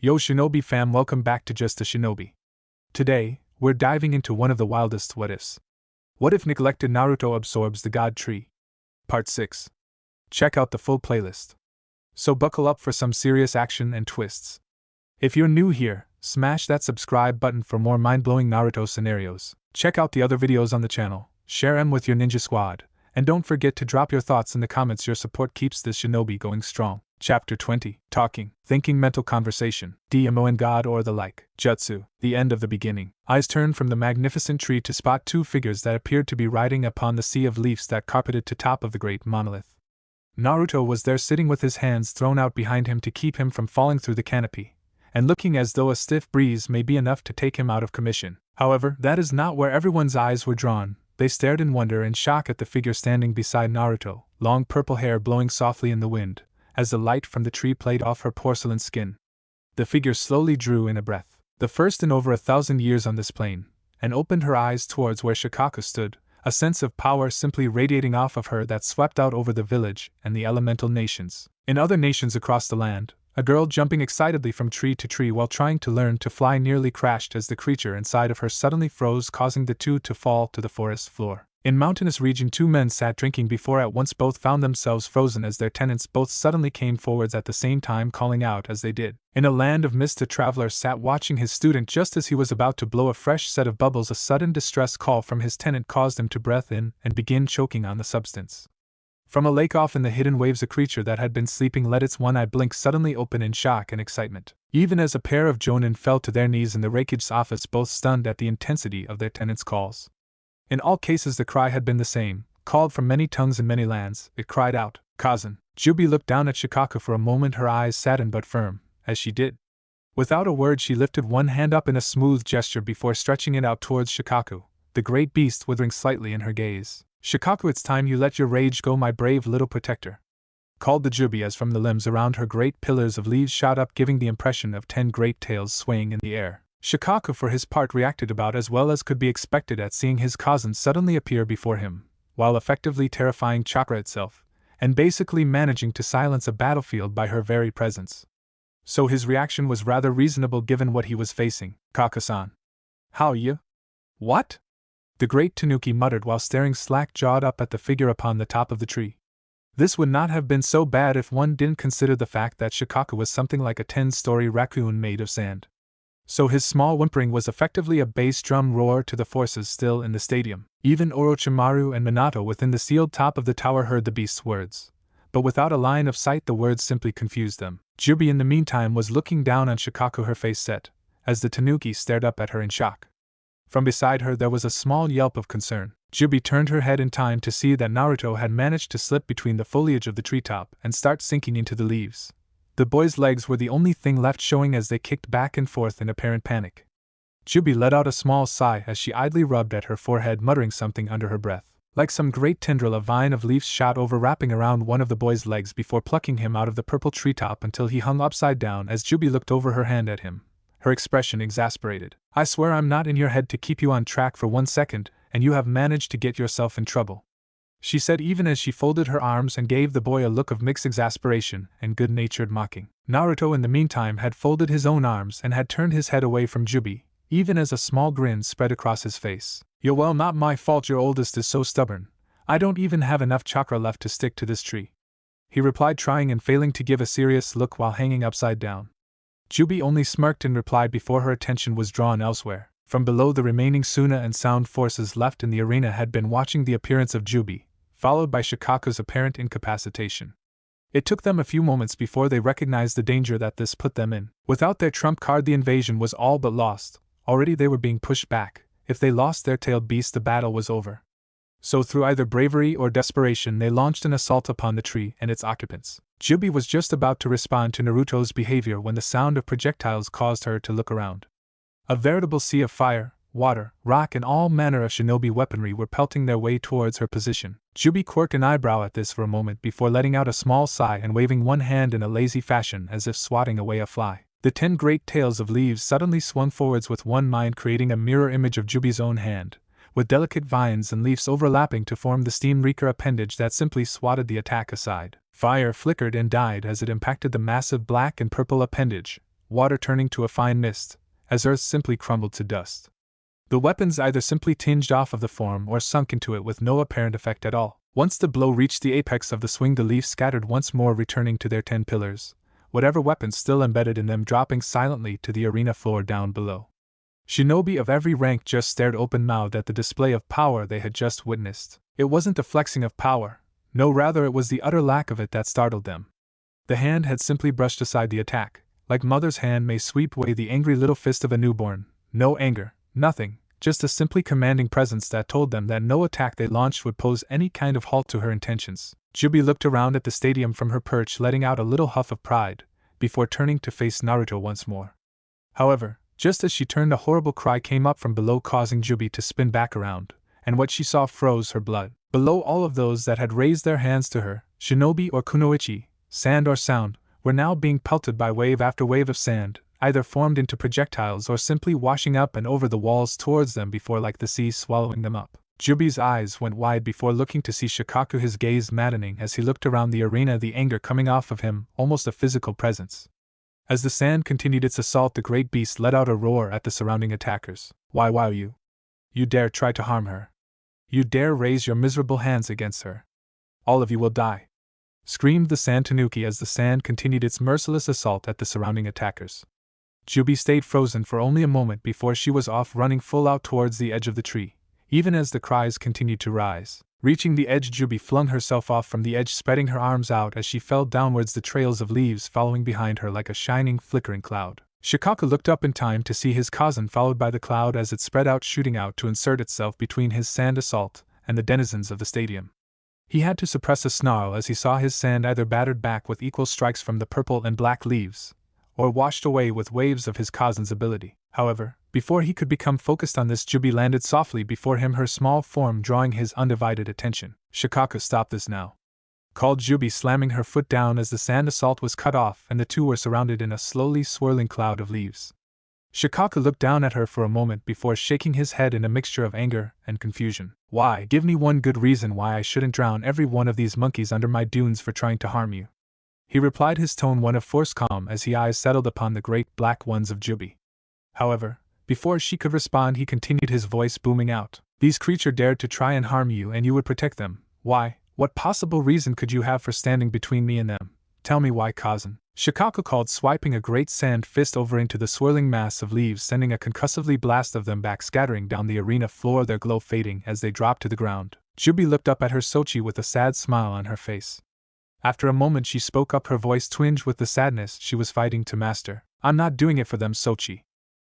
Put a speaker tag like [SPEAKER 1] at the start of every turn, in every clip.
[SPEAKER 1] Yo Shinobi fam, welcome back to Just a Shinobi. Today, we're diving into one of the wildest what-ifs. What if neglected Naruto absorbs the God Tree? Part 6. Check out the full playlist. So buckle up for some serious action and twists. If you're new here, smash that subscribe button for more mind-blowing Naruto scenarios. Check out the other videos on the channel, share them with your ninja squad, and don't forget to drop your thoughts in the comments. Your support keeps this shinobi going strong. Chapter 20. Talking, Thinking, Mental Conversation, DMO and God or the like. Jutsu, the end of the beginning. Eyes turned from the magnificent tree to spot two figures that appeared to be riding upon the sea of leaves that carpeted to top of the great monolith. Naruto was there sitting with his hands thrown out behind him to keep him from falling through the canopy, and looking as though a stiff breeze may be enough to take him out of commission. However, that is not where everyone's eyes were drawn. They stared in wonder and shock at the figure standing beside Naruto, long purple hair blowing softly in the wind, as the light from the tree played off her porcelain skin. The figure slowly drew in a breath, the first in over 1,000 years on this plane, and opened her eyes towards where Shikaku stood, a sense of power simply radiating off of her that swept out over the village and the elemental nations. In other nations across the land, a girl jumping excitedly from tree to tree while trying to learn to fly nearly crashed as the creature inside of her suddenly froze, causing the two to fall to the forest floor. In mountainous region, two men sat drinking before at once both found themselves frozen as their tenants both suddenly came forwards at the same time, calling out as they did. In a land of mist, a traveler sat watching his student just as he was about to blow a fresh set of bubbles. A sudden distress call from his tenant caused him to breathe in and begin choking on the substance. From a lake off in the hidden waves, a creature that had been sleeping let its one eye blink suddenly open in shock and excitement. Even as a pair of jonin fell to their knees in the Reiki's office, both stunned at the intensity of their tenant's calls. In all cases the cry had been the same, called from many tongues in many lands. It cried out, "Kazan." Jubi looked down at Shikaku for a moment, her eyes saddened but firm, as she did. Without a word she lifted one hand up in a smooth gesture before stretching it out towards Shikaku, the great beast withering slightly in her gaze. "Shikaku, it's time you let your rage go, my brave little protector," called the Jubi as from the limbs around her great pillars of leaves shot up, giving the impression of 10 great tails swaying in the air. Shikaku for his part reacted about as well as could be expected at seeing his cousin suddenly appear before him, while effectively terrifying chakra itself, and basically managing to silence a battlefield by her very presence. So his reaction was rather reasonable given what he was facing. "Kaka-san. How you? What?" the great Tanuki muttered while staring slack-jawed up at the figure upon the top of the tree. This would not have been so bad if one didn't consider the fact that Shikaku was something like a 10-story raccoon made of sand. So his small whimpering was effectively a bass drum roar to the forces still in the stadium. Even Orochimaru and Minato within the sealed top of the tower heard the beast's words, but without a line of sight the words simply confused them. Jubi in the meantime was looking down on Shikaku, her face set, as the Tanuki stared up at her in shock. From beside her there was a small yelp of concern. Jubi turned her head in time to see that Naruto had managed to slip between the foliage of the treetop and start sinking into the leaves. The boy's legs were the only thing left showing as they kicked back and forth in apparent panic. Jubi let out a small sigh as she idly rubbed at her forehead, muttering something under her breath. Like some great tendril, a vine of leaves shot over, wrapping around one of the boy's legs before plucking him out of the purple treetop until he hung upside down. As Jubi looked over her hand at him, her expression exasperated. "I swear I'm not in your head to keep you on track for 1 second, and you have managed to get yourself in trouble," she said even as she folded her arms and gave the boy a look of mixed exasperation and good-natured mocking. Naruto in the meantime had folded his own arms and had turned his head away from Jubi, even as a small grin spread across his face. Well, not my fault your oldest is so stubborn. I don't even have enough chakra left to stick to this tree," he replied, trying and failing to give a serious look while hanging upside down. Jubi only smirked in reply before her attention was drawn elsewhere. From below, the remaining Suna and Sound forces left in the arena had been watching the appearance of Jubi, followed by Shikaku's apparent incapacitation. It took them a few moments before they recognized the danger that this put them in. Without their trump card, the invasion was all but lost. Already they were being pushed back. If they lost their tailed beast, the battle was over. So through either bravery or desperation they launched an assault upon the tree and its occupants. Jubi was just about to respond to Naruto's behavior when the sound of projectiles caused her to look around. A veritable sea of fire, water, rock, and all manner of shinobi weaponry were pelting their way towards her position. Jubi quirked an eyebrow at this for a moment before letting out a small sigh and waving one hand in a lazy fashion as if swatting away a fly. The 10 great tails of leaves suddenly swung forwards with one mind, creating a mirror image of Jubi's own hand, with delicate vines and leaves overlapping to form the steam reeker appendage that simply swatted the attack aside. Fire flickered and died as it impacted the massive black and purple appendage, water turning to a fine mist, as earth simply crumbled to dust. The weapons either simply tinged off of the form or sunk into it with no apparent effect at all. Once the blow reached the apex of the swing, the leaves scattered once more, returning to their 10 pillars, whatever weapons still embedded in them dropping silently to the arena floor down below. Shinobi of every rank just stared open-mouthed at the display of power they had just witnessed. It wasn't the flexing of power, no, rather it was the utter lack of it that startled them. The hand had simply brushed aside the attack, like mother's hand may sweep away the angry little fist of a newborn. No anger, nothing, just a simply commanding presence that told them that no attack they launched would pose any kind of halt to her intentions. Jubi looked around at the stadium from her perch, letting out a little huff of pride, before turning to face Naruto once more. However, just as she turned, a horrible cry came up from below, causing Jubi to spin back around, and what she saw froze her blood. Below, all of those that had raised their hands to her, shinobi or kunoichi, sand or sound, were now being pelted by wave after wave of sand, either formed into projectiles or simply washing up and over the walls towards them before like the sea swallowing them up. Jubi's eyes went wide before looking to see Shikaku, his gaze maddening as he looked around the arena, the anger coming off of him, almost a physical presence. As the sand continued its assault, the great beast let out a roar at the surrounding attackers. Why you? You dare try to harm her? You dare raise your miserable hands against her? All of you will die! Screamed the sand tanuki as the sand continued its merciless assault at the surrounding attackers. Jubi stayed frozen for only a moment before she was off, running full out towards the edge of the tree, even as the cries continued to rise. Reaching the edge, Jubi flung herself off from the edge, spreading her arms out as she fell downwards, the trails of leaves following behind her like a shining, flickering cloud. Shikaku looked up in time to see his cousin followed by the cloud as it spread out, shooting out to insert itself between his sand assault and the denizens of the stadium. He had to suppress a snarl as he saw his sand either battered back with equal strikes from the purple and black leaves, or washed away with waves of his cousin's ability. However, before he could become focused on this, Jubi landed softly before him, her small form drawing his undivided attention. Shikaku, stop this now, called Jubi, slamming her foot down as the sand assault was cut off and the two were surrounded in a slowly swirling cloud of leaves. Shikaku looked down at her for a moment before shaking his head in a mixture of anger and confusion. Why, give me one good reason why I shouldn't drown every one of these monkeys under my dunes for trying to harm you, he replied, his tone one of forced calm as his eyes settled upon the great black ones of Jubi. However, before she could respond, he continued, his voice booming out. These creatures dared to try and harm you and you would protect them. Why? What possible reason could you have for standing between me and them? Tell me why, cousin. Shikaku called, swiping a great sand fist over into the swirling mass of leaves, sending a concussively blast of them back, scattering down the arena floor, their glow fading as they dropped to the ground. Jubi looked up at her Sochi with a sad smile on her face. After a moment she spoke up, her voice twinged with the sadness she was fighting to master. I'm not doing it for them, Sochi.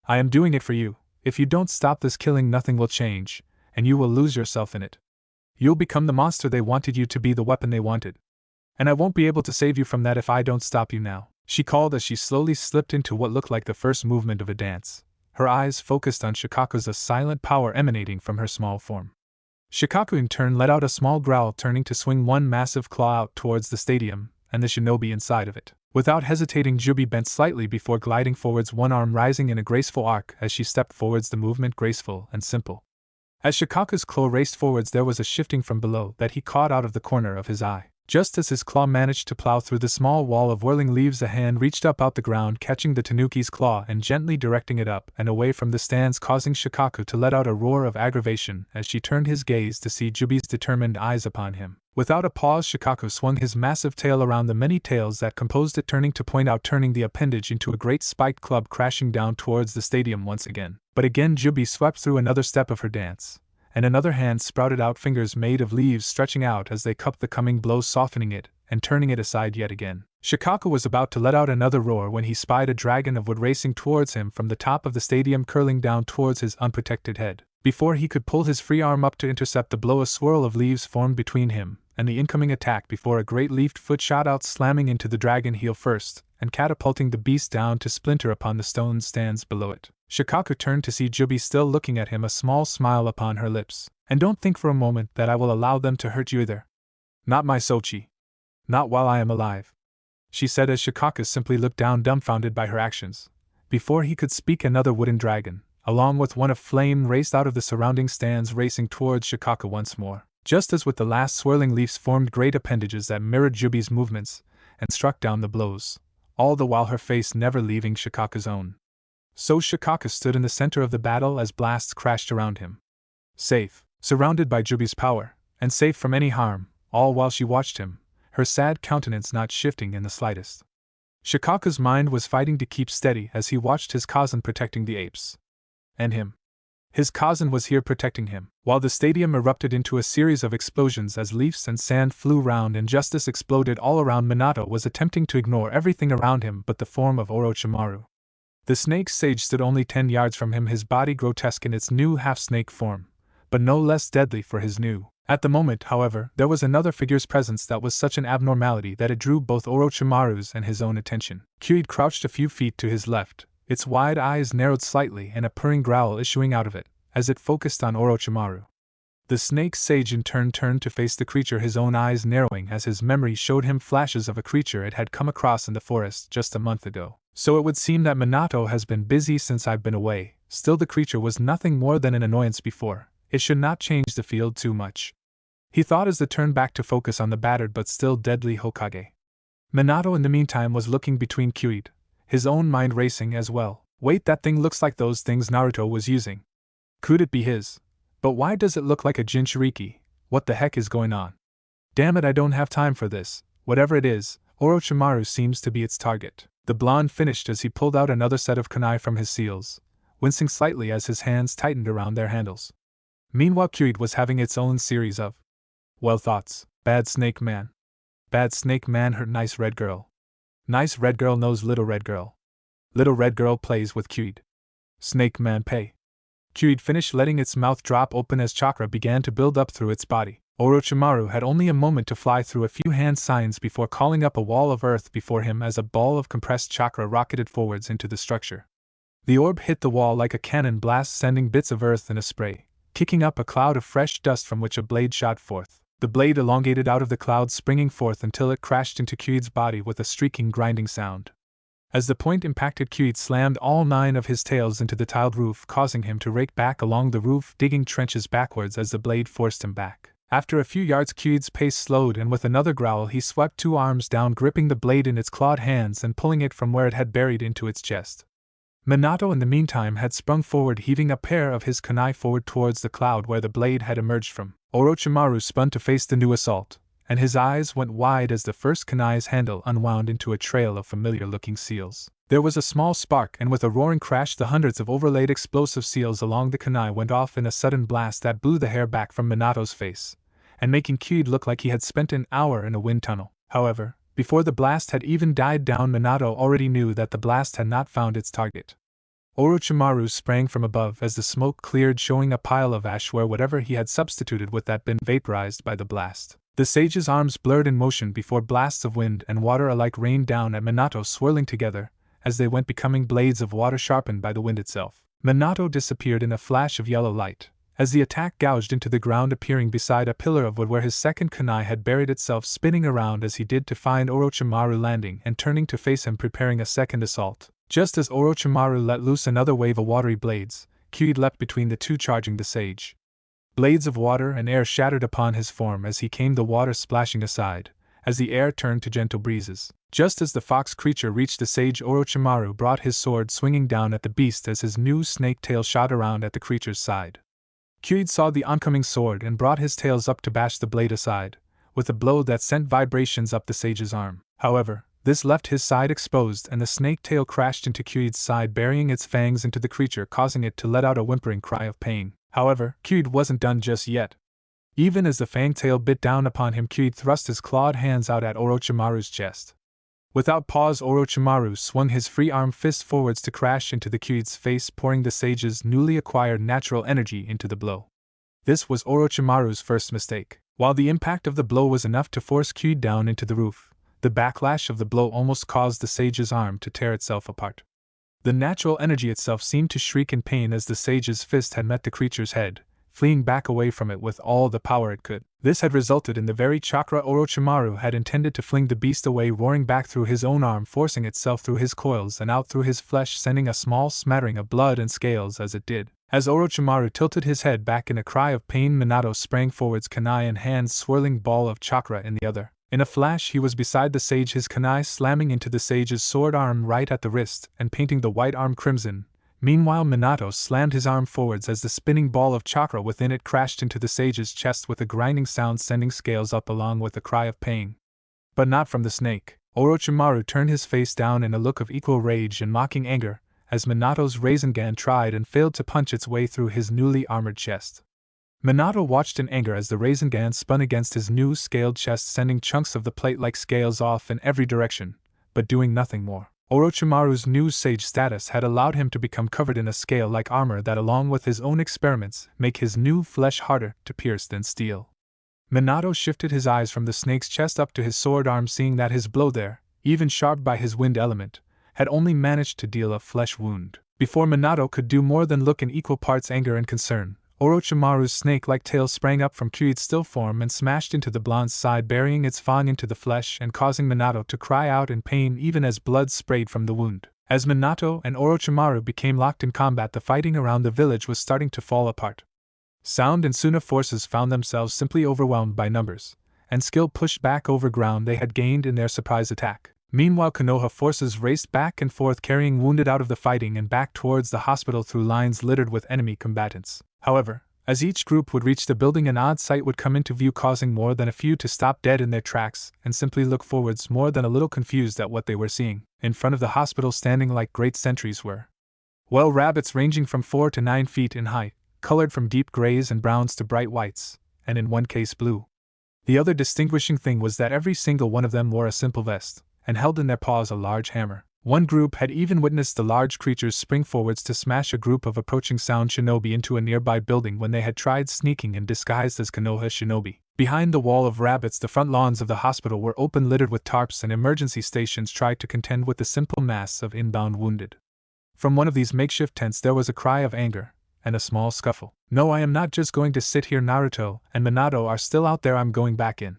[SPEAKER 1] I am doing it for you. If you don't stop this killing, nothing will change, and you will lose yourself in it. You'll become the monster they wanted you to be, the weapon they wanted. And I won't be able to save you from that if I don't stop you now, she called as she slowly slipped into what looked like the first movement of a dance, her eyes focused on Shikaku's, a silent power emanating from her small form. Shikaku in turn let out a small growl, turning to swing one massive claw out towards the stadium and the shinobi inside of it. Without hesitating, Jubi bent slightly before gliding forwards, one arm rising in a graceful arc as she stepped forwards, the movement graceful and simple. As Shikaku's claw raced forwards, there was a shifting from below that he caught out of the corner of his eye. Just as his claw managed to plow through the small wall of whirling leaves, a hand reached up out the ground, catching the tanuki's claw and gently directing it up and away from the stands, causing Shikaku to let out a roar of aggravation as she turned his gaze to see Jubi's determined eyes upon him. Without a pause, Shikaku swung his massive tail around the many tails that composed it, turning to point out, turning the appendage into a great spiked club, crashing down towards the stadium once again. But again Jubi swept through another step of her dance, and another hand sprouted out, fingers made of leaves stretching out as they cupped the coming blow, softening it and turning it aside yet again. Shikaku was about to let out another roar when he spied a dragon of wood racing towards him from the top of the stadium, curling down towards his unprotected head. Before he could pull his free arm up to intercept the blow, a swirl of leaves formed between him and the incoming attack before a great leafed foot shot out, slamming into the dragon heel first and catapulting the beast down to splinter upon the stone stands below it. Shikaku turned to see Jubi still looking at him, a small smile upon her lips. And don't think for a moment that I will allow them to hurt you either. Not my Sochi. Not while I am alive, she said as Shikaku simply looked down, dumbfounded by her actions. Before he could speak, another wooden dragon, along with one of flame, raced out of the surrounding stands, racing towards Shikaku once more. Just as with the last, swirling leaves formed great appendages that mirrored Jubi's movements and struck down the blows. all the while her face never leaving Shikaka's own. So Shikaka stood in the center of the battle as blasts crashed around him. Safe, surrounded by Jubi's power, and safe from any harm, all while she watched him, her sad countenance not shifting in the slightest. Shikaka's mind was fighting to keep steady as he watched his cousin protecting the apes. And him. His cousin was here protecting him, while the stadium erupted into a series of explosions as leaves and sand flew round and justice exploded all around. Minato was attempting to ignore everything around him but the form of Orochimaru. The snake sage stood only 10 yards from him, his body grotesque in its new half-snake form, but no less deadly for his new. At the moment, however, there was another figure's presence that was such an abnormality that it drew both Orochimaru's and his own attention. Kyuid crouched a few feet to his left, its wide eyes narrowed slightly and a purring growl issuing out of it, as it focused on Orochimaru. The snake sage in turn turned to face the creature, his own eyes narrowing as his memory showed him flashes of a creature it had come across in the forest just a month ago. So it would seem that Minato has been busy since I've been away. Still, the creature was nothing more than an annoyance before. It should not change the field too much, he thought as the turn back to focus on the battered but still deadly Hokage. Minato in the meantime was looking between Kyuid, his own mind racing as well. Wait, that thing looks like those things Naruto was using. Could it be his? But why does it look like a Jinchuriki? What the heck is going on? Damn it, I don't have time for this. Whatever it is, Orochimaru seems to be its target. The blonde finished as he pulled out another set of kunai from his seals, wincing slightly as his hands tightened around their handles. Meanwhile, Kyuid was having its own series of thoughts. Bad snake man. Bad snake man hurt nice red girl. Nice red girl knows little red girl. Little red girl plays with Kyuid. Snake man pay. Kyuid finished letting its mouth drop open as chakra began to build up through its body. Orochimaru had only a moment to fly through a few hand signs before calling up a wall of earth before him as a ball of compressed chakra rocketed forwards into the structure. The orb hit the wall like a cannon blast, sending bits of earth in a spray, kicking up a cloud of fresh dust from which a blade shot forth. The blade elongated out of the cloud, springing forth until it crashed into Kyuid's body with a streaking grinding sound. As the point impacted, Kyuid slammed all 9 of his tails into the tiled roof, causing him to rake back along the roof, digging trenches backwards as the blade forced him back. After a few yards, Kyuid's pace slowed, and with another growl he swept 2 arms down, gripping the blade in its clawed hands and pulling it from where it had buried into its chest. Minato in the meantime had sprung forward, heaving a pair of his kunai forward towards the cloud where the blade had emerged from. Orochimaru spun to face the new assault, and his eyes went wide as the first kunai's handle unwound into a trail of familiar-looking seals. There was a small spark, and with a roaring crash the hundreds of overlaid explosive seals along the kunai went off in a sudden blast that blew the hair back from Minato's face, and making Kyuid look like he had spent an hour in a wind tunnel. However, before the blast had even died down, Minato already knew that the blast had not found its target. Orochimaru sprang from above as the smoke cleared, showing a pile of ash where whatever he had substituted with that been vaporized by the blast. The sage's arms blurred in motion before blasts of wind and water alike rained down at Minato, swirling together as they went, becoming blades of water sharpened by the wind itself. Minato disappeared in a flash of yellow light as the attack gouged into the ground, appearing beside a pillar of wood where his second kunai had buried itself, spinning around as he did to find Orochimaru landing and turning to face him, preparing a second assault. Just as Orochimaru let loose another wave of watery blades, Kyuid leapt between the two, charging the sage. Blades of water and air shattered upon his form as he came, the water splashing aside, as the air turned to gentle breezes. Just as the fox creature reached the sage, Orochimaru brought his sword swinging down at the beast as his new snake tail shot around at the creature's side. Kyuid saw the oncoming sword and brought his tails up to bash the blade aside, with a blow that sent vibrations up the sage's arm. However, this left his side exposed, and the snake tail crashed into Kyuid's side, burying its fangs into the creature, causing it to let out a whimpering cry of pain. However, Kyuid wasn't done just yet. Even as the fang tail bit down upon him, Kyuid thrust his clawed hands out at Orochimaru's chest. Without pause, Orochimaru swung his free arm fist forwards to crash into the Kyuid's face, pouring the sage's newly acquired natural energy into the blow. This was Orochimaru's first mistake. While the impact of the blow was enough to force Kyuid down into the roof, the backlash of the blow almost caused the sage's arm to tear itself apart. The natural energy itself seemed to shriek in pain as the sage's fist had met the creature's head, fleeing back away from it with all the power it could. This had resulted in the very chakra Orochimaru had intended to fling the beast away roaring back through his own arm, forcing itself through his coils and out through his flesh, sending a small smattering of blood and scales as it did. As Orochimaru tilted his head back in a cry of pain, Minato sprang forwards, kunai in hand, swirling ball of chakra in the other. In a flash he was beside the sage, his kunai slamming into the sage's sword arm right at the wrist and painting the white arm crimson. Meanwhile Minato slammed his arm forwards as the spinning ball of chakra within it crashed into the sage's chest with a grinding sound, sending scales up along with a cry of pain. But not from the snake. Orochimaru turned his face down in a look of equal rage and mocking anger, as Minato's Rasengan tried and failed to punch its way through his newly armored chest. Minato watched in anger as the Rasengan spun against his new scaled chest, sending chunks of the plate-like scales off in every direction, but doing nothing more. Orochimaru's new sage status had allowed him to become covered in a scale-like armor that, along with his own experiments, make his new flesh harder to pierce than steel. Minato shifted his eyes from the snake's chest up to his sword arm, seeing that his blow there, even sharp by his wind element, had only managed to deal a flesh wound. Before Minato could do more than look in equal parts anger and concern, Orochimaru's snake-like tail sprang up from Kyui's still form and smashed into the blonde's side, burying its fang into the flesh and causing Minato to cry out in pain even as blood sprayed from the wound. As Minato and Orochimaru became locked in combat, the fighting around the village was starting to fall apart. Sound and Suna forces found themselves simply overwhelmed by numbers, and skill pushed back over ground they had gained in their surprise attack. Meanwhile Konoha forces raced back and forth, carrying wounded out of the fighting and back towards the hospital through lines littered with enemy combatants. However, as each group would reach the building, an odd sight would come into view, causing more than a few to stop dead in their tracks and simply look forwards, more than a little confused at what they were seeing. In front of the hospital, standing like great sentries, were rabbits ranging from 4 to 9 feet in height, colored from deep grays and browns to bright whites, and in one case blue. The other distinguishing thing was that every single one of them wore a simple vest, and held in their paws a large hammer. One group had even witnessed the large creatures spring forwards to smash a group of approaching sound shinobi into a nearby building when they had tried sneaking in disguised as Konoha shinobi. Behind the wall of rabbits, the front lawns of the hospital were open, littered with tarps, and emergency stations tried to contend with the simple mass of inbound wounded. From one of these makeshift tents there was a cry of anger, and a small scuffle. "No, I am not just going to sit here. Naruto and Minato are still out there. I'm going back in,"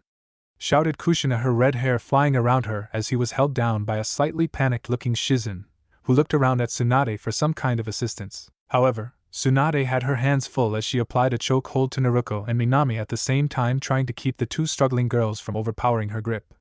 [SPEAKER 1] shouted Kushina, her red hair flying around her as he was held down by a slightly panicked-looking Shizen, who looked around at Tsunade for some kind of assistance. However, Tsunade had her hands full as she applied a choke hold to Naruto and Minami, at the same time trying to keep the two struggling girls from overpowering her grip.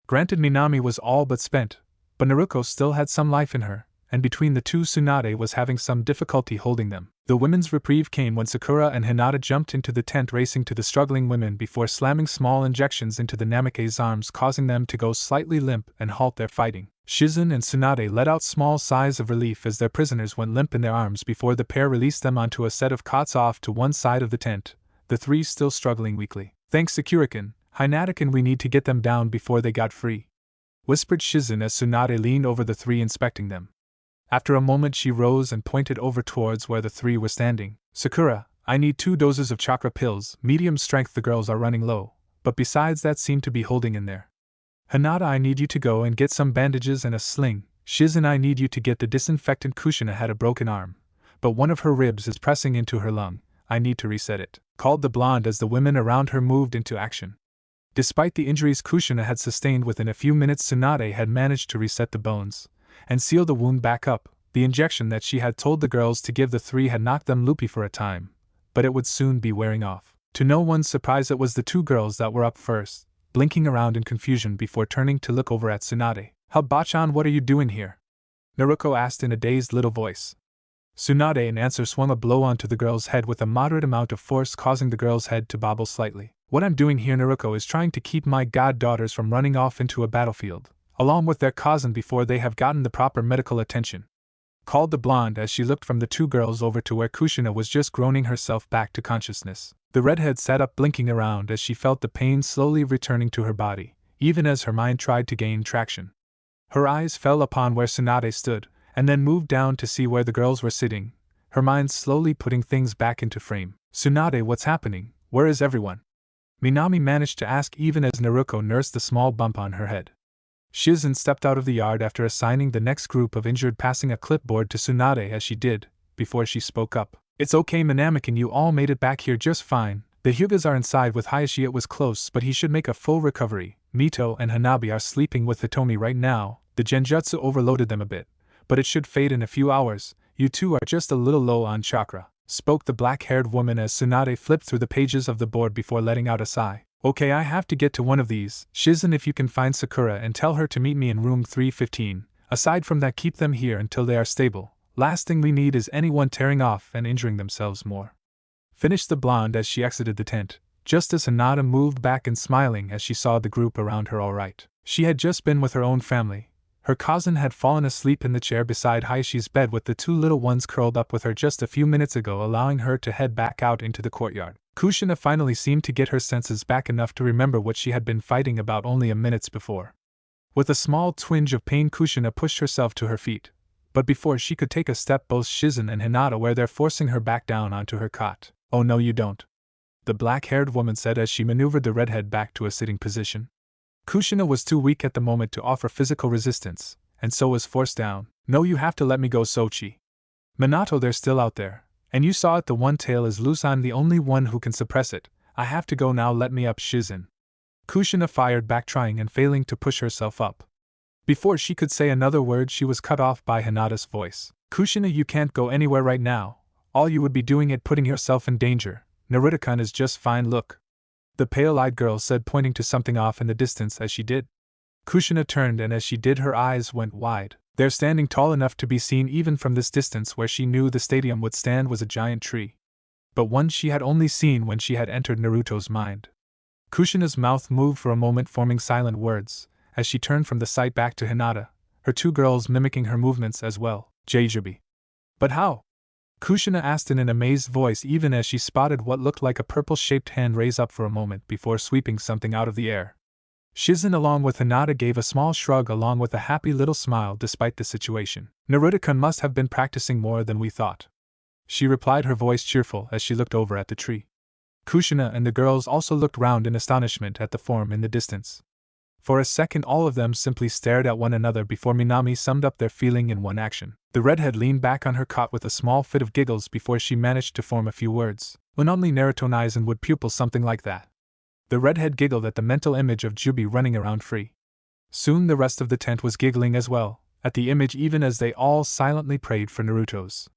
[SPEAKER 1] Granted, Minami was all but spent, but Naruto still had some life in her, and between the two Tsunade was having some difficulty holding them. The women's reprieve came when Sakura and Hinata jumped into the tent, racing to the struggling women before slamming small injections into the Namake's arms, causing them to go slightly limp and halt their fighting. Shizen and Tsunade let out small sighs of relief as their prisoners went limp in their arms before the pair released them onto a set of cots off to one side of the tent, the three still struggling weakly. "Thanks Sakura-kun, Hinata-kun, we need to get them down before they got free," whispered Shizen as Tsunade leaned over the three, inspecting them. After a moment she rose and pointed over towards where the three were standing. "Sakura, I need 2 doses of chakra pills, medium strength. The girls are running low, but besides that seem to be holding in there. Hinata, I need you to go and get some bandages and a sling. Shizen, I need you to get the disinfectant. Kushina had a broken arm, but one of her ribs is pressing into her lung. I need to reset it," called the blonde as the women around her moved into action. Despite the injuries Kushina had sustained, within a few minutes Tsunade had managed to reset the bones and seal the wound back up. The injection that she had told the girls to give the three had knocked them loopy for a time, but it would soon be wearing off. To no one's surprise, it was the 2 girls that were up first, blinking around in confusion before turning to look over at Tsunade. "Haba-chan, what are you doing here?" Naruto asked in a dazed little voice. Tsunade in answer swung a blow onto the girl's head with a moderate amount of force, causing the girl's head to bobble slightly. "What I'm doing here, Naruto, is trying to keep my goddaughters from running off into a battlefield, along with their cousin, before they have gotten the proper medical attention," called the blonde as she looked from the 2 girls over to where Kushina was just groaning herself back to consciousness. The redhead sat up, blinking around as she felt the pain slowly returning to her body, even as her mind tried to gain traction. Her eyes fell upon where Tsunade stood, and then moved down to see where the girls were sitting, her mind slowly putting things back into frame. "Tsunade, what's happening? Where is everyone?" Minami managed to ask even as Naruto nursed the small bump on her head. Shizen stepped out of the yard after assigning the next group of injured, passing a clipboard to Tsunade as she did, before she spoke up. "It's okay, Minami-kun, you all made it back here just fine. The Hyugas are inside with Hayashi. It was close, but he should make a full recovery. Mito and Hanabi are sleeping with Hitomi right now. The genjutsu overloaded them a bit, but it should fade in a few hours. You two are just a little low on chakra," spoke the black-haired woman as Tsunade flipped through the pages of the board before letting out a sigh. Okay, I have to get to one of these. Shizen, if you can find Sakura and tell her to meet me in room 315. Aside from that, keep them here until they are stable. Last thing we need is anyone tearing off and injuring themselves more. Finished the blonde as she exited the tent, just as Hinata moved back and smiling as she saw the group around her all right. She had just been with her own family. Her cousin had fallen asleep in the chair beside Haishi's bed with the two little ones curled up with her just a few minutes ago, allowing her to head back out into the courtyard. Kushina finally seemed to get her senses back enough to remember what she had been fighting about only a minute before. With a small twinge of pain, Kushina pushed herself to her feet, but before she could take a step, both Shizen and Hinata were there, forcing her back down onto her cot. Oh no, you don't, the black-haired woman said as she maneuvered the redhead back to a sitting position. Kushina was too weak at the moment to offer physical resistance, and so was forced down. No, you have to let me go, Sochi. Minato, they're still out there. And you saw it, the one tail is loose, I'm the only one who can suppress it. I have to go now, let me up, Shizen. Kushina fired back, trying and failing to push herself up. Before she could say another word, she was cut off by Hinata's voice. Kushina, you can't go anywhere right now. All you would be doing it putting yourself in danger. Naruto-kun is just fine, look, the pale-eyed girl said, pointing to something off in the distance as she did. Kushina turned, and as she did her eyes went wide. There, standing tall enough to be seen even from this distance where she knew the stadium would stand, was a giant tree. But one she had only seen when she had entered Naruto's mind. Kushina's mouth moved for a moment, forming silent words, as she turned from the sight back to Hinata, her two girls mimicking her movements as well. Jajube. But how? Kushina asked in an amazed voice, even as she spotted what looked like a purple-shaped hand raise up for a moment before sweeping something out of the air. Shizen, along with Hinata, gave a small shrug along with a happy little smile despite the situation. Naruto-kun must have been practicing more than we thought, she replied, her voice cheerful as she looked over at the tree. Kushina and the girls also looked round in astonishment at the form in the distance. For a second all of them simply stared at one another before Minami summed up their feeling in one action. The redhead leaned back on her cot with a small fit of giggles before she managed to form a few words. When only Naruto-Nizen would pupil something like that. The redhead giggled at the mental image of Jubi running around free. Soon the rest of the tent was giggling as well, at the image, even as they all silently prayed for Naruto's,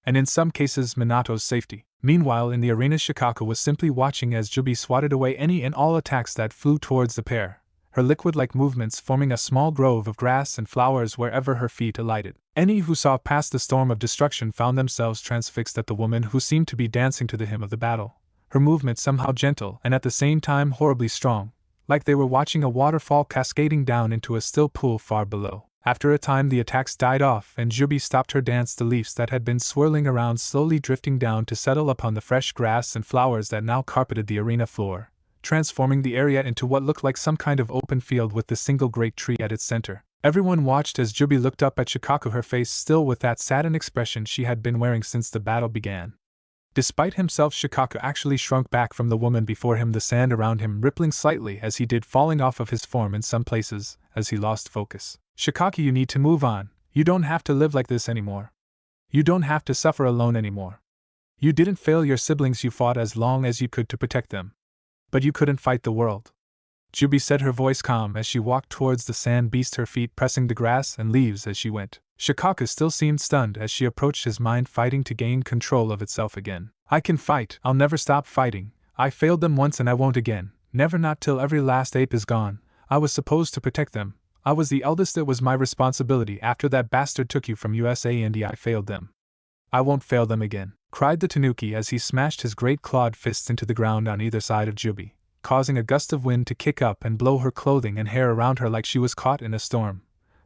[SPEAKER 1] and in some cases Minato's, safety. Meanwhile, in the arena, Shikaku was simply watching as Jubi swatted away any and all attacks that flew towards the pair, her liquid-like movements forming a small grove of grass and flowers wherever her feet alighted. Any who saw past the storm of destruction found themselves transfixed at the woman who seemed to be dancing to the hymn of the battle, her movement somehow gentle and at the same time horribly strong, like they were watching a waterfall cascading down into a still pool far below. After a time the attacks died off and Jubi stopped her dance, the leaves that had been swirling around slowly drifting down to settle upon the fresh grass and flowers that now carpeted the arena floor, transforming the area into what looked like some kind of open field with the single great tree at its center. Everyone watched as Jubi looked up at Shikaku, her face still with that saddened expression she had been wearing since the battle began. Despite himself, Shikaku actually shrunk back from the woman before him, the sand around him rippling slightly as he did, falling off of his form in some places as he lost focus. Shikaku, you need to move on. You don't have to live like this anymore. You don't have to suffer alone anymore. You didn't fail your siblings, you fought as long as you could to protect them. But you couldn't fight the world. Jubi said, her voice calm as she walked towards the sand beast, her feet pressing the grass and leaves as she went. Shikaku still seemed stunned as she approached his mind, fighting to gain control of itself again. I can fight, I'll never stop fighting. I failed them once and I won't again. Never, not till every last ape is gone. I was supposed to protect them. I was the eldest, it was my responsibility. After that bastard took you from USA India, I failed them. I won't fail them again, cried the Tanuki as he smashed his great clawed fists into the ground on either side of Jubi, causing a gust of wind to kick up and blow her clothing and hair around her like she was caught in a storm.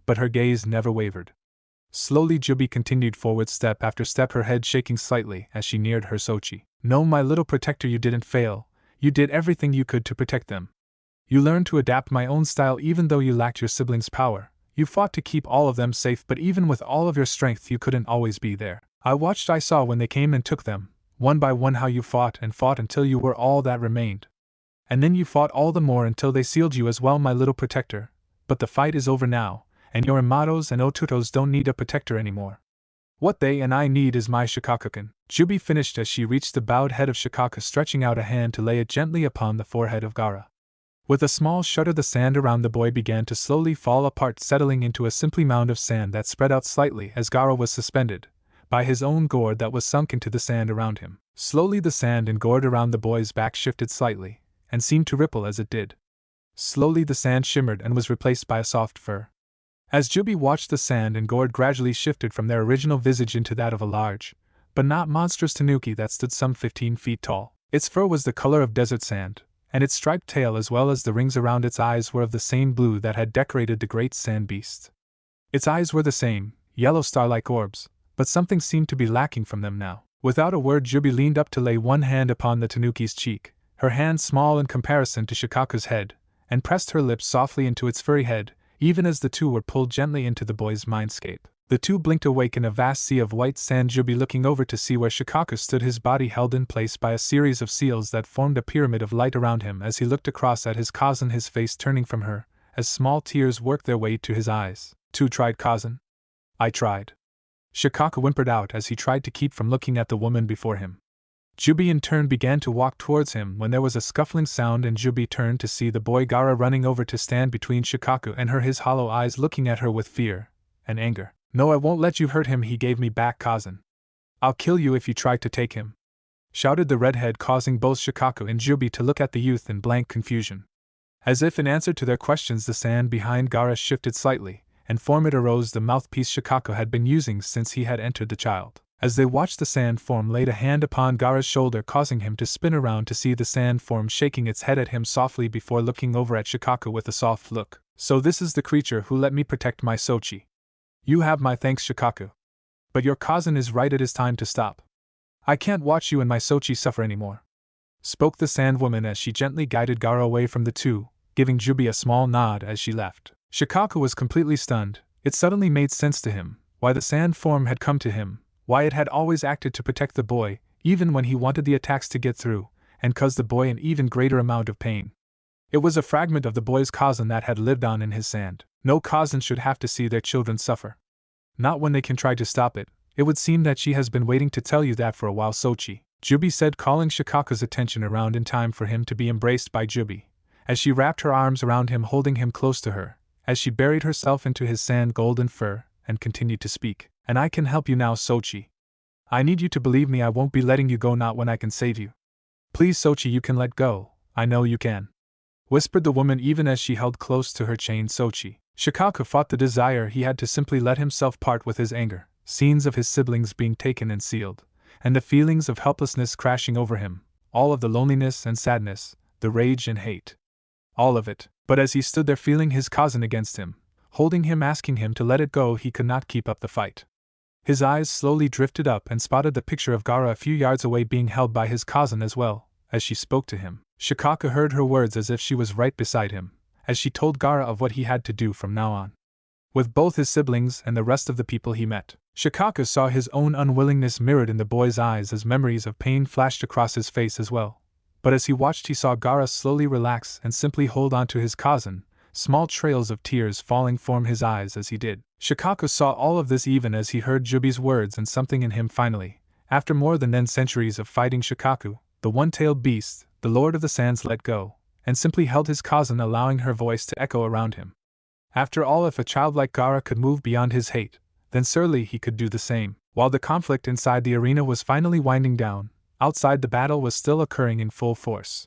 [SPEAKER 1] But her gaze never wavered. Slowly Jubi continued forward, step after step, her head shaking slightly as she neared her Sochi. No, my little protector, you didn't fail. You did everything you could to protect them. You learned to adapt my own style even though you lacked your siblings' power. You fought to keep all of them safe, but even with all of your strength you couldn't always be there. I watched, I saw when they came and took them, one by one, how you fought and fought until you were all that remained. And then you fought all the more until they sealed you as well, my little protector. But the fight is over now, and your Imatos and Otutos don't need a protector anymore. What they and I need is my Shikaku-kun. Jubi finished as she reached the bowed head of Shikaku, stretching out a hand to lay it gently upon the forehead of Gaara. With a small shudder, the sand around the boy began to slowly fall apart, settling into a simply mound of sand that spread out slightly as Gaara was suspended by his own gourd that was sunk into the sand around him. Slowly the sand and gourd around the boy's back shifted slightly, and seemed to ripple as it did. Slowly the sand shimmered and was replaced by a soft fur. As Jubi watched, the sand and gourd gradually shifted from their original visage into that of a large, but not monstrous tanuki that stood some 15 feet tall. Its fur was the color of desert sand, and its striped tail as well as the rings around its eyes were of the same blue that had decorated the great sand beast. Its eyes were the same, yellow star-like orbs, but something seemed to be lacking from them now. Without a word, Jubi leaned up to lay one hand upon the tanuki's cheek, her hand small in comparison to Shikaku's head, and pressed her lips softly into its furry head, even as the two were pulled gently into the boy's mindscape. The two blinked awake in a vast sea of white sand, Jubi looking over to see where Shikaku stood, his body held in place by a series of seals that formed a pyramid of light around him as he looked across at his cousin, his face turning from her, as small tears worked their way to his eyes. "Too tried, cousin?" "I tried," Shikaku whimpered out as he tried to keep from looking at the woman before him. Jubi in turn began to walk towards him when there was a scuffling sound, and Jubi turned to see the boy Gaara running over to stand between Shikaku and her, his hollow eyes looking at her with fear and anger. "No, I won't let you hurt him. He gave me back, cousin. I'll kill you if you try to take him," shouted the redhead, causing both Shikaku and Jubi to look at the youth in blank confusion. As if in answer to their questions, the sand behind Gaara shifted slightly, and from it arose the mouthpiece Shikaku had been using since he had entered the child. As they watched, the sand form laid a hand upon Gaara's shoulder, causing him to spin around to see the sand form shaking its head at him softly before looking over at Shikaku with a soft look. "So this is the creature who let me protect my Sochi. You have my thanks, Shikaku. But your cousin is right, it is time to stop. I can't watch you and my Sochi suffer anymore," spoke the sand woman as she gently guided Gaara away from the two, giving Jubi a small nod as she left. Shikaku was completely stunned. It suddenly made sense to him why the sand form had come to him, why it had always acted to protect the boy, even when he wanted the attacks to get through, and cause the boy an even greater amount of pain. It was a fragment of the boy's cousin that had lived on in his sand. No cousin should have to see their children suffer. Not when they can try to stop it. "It would seem that she has been waiting to tell you that for a while, Sochi," Jubi said, calling Shikaku's attention around in time for him to be embraced by Jubi, as she wrapped her arms around him, holding him close to her, as she buried herself into his sand golden fur, and continued to speak. "And I can help you now, Sochi. I need you to believe me. I won't be letting you go, not when I can save you. Please, Sochi, you can let go. I know you can," whispered the woman even as she held close to her chained Sochi. Shikaku fought the desire he had to simply let himself part with his anger, scenes of his siblings being taken and sealed, and the feelings of helplessness crashing over him, all of the loneliness and sadness, the rage and hate. All of it. But as he stood there feeling his cousin against him, holding him, asking him to let it go, he could not keep up the fight. His eyes slowly drifted up and spotted the picture of Gaara a few yards away being held by his cousin as well, as she spoke to him. Shikaku heard her words as if she was right beside him, as she told Gaara of what he had to do from now on, with both his siblings and the rest of the people he met. Shikaku saw his own unwillingness mirrored in the boy's eyes as memories of pain flashed across his face as well. But as he watched, he saw Gaara slowly relax and simply hold on to his cousin, small trails of tears falling from his eyes as he did. Shikaku saw all of this even as he heard Jubi's words, and something in him finally, after more than centuries of fighting Shikaku, the one-tailed beast, the Lord of the Sands, let go, and simply held his cousin, allowing her voice to echo around him. After all, if a child like Gaara could move beyond his hate, then surely he could do the same. While the conflict inside the arena was finally winding down, outside the battle was still occurring in full force.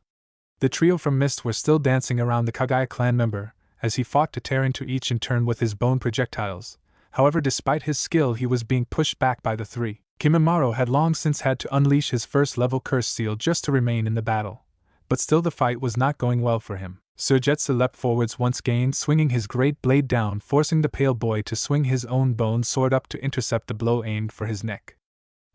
[SPEAKER 1] The trio from Mist were still dancing around the Kagaya clan member, as he fought to tear into each in turn with his bone projectiles. However, despite his skill, he was being pushed back by the three. Kimimaro had long since had to unleash his first-level curse seal just to remain in the battle, but still the fight was not going well for him. Suigetsu leapt forwards once again, swinging his great blade down, forcing the pale boy to swing his own bone sword up to intercept the blow aimed for his neck.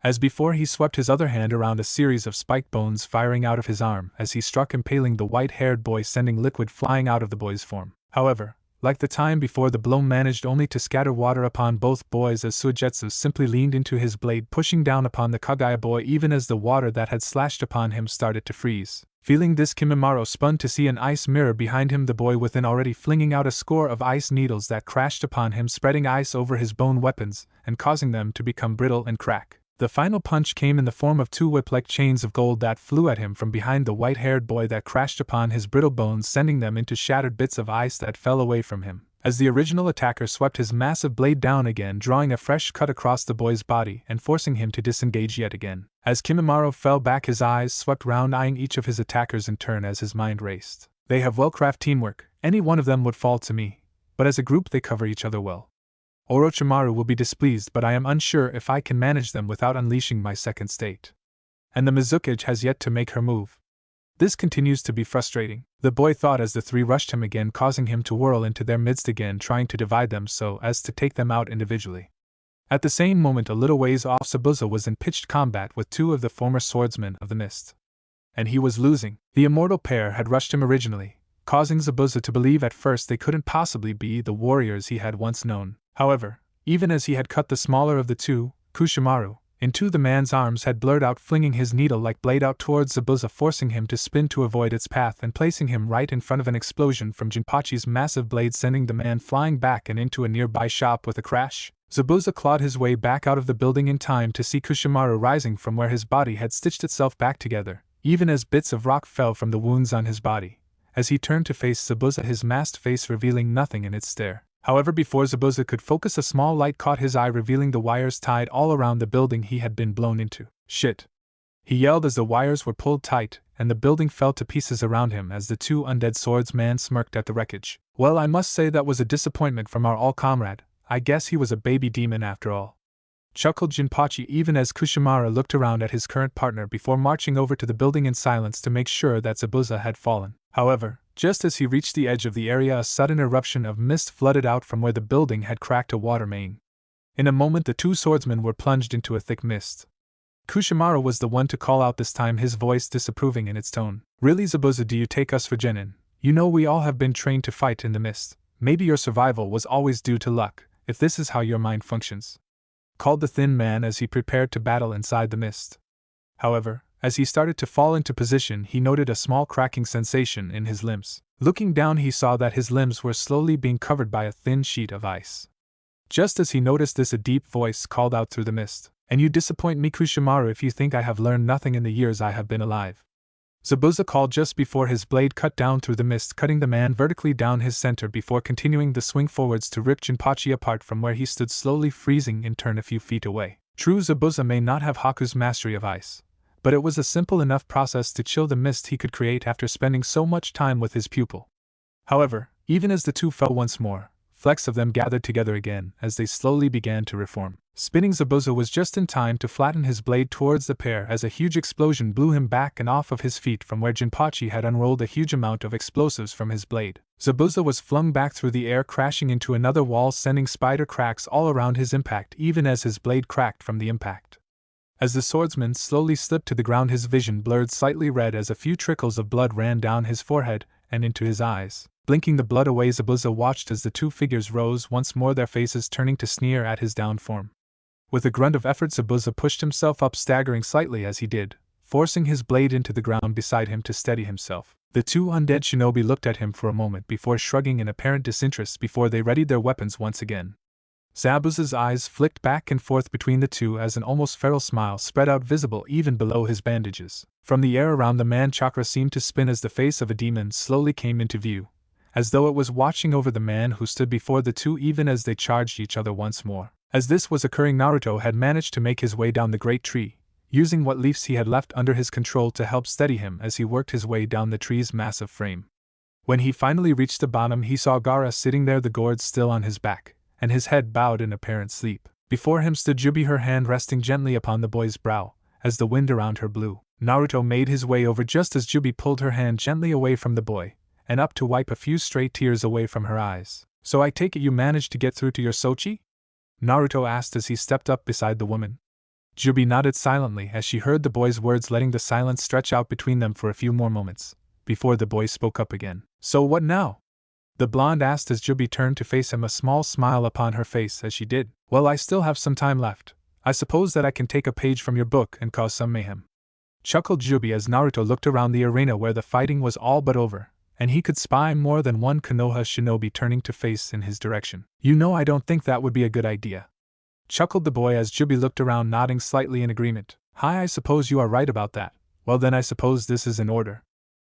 [SPEAKER 1] As before, he swept his other hand around, a series of spiked bones firing out of his arm as he struck, impaling the white-haired boy, sending liquid flying out of the boy's form. However, like the time before, the blow managed only to scatter water upon both boys as Suigetsu simply leaned into his blade, pushing down upon the Kagaya boy even as the water that had slashed upon him started to freeze. Feeling this, Kimimaro spun to see an ice mirror behind him, the boy within already flinging out a score of ice needles that crashed upon him, spreading ice over his bone weapons and causing them to become brittle and crack. The final punch came in the form of two whip-like chains of gold that flew at him from behind the white-haired boy that crashed upon his brittle bones, sending them into shattered bits of ice that fell away from him, as the original attacker swept his massive blade down again, drawing a fresh cut across the boy's body and forcing him to disengage yet again. As Kimimaro fell back, his eyes swept round, eyeing each of his attackers in turn as his mind raced. They have well-crafted teamwork, any one of them would fall to me, but as a group they cover each other well. Orochimaru will be displeased, but I am unsure if I can manage them without unleashing my second state. And the Mizukage has yet to make her move. This continues to be frustrating, the boy thought as the three rushed him again, causing him to whirl into their midst again, trying to divide them so as to take them out individually. At the same moment, a little ways off, Zabuza was in pitched combat with two of the former swordsmen of the mist. And he was losing. The immortal pair had rushed him originally, causing Zabuza to believe at first they couldn't possibly be the warriors he had once known. However, even as he had cut the smaller of the two, Kushimaru, into the man's arms had blurred out, flinging his needle-like blade out towards Zabuza, forcing him to spin to avoid its path and placing him right in front of an explosion from Jinpachi's massive blade, sending the man flying back and into a nearby shop with a crash. Zabuza clawed his way back out of the building in time to see Kushimaru rising from where his body had stitched itself back together, even as bits of rock fell from the wounds on his body. As he turned to face Zabuza, his masked face revealing nothing in its stare. However, before Zabuza could focus, a small light caught his eye, revealing the wires tied all around the building he had been blown into. Shit! He yelled as the wires were pulled tight, and the building fell to pieces around him as the two undead swordsmen smirked at the wreckage. Well, I must say that was a disappointment from our all-comrade. I guess he was a baby demon after all. Chuckled Jinpachi even as Kushimaru looked around at his current partner before marching over to the building in silence to make sure that Zabuza had fallen. However, just as he reached the edge of the area, a sudden eruption of mist flooded out from where the building had cracked a water main. In a moment, the two swordsmen were plunged into a thick mist. Kushimaru was the one to call out this time, his voice disapproving in its tone. Really, Zabuza, do you take us for genin? You know we all have been trained to fight in the mist. Maybe your survival was always due to luck, if this is how your mind functions. Called the thin man as he prepared to battle inside the mist. However, as he started to fall into position, he noted a small cracking sensation in his limbs. Looking down, he saw that his limbs were slowly being covered by a thin sheet of ice. Just as he noticed this, a deep voice called out through the mist, "And you disappoint me, Kushimaru, if you think I have learned nothing in the years I have been alive." Zabuza called just before his blade cut down through the mist, cutting the man vertically down his center before continuing the swing forwards to rip Jinpachi apart from where he stood, slowly freezing in turn a few feet away. True, Zabuza may not have Haku's mastery of ice, but it was a simple enough process to chill the mist he could create after spending so much time with his pupil. However, even as the two fell once more, flecks of them gathered together again as they slowly began to reform. Spinning, Zabuza was just in time to flatten his blade towards the pair as a huge explosion blew him back and off of his feet from where Jinpachi had unrolled a huge amount of explosives from his blade. Zabuza was flung back through the air, crashing into another wall, sending spider cracks all around his impact, even as his blade cracked from the impact. As the swordsman slowly slipped to the ground, his vision blurred slightly red as a few trickles of blood ran down his forehead and into his eyes. Blinking the blood away, Zabuza watched as the two figures rose once more, their faces turning to sneer at his down form. With a grunt of effort, Zabuza pushed himself up, staggering slightly as he did, forcing his blade into the ground beside him to steady himself. The two undead shinobi looked at him for a moment before shrugging in apparent disinterest before they readied their weapons once again. Zabuza's eyes flicked back and forth between the two as an almost feral smile spread out, visible even below his bandages. From the air around the man, chakra seemed to spin as the face of a demon slowly came into view, as though it was watching over the man who stood before the two even as they charged each other once more. As this was occurring, Naruto had managed to make his way down the great tree, using what leaves he had left under his control to help steady him as he worked his way down the tree's massive frame. When he finally reached the bottom, he saw Gaara sitting there, the gourd still on his back, and his head bowed in apparent sleep. Before him stood Jubi, her hand resting gently upon the boy's brow, as the wind around her blew. Naruto made his way over just as Jubi pulled her hand gently away from the boy, and up to wipe a few stray tears away from her eyes. "So I take it you managed to get through to your Sochi?" Naruto asked as he stepped up beside the woman. Jubi nodded silently as she heard the boy's words, letting the silence stretch out between them for a few more moments, before the boy spoke up again. "So what now?" the blonde asked as Jubi turned to face him, a small smile upon her face as she did. "Well, I still have some time left. I suppose that I can take a page from your book and cause some mayhem," chuckled Jubi as Naruto looked around the arena where the fighting was all but over, and he could spy more than one Konoha shinobi turning to face in his direction. "You know, I don't think that would be a good idea," chuckled the boy as Jubi looked around, nodding slightly in agreement. "Hi, I suppose you are right about that. Well then, I suppose this is in order,"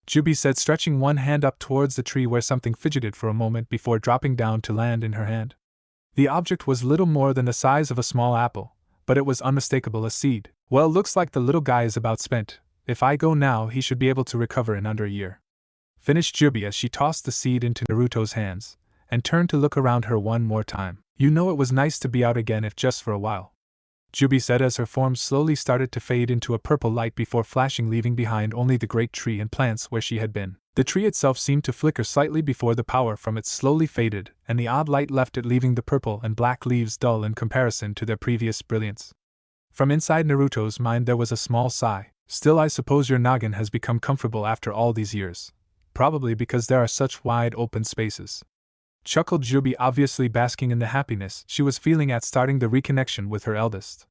[SPEAKER 1] Jubi said, stretching one hand up towards the tree where something fidgeted for a moment before dropping down to land in her hand. The object was little more than the size of a small apple, but it was unmistakable a seed. Well, looks like the little guy is about spent. If I go now, he should be able to recover in under a year. Finished Jubi as she tossed the seed into Naruto's hands, and turned to look around her one more time. You know, it was nice to be out again if just for a while, Jubi said as her form slowly started to fade into a purple light before flashing, leaving behind only the great tree and plants where she had been. The tree itself seemed to flicker slightly before the power from it slowly faded, and the odd light left it, leaving the purple and black leaves dull in comparison to their previous brilliance. From inside Naruto's mind there was a small sigh. Still, I suppose your noggin has become comfortable after all these years. Probably because there are such wide open spaces, chuckled Jubi, obviously basking in the happiness she was feeling at starting the reconnection with her eldest.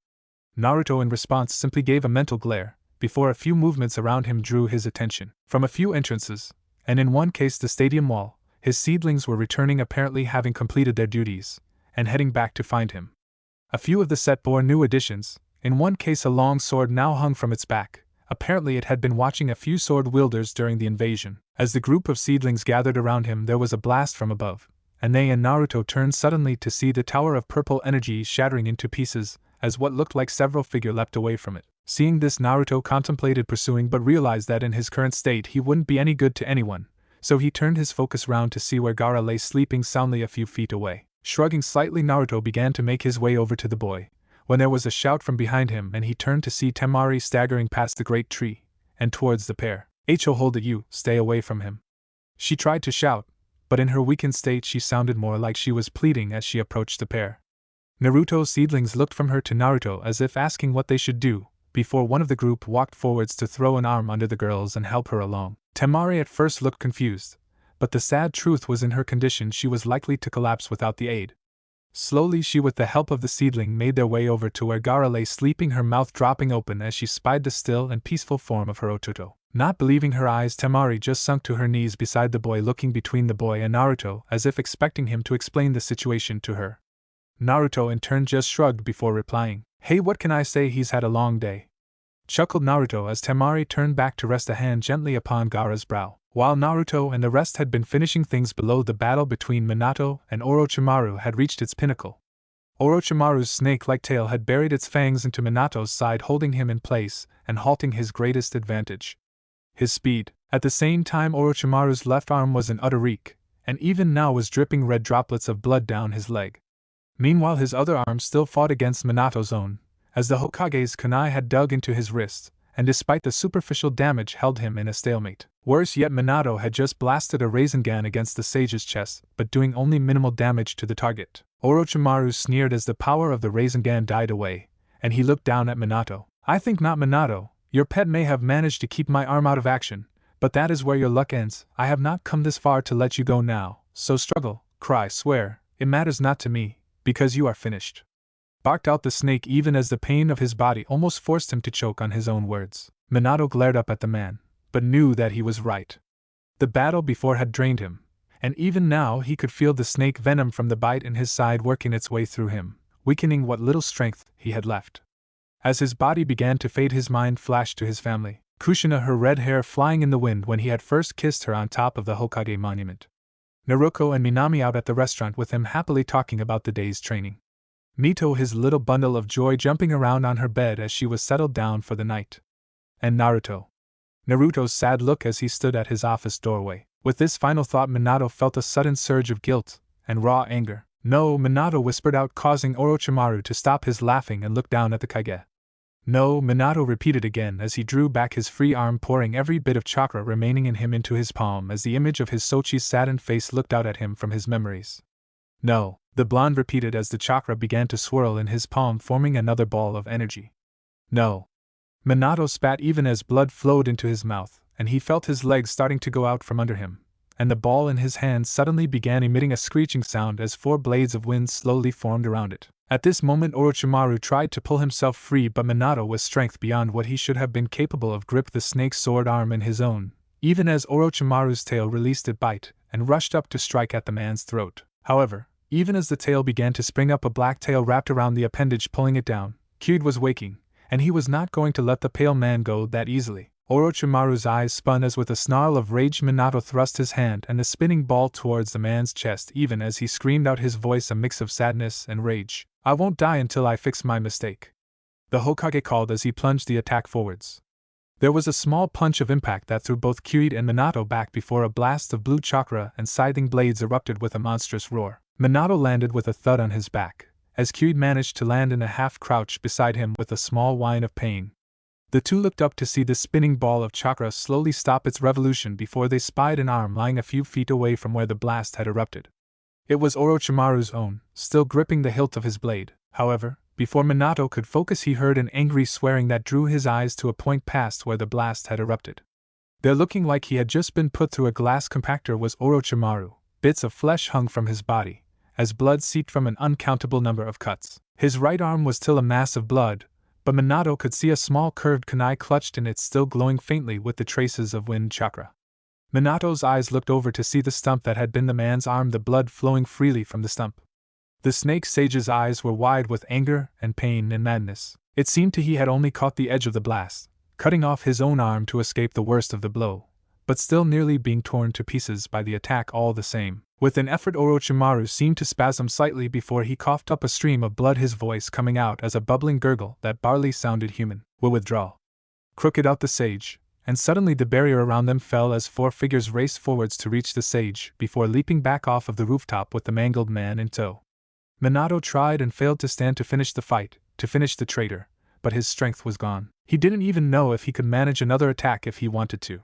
[SPEAKER 1] Naruto in response simply gave a mental glare, before a few movements around him drew his attention. From a few entrances, and in one case the stadium wall, his seedlings were returning, apparently having completed their duties, and heading back to find him. A few of the set bore new additions. In one case a long sword now hung from its back. Apparently it had been watching a few sword wielders during the invasion. As the group of seedlings gathered around him, there was a blast from above, and they and Naruto turned suddenly to see the tower of purple energy shattering into pieces, as what looked like several figures leapt away from it. Seeing this, Naruto contemplated pursuing but realized that in his current state he wouldn't be any good to anyone, so he turned his focus round to see where Gaara lay sleeping soundly a few feet away. Shrugging slightly, Naruto began to make his way over to the boy, when there was a shout from behind him and he turned to see Temari staggering past the great tree, and towards the pair. "Ho, hold it, you, stay away from him." She tried to shout, but in her weakened state she sounded more like she was pleading as she approached the pair. Naruto's seedlings looked from her to Naruto as if asking what they should do, before one of the group walked forwards to throw an arm under the girls and help her along. Temari at first looked confused, but the sad truth was in her condition she was likely to collapse without the aid. Slowly she, with the help of the seedling, made their way over to where Gaara lay sleeping, her mouth dropping open as she spied the still and peaceful form of her Ototo. Not believing her eyes, Temari just sunk to her knees beside the boy, looking between the boy and Naruto as if expecting him to explain the situation to her. Naruto in turn just shrugged before replying, "Hey, what can I say, he's had a long day," chuckled Naruto as Temari turned back to rest a hand gently upon Gaara's brow. While Naruto and the rest had been finishing things below, the battle between Minato and Orochimaru had reached its pinnacle. Orochimaru's snake-like tail had buried its fangs into Minato's side, holding him in place and halting his greatest advantage, his speed. At the same time, Orochimaru's left arm was in utter reek, and even now was dripping red droplets of blood down his leg. Meanwhile, his other arm still fought against Minato's own, as the Hokage's kunai had dug into his wrist, and despite the superficial damage held him in a stalemate. Worse yet, Minato had just blasted a Rasengan against the sage's chest, but doing only minimal damage to the target. Orochimaru sneered as the power of the Rasengan died away, and he looked down at Minato. "I think not, Minato. Your pet may have managed to keep my arm out of action, but that is where your luck ends. I have not come this far to let you go now, so struggle, cry, swear, it matters not to me, because you are finished," barked out the snake, even as the pain of his body almost forced him to choke on his own words. Minato glared up at the man, but knew that he was right. The battle before had drained him, and even now he could feel the snake venom from the bite in his side working its way through him, weakening what little strength he had left. As his body began to fade, his mind flashed to his family, Kushina, her red hair flying in the wind when he had first kissed her on top of the Hokage monument. Naruko and Minami out at the restaurant with him, happily talking about the day's training. Mito, his little bundle of joy, jumping around on her bed as she was settled down for the night. And Naruto's sad look as he stood at his office doorway. With this final thought, Minato felt a sudden surge of guilt and raw anger. "No," Minato whispered out, causing Orochimaru to stop his laughing and look down at the Kage. "No," Minato repeated again as he drew back his free arm, pouring every bit of chakra remaining in him into his palm as the image of his Sochi's saddened face looked out at him from his memories. "No," the blonde repeated as the chakra began to swirl in his palm, forming another ball of energy. "No." Minato spat even as blood flowed into his mouth, and he felt his legs starting to go out from under him, and the ball in his hand suddenly began emitting a screeching sound as 4 blades of wind slowly formed around it. At this moment, Orochimaru tried to pull himself free, but Minato, with strength beyond what he should have been capable of, gripped the snake's sword arm in his own, even as Orochimaru's tail released its bite and rushed up to strike at the man's throat. However, even as the tail began to spring up, a black tail wrapped around the appendage, pulling it down. Kyude was waking, and he was not going to let the pale man go that easily. Orochimaru's eyes spun as, with a snarl of rage, Minato thrust his hand and the spinning ball towards the man's chest, even as he screamed out, his voice a mix of sadness and rage, "I won't die until I fix my mistake." the Hokage called as he plunged the attack forwards. There was a small punch of impact that threw both Kyuubi and Minato back before a blast of blue chakra and scything blades erupted with a monstrous roar. Minato landed with a thud on his back, as Kyuubi managed to land in a half-crouch beside him with a small whine of pain. The two looked up to see the spinning ball of chakra slowly stop its revolution before they spied an arm lying a few feet away from where the blast had erupted. It was Orochimaru's own, still gripping the hilt of his blade. However, before Minato could focus, he heard an angry swearing that drew his eyes to a point past where the blast had erupted. There, looking like he had just been put through a glass compactor, was Orochimaru. Bits of flesh hung from his body, as blood seeped from an uncountable number of cuts. His right arm was still a mass of blood, but Minato could see a small curved kunai clutched in it, still glowing faintly with the traces of wind chakra. Minato's eyes looked over to see the stump that had been the man's arm, the blood flowing freely from the stump. The snake sage's eyes were wide with anger and pain and madness. It seemed he had only caught the edge of the blast, cutting off his own arm to escape the worst of the blow, but still nearly being torn to pieces by the attack all the same. With an effort, Orochimaru seemed to spasm slightly before he coughed up a stream of blood, his voice coming out as a bubbling gurgle that barely sounded human. "Will withdraw," crooked out the sage, and suddenly the barrier around them fell as four figures raced forwards to reach the sage before leaping back off of the rooftop with the mangled man in tow. Minato tried and failed to stand to finish the fight, to finish the traitor, but his strength was gone. He didn't even know if he could manage another attack if he wanted to.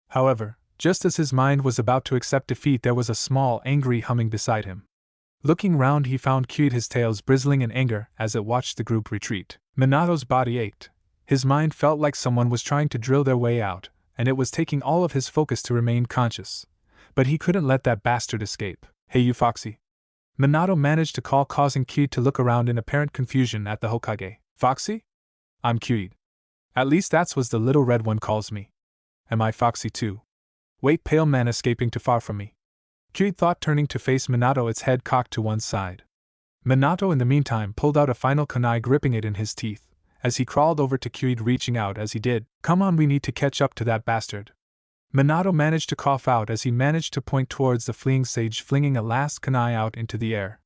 [SPEAKER 1] However, just as his mind was about to accept defeat, there was a small, angry humming beside him. Looking round, he found Kyuubi, his tails bristling in anger as it watched the group retreat. Minato's body ached. His mind felt like someone was trying to drill their way out, and it was taking all of his focus to remain conscious. But he couldn't let that bastard escape. "Hey you Foxy," Minato managed to call, causing Kyuubi to look around in apparent confusion at the Hokage. "Foxy? I'm Kyuubi. At least that's what the little red one calls me. Am I Foxy too? Wait, pale man escaping too far from me," Kyuubi thought, turning to face Minato, its head cocked to one side. Minato in the meantime pulled out a final kunai, gripping it in his teeth, as he crawled over to Kyuubi, reaching out as he did. "Come on, we need to catch up to that bastard." Minato managed to cough out as he managed to point towards the fleeing sage, flinging a last kunai out into the air.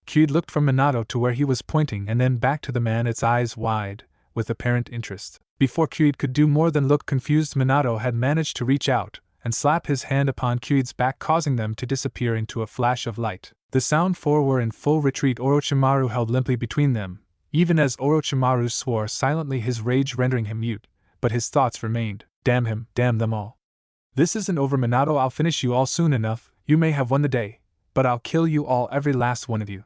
[SPEAKER 1] Kyuubi looked from Minato to where he was pointing and then back to the man, its eyes wide, with apparent interest. Before Kyuubi could do more than look confused, Minato had managed to reach out and slap his hand upon Kyuubi's back, causing them to disappear into a flash of light. The sound four were in full retreat. Orochimaru held limply between them, even as Orochimaru swore silently, his rage rendering him mute, but his thoughts remained. "Damn him, damn them all. This isn't over, Minato. I'll finish you all soon enough. You may have won the day, but I'll kill you all, every last one of you."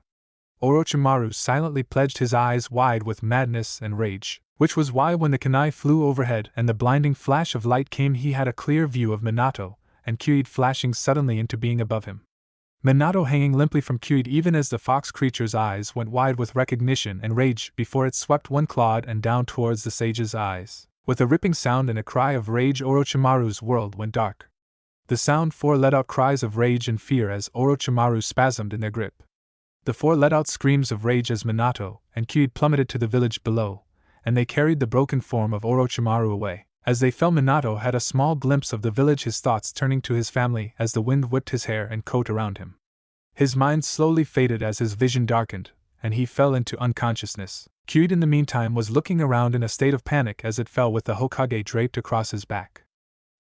[SPEAKER 1] Orochimaru silently pledged, his eyes wide with madness and rage, which was why when the kunai flew overhead and the blinding flash of light came, he had a clear view of Minato and Kyuubi flashing suddenly into being above him. Minato hanging limply from Kyuubi, even as the fox creature's eyes went wide with recognition and rage before it swept one clawed and down towards the sage's eyes. With a ripping sound and a cry of rage, Orochimaru's world went dark. The sound four let out cries of rage and fear as Orochimaru spasmed in their grip. The four let out screams of rage as Minato and Kyuubi plummeted to the village below, and they carried the broken form of Orochimaru away. As they fell, Minato had a small glimpse of the village, his thoughts turning to his family as the wind whipped his hair and coat around him. His mind slowly faded as his vision darkened, and he fell into unconsciousness. Kyuubi in the meantime was looking around in a state of panic as it fell with the Hokage draped across his back.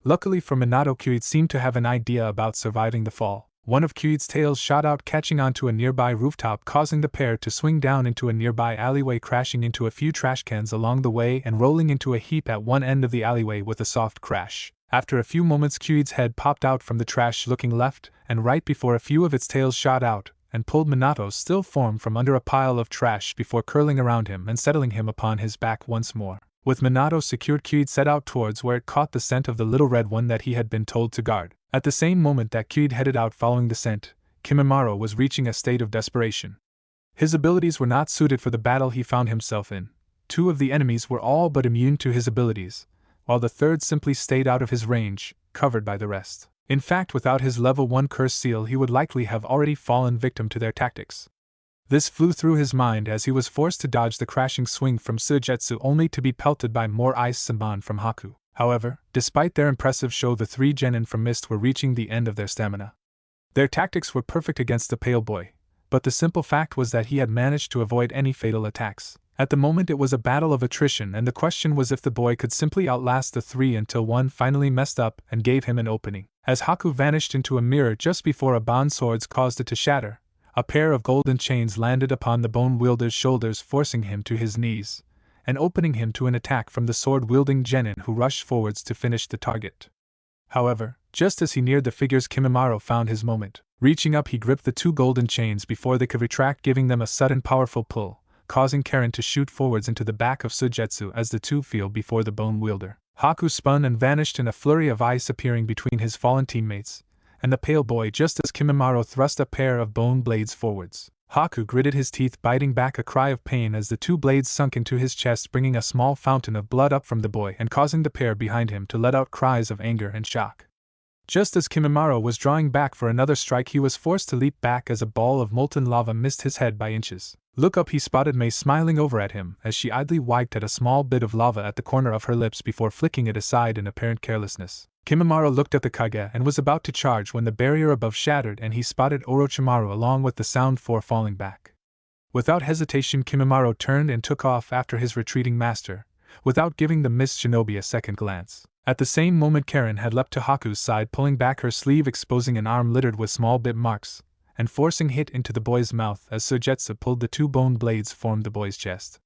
[SPEAKER 1] Luckily for Minato, Kyuubi seemed to have an idea about surviving the fall. One of Kyuubi's tails shot out, catching onto a nearby rooftop, causing the pair to swing down into a nearby alleyway, crashing into a few trash cans along the way and rolling into a heap at one end of the alleyway with a soft crash. After a few moments, Kyuubi's head popped out from the trash, looking left and right before a few of its tails shot out and pulled Minato's still form from under a pile of trash before curling around him and settling him upon his back once more. With Minato secured, Kyuubi set out towards where it caught the scent of the little red one that he had been told to guard. At the same moment that Kyuubi headed out following the scent, Kimimaro was reaching a state of desperation. His abilities were not suited for the battle he found himself in. Two of the enemies were all but immune to his abilities, while the third simply stayed out of his range, covered by the rest. In fact, without his level 1 curse seal, he would likely have already fallen victim to their tactics. This flew through his mind as he was forced to dodge the crashing swing from Suigetsu, only to be pelted by more ice Senbon from Haku. However, despite their impressive show, the three genin from Mist were reaching the end of their stamina. Their tactics were perfect against the pale boy, but the simple fact was that he had managed to avoid any fatal attacks, At the moment it was a battle of attrition, and the question was if the boy could simply outlast the three until one finally messed up and gave him an opening. As Haku vanished into a mirror just before a bond swords caused it to shatter, a pair of golden chains landed upon the bone wielder's shoulders, forcing him to his knees, and opening him to an attack from the sword-wielding genin who rushed forwards to finish the target. However, just as he neared the figures, Kimimaro found his moment. Reaching up, he gripped the two golden chains before they could retract, giving them a sudden powerful pull, causing Karen to shoot forwards into the back of Sujetsu as the two fell before the bone wielder. Haku spun and vanished in a flurry of ice, appearing between his fallen teammates and the pale boy just as Kimimaro thrust a pair of bone blades forwards. Haku gritted his teeth, biting back a cry of pain as the two blades sunk into his chest, bringing a small fountain of blood up from the boy and causing the pair behind him to let out cries of anger and shock. Just as Kimimaro was drawing back for another strike, he was forced to leap back as a ball of molten lava missed his head by inches. Look up, he spotted Mei smiling over at him as she idly wiped at a small bit of lava at the corner of her lips before flicking it aside in apparent carelessness. Kimimaro looked at the Kage and was about to charge when the barrier above shattered and he spotted Orochimaru along with the Sound 4 falling back. Without hesitation, Kimimaro turned and took off after his retreating master, without giving the missed shinobi a second glance. At the same moment, Karen had leapt to Haku's side, pulling back her sleeve, exposing an arm littered with small bit marks, and forcing it into the boy's mouth as Sujetsu pulled the two bone blades formed the boy's chest.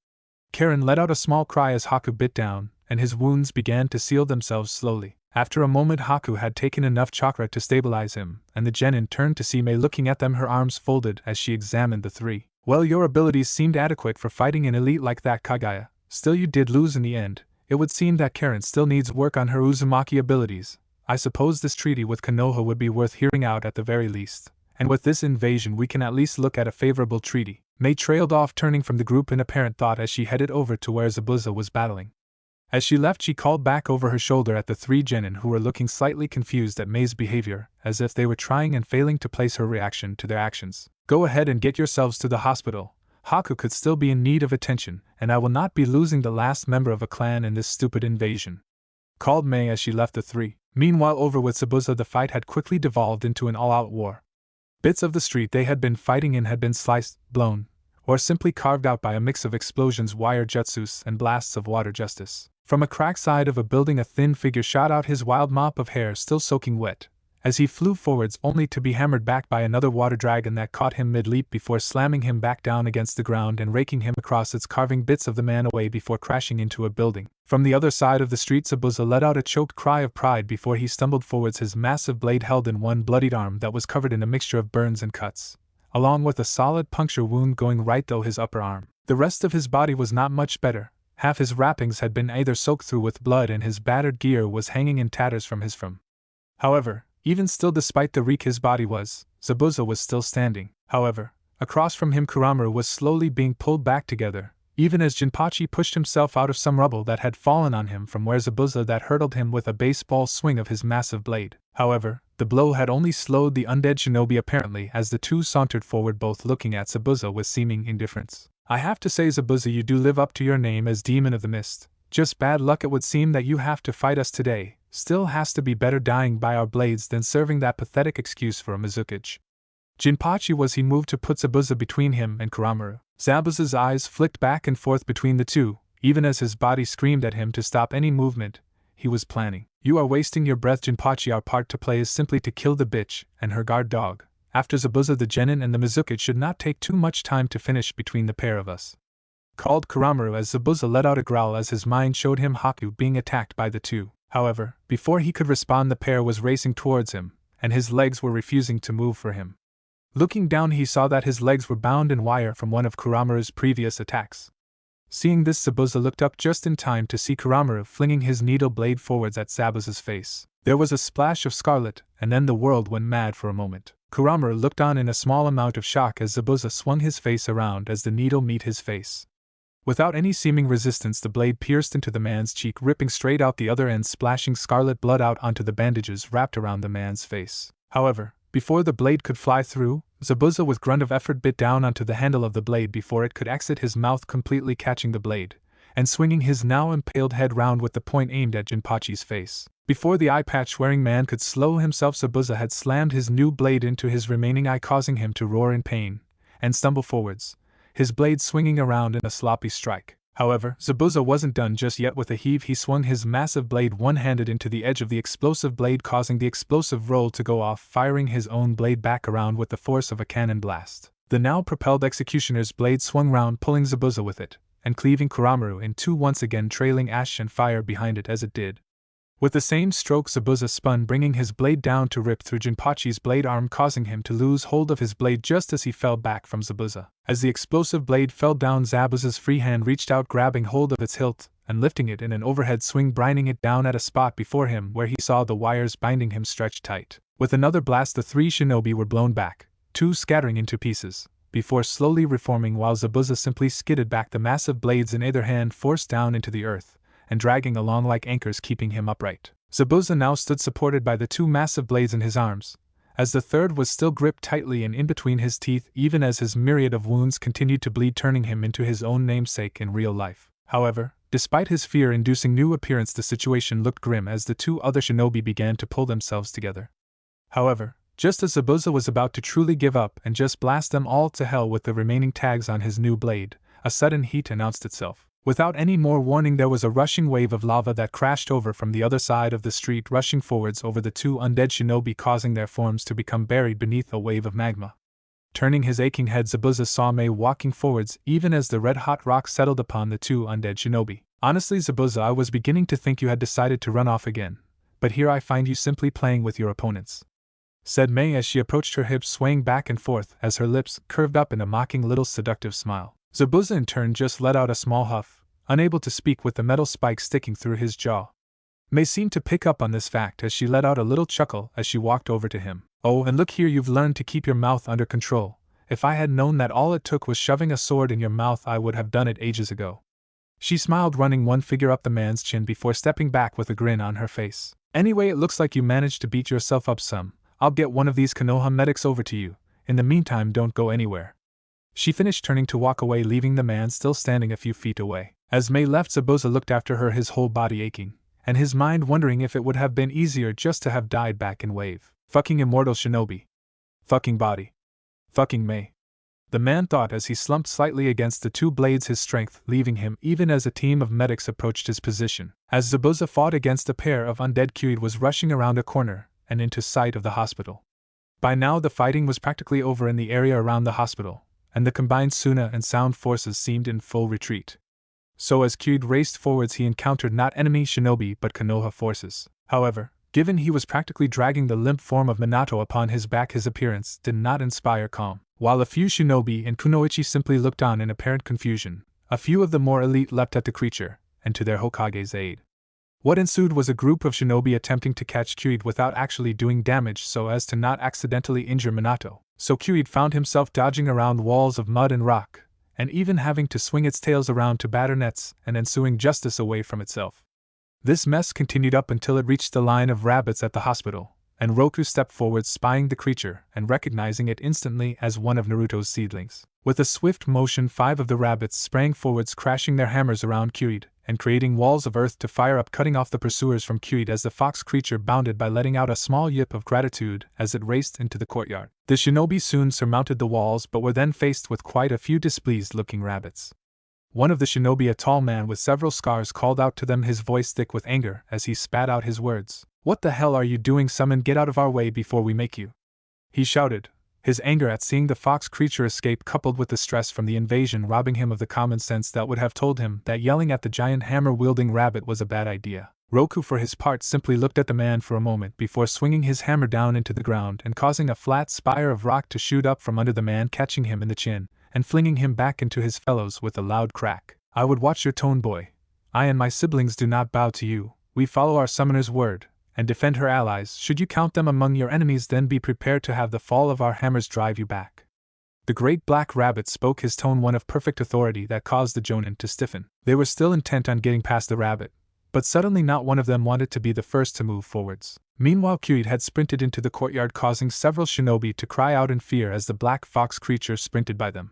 [SPEAKER 1] Karen let out a small cry as Haku bit down, and his wounds began to seal themselves slowly. After a moment, Haku had taken enough chakra to stabilize him, and the genin turned to see Mei looking at them, her arms folded as she examined the three. Well, your abilities seemed adequate for fighting an elite like that, Kagaya. Still, you did lose in the end. It would seem that Karen still needs work on her Uzumaki abilities. I suppose this treaty with Konoha would be worth hearing out at the very least. And with this invasion we can at least look at a favorable treaty. Mei trailed off, turning from the group in apparent thought as she headed over to where Zabuza was battling. As she left, she called back over her shoulder at the three genin who were looking slightly confused at Mei's behavior, as if they were trying and failing to place her reaction to their actions. Go ahead and get yourselves to the hospital. Haku could still be in need of attention, and I will not be losing the last member of a clan in this stupid invasion, called Mei as she left the three. Meanwhile, over with Zabuza, the fight had quickly devolved into an all-out war. Bits of the street they had been fighting in had been sliced, blown, or simply carved out by a mix of explosions, wire jutsus, and blasts of water justice. From a cracked side of a building, a thin figure shot out, his wild mop of hair still soaking wet, as he flew forwards only to be hammered back by another water dragon that caught him mid-leap before slamming him back down against the ground and raking him across its, carving bits of the man away before crashing into a building. From the other side of the street, Zabuza let out a choked cry of pride before he stumbled forwards, his massive blade held in one bloodied arm that was covered in a mixture of burns and cuts, along with a solid puncture wound going right through his upper arm. The rest of his body was not much better. Half his wrappings had been either soaked through with blood and his battered gear was hanging in tatters from his from. However, even still, despite the reek his body was, Zabuza was still standing. However, across from him Kuramaru was slowly being pulled back together, even as Jinpachi pushed himself out of some rubble that had fallen on him from where Zabuza that hurtled him with a baseball swing of his massive blade. However, the blow had only slowed the undead shinobi apparently, as the two sauntered forward, both looking at Zabuza with seeming indifference. I have to say, Zabuza, you do live up to your name as Demon of the Mist. Just bad luck it would seem that you have to fight us today. Still, has to be better dying by our blades than serving that pathetic excuse for a Mizukage. Jinpachi was he moved to put Zabuza between him and Kuramaru. Zabuza's eyes flicked back and forth between the two, even as his body screamed at him to stop any movement he was planning. You are wasting your breath, Jinpachi. Our part to play is simply to kill the bitch and her guard dog. After Zabuza, the genin and the Mizukage should not take too much time to finish between the pair of us, called Kuramaru as Zabuza let out a growl as his mind showed him Haku being attacked by the two. However, before he could respond, the pair was racing towards him, and his legs were refusing to move for him. Looking down, he saw that his legs were bound in wire from one of Kuramaru's previous attacks. Seeing this, Zabuza looked up just in time to see Kuramaru flinging his needle blade forwards at Zabuza's face. There was a splash of scarlet, and then the world went mad for a moment. Kuramaru looked on in a small amount of shock as Zabuza swung his face around as the needle met his face. Without any seeming resistance, the blade pierced into the man's cheek, ripping straight out the other end, splashing scarlet blood out onto the bandages wrapped around the man's face. However, before the blade could fly through, Zabuza with grunt of effort bit down onto the handle of the blade before it could exit his mouth, completely catching the blade, and swinging his now impaled head round with the point aimed at Jinpachi's face. Before the eye patch-wearing man could slow himself, Zabuza had slammed his new blade into his remaining eye, causing him to roar in pain and stumble forwards, his blade swinging around in a sloppy strike. However, Zabuza wasn't done just yet. With a heave, he swung his massive blade one-handed into the edge of the explosive blade, causing the explosive roll to go off, firing his own blade back around with the force of a cannon blast. The now propelled executioner's blade swung round, pulling Zabuza with it, and cleaving Kuramaru in two, once again trailing ash and fire behind it as it did. With the same stroke, Zabuza spun, bringing his blade down to rip through Jinpachi's blade arm, causing him to lose hold of his blade just as he fell back from Zabuza. As the explosive blade fell down, Zabuza's free hand reached out, grabbing hold of its hilt and lifting it in an overhead swing, binding it down at a spot before him where he saw the wires binding him stretched tight. With another blast, the three shinobi were blown back, two scattering into pieces, before slowly reforming, while Zabuza simply skidded back, the massive blades in either hand forced down into the earth and dragging along like anchors, keeping him upright. Zabuza now stood supported by the two massive blades in his arms, as the third was still gripped tightly and in between his teeth, even as his myriad of wounds continued to bleed, turning him into his own namesake in real life. However, despite his fear-inducing new appearance, the situation looked grim as the two other shinobi began to pull themselves together. However, just as Zabuza was about to truly give up and just blast them all to hell with the remaining tags on his new blade, a sudden heat announced itself. Without any more warning, there was a rushing wave of lava that crashed over from the other side of the street, rushing forwards over the two undead shinobi, causing their forms to become buried beneath a wave of magma. Turning his aching head, Zabuza saw Mei walking forwards, even as the red-hot rock settled upon the two undead shinobi. "Honestly, Zabuza, I was beginning to think you had decided to run off again, but here I find you simply playing with your opponents," said Mei as she approached, her hips swaying back and forth as her lips curved up in a mocking little seductive smile. Zabuza in turn just let out a small huff, unable to speak with the metal spike sticking through his jaw. Mei seemed to pick up on this fact as she let out a little chuckle as she walked over to him. "Oh, and look here, you've learned to keep your mouth under control. If I had known that all it took was shoving a sword in your mouth, I would have done it ages ago." She smiled, running one finger up the man's chin before stepping back with a grin on her face. "Anyway, it looks like you managed to beat yourself up some. I'll get one of these Konoha medics over to you. In the meantime, don't go anywhere." She finished, turning to walk away, leaving the man still standing a few feet away. As Mei left, Zabuza looked after her, his whole body aching, and his mind wondering if it would have been easier just to have died back in Wave. Fucking immortal shinobi. Fucking body. Fucking Mei. The man thought as he slumped slightly against the two blades, his strength leaving him even as a team of medics approached his position. As Zabuza fought against a pair of undead, Kyuid was rushing around a corner and into sight of the hospital. By now the fighting was practically over in the area around the hospital, and the combined Suna and Sound forces seemed in full retreat. So as Kyuid raced forwards, he encountered not enemy shinobi but Konoha forces. However, given he was practically dragging the limp form of Minato upon his back, his appearance did not inspire calm. While a few shinobi and kunoichi simply looked on in apparent confusion, a few of the more elite leapt at the creature, and to their Hokage's aid. What ensued was a group of shinobi attempting to catch Kyuid without actually doing damage so as to not accidentally injure Minato. So Kyuid found himself dodging around walls of mud and rock, and even having to swing its tails around to batter nets and ensuing justice away from itself. This mess continued up until it reached the line of rabbits at the hospital, and Roku stepped forward, spying the creature and recognizing it instantly as one of Naruto's seedlings. With a swift motion, 5 of the rabbits sprang forwards, crashing their hammers around Kyuid and creating walls of earth to fire up, cutting off the pursuers from Kyuid as the fox creature bounded by, letting out a small yip of gratitude as it raced into the courtyard. The shinobi soon surmounted the walls but were then faced with quite a few displeased-looking rabbits. One of the shinobi, a tall man with several scars, called out to them, his voice thick with anger as he spat out his words. "What the hell are you doing? Summon, get out of our way before we make you," he shouted, his anger at seeing the fox creature escape coupled with the stress from the invasion robbing him of the common sense that would have told him that yelling at the giant hammer-wielding rabbit was a bad idea. Roku, for his part, simply looked at the man for a moment before swinging his hammer down into the ground and causing a flat spire of rock to shoot up from under the man, catching him in the chin and flinging him back into his fellows with a loud crack. "I would watch your tone, boy. I and my siblings do not bow to you. We follow our summoner's word and defend her allies. Should you count them among your enemies, then be prepared to have the fall of our hammers drive you back." The great black rabbit spoke, his tone one of perfect authority that caused the jonin to stiffen. They were still intent on getting past the rabbit, but suddenly not one of them wanted to be the first to move forwards. Meanwhile, Kyuid had sprinted into the courtyard, causing several shinobi to cry out in fear as the black fox creature sprinted by them.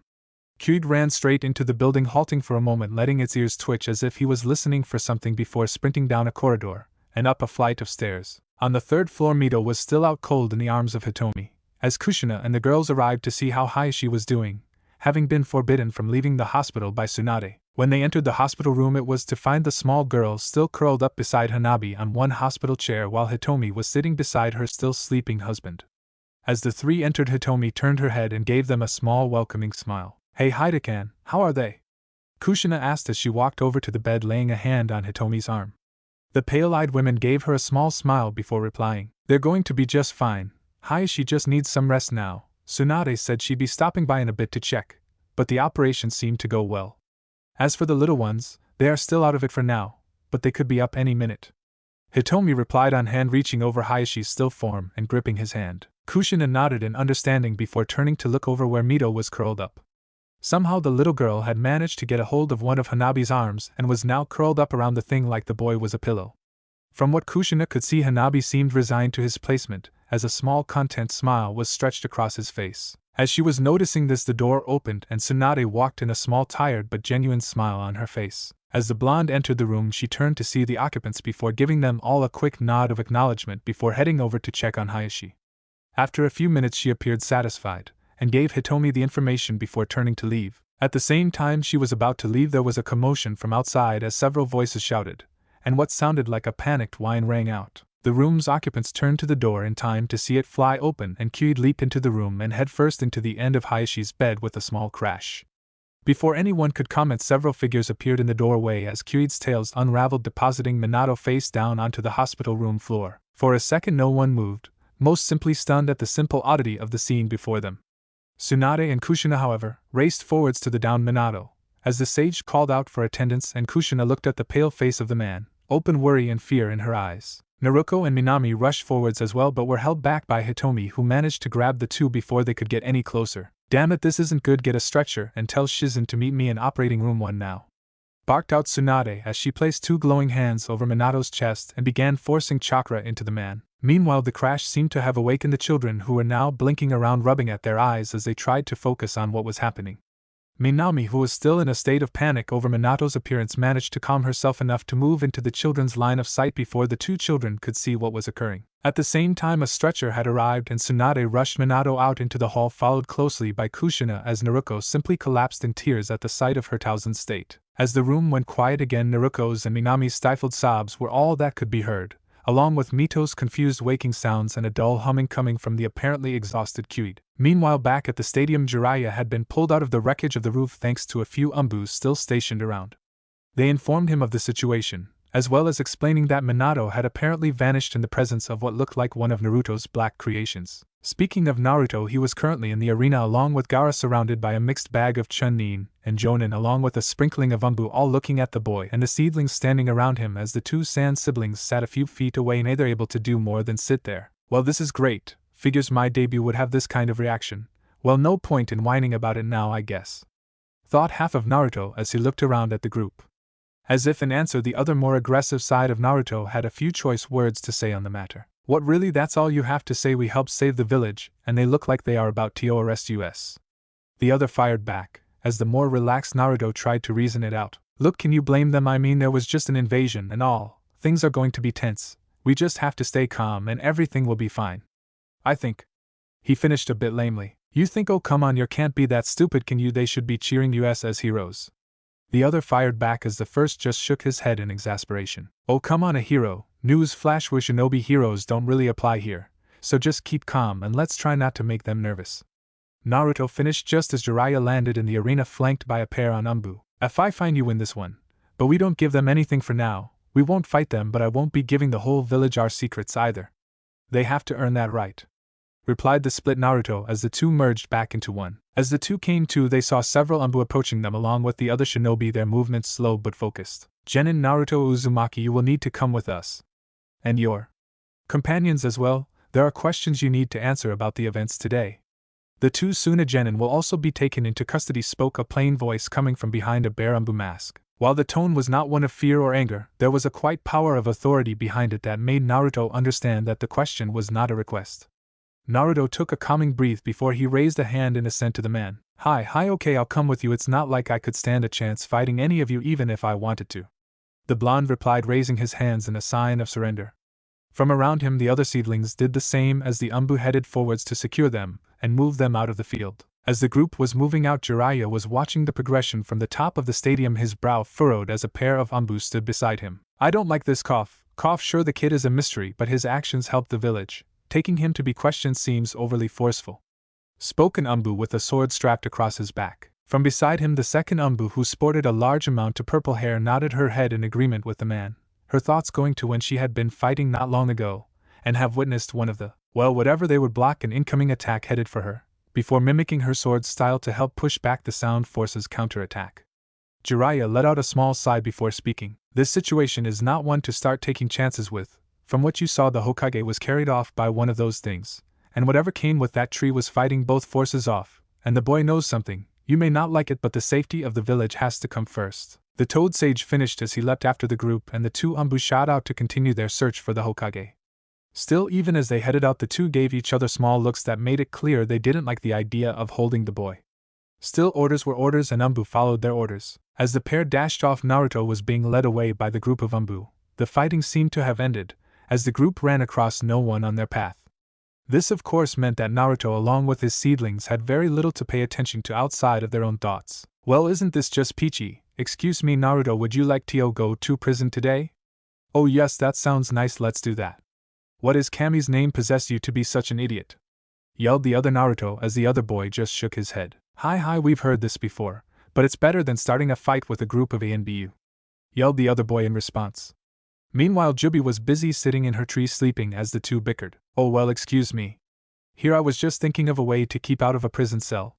[SPEAKER 1] Kyuid ran straight into the building, halting for a moment, letting its ears twitch as if he was listening for something before sprinting down a corridor and up a flight of stairs. On the 3rd floor, Mito was still out cold in the arms of Hitomi, as Kushina and the girls arrived to see how high she was doing, having been forbidden from leaving the hospital by Tsunade. When they entered the hospital room, it was to find the small girl still curled up beside Hanabi on one hospital chair while Hitomi was sitting beside her still sleeping husband. As the three entered, Hitomi turned her head and gave them a small welcoming smile. "Hey Hidekan, how are they?" Kushina asked as she walked over to the bed, laying a hand on Hitomi's arm. The pale-eyed woman gave her a small smile before replying, "They're going to be just fine. Hayashi just needs some rest now. Tsunade said she'd be stopping by in a bit to check, but the operation seemed to go well. As for the little ones, they are still out of it for now, but they could be up any minute." Hitomi replied on hand, reaching over Hayashi's still form and gripping his hand. Kushina nodded in understanding before turning to look over where Mito was curled up. Somehow the little girl had managed to get a hold of one of Hanabi's arms and was now curled up around the thing like the boy was a pillow. From what Kushina could see, Hanabi seemed resigned to his placement, as a small content smile was stretched across his face. As she was noticing this, the door opened and Tsunade walked in, a small tired but genuine smile on her face. As the blonde entered the room, she turned to see the occupants before giving them all a quick nod of acknowledgement before heading over to check on Hayashi. After a few minutes she appeared satisfied, and gave Hitomi the information before turning to leave. At the same time she was about to leave, there was a commotion from outside as several voices shouted, and what sounded like a panicked whine rang out. The room's occupants turned to the door in time to see it fly open and Kyuid leap into the room and head first into the end of Hayashi's bed with a small crash. Before anyone could comment, several figures appeared in the doorway as Kyuid's tails unraveled, depositing Minato face down onto the hospital room floor. For a second no one moved, most simply stunned at the simple oddity of the scene before them. Tsunade and Kushina, however, raced forwards to the downed Minato, as the sage called out for attendance, and Kushina looked at the pale face of the man, open worry and fear in her eyes. Naruto and Minami rushed forwards as well but were held back by Hitomi, who managed to grab the two before they could get any closer. "Damn it, this isn't good. Get a stretcher and tell Shizen to meet me in operating room 1 now," barked out Tsunade as she placed 2 glowing hands over Minato's chest and began forcing chakra into the man. Meanwhile, the crash seemed to have awakened the children, who were now blinking around, rubbing at their eyes as they tried to focus on what was happening. Minami, who was still in a state of panic over Minato's appearance, managed to calm herself enough to move into the children's line of sight before the 2 children could see what was occurring. At the same time, a stretcher had arrived and Tsunade rushed Minato out into the hall, followed closely by Kushina, as Naruto simply collapsed in tears at the sight of her thousand state. As the room went quiet again, Naruto's and Minami's stifled sobs were all that could be heard, along with Mito's confused waking sounds and a dull humming coming from the apparently exhausted Kyuid. Meanwhile, back at the stadium, Jiraiya had been pulled out of the wreckage of the roof thanks to a few umbus still stationed around. They informed him of the situation, as well as explaining that Minato had apparently vanished in the presence of what looked like one of Naruto's black creations. Speaking of Naruto, he was currently in the arena along with Gaara, surrounded by a mixed bag of Chunin and Jonin, along with a sprinkling of umbu, all looking at the boy and the seedlings standing around him as the 2 Sand siblings sat a few feet away, neither able to do more than sit there. "Well, this is great. Figures my debut would have this kind of reaction. Well, no point in whining about it now, I guess," thought half of Naruto as he looked around at the group. As if in answer, the other, more aggressive side of Naruto had a few choice words to say on the matter. "What, really? That's all you have to say? We helped save the village, and they look like they are about to arrest us." The other fired back, as the more relaxed Naruto tried to reason it out. "Look, can you blame them? I mean, there was just an invasion and all. Things are going to be tense. We just have to stay calm and everything will be fine. I think," he finished a bit lamely. "You think? Oh, come on, you can't be that stupid, can you? They should be cheering us as heroes." The other fired back as the first just shook his head in exasperation. "Oh, come on, a hero. News flash, we shinobi heroes don't really apply here, so just keep calm and let's try not to make them nervous." Naruto finished just as Jiraiya landed in the arena, flanked by a pair on umbu. "If I find you win this one, but we don't give them anything for now. We won't fight them, but I won't be giving the whole village our secrets either. They have to earn that right," replied the split Naruto as the 2 merged back into one. As the 2 came to, they saw several umbu approaching them along with the other shinobi, their movements slow but focused. "Genin, Naruto, Uzumaki, you will need to come with us. And your companions as well. There are questions you need to answer about the events today. The 2 Suna Genin will also be taken into custody," spoke a plain voice coming from behind a bare umbu mask. While the tone was not one of fear or anger, there was a quiet power of authority behind it that made Naruto understand that the question was not a request. Naruto took a calming breath before he raised a hand in assent to the man. Hi, okay, I'll come with you. It's not like I could stand a chance fighting any of you even if I wanted to," the blonde replied, raising his hands in a sign of surrender. From around him, the other seedlings did the same as the umbu headed forwards to secure them and move them out of the field. As the group was moving out, Jiraiya was watching the progression from the top of the stadium, his brow furrowed as a pair of Umbu stood beside him. I don't like this cough. Sure, the kid is a mystery, but his actions help the village. Taking him to be questioned seems overly forceful. Spoke an Umbu with a sword strapped across his back. From beside him, the second Umbu, who sported a large amount of purple hair, nodded her head in agreement with the man, her thoughts going to when she had been fighting not long ago, and have witnessed one of the, whatever they would block an incoming attack headed for her, before mimicking her sword style to help push back the sound force's counterattack. Jiraiya let out a small sigh before speaking. This situation is not one to start taking chances with. From what you saw, the Hokage was carried off by one of those things, and whatever came with that tree was fighting both forces off, and the boy knows something. You may not like it, but the safety of the village has to come first. The Toad Sage finished as he leapt after the group, and the two Umbu shot out to continue their search for the Hokage. Still, even as they headed out, the two gave each other small looks that made it clear they didn't like the idea of holding the boy. Still, orders were orders, and Umbu followed their orders. As the pair dashed off, Naruto was being led away by the group of Umbu. The fighting seemed to have ended, as the group ran across no one on their path. This of course meant that Naruto along with his seedlings had very little to pay attention to outside of their own thoughts. Well, isn't this just peachy? Excuse me, Naruto, would you like to go to prison today? Oh yes, that sounds nice, let's do that. What is Kami's name possess you to be such an idiot? Yelled the other Naruto as the other boy just shook his head. Hi, we've heard this before, but it's better than starting a fight with a group of ANBU. Yelled the other boy in response. Meanwhile, Jubi was busy sitting in her tree sleeping as the two bickered. Oh well, excuse me. Here I was just thinking of a way to keep out of a prison cell.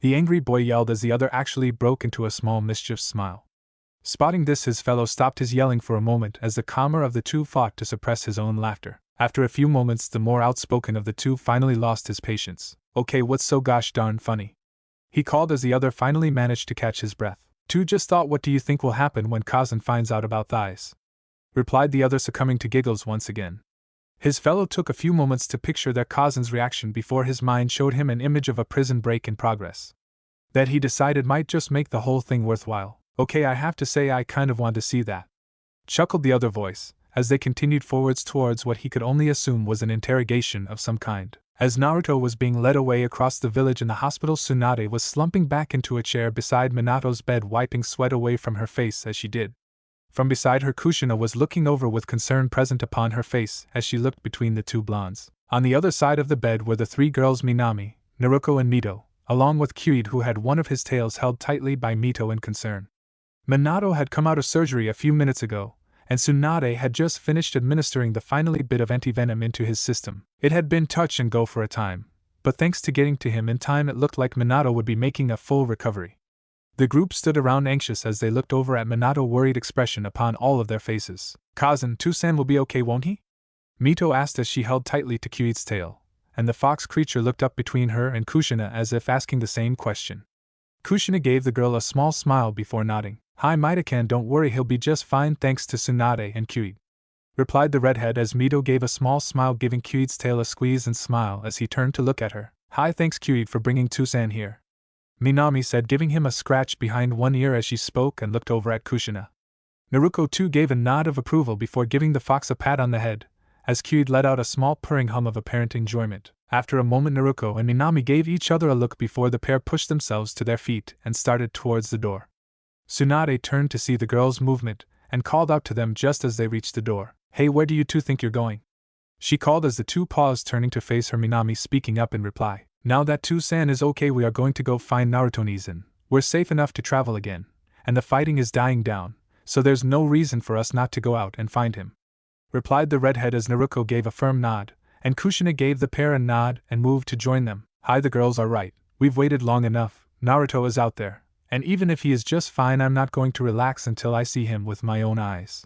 [SPEAKER 1] The angry boy yelled as the other actually broke into a small mischievous smile. Spotting this, his fellow stopped his yelling for a moment as the calmer of the two fought to suppress his own laughter. After a few moments, the more outspoken of the two finally lost his patience. Okay, what's so gosh darn funny? He called as the other finally managed to catch his breath. Two just thought, what do you think will happen when Kazan finds out about thighs? Replied the other, succumbing to giggles once again. His fellow took a few moments to picture their Kazan's reaction before his mind showed him an image of a prison break in progress. That he decided might just make the whole thing worthwhile. Okay, I have to say I kind of want to see that. Chuckled the other voice, as they continued forwards towards what he could only assume was an interrogation of some kind. As Naruto was being led away across the village in the hospital, Tsunade was slumping back into a chair beside Minato's bed, wiping sweat away from her face as she did. From beside her, Kushina was looking over with concern present upon her face as she looked between the two blondes. On the other side of the bed were the three girls, Minami, Naruko and Mito, along with Kyuid, who had one of his tails held tightly by Mito in concern. Minato had come out of surgery a few minutes ago, and Tsunade had just finished administering the final bit of antivenom into his system. It had been touch and go for a time, but thanks to getting to him in time, it looked like Minato would be making a full recovery. The group stood around anxious as they looked over at Minato's worried expression upon all of their faces. Kazan, Toussaint will be okay, won't he? Mito asked as she held tightly to Kyuid's tail, and the fox creature looked up between her and Kushina as if asking the same question. Kushina gave the girl a small smile before nodding. Hi Mito-kan, don't worry, he'll be just fine thanks to Tsunade and Kyuid. Replied the redhead as Mito gave a small smile, giving Kyuid's tail a squeeze and smile as he turned to look at her. Hi, thanks Kyuid for bringing Toussaint here. Minami said, giving him a scratch behind one ear as she spoke and looked over at Kushina. Naruko too gave a nod of approval before giving the fox a pat on the head, as Kyuid let out a small purring hum of apparent enjoyment. After a moment, Naruko and Minami gave each other a look before the pair pushed themselves to their feet and started towards the door. Tsunade turned to see the girls' movement and called out to them just as they reached the door. Hey, where do you two think you're going? She called as the two paused, turning to face her, Minami speaking up in reply. Now that Toussaint is okay, we are going to go find Naruto-Nizan. We're safe enough to travel again, and the fighting is dying down, so there's no reason for us not to go out and find him. Replied the redhead as Naruko gave a firm nod, and Kushina gave the pair a nod and moved to join them. Hi, the girls are right. We've waited long enough. Naruto is out there, and even if he is just fine, I'm not going to relax until I see him with my own eyes.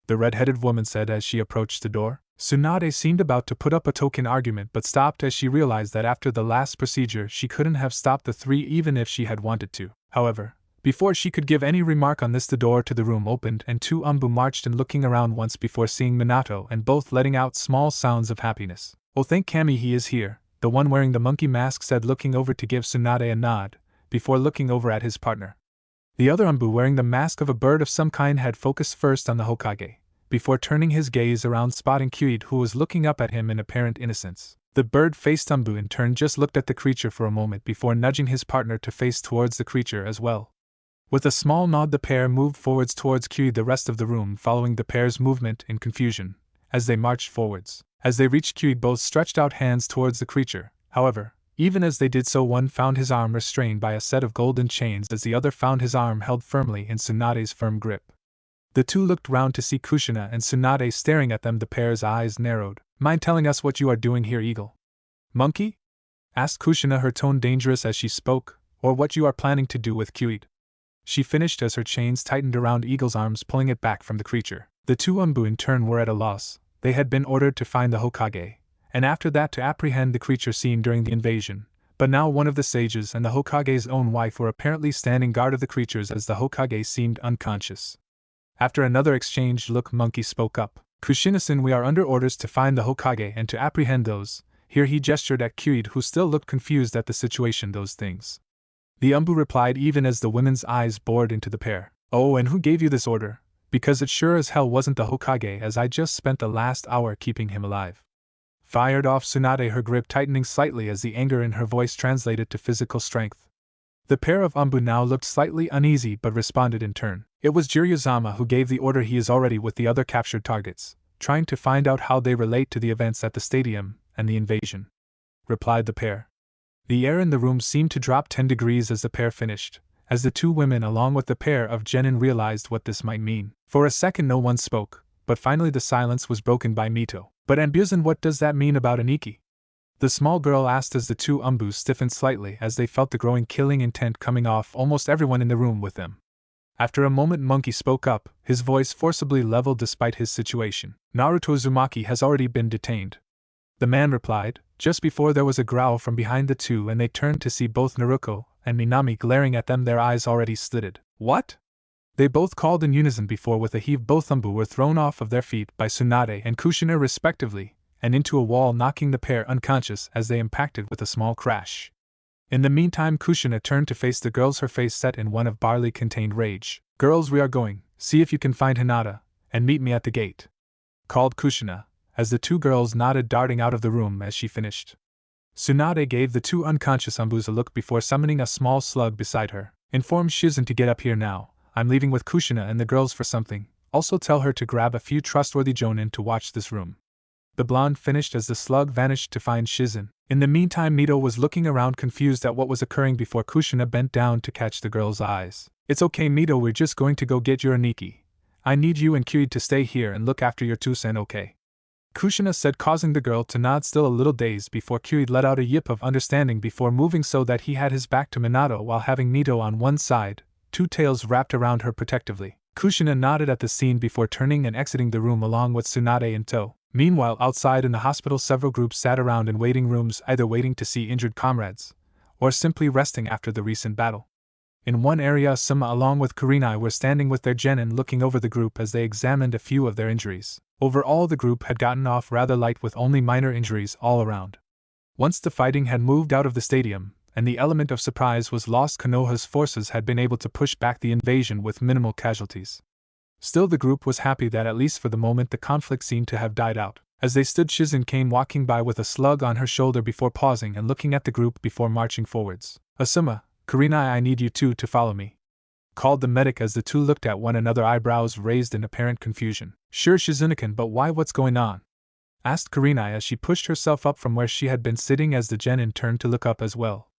[SPEAKER 1] The red-headed woman said as she approached the door. Tsunade seemed about to put up a token argument but stopped as she realized that after the last procedure she couldn't have stopped the three even if she had wanted to. However, before she could give any remark on this, the door to the room opened and two Umbu marched in, looking around once before seeing Minato and both letting out small sounds of happiness. Oh, thank Kami, he is here, the one wearing the monkey mask said, looking over to give Tsunade a nod, before looking over at his partner. The other Umbu, wearing the mask of a bird of some kind, had focused first on the Hokage, before turning his gaze around, spotting Kyuid, who was looking up at him in apparent innocence. The bird-faced Umbu in turn just looked at the creature for a moment before nudging his partner to face towards the creature as well. With a small nod, the pair moved forwards towards Kyuid, the rest of the room following the pair's movement in confusion. As they marched forwards, as they reached Kyuid, both stretched out hands towards the creature. However, even as they did so, one found his arm restrained by a set of golden chains as the other found his arm held firmly in Tsunade's firm grip. The two looked round to see Kushina and Tsunade staring at them. The pair's eyes narrowed. Mind telling us what you are doing here, Eagle? Monkey? Asked Kushina, her tone dangerous as she spoke, or what you are planning to do with Kyuid. She finished as her chains tightened around Eagle's arms, pulling it back from the creature. The two Umbu in turn were at a loss. They had been ordered to find the Hokage, and after that to apprehend the creature seen during the invasion. But now one of the sages and the Hokage's own wife were apparently standing guard of the creatures as the Hokage seemed unconscious. After another exchanged look, Monkey spoke up. Kushina-san, we are under orders to find the Hokage and to apprehend those. Here he gestured at Kyuid, who still looked confused at the situation. Those things. The Umbu replied even as the women's eyes bored into the pair. Oh, and who gave you this order? Because it sure as hell wasn't the Hokage, as I just spent the last hour keeping him alive. Fired off Tsunade, her grip tightening slightly as the anger in her voice translated to physical strength. The pair of Umbu now looked slightly uneasy but responded in turn. It was Jiryuzama who gave the order. He is already with the other captured targets, trying to find out how they relate to the events at the stadium and the invasion, replied the pair. The air in the room seemed to drop 10 degrees as the pair finished, as the two women along with the pair of genin realized what this might mean. For a second no one spoke, but finally the silence was broken by Mito. But Ambuzan, what does that mean about Aniki? The small girl asked as the two Umbus stiffened slightly as they felt the growing killing intent coming off almost everyone in the room with them. After a moment, Monkey spoke up, his voice forcibly leveled despite his situation. Naruto Uzumaki has already been detained. The man replied, just before there was a growl from behind the two and they turned to see both Naruto and Minami glaring at them, their eyes already slitted. What? They both called in unison before with a heave. Both Umbu were thrown off of their feet by Tsunade and Kushina respectively, and into a wall, knocking the pair unconscious as they impacted with a small crash. In the meantime, Kushina turned to face the girls, her face set in one of barley-contained rage. Girls, we are going. See if you can find Hinata, and meet me at the gate, called Kushina, as the two girls nodded, darting out of the room as she finished. Tsunade gave the two unconscious Umbus a look before summoning a small slug beside her. Inform Shizen to get up here now. I'm leaving with Kushina and the girls for something. Also tell her to grab a few trustworthy jonin to watch this room. The blonde finished as the slug vanished to find Shizen. In the meantime, Mito was looking around confused at what was occurring before Kushina bent down to catch the girl's eyes. It's okay, Mito, we're just going to go get your Aniki. I need you and Kyuid to stay here and look after your Tusen, okay? Kushina said, causing the girl to nod, still a little dazed, before Kyuid let out a yip of understanding before moving so that he had his back to Minato while having Mito on one side, two tails wrapped around her protectively. Kushina nodded at the scene before turning and exiting the room along with Tsunade in tow. Meanwhile, outside in the hospital, several groups sat around in waiting rooms, either waiting to see injured comrades, or simply resting after the recent battle. In one area, Asuma along with Kurenai were standing with their genin looking over the group as they examined a few of their injuries. Overall, the group had gotten off rather light with only minor injuries all around. Once the fighting had moved out of the stadium, and the element of surprise was lost, Konoha's forces had been able to push back the invasion with minimal casualties. Still, the group was happy that at least for the moment the conflict seemed to have died out. As they stood, Shizen came walking by with a slug on her shoulder before pausing and looking at the group before marching forwards. Asuma, Kurenai, I need you two to follow me, called the medic as the two looked at one another, eyebrows raised in apparent confusion. Sure, Shizunakan, but why, what's going on? Asked Kurenai as she pushed herself up from where she had been sitting as the genin turned to look up as well.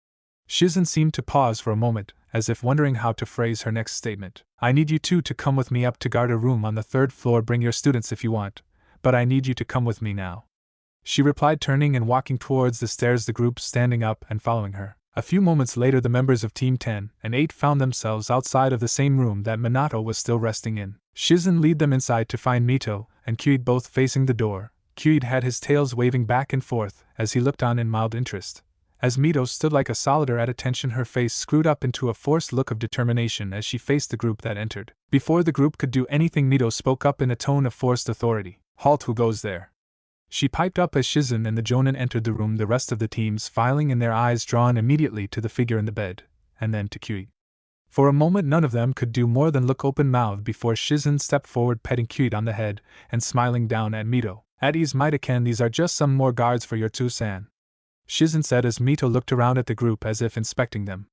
[SPEAKER 1] Shizen seemed to pause for a moment, as if wondering how to phrase her next statement. I need you two to come with me up to guard a room on the 3rd floor. Bring your students if you want, but I need you to come with me now, she replied, turning and walking towards the stairs, the group standing up and following her. A few moments later, the members of Team 10 and 8 found themselves outside of the same room that Minato was still resting in. Shizen led them inside to find Mito and Kyuid both facing the door. Kyuid had his tails waving back and forth as he looked on in mild interest, as Mito stood like a soldier at attention, her face screwed up into a forced look of determination as she faced the group that entered. Before the group could do anything, Mito spoke up in a tone of forced authority. Halt, who goes there? She piped up as Shizen and the jonin entered the room, the rest of the teams filing in, their eyes drawn immediately to the figure in the bed, and then to Kyuid. For a moment none of them could do more than look open-mouthed before Shizen stepped forward, petting Kyuid on the head and smiling down at Mito. At ease Maida-ken, these are just some more guards for your Tsu-san, Shizen said as Mito looked around at the group as if inspecting them.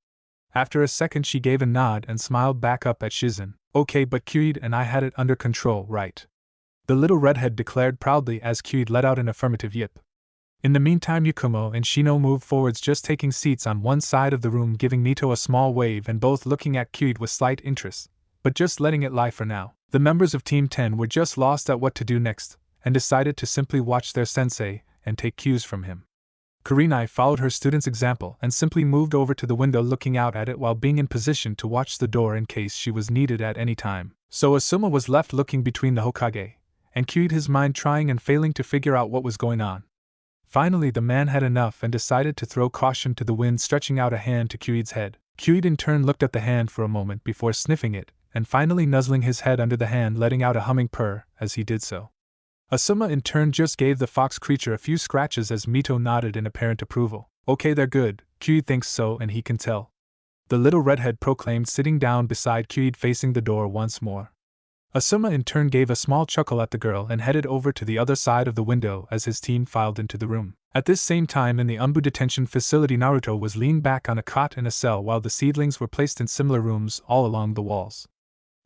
[SPEAKER 1] After a second she gave a nod and smiled back up at Shizen. Okay, but Kyuid and I had it under control, right? The little redhead declared proudly as Kyuid let out an affirmative yip. In the meantime Yakumo and Shino moved forwards, just taking seats on one side of the room, giving Mito a small wave and both looking at Kyuid with slight interest, but just letting it lie for now. The members of Team 10 were just lost at what to do next, and decided to simply watch their sensei and take cues from him. Kurenai followed her student's example and simply moved over to the window, looking out at it while being in position to watch the door in case she was needed at any time. So Asuma was left looking between the Hokage and Kyuid, his mind trying and failing to figure out what was going on. Finally the man had enough and decided to throw caution to the wind, stretching out a hand to Kyuid's head. Kyuid in turn looked at the hand for a moment before sniffing it, and finally nuzzling his head under the hand, letting out a humming purr as he did so. Asuma in turn just gave the fox creature a few scratches as Mito nodded in apparent approval. Okay, they're good, Kyuid thinks so and he can tell, the little redhead proclaimed, sitting down beside Kyuid facing the door once more. Asuma in turn gave a small chuckle at the girl and headed over to the other side of the window as his team filed into the room. At this same time in the Umbu detention facility, Naruto was leaned back on a cot in a cell while the seedlings were placed in similar rooms all along the walls.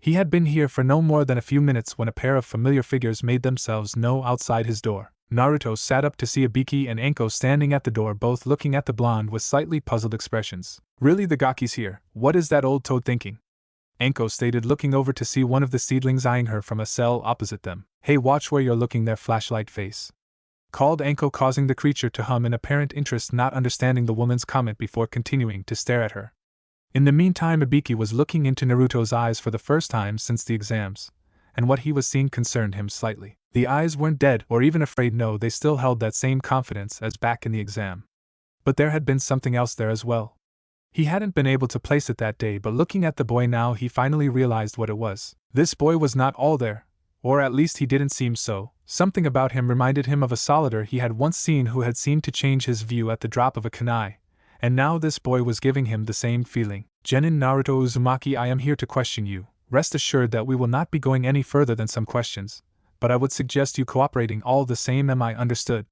[SPEAKER 1] He had been here for no more than a few minutes when a pair of familiar figures made themselves known outside his door. Naruto sat up to see Ibiki and Anko standing at the door, both looking at the blonde with slightly puzzled expressions. Really, the Gaki's here? What is that old toad thinking? Anko stated, looking over to see one of the seedlings eyeing her from a cell opposite them. Hey, watch where you're looking there, flashlight face, called Anko, causing the creature to hum in apparent interest, not understanding the woman's comment before continuing to stare at her. In the meantime Ibiki was looking into Naruto's eyes for the first time since the exams, and what he was seeing concerned him slightly. The eyes weren't dead or even afraid, no, they still held that same confidence as back in the exam. But there had been something else there as well. He hadn't been able to place it that day, but looking at the boy now he finally realized what it was. This boy was not all there, or at least he didn't seem so. Something about him reminded him of a soldier he had once seen who had seemed to change his view at the drop of a kunai. And now this boy was giving him the same feeling. Genin Naruto Uzumaki, I am here to question you. Rest assured that we will not be going any further than some questions, but I would suggest you cooperating all the same. Am I understood?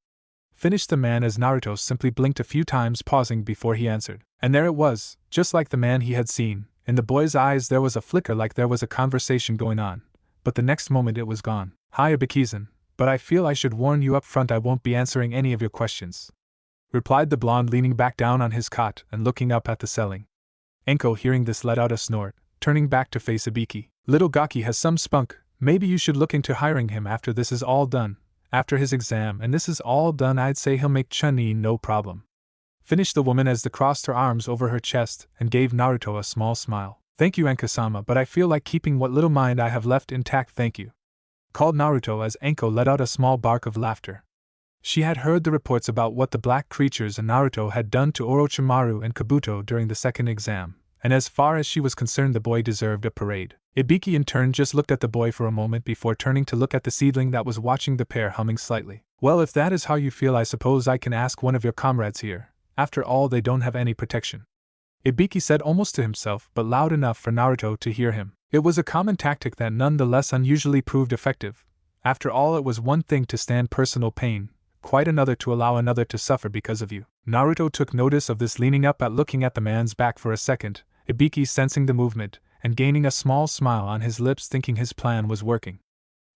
[SPEAKER 1] Finished the man as Naruto simply blinked a few times, pausing before he answered. And there it was, just like the man he had seen. In the boy's eyes there was a flicker like there was a conversation going on, but the next moment it was gone. Hi Ibiki-san, but I feel I should warn you up front, I won't be answering any of your questions, replied the blonde, leaning back down on his cot and looking up at the ceiling. Anko, hearing this, let out a snort, turning back to face Ibiki. Little Gaki has some spunk, maybe you should look into hiring him after this is all done. After his exam and this is all done, I'd say he'll make Chun-Li no problem. Finished the woman as they crossed her arms over her chest and gave Naruto a small smile. Thank you Anko-sama, but I feel like keeping what little mind I have left intact, thank you, called Naruto as Anko let out a small bark of laughter. She had heard the reports about what the black creatures and Naruto had done to Orochimaru and Kabuto during the second exam, and as far as she was concerned the boy deserved a parade. Ibiki in turn just looked at the boy for a moment before turning to look at the seedling that was watching the pair, humming slightly. Well, if that is how you feel, I suppose I can ask one of your comrades here. After all, they don't have any protection, Ibiki said almost to himself, but loud enough for Naruto to hear him. It was a common tactic that nonetheless unusually proved effective. After all, it was one thing to stand personal pain, quite another to allow another to suffer because of you. Naruto took notice of this, leaning up and looking at the man's back for a second, Ibiki sensing the movement and gaining a small smile on his lips, thinking his plan was working.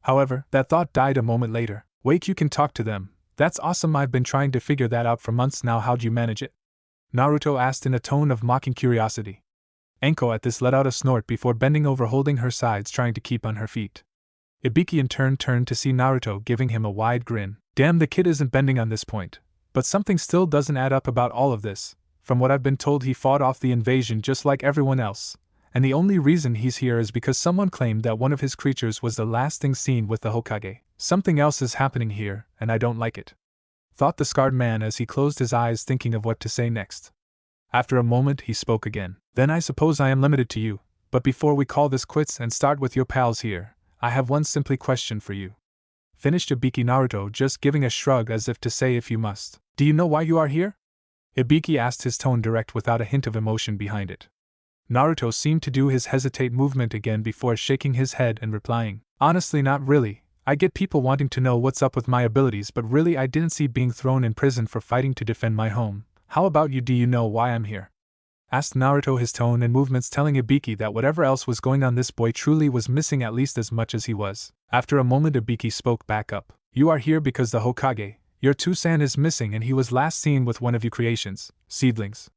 [SPEAKER 1] However, that thought died a moment later. Wait, you can talk to them? That's awesome, I've been trying to figure that out for months now, how'd you manage it? Naruto asked in a tone of mocking curiosity. Anko at this let out a snort before bending over, holding her sides, trying to keep on her feet. Ibiki in turn turned to see Naruto, giving him a wide grin. Damn, the kid isn't bending on this point. But something still doesn't add up about all of this. From what I've been told, he fought off the invasion just like everyone else, and the only reason he's here is because someone claimed that one of his creatures was the last thing seen with the Hokage. Something else is happening here, and I don't like it, thought the scarred man as he closed his eyes, thinking of what to say next. After a moment he spoke again. Then I suppose I am limited to you, but before we call this quits and start with your pals here, I have one simple question for you. Finished Ibiki, Naruto just giving a shrug as if to say, if you must. Do you know why you are here? Ibiki asked, his tone direct without a hint of emotion behind it. Naruto seemed to do his hesitate movement again before shaking his head and replying, honestly not really, I get people wanting to know what's up with my abilities, but really I didn't see being thrown in prison for fighting to defend my home. How about you? Do you know why I'm here? Asked Naruto, his tone and movements telling Ibiki that whatever else was going on, this boy truly was missing at least as much as he was. After a moment, Ibiki spoke back up. You are here because the Hokage, your Two-san, is missing and he was last seen with one of your creations, seedlings.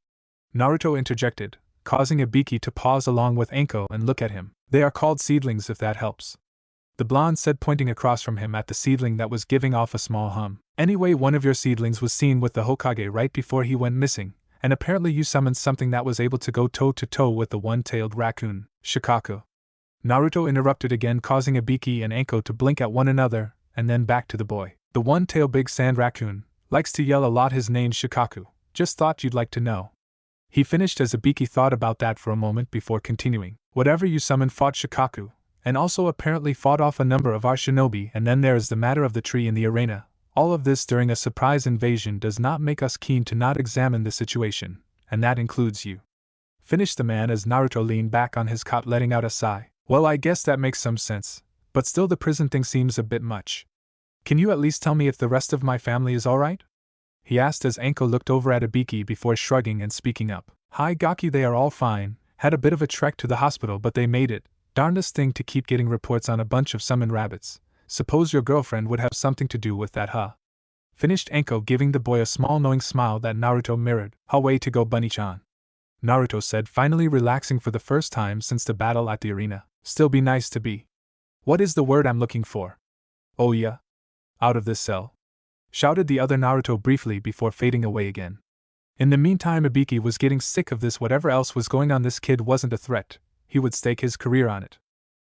[SPEAKER 1] Naruto interjected, causing Ibiki to pause along with Anko and look at him. They are called seedlings, if that helps. The blonde said, pointing across from him at the seedling that was giving off a small hum. Anyway, one of your seedlings was seen with the Hokage right before he went missing, and apparently you summoned something that was able to go toe-to-toe with the one-tailed raccoon, Shikaku. Naruto interrupted again, causing Ibiki and Anko to blink at one another, and then back to the boy. The one-tailed big sand raccoon likes to yell a lot. His name's Shikaku. Just thought you'd like to know. He finished as Ibiki thought about that for a moment before continuing. Whatever you summoned fought Shikaku, and also apparently fought off a number of our shinobi, and then there is the matter of the tree in the arena. All of this during a surprise invasion does not make us keen to not examine the situation, and that includes you. Finished the man as Naruto leaned back on his cot, letting out a sigh. Well, I guess that makes some sense, but still the prison thing seems a bit much. Can you at least tell me if the rest of my family is alright? He asked as Anko looked over at Ibiki before shrugging and speaking up. Hi Gaki, they are all fine, had a bit of a trek to the hospital but they made it. Darndest thing to keep getting reports on a bunch of summoned rabbits. Suppose your girlfriend would have something to do with that, huh? Finished Anko, giving the boy a small knowing smile that Naruto mirrored. Way to go, Bunny-chan. Naruto said, finally relaxing for the first time since the battle at the arena. Still be nice to be. What is the word I'm looking for? Oh yeah? Out of this cell? Shouted the other Naruto briefly before fading away again. In the meantime, Ibiki was getting sick of this. Whatever else was going on, this kid wasn't a threat. He would stake his career on it.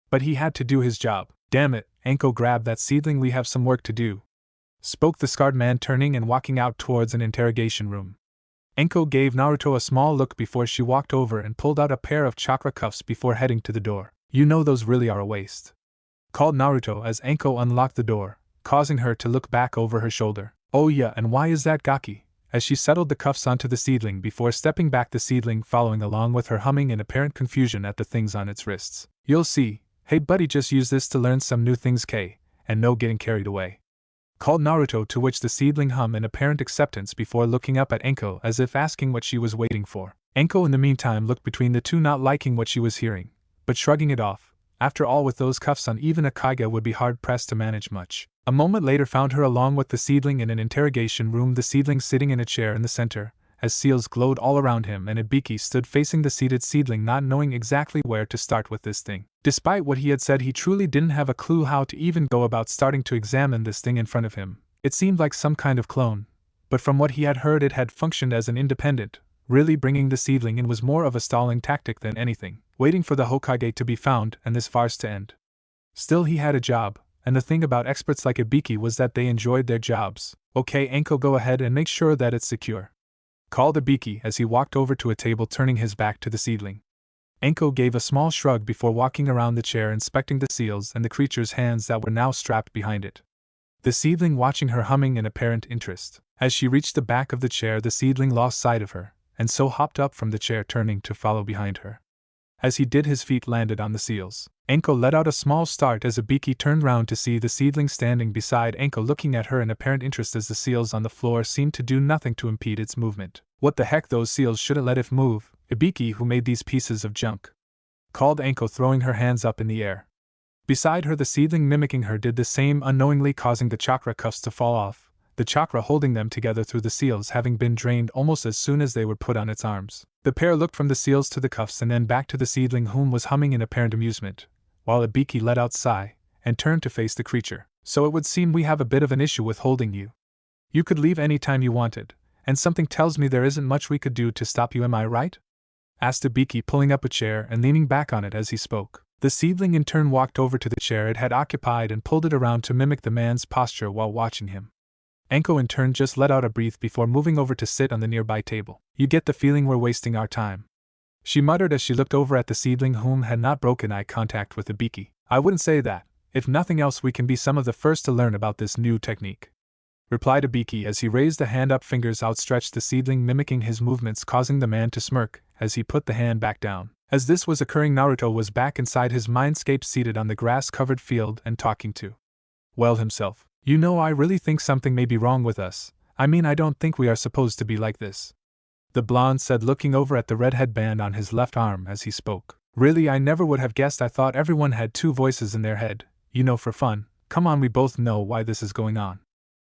[SPEAKER 1] But he had to do his job. Damn it, Anko, grab that seedling, we have some work to do. Spoke the scarred man, turning and walking out towards an interrogation room. Anko gave Naruto a small look before she walked over and pulled out a pair of chakra cuffs before heading to the door. You know those really are a waste. Called Naruto as Anko unlocked the door, causing her to look back over her shoulder. Oh yeah, and why is that, Gaki? As she settled the cuffs onto the seedling before stepping back, the seedling following along with her, humming in apparent confusion at the things on its wrists. You'll see. Hey buddy, just use this to learn some new things, K, and no getting carried away. Called Naruto, to which the seedling hummed in apparent acceptance before looking up at Anko as if asking what she was waiting for. Anko in the meantime looked between the two, not liking what she was hearing, but shrugging it off. After all, with those cuffs on, even a Kage would be hard-pressed to manage much. A moment later found her along with the seedling in an interrogation room, the seedling sitting in a chair in the center, as seals glowed all around him, and Ibiki stood facing the seated seedling, not knowing exactly where to start with this thing. Despite what he had said, he truly didn't have a clue how to even go about starting to examine this thing in front of him. It seemed like some kind of clone, but from what he had heard, it had functioned as an independent. Really, bringing the seedling in was more of a stalling tactic than anything, waiting for the Hokage to be found and this farce to end. Still, he had a job, and the thing about experts like Ibiki was that they enjoyed their jobs. Okay, Anko, go ahead and make sure that it's secure. Called Ibiki as he walked over to a table, turning his back to the seedling. Anko gave a small shrug before walking around the chair, inspecting the seals and the creature's hands that were now strapped behind it. The seedling watching her, humming in apparent interest. As she reached the back of the chair, the seedling lost sight of her, and so hopped up from the chair, turning to follow behind her. As he did, his feet landed on the seals. Anko let out a small start as Ibiki turned round to see the seedling standing beside Anko, looking at her in apparent interest as the seals on the floor seemed to do nothing to impede its movement. What the heck, those seals shouldn't let it move. Ibiki, who made these pieces of junk? Called Anko, throwing her hands up in the air. Beside her, the seedling mimicking her did the same, unknowingly causing the chakra cuffs to fall off, the chakra holding them together through the seals having been drained almost as soon as they were put on its arms. The pair looked from the seals to the cuffs and then back to the seedling, whom was humming in apparent amusement, while Ibiki let out a sigh and turned to face the creature. So it would seem we have a bit of an issue with holding you. You could leave any time you wanted, and something tells me there isn't much we could do to stop you, am I right? Asked Ibiki, pulling up a chair and leaning back on it as he spoke. The seedling in turn walked over to the chair it had occupied and pulled it around to mimic the man's posture while watching him. Anko in turn just let out a breath before moving over to sit on the nearby table. You get the feeling we're wasting our time, she muttered as she looked over at the seedling, whom had not broken eye contact with Ibiki. I wouldn't say that. If nothing else, we can be some of the first to learn about this new technique, replied Ibiki as he raised a hand up, fingers outstretched, the seedling mimicking his movements, causing the man to smirk as he put the hand back down. As this was occurring, Naruto was back inside his mindscape, seated on the grass-covered field and talking to Well himself. You know, I really think something may be wrong with us. I mean, I don't think we are supposed to be like this. The blonde said, looking over at the red headband on his left arm as he spoke. Really, I never would have guessed. I thought everyone had two voices in their head, you know, for fun. Come on, we both know why this is going on,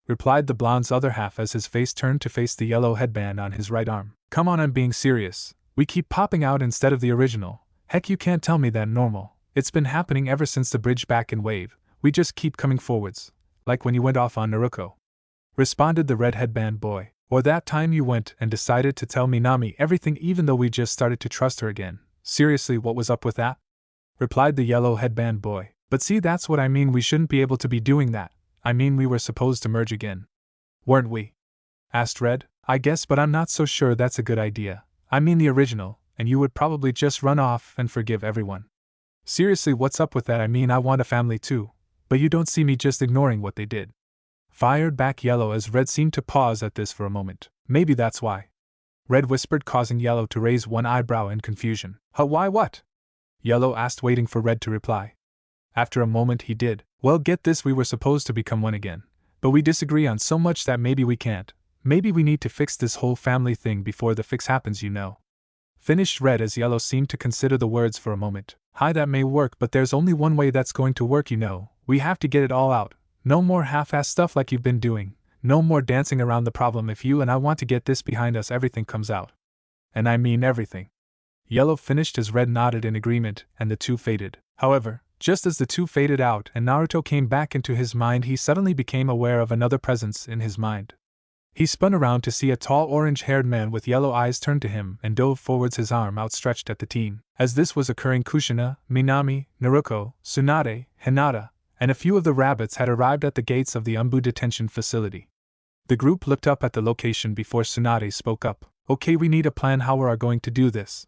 [SPEAKER 1] replied the blonde's other half as his face turned to face the yellow headband on his right arm. Come on, I'm being serious. We keep popping out instead of the original. Heck, you can't tell me that normal. It's been happening ever since the bridge back in Wave. We just keep coming forwards. Like when you went off on Naruto, responded the red headband boy. Or that time you went and decided to tell Minami everything even though we just started to trust her again. Seriously, what was up with that? Replied the yellow headband boy. But see, that's what I mean, we shouldn't be able to be doing that. I mean, we were supposed to merge again. Weren't we? Asked Red. I guess, but I'm not so sure that's a good idea. I mean the original, and you would probably just run off and forgive everyone. Seriously, what's up with that? I mean, I want a family too. But you don't see me just ignoring what they did. Fired back Yellow as Red seemed to pause at this for a moment. Maybe that's why. Red whispered, causing Yellow to raise one eyebrow in confusion. Why what? Yellow asked, waiting for Red to reply. After a moment he did. Well, get this, we were supposed to become one again. But we disagree on so much that maybe we can't. Maybe we need to fix this whole family thing before the fix happens, you know. Finished Red as Yellow seemed to consider the words for a moment. Hi, that may work, but there's only one way that's going to work, you know. We have to get it all out. No more half-ass stuff like you've been doing. No more dancing around the problem. If you and I want to get this behind us, everything comes out. And I mean everything. Yellow finished as Red nodded in agreement, and the two faded. However, just as the two faded out and Naruto came back into his mind, he suddenly became aware of another presence in his mind. He spun around to see a tall orange-haired man with yellow eyes turned to him and dove forwards, his arm outstretched at the teen. As this was occurring, Kushina, Minami, Naruto, Tsunade, Hinata, and a few of the rabbits had arrived at the gates of the Umbu detention facility. The group looked up at the location before Tsunade spoke up. Okay, we need a plan how we are going to do this,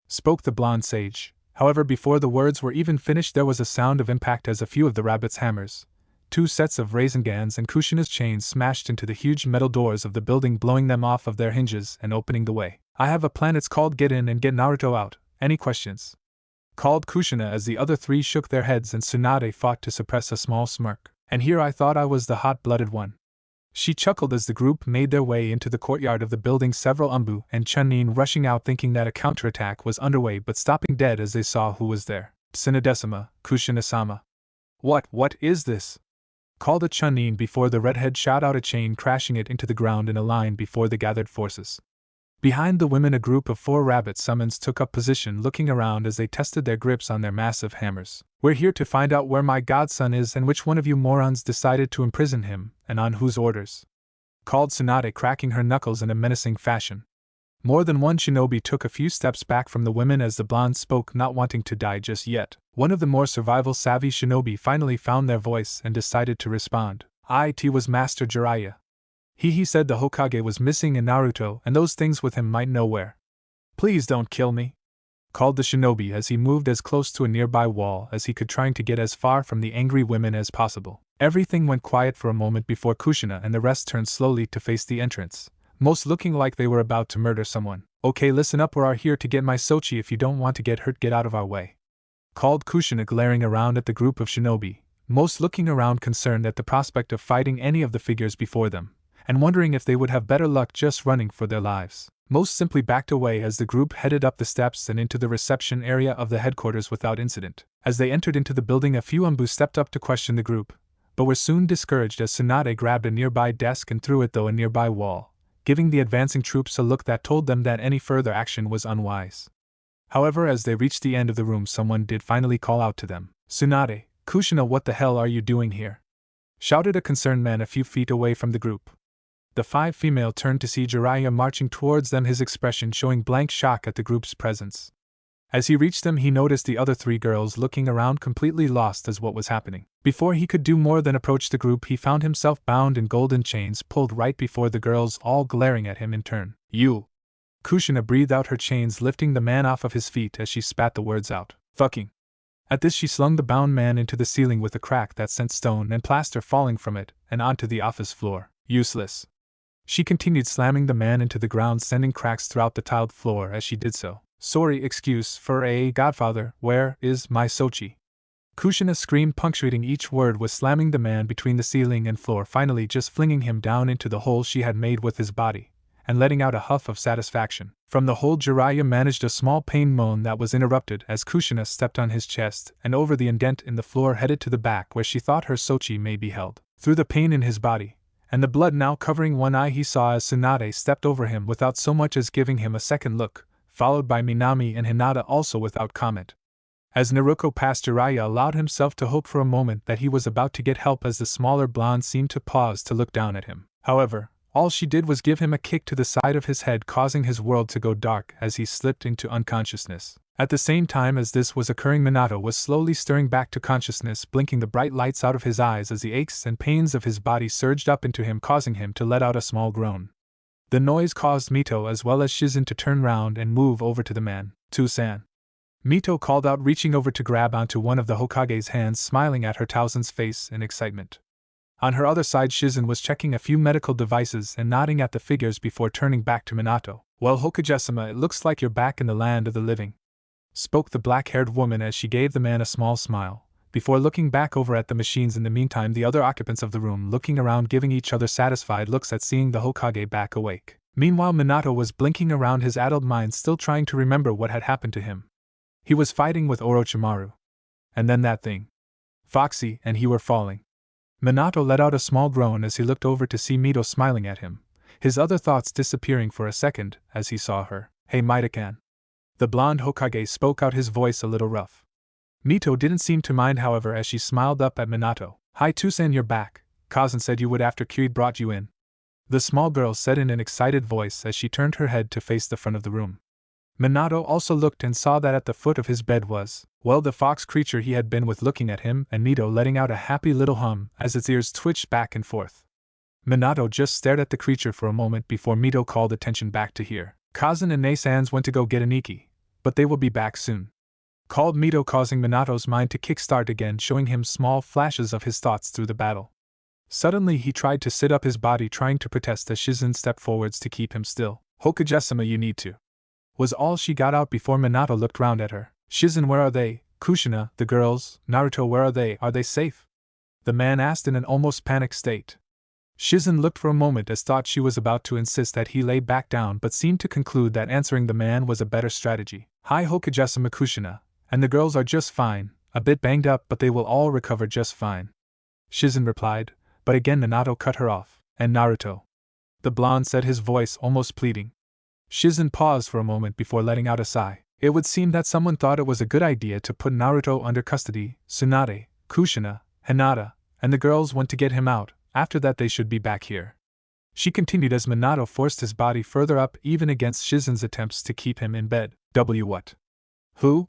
[SPEAKER 1] spoke the blonde sage. However, before the words were even finished, there was a sound of impact as a few of the rabbits' hammers, two sets of Razengans, and Kushina's chains smashed into the huge metal doors of the building, blowing them off of their hinges and opening the way. I have a plan, it's called Get In and Get Naruto Out. Any questions? Called Kushina as the other three shook their heads and Tsunade fought to suppress a small smirk. And here I thought I was the hot-blooded one. She chuckled as the group made their way into the courtyard of the building, several Umbu and Chunin rushing out thinking that a counterattack was underway but stopping dead as they saw who was there. Tsunadesima, Kushina-sama. What is this? Called a Chunin before the redhead shot out a chain, crashing it into the ground in a line before the gathered forces. Behind the women, a group of 4 rabbit summons took up position, looking around as they tested their grips on their massive hammers. We're here to find out where my godson is and which one of you morons decided to imprison him, and on whose orders, called Tsunade, cracking her knuckles in a menacing fashion. More than one shinobi took a few steps back from the women as the blonde spoke, not wanting to die just yet. One of the more survival-savvy shinobi finally found their voice and decided to respond. It was Master Jiraiya. He said the Hokage was missing in Naruto and those things with him might know where. Please don't kill me, called the shinobi as he moved as close to a nearby wall as he could, trying to get as far from the angry women as possible. Everything went quiet for a moment before Kushina and the rest turned slowly to face the entrance, most looking like they were about to murder someone. Okay, listen up, we are here to get my Sochi. If you don't want to get hurt, get out of our way, called Kushina, glaring around at the group of shinobi, most looking around concerned at the prospect of fighting any of the figures before them, and wondering if they would have better luck just running for their lives. Most simply backed away as the group headed up the steps and into the reception area of the headquarters without incident. As they entered into the building, a few Umbu stepped up to question the group, but were soon discouraged as Tsunade grabbed a nearby desk and threw it through a nearby wall, giving the advancing troops a look that told them that any further action was unwise. However, as they reached the end of the room, someone did finally call out to them. Tsunade, Kushina, what the hell are you doing here? Shouted a concerned man a few feet away from the group. The 5 female turned to see Jiraiya marching towards them, his expression showing blank shock at the group's presence. As he reached them, he noticed the other 3 girls looking around, completely lost as what was happening. Before he could do more than approach the group, he found himself bound in golden chains pulled right before the girls, all glaring at him in turn. You! Kushina breathed out her chains, lifting the man off of his feet as she spat the words out. Fucking! At this, she slung the bound man into the ceiling with a crack that sent stone and plaster falling from it and onto the office floor. Useless! She continued, slamming the man into the ground, sending cracks throughout the tiled floor as she did so. Sorry, excuse for a godfather, where is my Sochi? Kushina screamed, punctuating each word with slamming the man between the ceiling and floor, finally just flinging him down into the hole she had made with his body, and letting out a huff of satisfaction. From the hole Jiraiya managed a small pain moan that was interrupted as Kushina stepped on his chest and over the indent in the floor headed to the back where she thought her Sochi may be held. Through the pain in his body, and the blood now covering one eye, he saw as Tsunade stepped over him without so much as giving him a second look, followed by Minami and Hinata also without comment. As Naruto passed, Jiraiya allowed himself to hope for a moment that he was about to get help as the smaller blonde seemed to pause to look down at him. However, all she did was give him a kick to the side of his head, causing his world to go dark as he slipped into unconsciousness. At the same time as this was occurring, Minato was slowly stirring back to consciousness, blinking the bright lights out of his eyes as the aches and pains of his body surged up into him, causing him to let out a small groan. The noise caused Mito as well as Shizen to turn round and move over to the man. "Tu-san," Mito called out, reaching over to grab onto one of the Hokage's hands, smiling at her Taozen's face in excitement. On her other side, Shizen was checking a few medical devices and nodding at the figures before turning back to Minato. "Well, Hokage-sama, it looks like you're back in the land of the living," spoke the black-haired woman as she gave the man a small smile, before looking back over at the machines. In the meantime, the other occupants of the room looking around, giving each other satisfied looks at seeing the Hokage back awake. Meanwhile, Minato was blinking around, his addled mind still trying to remember what had happened to him. He was fighting with Orochimaru. And then that thing. Foxy and he were falling. Minato let out a small groan as he looked over to see Mito smiling at him, his other thoughts disappearing for a second as he saw her. "Hey Mito-kan." The blonde Hokage spoke out, his voice a little rough. Mito didn't seem to mind, however, as she smiled up at Minato. "Hi Tu-san, you're back. Kazan said you would after Kyuid brought you in," the small girl said in an excited voice as she turned her head to face the front of the room. Minato also looked and saw that at the foot of his bed was, well, the fox creature he had been with, looking at him, and Mito letting out a happy little hum as its ears twitched back and forth. Minato just stared at the creature for a moment before Mito called attention back to here. "Kazan and Nae-sans went to go get an Iki, but they will be back soon," called Mito, causing Minato's mind to kickstart again, showing him small flashes of his thoughts through the battle. Suddenly he tried to sit up, his body trying to protest as Shizen stepped forwards to keep him still. "Hokage-sama, you need to," was all she got out before Minato looked round at her. "Shizen, where are they? Kushina, the girls, Naruto, where are they? Are they safe?" the man asked in an almost panicked state. Shizen looked for a moment as thought she was about to insist that he lay back down, but seemed to conclude that answering the man was a better strategy. "Hi Hokage-sama, Kushina, and the girls are just fine, a bit banged up, but they will all recover just fine," Shizen replied, but again Minato cut her off. "And Naruto?" the blonde said, his voice almost pleading. Shizen paused for a moment before letting out a sigh. It would seem that someone thought it was a good idea to put Naruto under custody. Tsunade, Kushina, Hinata, and the girls went to get him out. After that they should be back here, she continued as Minato forced his body further up, even against Shizen's attempts to keep him in bed. What? Who?"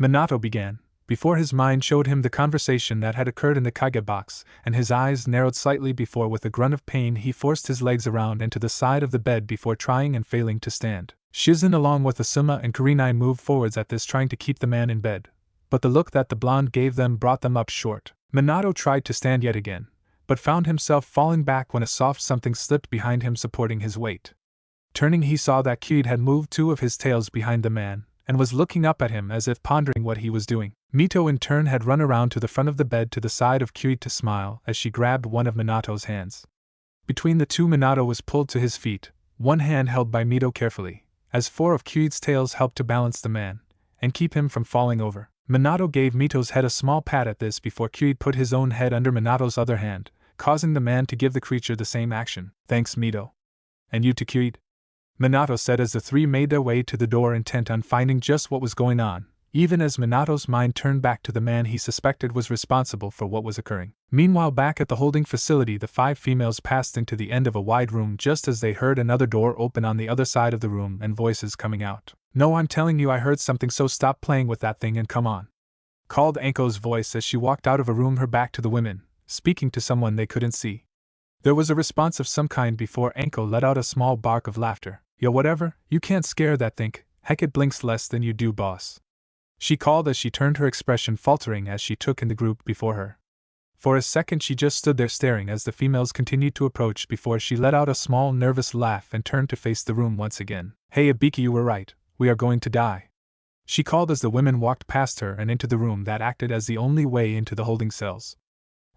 [SPEAKER 1] Minato began, before his mind showed him the conversation that had occurred in the Kage box, and his eyes narrowed slightly before with a grunt of pain he forced his legs around and to the side of the bed before trying and failing to stand. Shizen along with Asuma and Kurenai moved forwards at this, trying to keep the man in bed, but the look that the blonde gave them brought them up short. Minato tried to stand yet again, but found himself falling back when a soft something slipped behind him, supporting his weight. Turning, he saw that Kyuid had moved two of his tails behind the man, and was looking up at him as if pondering what he was doing. Mito in turn had run around to the front of the bed to the side of Kyuid to smile as she grabbed one of Minato's hands. Between the two, Minato was pulled to his feet, one hand held by Mito carefully, as four of Kyuid's tails helped to balance the man and keep him from falling over. Minato gave Mito's head a small pat at this before Kyuid put his own head under Minato's other hand, causing the man to give the creature the same action. "Thanks, Mito. And you to Kyuid?" Minato said as the three made their way to the door, intent on finding just what was going on, even as Minato's mind turned back to the man he suspected was responsible for what was occurring. Meanwhile, back at the holding facility, the five females passed into the end of a wide room just as they heard another door open on the other side of the room and voices coming out. "No, I'm telling you I heard something, so stop playing with that thing and come on," called Anko's voice as she walked out of a room, her back to the women, speaking to someone they couldn't see. There was a response of some kind before Anko let out a small bark of laughter. "Yo, whatever, you can't scare that thing, heck, it blinks less than you do, boss," she called as she turned, her expression faltering as she took in the group before her. For a second she just stood there staring as the females continued to approach before she let out a small nervous laugh and turned to face the room once again. "Hey Ibiki, you were right, we are going to die," she called as the women walked past her and into the room that acted as the only way into the holding cells.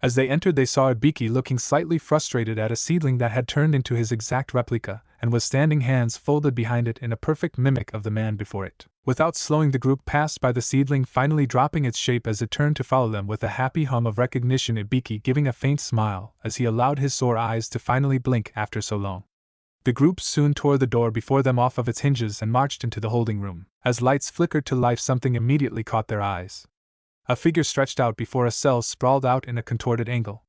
[SPEAKER 1] As they entered, they saw Ibiki looking slightly frustrated at a seedling that had turned into his exact replica and was standing hands folded behind it in a perfect mimic of the man before it. Without slowing, the group passed by the seedling, finally dropping its shape as it turned to follow them with a happy hum of recognition, Ibiki giving a faint smile as he allowed his sore eyes to finally blink after so long. The group soon tore the door before them off of its hinges and marched into the holding room. As lights flickered to life, something immediately caught their eyes. A figure stretched out before a cell sprawled out in a contorted angle.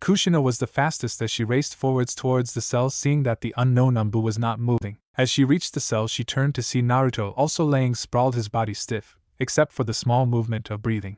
[SPEAKER 1] Kushina was the fastest as she raced forwards towards the cell, seeing that the unknown Umbu was not moving. As she reached the cell, she turned to see Naruto also laying sprawled, his body stiff, except for the small movement of breathing.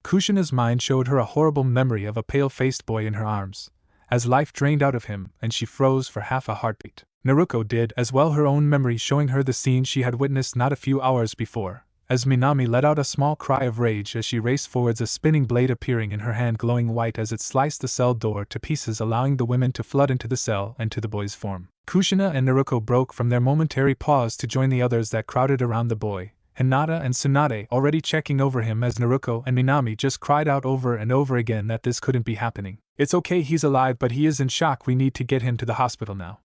[SPEAKER 1] Kushina's mind showed her a horrible memory of a pale-faced boy in her arms, as life drained out of him and she froze for half a heartbeat. Naruto did as well, her own memory showing her the scene she had witnessed not a few hours before, as Minami let out a small cry of rage as she raced forwards, a spinning blade appearing in her hand glowing white as it sliced the cell door to pieces, allowing the women to flood into the cell and to the boy's form. Kushina and Naruto broke from their momentary pause to join the others that crowded around the boy, Hinata and Tsunade already checking over him as Naruto and Minami just cried out over and over again that this couldn't be happening. "It's okay, he's alive, but he is in shock, we need to get him to the hospital now,"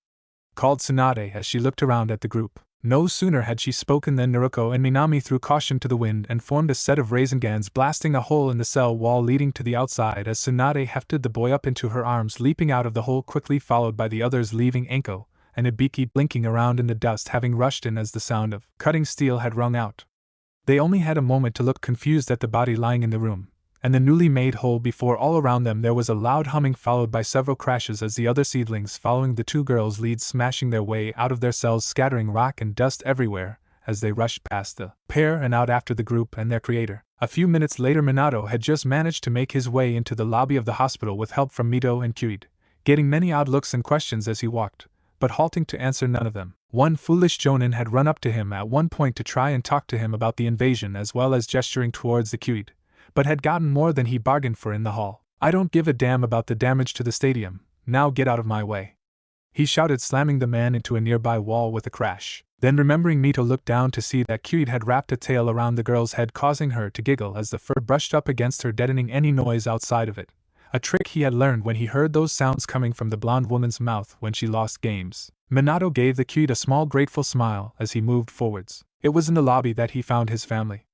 [SPEAKER 1] called Tsunade as she looked around at the group. No sooner had she spoken than Naruto and Minami threw caution to the wind and formed a set of Razengans, blasting a hole in the cell wall leading to the outside as Tsunade hefted the boy up into her arms, leaping out of the hole quickly, followed by the others, leaving Anko and Ibiki blinking around in the dust, having rushed in as the sound of cutting steel had rung out. They only had a moment to look confused at the body lying in the room and the newly made hole before all around them there was a loud humming followed by several crashes as the other seedlings following the two girls' lead, smashing their way out of their cells, scattering rock and dust everywhere as they rushed past the pair and out after the group and their creator. A few minutes later, Minato had just managed to make his way into the lobby of the hospital with help from Mito and Kyuid, getting many odd looks and questions as he walked, but halting to answer none of them. One foolish Jonin had run up to him at one point to try and talk to him about the invasion as well as gesturing towards the Kyuid, but had gotten more than he bargained for in the hall. "I don't give a damn about the damage to the stadium, now get out of my way," he shouted, slamming the man into a nearby wall with a crash. Then, remembering Mito, looked down to see that Kyuid had wrapped a tail around the girl's head, causing her to giggle as the fur brushed up against her, deadening any noise outside of it, a trick he had learned when he heard those sounds coming from the blonde woman's mouth when she lost games. Minato gave the Kyuid a small grateful smile as he moved forwards. It was in the lobby that he found his family.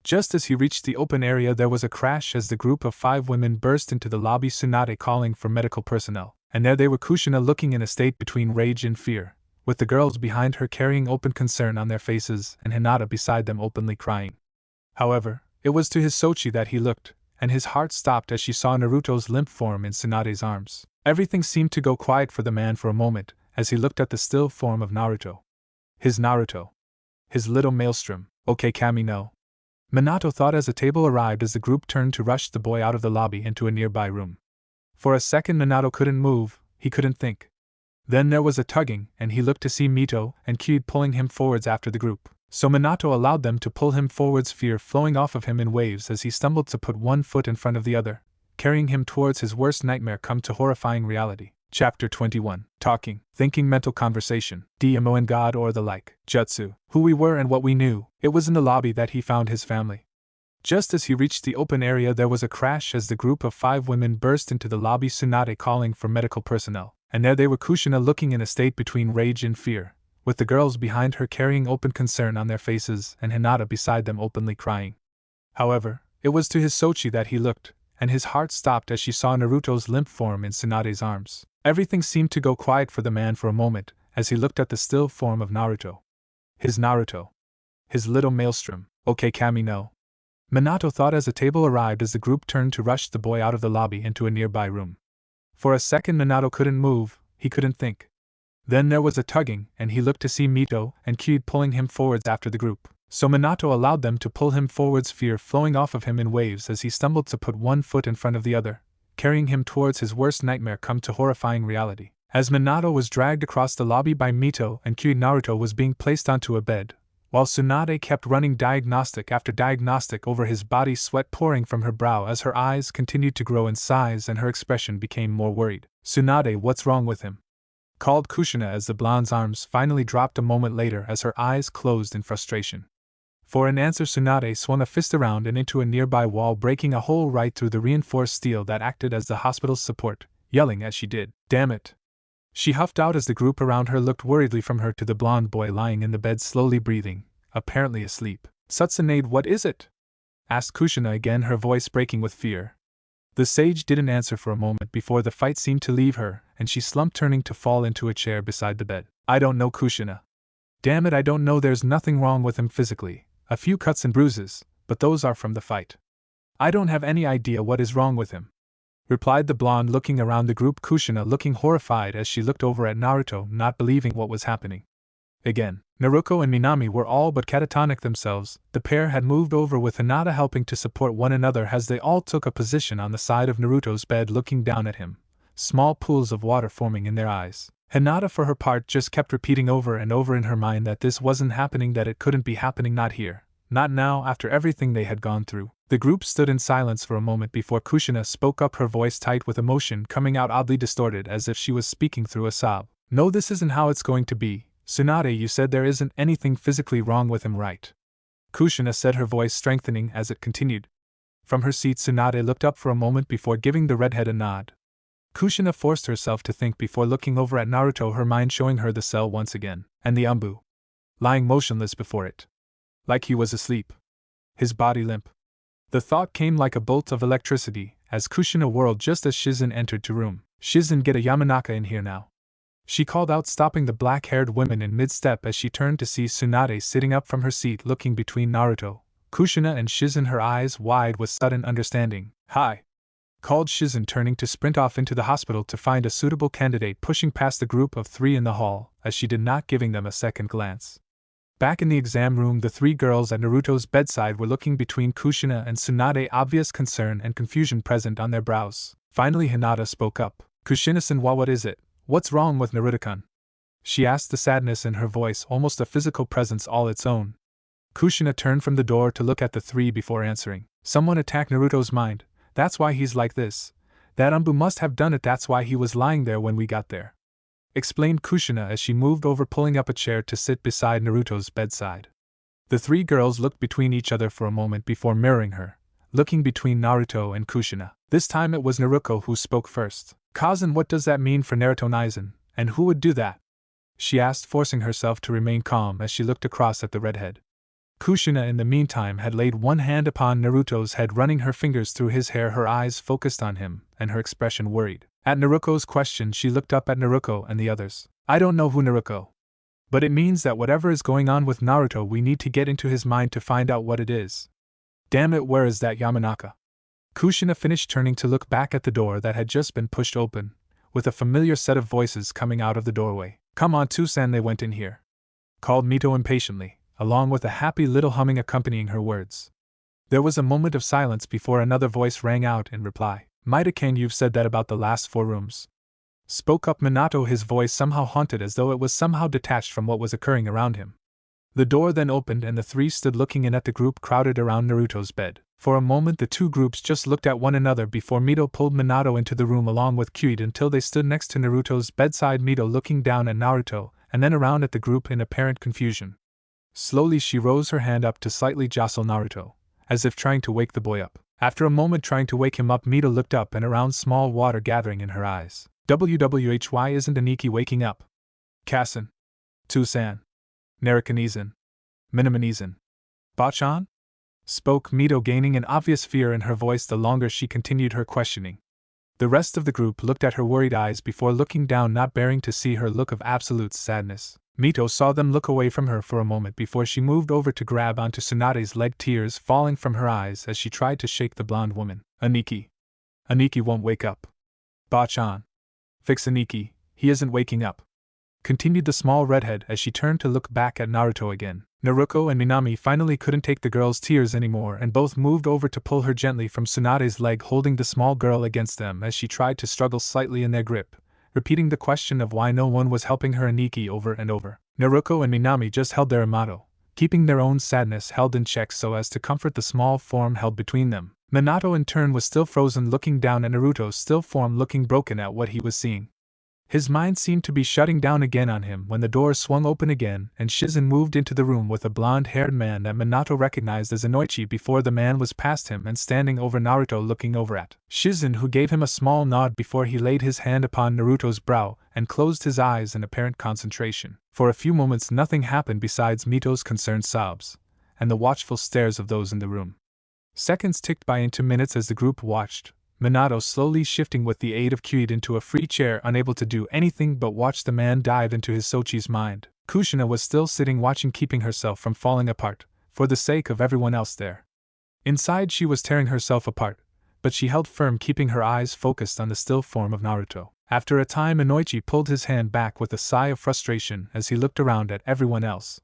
[SPEAKER 1] Just as he reached the open area, there was a crash as the group of 5 women burst into the lobby, Tsunade calling for medical personnel. And there they were, Kushina looking in a state between rage and fear, with the girls behind her carrying open concern on their faces and Hinata beside them openly crying. However, it was to his Sochi that he looked, and his heart stopped as she saw Naruto's limp form in Tsunade's arms. Everything seemed to go quiet for the man for a moment as he looked at the still form of Naruto. His Naruto. His little maelstrom. "Okay, Kami, no," Minato thought as a table arrived as the group turned to rush the boy out of the lobby into a nearby room. For a second Minato couldn't move, he couldn't think. Then there was a tugging, and he looked to see Mito and Kyuid pulling him forwards after the group. So Minato allowed them to pull him forwards, fear flowing off of him in waves as he stumbled to put one foot in front of the other, carrying him towards his worst nightmare come to horrifying reality. Chapter 21. Talking, thinking, mental conversation, DMO and God or the like. Jutsu. Who we were and what we knew. It was in the lobby that he found his family. Just as he reached the open area, there was a crash as the group of 5 women burst into the lobby, Tsunade calling for medical personnel. And there they were, Kushina looking in a state between rage and fear, with the girls behind her carrying open concern on their faces and Hinata beside them openly crying. However, it was to his Sochi that he looked, and his heart stopped as she saw Naruto's limp form in Tsunade's arms. Everything seemed to go quiet for the man for a moment as he looked at the still form of Naruto. His Naruto. His little maelstrom. "Okay, Kami, no," Minato thought as a table arrived as the group turned to rush the boy out of the lobby into a nearby room. For a second Minato couldn't move, he couldn't think. Then there was a tugging, and he looked to see Mito and Kyuid pulling him forwards after the group. So Minato allowed them to pull him forwards, fear flowing off of him in waves as he stumbled to put one foot in front of the other, carrying him towards his worst nightmare come to horrifying reality. As Minato was dragged across the lobby by Mito and Kyuid, Naruto was being placed onto a bed, while Tsunade kept running diagnostic after diagnostic over his body, sweat pouring from her brow as her eyes continued to grow in size and her expression became more worried. "Tsunade, what's wrong with him?" called Kushina as the blonde's arms finally dropped a moment later as her eyes closed in frustration. For an answer, Tsunade swung a fist around and into a nearby wall, breaking a hole right through the reinforced steel that acted as the hospital's support, yelling as she did, "Damn it!" She huffed out as the group around her looked worriedly from her to the blonde boy lying in the bed slowly breathing, apparently asleep. "Tsunade, what is it?" asked Kushina again, her voice breaking with fear. The sage didn't answer for a moment before the fight seemed to leave her, and she slumped, turning to fall into a chair beside the bed. "I don't know, Kushina. Damn it, I don't know. There's nothing wrong with him physically. A few cuts and bruises, but those are from the fight. I don't have any idea what is wrong with him," replied the blonde, looking around the group, Kushina looking horrified as she looked over at Naruto, not believing what was happening. Again, Naruto and Minami were all but catatonic themselves. The pair had moved over, with Hinata helping to support one another as they all took a position on the side of Naruto's bed looking down at him, small pools of water forming in their eyes. Hinata, for her part, just kept repeating over and over in her mind that this wasn't happening, that it couldn't be happening, not here, not now, after everything they had gone through. The group stood in silence for a moment before Kushina spoke up, her voice tight with emotion, coming out oddly distorted as if she was speaking through a sob. "No, this isn't how it's going to be. Tsunade, you said there isn't anything physically wrong with him, right?" Kushina said, her voice strengthening as it continued. From her seat, Tsunade looked up for a moment before giving the redhead a nod. Kushina forced herself to think before looking over at Naruto, her mind showing her the cell once again, and the Ambu, lying motionless before it, like he was asleep, his body limp. The thought came like a bolt of electricity as Kushina whirled just as Shizen entered the room. "Shizen, get a Yamanaka in here now," she called out, stopping the black-haired woman in mid-step as she turned to see Tsunade sitting up from her seat looking between Naruto, Kushina and Shizen, her eyes wide with sudden understanding. "Hi," called Shizen, turning to sprint off into the hospital to find a suitable candidate, pushing past the group of three in the hall, as she did not giving them a second glance. Back in the exam room, the three girls at Naruto's bedside were looking between Kushina and Tsunade, obvious concern and confusion present on their brows. Finally Hinata spoke up. "Kushina-san, what is it? What's wrong with Naruto-kun?" she asked, the sadness in her voice almost a physical presence all its own. Kushina turned from the door to look at the three before answering. "Someone attacked Naruto's mind. That's why he's like this. That Ambu must have done it, that's why he was lying there when we got there," explained Kushina as she moved over, pulling up a chair to sit beside Naruto's bedside. The three girls looked between each other for a moment before mirroring her, looking between Naruto and Kushina. This time it was Naruto who spoke first. "Kazan, what does that mean for Naruto Naizen, and who would do that?" she asked, forcing herself to remain calm as she looked across at the redhead. Kushina, in the meantime, had laid one hand upon Naruto's head, running her fingers through his hair, her eyes focused on him, and her expression worried. At Naruto's question, she looked up at Naruto and the others. "I don't know who Naruto. But it means that whatever is going on with Naruto, we need to get into his mind to find out what it is. Damn it, where is that Yamanaka?" Kushina finished, turning to look back at the door that had just been pushed open, with a familiar set of voices coming out of the doorway. "Come on, Tusan, they went in here," called Mito impatiently, along with a happy little humming accompanying her words. There was a moment of silence before another voice rang out in reply. "Mita-kan, you've said that about the last 4 rooms," spoke up Minato, his voice somehow haunted, as though it was somehow detached from what was occurring around him. The door then opened and the three stood looking in at the group crowded around Naruto's bed. For a moment the two groups just looked at one another before Mito pulled Minato into the room along with Kyuid until they stood next to Naruto's bedside, Mito looking down at Naruto and then around at the group in apparent confusion. Slowly she rose her hand up to slightly jostle Naruto, as if trying to wake the boy up. After a moment trying to wake him up, Mito looked up and around, small water gathering in her eyes. "Why isn't Aniki waking up? Kasen. Tusan. Narakanizan. Minamanizan. Bachan?" spoke Mito, gaining an obvious fear in her voice the longer she continued her questioning. The rest of the group looked at her worried eyes before looking down, not bearing to see her look of absolute sadness. Mito saw them look away from her for a moment before she moved over to grab onto Tsunade's leg, tears falling from her eyes as she tried to shake the blonde woman. "Aniki. Aniki won't wake up. Bachan. Fix Aniki, he isn't waking up," continued the small redhead as she turned to look back at Naruto again. Naruto and Minami finally couldn't take the girl's tears anymore and both moved over to pull her gently from Tsunade's leg, holding the small girl against them as she tried to struggle slightly in their grip, repeating the question of why no one was helping her Aniki over and over. Naruto and Minami just held their Amato, keeping their own sadness held in check so as to comfort the small form held between them. Minato in turn was still frozen, looking down at Naruto's still form, looking broken at what he was seeing. His mind seemed to be shutting down again on him when the door swung open again and Shizen moved into the room with a blonde-haired man that Minato recognized as Inoichi before the man was past him and standing over Naruto looking over at Shizen, who gave him a small nod before he laid his hand upon Naruto's brow and closed his eyes in apparent concentration. For a few moments nothing happened besides Mito's concerned sobs and the watchful stares of those in the room. Seconds ticked by into minutes as the group watched, Minato slowly shifting with the aid of Kyuid into a free chair, unable to do anything but watch the man dive into his Sochi's mind. Kushina was still sitting watching, keeping herself from falling apart, for the sake of everyone else there. Inside she was tearing herself apart, but she held firm, keeping her eyes focused on the still form of Naruto. After a time Inoichi pulled his hand back with a sigh of frustration as he looked around at everyone else.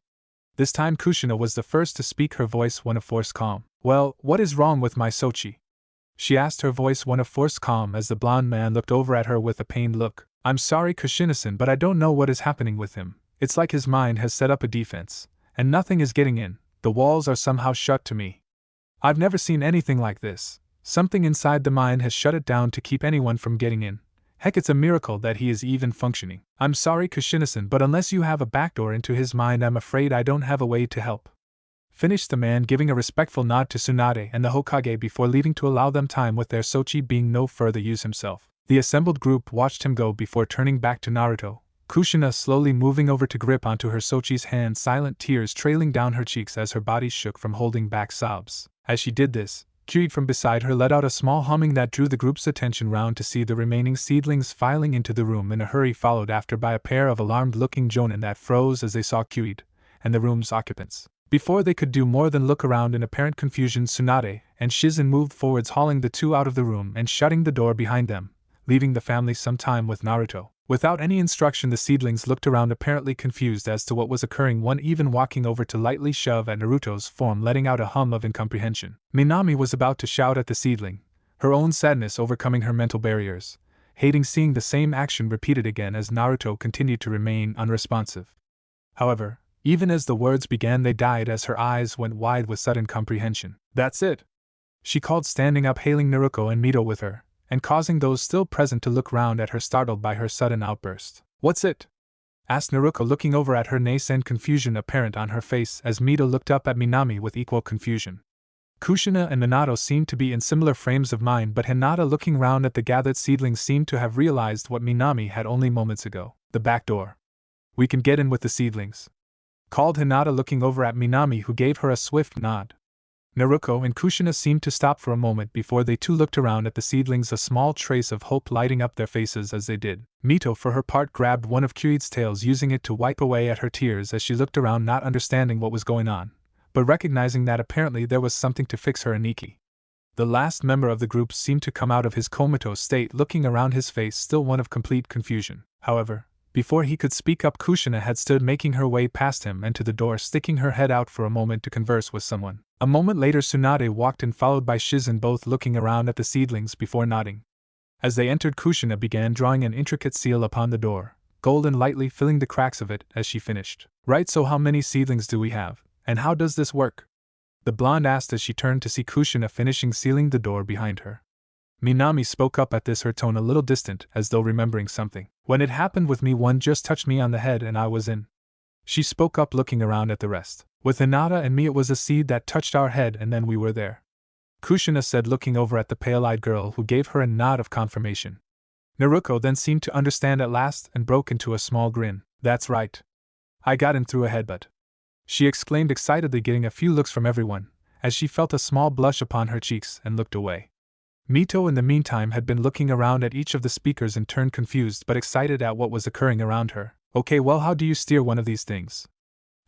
[SPEAKER 1] This time Kushina was the first to speak, her voice one of forced calm. "Well, what is wrong with my Sochi?" she asked, her voice one of forced calm as the blonde man looked over at her with a pained look. "I'm sorry, Kushina-san, but I don't know what is happening with him. It's like his mind has set up a defense, and nothing is getting in. The walls are somehow shut to me. I've never seen anything like this. Something inside the mind has shut it down to keep anyone from getting in. Heck, it's a miracle that he is even functioning. I'm sorry, Kushina-san, but unless you have a backdoor into his mind, I'm afraid I don't have a way to help," finished the man, giving a respectful nod to Tsunade and the Hokage before leaving to allow them time with their Sochi being no further use himself. The assembled group watched him go before turning back to Naruto, Kushina slowly moving over to grip onto her Sochi's hand, silent tears trailing down her cheeks as her body shook from holding back sobs. As she did this, Kyuid from beside her let out a small humming that drew the group's attention round to see the remaining seedlings filing into the room in a hurry, followed after by a pair of alarmed-looking jonin that froze as they saw Kyuid and the room's occupants. Before they could do more than look around in apparent confusion, Tsunade and Shizen moved forwards, hauling the two out of the room and shutting the door behind them, leaving the family some time with Naruto. Without any instruction, the seedlings looked around, apparently confused as to what was occurring, one even walking over to lightly shove at Naruto's form, letting out a hum of incomprehension. Minami was about to shout at the seedling, her own sadness overcoming her mental barriers, hating seeing the same action repeated again as Naruto continued to remain unresponsive. However, even as the words began, they died as her eyes went wide with sudden comprehension. "That's it!" she called, standing up, hailing Naruto and Mito with her, and causing those still present to look round at her, startled by her sudden outburst. "What's it?" asked Naruto, looking over at her, nascent confusion apparent on her face as Mito looked up at Minami with equal confusion. Kushina and Minato seemed to be in similar frames of mind, but Hinata, looking round at the gathered seedlings, seemed to have realized what Minami had only moments ago. "The back door. We can get in with the seedlings," called Hinata, looking over at Minami, who gave her a swift nod. Naruto and Kushina seemed to stop for a moment before they too looked around at the seedlings, a small trace of hope lighting up their faces as they did. Mito, for her part, grabbed one of Kyuid's tails, using it to wipe away at her tears as she looked around, not understanding what was going on, but recognizing that apparently there was something to fix her Aniki. The last member of the group seemed to come out of his comatose state, looking around, his face still one of complete confusion. However, before he could speak up, Kushina had stood, making her way past him and to the door, sticking her head out for a moment to converse with someone. A moment later Tsunade walked in, followed by Shizen, both looking around at the seedlings before nodding. As they entered, Kushina began drawing an intricate seal upon the door, golden lightly filling the cracks of it as she finished. "Right, so how many seedlings do we have, and how does this work?" the blonde asked as she turned to see Kushina finishing sealing the door behind her. Minami spoke up at this, her tone a little distant, as though remembering something. "When it happened with me, one just touched me on the head and I was in," she spoke up, looking around at the rest. "With Hinata and me, it was a seed that touched our head and then we were there," Kushina said, looking over at the pale-eyed girl, who gave her a nod of confirmation. Naruto then seemed to understand at last and broke into a small grin. "That's right. I got in through a headbutt," she exclaimed excitedly, getting a few looks from everyone, as she felt a small blush upon her cheeks and looked away. Mito, in the meantime, had been looking around at each of the speakers in turn, confused but excited at what was occurring around her. "Okay, well, how do you steer one of these things?"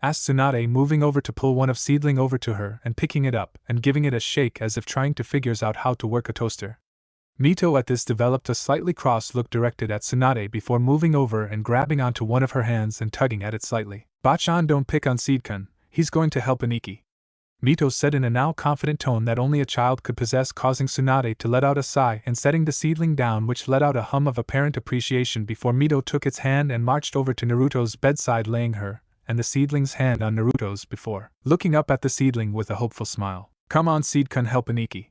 [SPEAKER 1] asked Tsunade, moving over to pull one of seedling over to her and picking it up and giving it a shake as if trying to figure out how to work a toaster. Mito at this developed a slightly cross look directed at Tsunade before moving over and grabbing onto one of her hands and tugging at it slightly. "Bachan, don't pick on Seedkun, he's going to help Aniki," Mito said in a now confident tone that only a child could possess, causing Tsunade to let out a sigh and setting the seedling down, which let out a hum of apparent appreciation before Mito took its hand and marched over to Naruto's bedside, laying her and the seedling's hand on Naruto's before looking up at the seedling with a hopeful smile. "Come on, Seedkun, help Aniki,"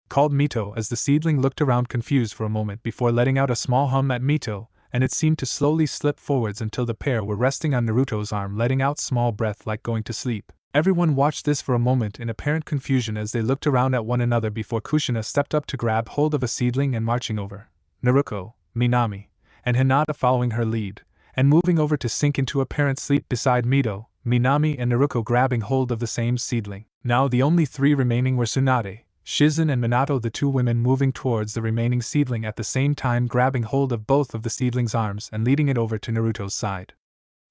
[SPEAKER 1] called Mito as the seedling looked around confused for a moment before letting out a small hum at Mito and it seemed to slowly slip forwards until the pair were resting on Naruto's arm, letting out small breath like going to sleep. Everyone watched this for a moment in apparent confusion as they looked around at one another before Kushina stepped up to grab hold of a seedling and marching over, Naruto, Minami, and Hinata following her lead, and moving over to sink into apparent sleep beside Mito, Minami and Naruto grabbing hold of the same seedling. Now the only three remaining were Tsunade, Shizen and Minato, the two women moving towards the remaining seedling at the same time, grabbing hold of both of the seedling's arms and leading it over to Naruto's side.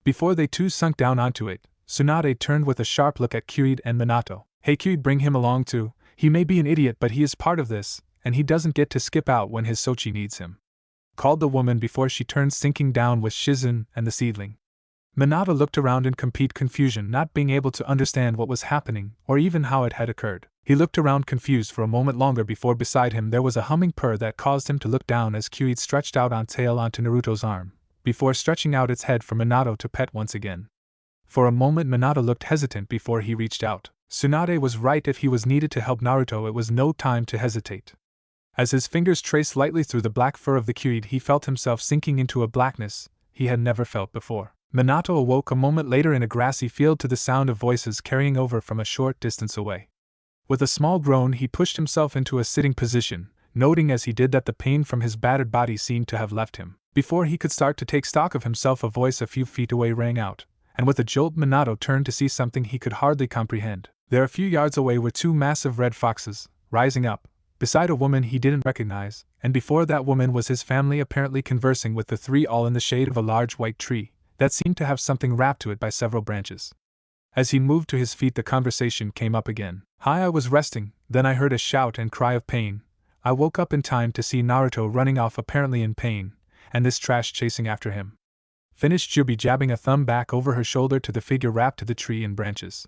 [SPEAKER 1] Before they too sunk down onto it, Tsunade turned with a sharp look at Kyuid and Minato. "Hey Kyuid, bring him along too. He may be an idiot, but he is part of this, and he doesn't get to skip out when his Sochi needs him," called the woman before she turned, sinking down with Shizen and the seedling. Minato looked around in complete confusion, not being able to understand what was happening or even how it had occurred. He looked around confused for a moment longer before beside him there was a humming purr that caused him to look down as Kyuid stretched out on tail onto Naruto's arm, before stretching out its head for Minato to pet once again. For a moment Minato looked hesitant before he reached out. Tsunade was right, if he was needed to help Naruto it was no time to hesitate. As his fingers traced lightly through the black fur of the Kyuid, he felt himself sinking into a blackness he had never felt before. Minato awoke a moment later in a grassy field to the sound of voices carrying over from a short distance away. With a small groan he pushed himself into a sitting position, noting as he did that the pain from his battered body seemed to have left him. Before he could start to take stock of himself, a voice a few feet away rang out, and with a jolt Minato turned to see something he could hardly comprehend. There a few yards away were two massive red foxes, rising up, beside a woman he didn't recognize, and before that woman was his family, apparently conversing with the three, all in the shade of a large white tree that seemed to have something wrapped to it by several branches. As he moved to his feet the conversation came up again. "Hi, I was resting, then I heard a shout and cry of pain. I woke up in time to see Naruto running off apparently in pain, and this trash chasing after him," finished Jubi, jabbing a thumb back over her shoulder to the figure wrapped to the tree in branches.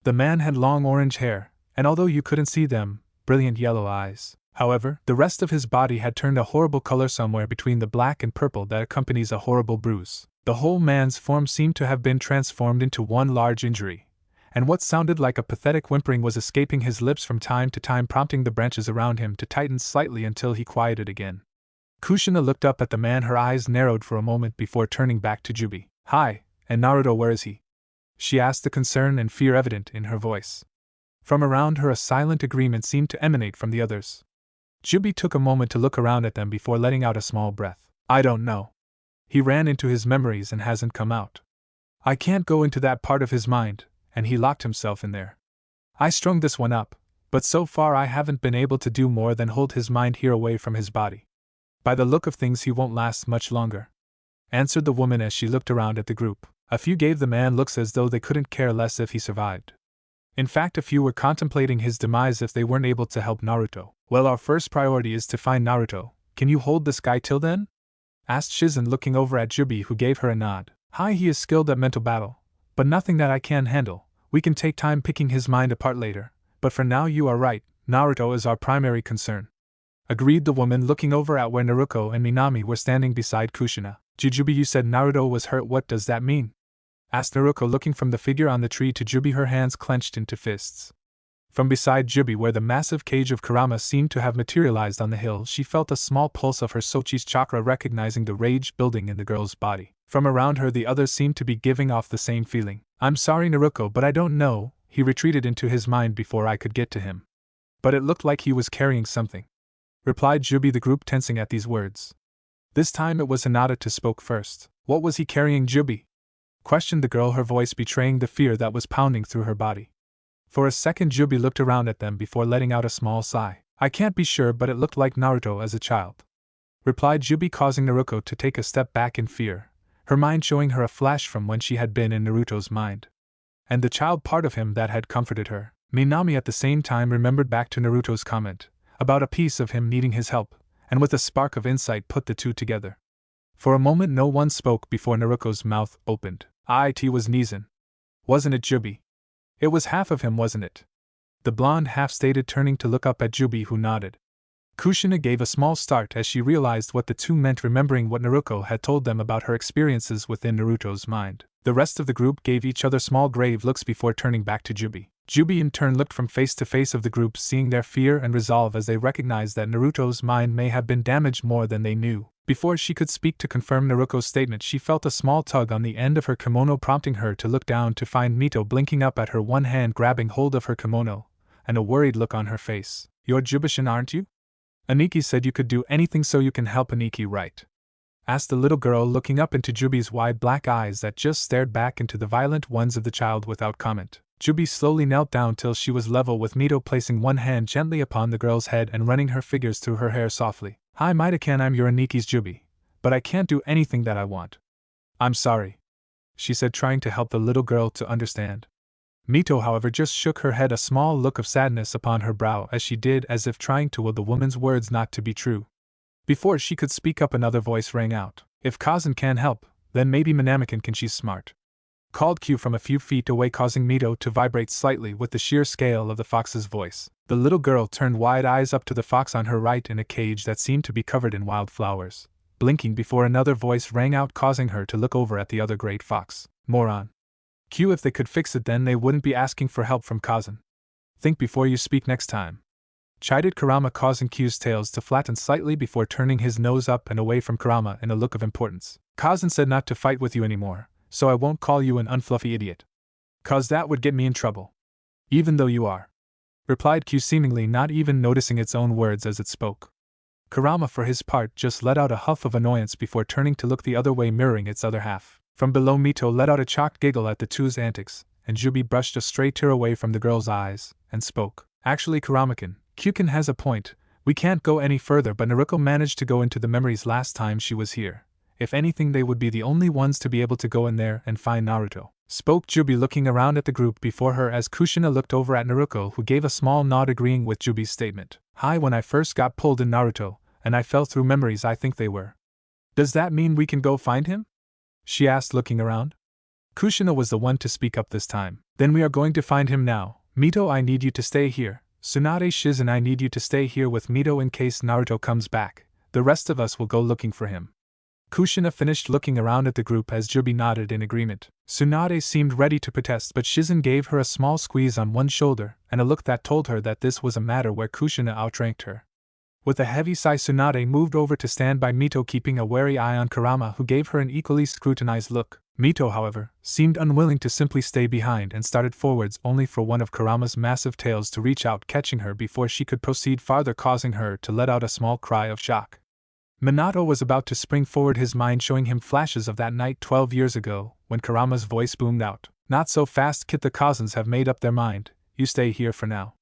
[SPEAKER 1] The man had long orange hair, and although you couldn't see them, brilliant yellow eyes. However, the rest of his body had turned a horrible color somewhere between the black and purple that accompanies a horrible bruise. The whole man's form seemed to have been transformed into one large injury, and what sounded like a pathetic whimpering was escaping his lips from time to time, prompting the branches around him to tighten slightly until he quieted again. Kushina looked up at the man, her eyes narrowed for a moment before turning back to Jubi. "Hi, and Naruto, where is he?" she asked, the concern and fear evident in her voice. From around her a silent agreement seemed to emanate from the others. Jubi took a moment to look around at them before letting out a small breath. "I don't know. He ran into his memories and hasn't come out. I can't go into that part of his mind, and he locked himself in there. I strung this one up, but so far I haven't been able to do more than hold his mind here away from his body. By the look of things he won't last much longer," answered the woman as she looked around at the group. A few gave the man looks as though they couldn't care less if he survived. In fact, a few were contemplating his demise if they weren't able to help Naruto. "Well, our first priority is to find Naruto. Can you hold this guy till then?" asked Shizen, looking over at Jubi, who gave her a nod. "Hi, he is skilled at mental battle, but nothing that I can handle. We can take time picking his mind apart later, but for now you are right, Naruto is our primary concern," agreed the woman, looking over at where Naruto and Minami were standing beside Kushina. "Jubi, you said Naruto was hurt, what does that mean?" asked Naruto, looking from the figure on the tree to Jubi, her hands clenched into fists. From beside Jubi, where the massive cage of Kurama seemed to have materialized on the hill, she felt a small pulse of her Sochi's chakra, recognizing the rage building in the girl's body. From around her the others seemed to be giving off the same feeling. "I'm sorry Naruto, but I don't know, he retreated into his mind before I could get to him. But it looked like he was carrying something," replied Jubi, the group tensing at these words. This time it was Hinata to spoke first. "What was he carrying, Jubi?" questioned the girl, her voice betraying the fear that was pounding through her body. For a second Jubi looked around at them before letting out a small sigh. "I can't be sure, but it looked like Naruto as a child," replied Jubi, causing Naruto to take a step back in fear, her mind showing her a flash from when she had been in Naruto's mind, and the child part of him that had comforted her. Minami at the same time remembered back to Naruto's comment about a piece of him needing his help, and with a spark of insight put the two together. For a moment no one spoke before Naruto's mouth opened. "It was Nizan. Wasn't it, Jubi? It was half of him, wasn't it?" the blonde half stated, turning to look up at Jubi, who nodded. Kushina gave a small start as she realized what the two meant, remembering what Naruto had told them about her experiences within Naruto's mind. The rest of the group gave each other small grave looks before turning back to Jubi. Jubi in turn looked from face to face of the group, seeing their fear and resolve as they recognized that Naruto's mind may have been damaged more than they knew. Before she could speak to confirm Naruko's statement, she felt a small tug on the end of her kimono, prompting her to look down to find Mito blinking up at her, one hand grabbing hold of her kimono, and a worried look on her face. "You're Jubishin, aren't you? Aniki said you could do anything, so you can help Aniki, right?" asked the little girl, looking up into Jubi's wide black eyes that just stared back into the violent ones of the child without comment. Jubi slowly knelt down till she was level with Mito, placing one hand gently upon the girl's head and running her fingers through her hair softly. "Hi Mita-kan, I'm your Aniki's Jubi, but I can't do anything that I want. I'm sorry," she said, trying to help the little girl to understand. Mito, however, just shook her head, a small look of sadness upon her brow as she did as if trying to will the woman's words not to be true. Before she could speak up, another voice rang out. "If Kazan can help, then maybe Minamikan can, she's smart," called Q from a few feet away, causing Mito to vibrate slightly with the sheer scale of the fox's voice. The little girl turned wide eyes up to the fox on her right in a cage that seemed to be covered in wildflowers, blinking before another voice rang out, causing her to look over at the other great fox. "Moron. Q, if they could fix it, then they wouldn't be asking for help from Kazan. Think before you speak next time," chided Kurama, causing Q's tails to flatten slightly before turning his nose up and away from Kurama in a look of importance. "Kazan said not to fight with you anymore, so I won't call you an unfluffy idiot. 'Cause that would get me in trouble. Even though you are," replied Q, seemingly not even noticing its own words as it spoke. Kurama, for his part, just let out a huff of annoyance before turning to look the other way, mirroring its other half. From below, Mito let out a shocked giggle at the two's antics, and Jubi brushed a stray tear away from the girl's eyes, and spoke. "Actually, Kurama-kun, Q-kun has a point. We can't go any further, but Naruko managed to go into the memories last time she was here. If anything, they would be the only ones to be able to go in there and find Naruto," spoke Jubi, looking around at the group before her as Kushina looked over at Naruko, who gave a small nod agreeing with Jubi's statement. "Hi, when I first got pulled in Naruto, and I fell through memories, I think they were. Does that mean we can go find him?" she asked, looking around. Kushina was the one to speak up this time. "Then we are going to find him now. Mito, I need you to stay here. Tsunade, Shizen, I need you to stay here with Mito in case Naruto comes back. The rest of us will go looking for him." Kushina finished looking around at the group as Jubi nodded in agreement. Tsunade seemed ready to protest, but Shizen gave her a small squeeze on one shoulder and a look that told her that this was a matter where Kushina outranked her. With a heavy sigh, Tsunade moved over to stand by Mito, keeping a wary eye on Kurama, who gave her an equally scrutinized look. Mito, however, seemed unwilling to simply stay behind and started forwards, only for one of Kurama's massive tails to reach out, catching her before she could proceed farther, causing her to let out a small cry of shock. Minato was about to spring forward, his mind showing him flashes of that night 12 years ago, when Kurama's voice boomed out. "Not so fast, kid, the Kazans have made up their mind. You stay here for now,"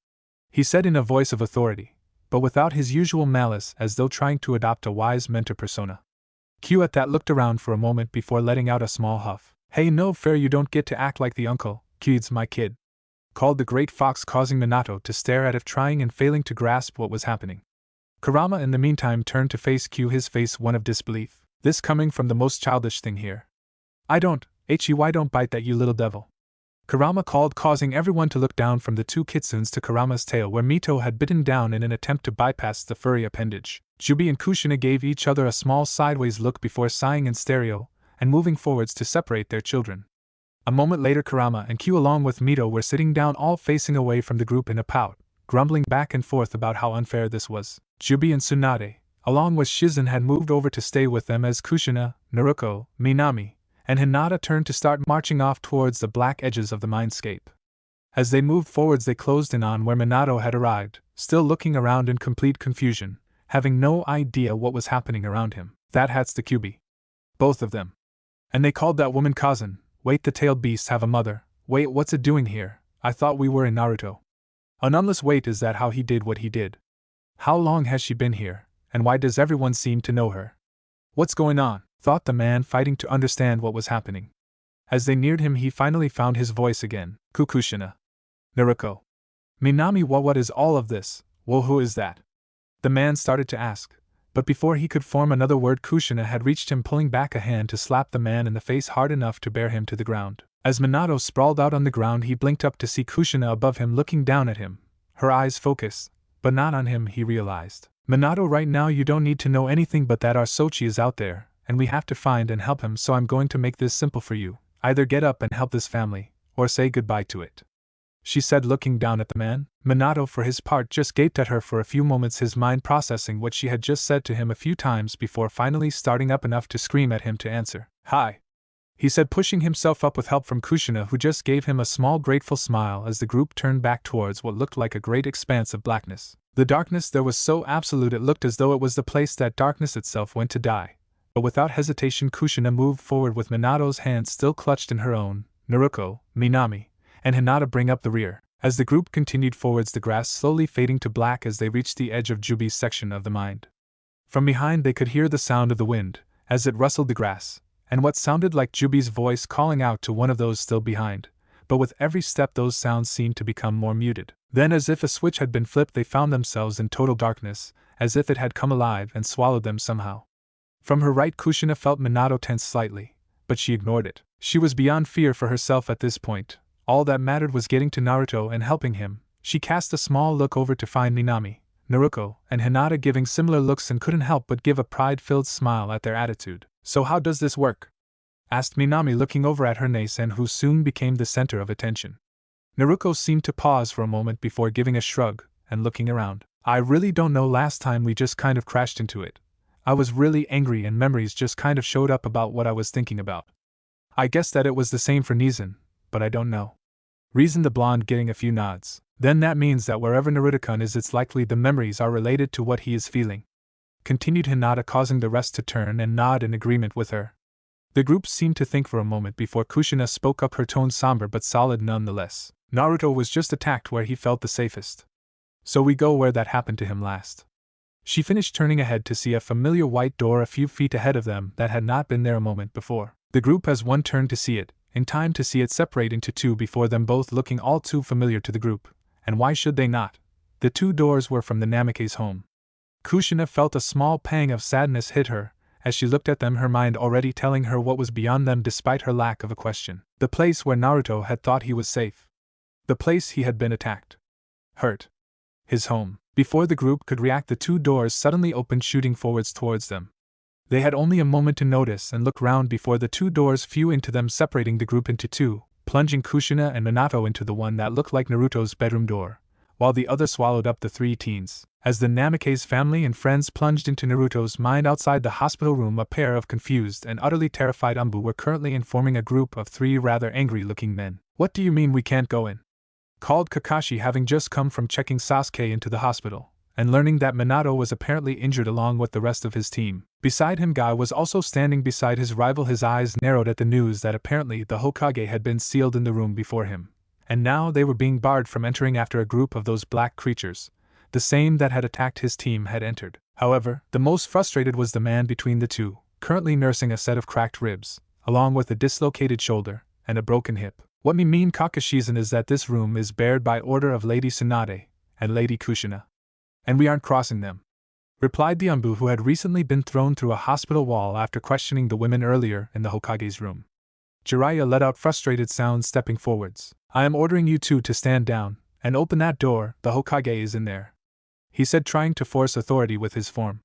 [SPEAKER 1] he said in a voice of authority, but without his usual malice, as though trying to adopt a wise mentor persona. Q at that looked around for a moment before letting out a small huff. "Hey, no fair, you don't get to act like the uncle, Q's my kid," called the great fox, causing Minato to stare at it, trying and failing to grasp what was happening. Kurama in the meantime turned to face Q, his face one of disbelief. This coming from the most childish thing here. "I don't, why don't bite that, you little devil," Kurama called, causing everyone to look down from the two kitsunes to Kurama's tail, where Mito had bitten down in an attempt to bypass the furry appendage. Jubi and Kushina gave each other a small sideways look before sighing in stereo and moving forwards to separate their children. A moment later, Kurama and Q along with Mito were sitting down, all facing away from the group in a pout, grumbling back and forth about how unfair this was. Jubi and Tsunade, along with Shizen, had moved over to stay with them as Kushina, Naruko, Minami, and Hinata turned to start marching off towards the black edges of the mindscape. As they moved forwards, they closed in on where Minato had arrived, still looking around in complete confusion, having no idea what was happening around him. "That hat's the Kyubi. Both of them. And they called that woman Kazan. Wait, the tailed beasts have a mother. Wait, what's it doing here? I thought we were in Naruto. Unless wait, is that how he did what he did? How long has she been here, and why does everyone seem to know her? What's going on?" thought the man, fighting to understand what was happening. As they neared him, he finally found his voice again. "Kukushina. Naruko. Minami, what is all of this? Well, who is that?" the man started to ask, but before he could form another word, Kushina had reached him, pulling back a hand to slap the man in the face hard enough to bear him to the ground. As Minato sprawled out on the ground, he blinked up to see Kushina above him looking down at him, her eyes focused, but not on him, he realized. "Minato, right now you don't need to know anything but that our Sochi is out there, and we have to find and help him, so I'm going to make this simple for you. Either get up and help this family, or say goodbye to it." she said, looking down at the man. Minato, for his part, just gaped at her for a few moments, his mind processing what she had just said to him a few times before finally starting up enough to scream at him to answer. Hi, he said, pushing himself up with help from Kushina, who just gave him a small grateful smile as the group turned back towards what looked like a great expanse of blackness. The darkness there was so absolute it looked as though it was the place that darkness itself went to die. But without hesitation, Kushina moved forward with Minato's hand still clutched in her own. Naruto, Minami, and Hinata bring up the rear. As the group continued forwards, the grass slowly fading to black as they reached the edge of Jubi's section of the mind. From behind they could hear the sound of the wind, as it rustled the grass, and what sounded like Jubi's voice calling out to one of those still behind, but with every step those sounds seemed to become more muted. Then, as if a switch had been flipped, they found themselves in total darkness, as if it had come alive and swallowed them somehow. From her right, Kushina felt Minato tense slightly, but she ignored it. She was beyond fear for herself at this point. All that mattered was getting to Naruto and helping him. She cast a small look over to find Minami, Naruto, and Hinata giving similar looks and couldn't help but give a pride-filled smile at their attitude. So how does this work? Asked Minami, looking over at her niece and who soon became the center of attention. Naruto seemed to pause for a moment before giving a shrug and looking around. I really don't know, last time we just kind of crashed into it. I was really angry and memories just kind of showed up about what I was thinking about. I guess that it was the same for Nizan, but I don't know. Reasoned the blonde, getting a few nods. Then that means that wherever Naruto-kun is, it's likely the memories are related to what he is feeling. Continued Hinata, causing the rest to turn and nod in agreement with her. The group seemed to think for a moment before Kushina spoke up, her tone somber but solid nonetheless. Naruto was just attacked where he felt the safest. So we go where that happened to him last. She finished, turning ahead to see a familiar white door a few feet ahead of them that had not been there a moment before. The group as one turned to see it, in time to see it separate into two before them, both looking all too familiar to the group. And why should they not? The two doors were from the Namake's home. Kushina felt a small pang of sadness hit her as she looked at them, her mind already telling her what was beyond them despite her lack of a question. The place where Naruto had thought he was safe. The place he had been attacked. Hurt. His home. Before the group could react, the two doors suddenly opened, shooting forwards towards them. They had only a moment to notice and look round before the two doors flew into them, separating the group into two, plunging Kushina and Minato into the one that looked like Naruto's bedroom door, while the other swallowed up the three teens. As the Namake's family and friends plunged into Naruto's mind outside the hospital room, a pair of confused and utterly terrified Umbu were currently informing a group of three rather angry-looking men. What do you mean we can't go in? Called Kakashi, having just come from checking Sasuke into the hospital, and learning that Minato was apparently injured along with the rest of his team. Beside him, Guy was also standing beside his rival, his eyes narrowed at the news that apparently the Hokage had been sealed in the room before him, and now they were being barred from entering after a group of those black creatures, the same that had attacked his team, had entered. However, the most frustrated was the man between the two, currently nursing a set of cracked ribs, along with a dislocated shoulder and a broken hip. What me mean, Kakashi-san, is that this room is barred by order of Lady Tsunade and Lady Kushina, and we aren't crossing them, replied the Umbu, who had recently been thrown through a hospital wall after questioning the women earlier in the Hokage's room. Jiraiya let out frustrated sounds, stepping forwards. I am ordering you two to stand down and open that door, the Hokage is in there, he said, trying to force authority with his form.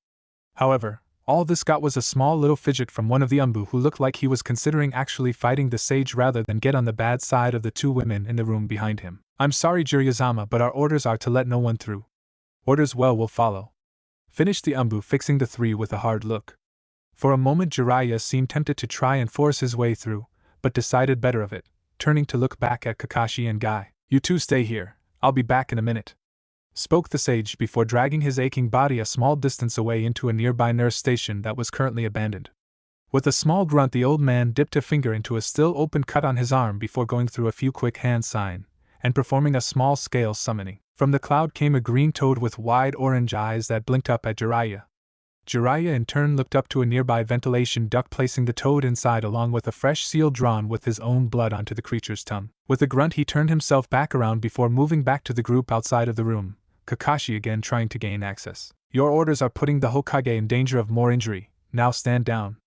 [SPEAKER 1] However, all this got was a small little fidget from one of the Umbu, who looked like he was considering actually fighting the sage rather than get on the bad side of the two women in the room behind him. I'm sorry, Jiraiya-sama, but our orders are to let no one through. Orders will follow, finished the Umbu, fixing the three with a hard look. For a moment Jiraiya seemed tempted to try and force his way through, but decided better of it, turning to look back at Kakashi and Guy. You two stay here, I'll be back in a minute, spoke the sage before dragging his aching body a small distance away into a nearby nurse station that was currently abandoned. With a small grunt, the old man dipped a finger into a still open cut on his arm before going through a few quick hand signs and performing a small-scale summoning. From the cloud came a green toad with wide orange eyes that blinked up at Jiraiya. Jiraiya in turn looked up to a nearby ventilation duct, placing the toad inside along with a fresh seal drawn with his own blood onto the creature's tongue. With a grunt, he turned himself back around before moving back to the group outside of the room, Kakashi again trying to gain access. Your orders are putting the Hokage in danger of more injury, now stand down,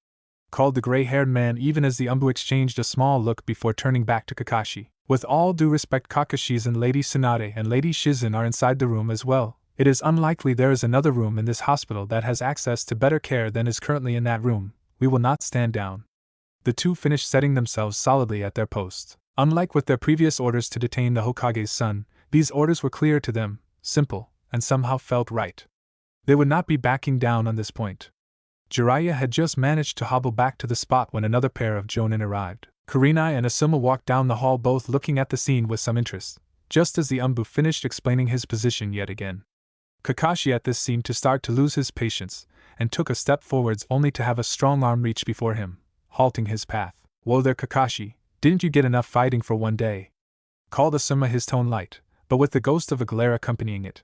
[SPEAKER 1] called the gray-haired man, even as the Umbu exchanged a small look before turning back to Kakashi. With all due respect, Kakashi-san, Lady Tsunade and Lady Shizen are inside the room as well. It is unlikely there is another room in this hospital that has access to better care than is currently in that room. We will not stand down. The two finished setting themselves solidly at their posts. Unlike with their previous orders to detain the Hokage's son, these orders were clear to them, simple, and somehow felt right. They would not be backing down on this point. Jiraiya had just managed to hobble back to the spot when another pair of jonin arrived. Kurenai and Asuma walked down the hall, both looking at the scene with some interest, just as the Umbu finished explaining his position yet again. Kakashi at this seemed to start to lose his patience, and took a step forwards only to have a strong arm reach before him, halting his path. "Whoa there, Kakashi, didn't you get enough fighting for one day?" called Asuma, his tone light, but with the ghost of a glare accompanying it.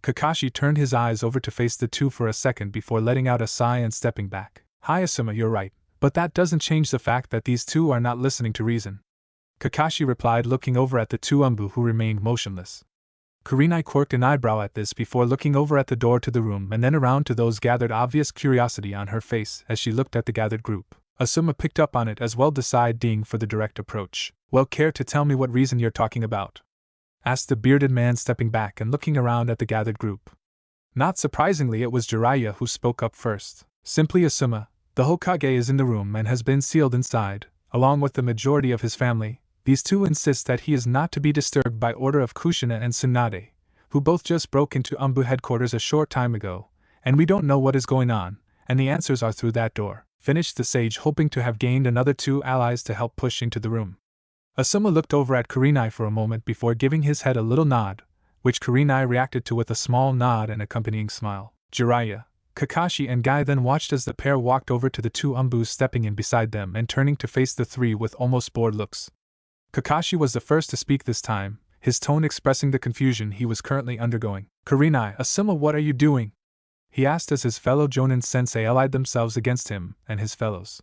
[SPEAKER 1] Kakashi turned his eyes over to face the two for a second before letting out a sigh and stepping back. "Hi Asuma, you're right, but that doesn't change the fact that these two are not listening to reason," Kakashi replied, looking over at the two Umbu who remained motionless. Kurenai quirked an eyebrow at this before looking over at the door to the room and then around to those gathered, obvious curiosity on her face as she looked at the gathered group. Asuma picked up on it as well, deciding for the direct approach. "Well, care to tell me what reason you're talking about?" asked the bearded man, stepping back and looking around at the gathered group. Not surprisingly, it was Jiraiya who spoke up first. "Simply, Asuma, the Hokage is in the room and has been sealed inside, along with the majority of his family. These two insist that he is not to be disturbed by order of Kushina and Tsunade, who both just broke into Umbu headquarters a short time ago, and we don't know what is going on, and the answers are through that door," finished the sage, hoping to have gained another two allies to help push into the room. Asuma looked over at Kurenai for a moment before giving his head a little nod, which Kurenai reacted to with a small nod and accompanying smile. Jiraiya, Kakashi and Guy then watched as the pair walked over to the two Umbus, stepping in beside them and turning to face the three with almost bored looks. Kakashi was the first to speak this time, his tone expressing the confusion he was currently undergoing. "Kurenai, Asuma, what are you doing?" he asked as his fellow Jonin sensei allied themselves against him and his fellows.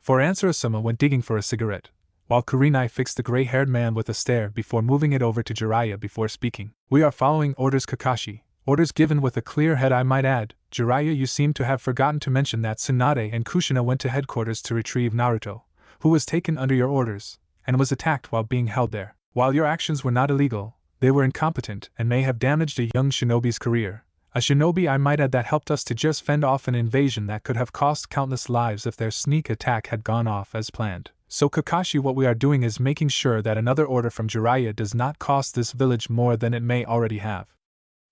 [SPEAKER 1] For answer, Asuma went digging for a cigarette, while Kurenai fixed the gray-haired man with a stare before moving it over to Jiraiya before speaking. "We are following orders, Kakashi. Orders given with a clear head, I might add. Jiraiya, you seem to have forgotten to mention that Tsunade and Kushina went to headquarters to retrieve Naruto, who was taken under your orders, and was attacked while being held there. While your actions were not illegal, they were incompetent and may have damaged a young shinobi's career. A shinobi, I might add, that helped us to just fend off an invasion that could have cost countless lives if their sneak attack had gone off as planned. So Kakashi, what we are doing is making sure that another order from Jiraiya does not cost this village more than it may already have,"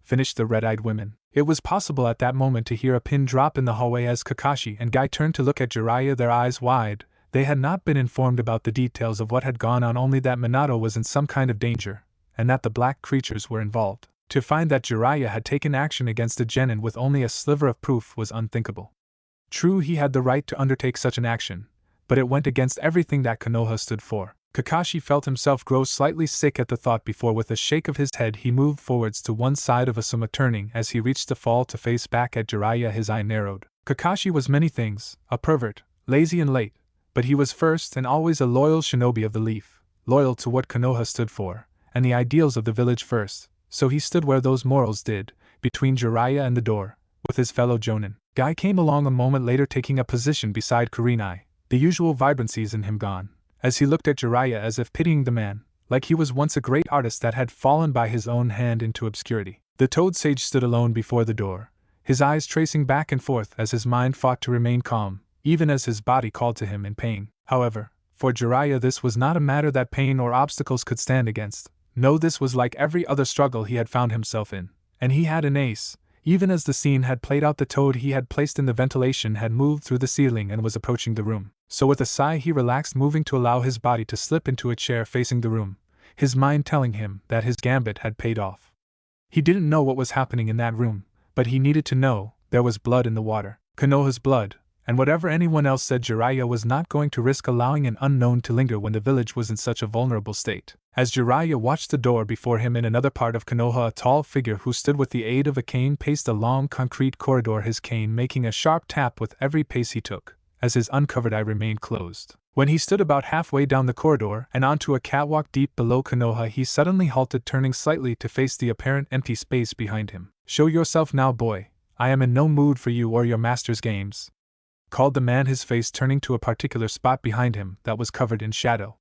[SPEAKER 1] finished the red-eyed woman. It was possible at that moment to hear a pin drop in the hallway as Kakashi and Guy turned to look at Jiraiya, their eyes wide. They had not been informed about the details of what had gone on, only that Minato was in some kind of danger, and that the black creatures were involved. To find that Jiraiya had taken action against a genin with only a sliver of proof was unthinkable. True, he had the right to undertake such an action, but it went against everything that Konoha stood for. Kakashi felt himself grow slightly sick at the thought before, with a shake of his head, he moved forwards to one side of Asuma, turning as he reached the fall to face back at Jiraiya. His eye narrowed. Kakashi was many things, a pervert, lazy and late, but he was first and always a loyal shinobi of the leaf, loyal to what Konoha stood for, and the ideals of the village first, so he stood where those morals did, between Jiraiya and the door, with his fellow Jonin. Guy came along a moment later, taking a position beside Kurenai, the usual vibrancies in him gone, as he looked at Jiraiya as if pitying the man, like he was once a great artist that had fallen by his own hand into obscurity. The Toad Sage stood alone before the door, his eyes tracing back and forth as his mind fought to remain calm, even as his body called to him in pain. However, for Jiraiya this was not a matter that pain or obstacles could stand against. No, this was like every other struggle he had found himself in, and he had an ace. Even as the scene had played out, the toad he had placed in the ventilation had moved through the ceiling and was approaching the room. So with a sigh he relaxed, moving to allow his body to slip into a chair facing the room, his mind telling him that his gambit had paid off. He didn't know what was happening in that room, but he needed to know. There was blood in the water, Konoha's blood, and whatever anyone else said, Jiraiya was not going to risk allowing an unknown to linger when the village was in such a vulnerable state. As Jiraiya watched the door before him, in another part of Konoha, a tall figure who stood with the aid of a cane paced a long concrete corridor, his cane making a sharp tap with every pace he took, as his uncovered eye remained closed. When he stood about halfway down the corridor and onto a catwalk deep below Konoha, he suddenly halted, turning slightly to face the apparent empty space behind him. "Show yourself now, boy. I am in no mood for you or your master's games," called the man, his face turning to a particular spot behind him that was covered in shadow.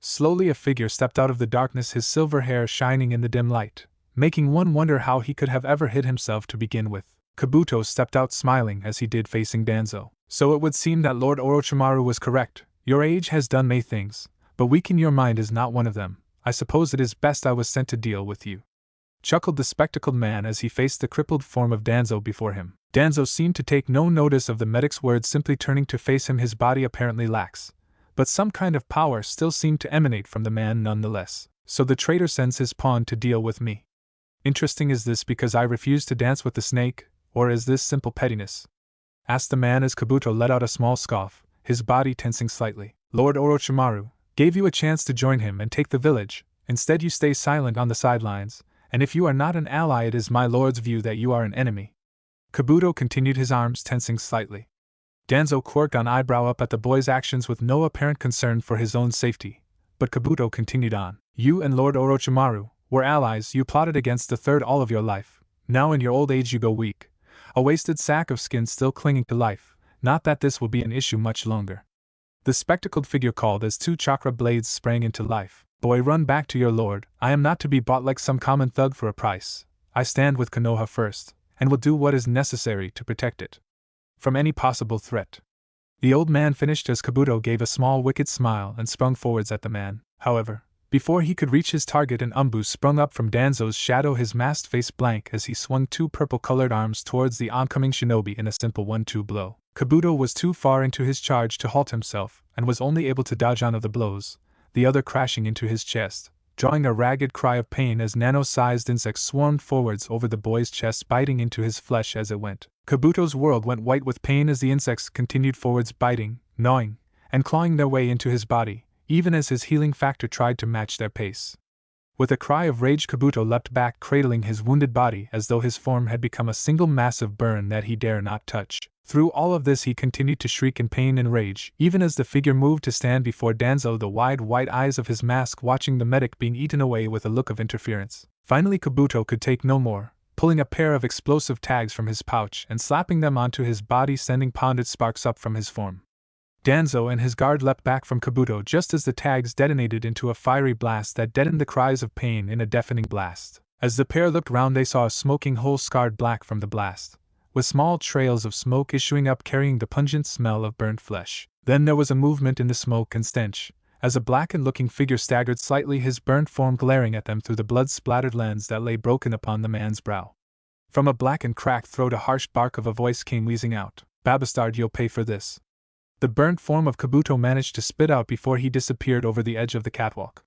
[SPEAKER 1] Slowly a figure stepped out of the darkness, his silver hair shining in the dim light, making one wonder how he could have ever hid himself to begin with. Kabuto stepped out, smiling as he did, facing Danzo. "So it would seem that Lord Orochimaru was correct. Your age has done many things, But weakening your mind is not one of them. I suppose it is best I was sent to deal with you," chuckled the spectacled man as he faced the crippled form of Danzo before him. Danzo seemed to take no notice of the medic's words, simply turning to face him, his body apparently lax. But some kind of power still seemed to emanate from the man nonetheless. "So the traitor sends his pawn to deal with me. Interesting. Is this because I refused to dance with the snake, or is this simple pettiness?" asked the man as Kabuto let out a small scoff, his body tensing slightly. "Lord Orochimaru gave you a chance to join him and take the village. Instead you stay silent on the sidelines, and if you are not an ally, it is my lord's view that you are an enemy." Kabuto continued, his arms tensing slightly. Danzo quirked an eyebrow up at the boy's actions with no apparent concern for his own safety, but Kabuto continued on. "You and Lord Orochimaru were allies. You plotted against the third all of your life. Now in your old age you go weak, a wasted sack of skin still clinging to life. Not that this will be an issue much longer." The spectacled figure called as two chakra blades sprang into life. "Boy, run back to your lord. I am not to be bought like some common thug for a price. I stand with Konoha first, and will do what is necessary to protect it from any possible threat." The old man finished as Kabuto gave a small wicked smile and sprung forwards at the man. However, before he could reach his target, an umbu sprung up from Danzo's shadow, his masked face blank as he swung two purple-colored arms towards the oncoming shinobi in a simple 1-2 blow. Kabuto was too far into his charge to halt himself, and was only able to dodge one of the blows, the other crashing into his chest, drawing a ragged cry of pain as nano-sized insects swarmed forwards over the boy's chest, biting into his flesh as it went. Kabuto's world went white with pain as the insects continued forwards, biting, gnawing, and clawing their way into his body, even as his healing factor tried to match their pace. With a cry of rage, Kabuto leapt back, cradling his wounded body as though his form had become a single massive burn that he dare not touch. Through all of this he continued to shriek in pain and rage, even as the figure moved to stand before Danzo, the wide white eyes of his mask watching the medic being eaten away with a look of interference. Finally Kabuto could take no more, pulling a pair of explosive tags from his pouch and slapping them onto his body, sending pounded sparks up from his form. Danzo and his guard leapt back from Kabuto just as the tags detonated into a fiery blast that deadened the cries of pain in a deafening blast. As the pair looked round, they saw a smoking hole scarred black from the blast, with small trails of smoke issuing up carrying the pungent smell of burnt flesh. Then there was a movement in the smoke and stench, as a blackened-looking figure staggered slightly, his burnt form glaring at them through the blood-splattered lens that lay broken upon the man's brow. From a black and cracked throat a harsh bark of a voice came wheezing out. "Babastard, you'll pay for this." The burnt form of Kabuto managed to spit out before he disappeared over the edge of the catwalk.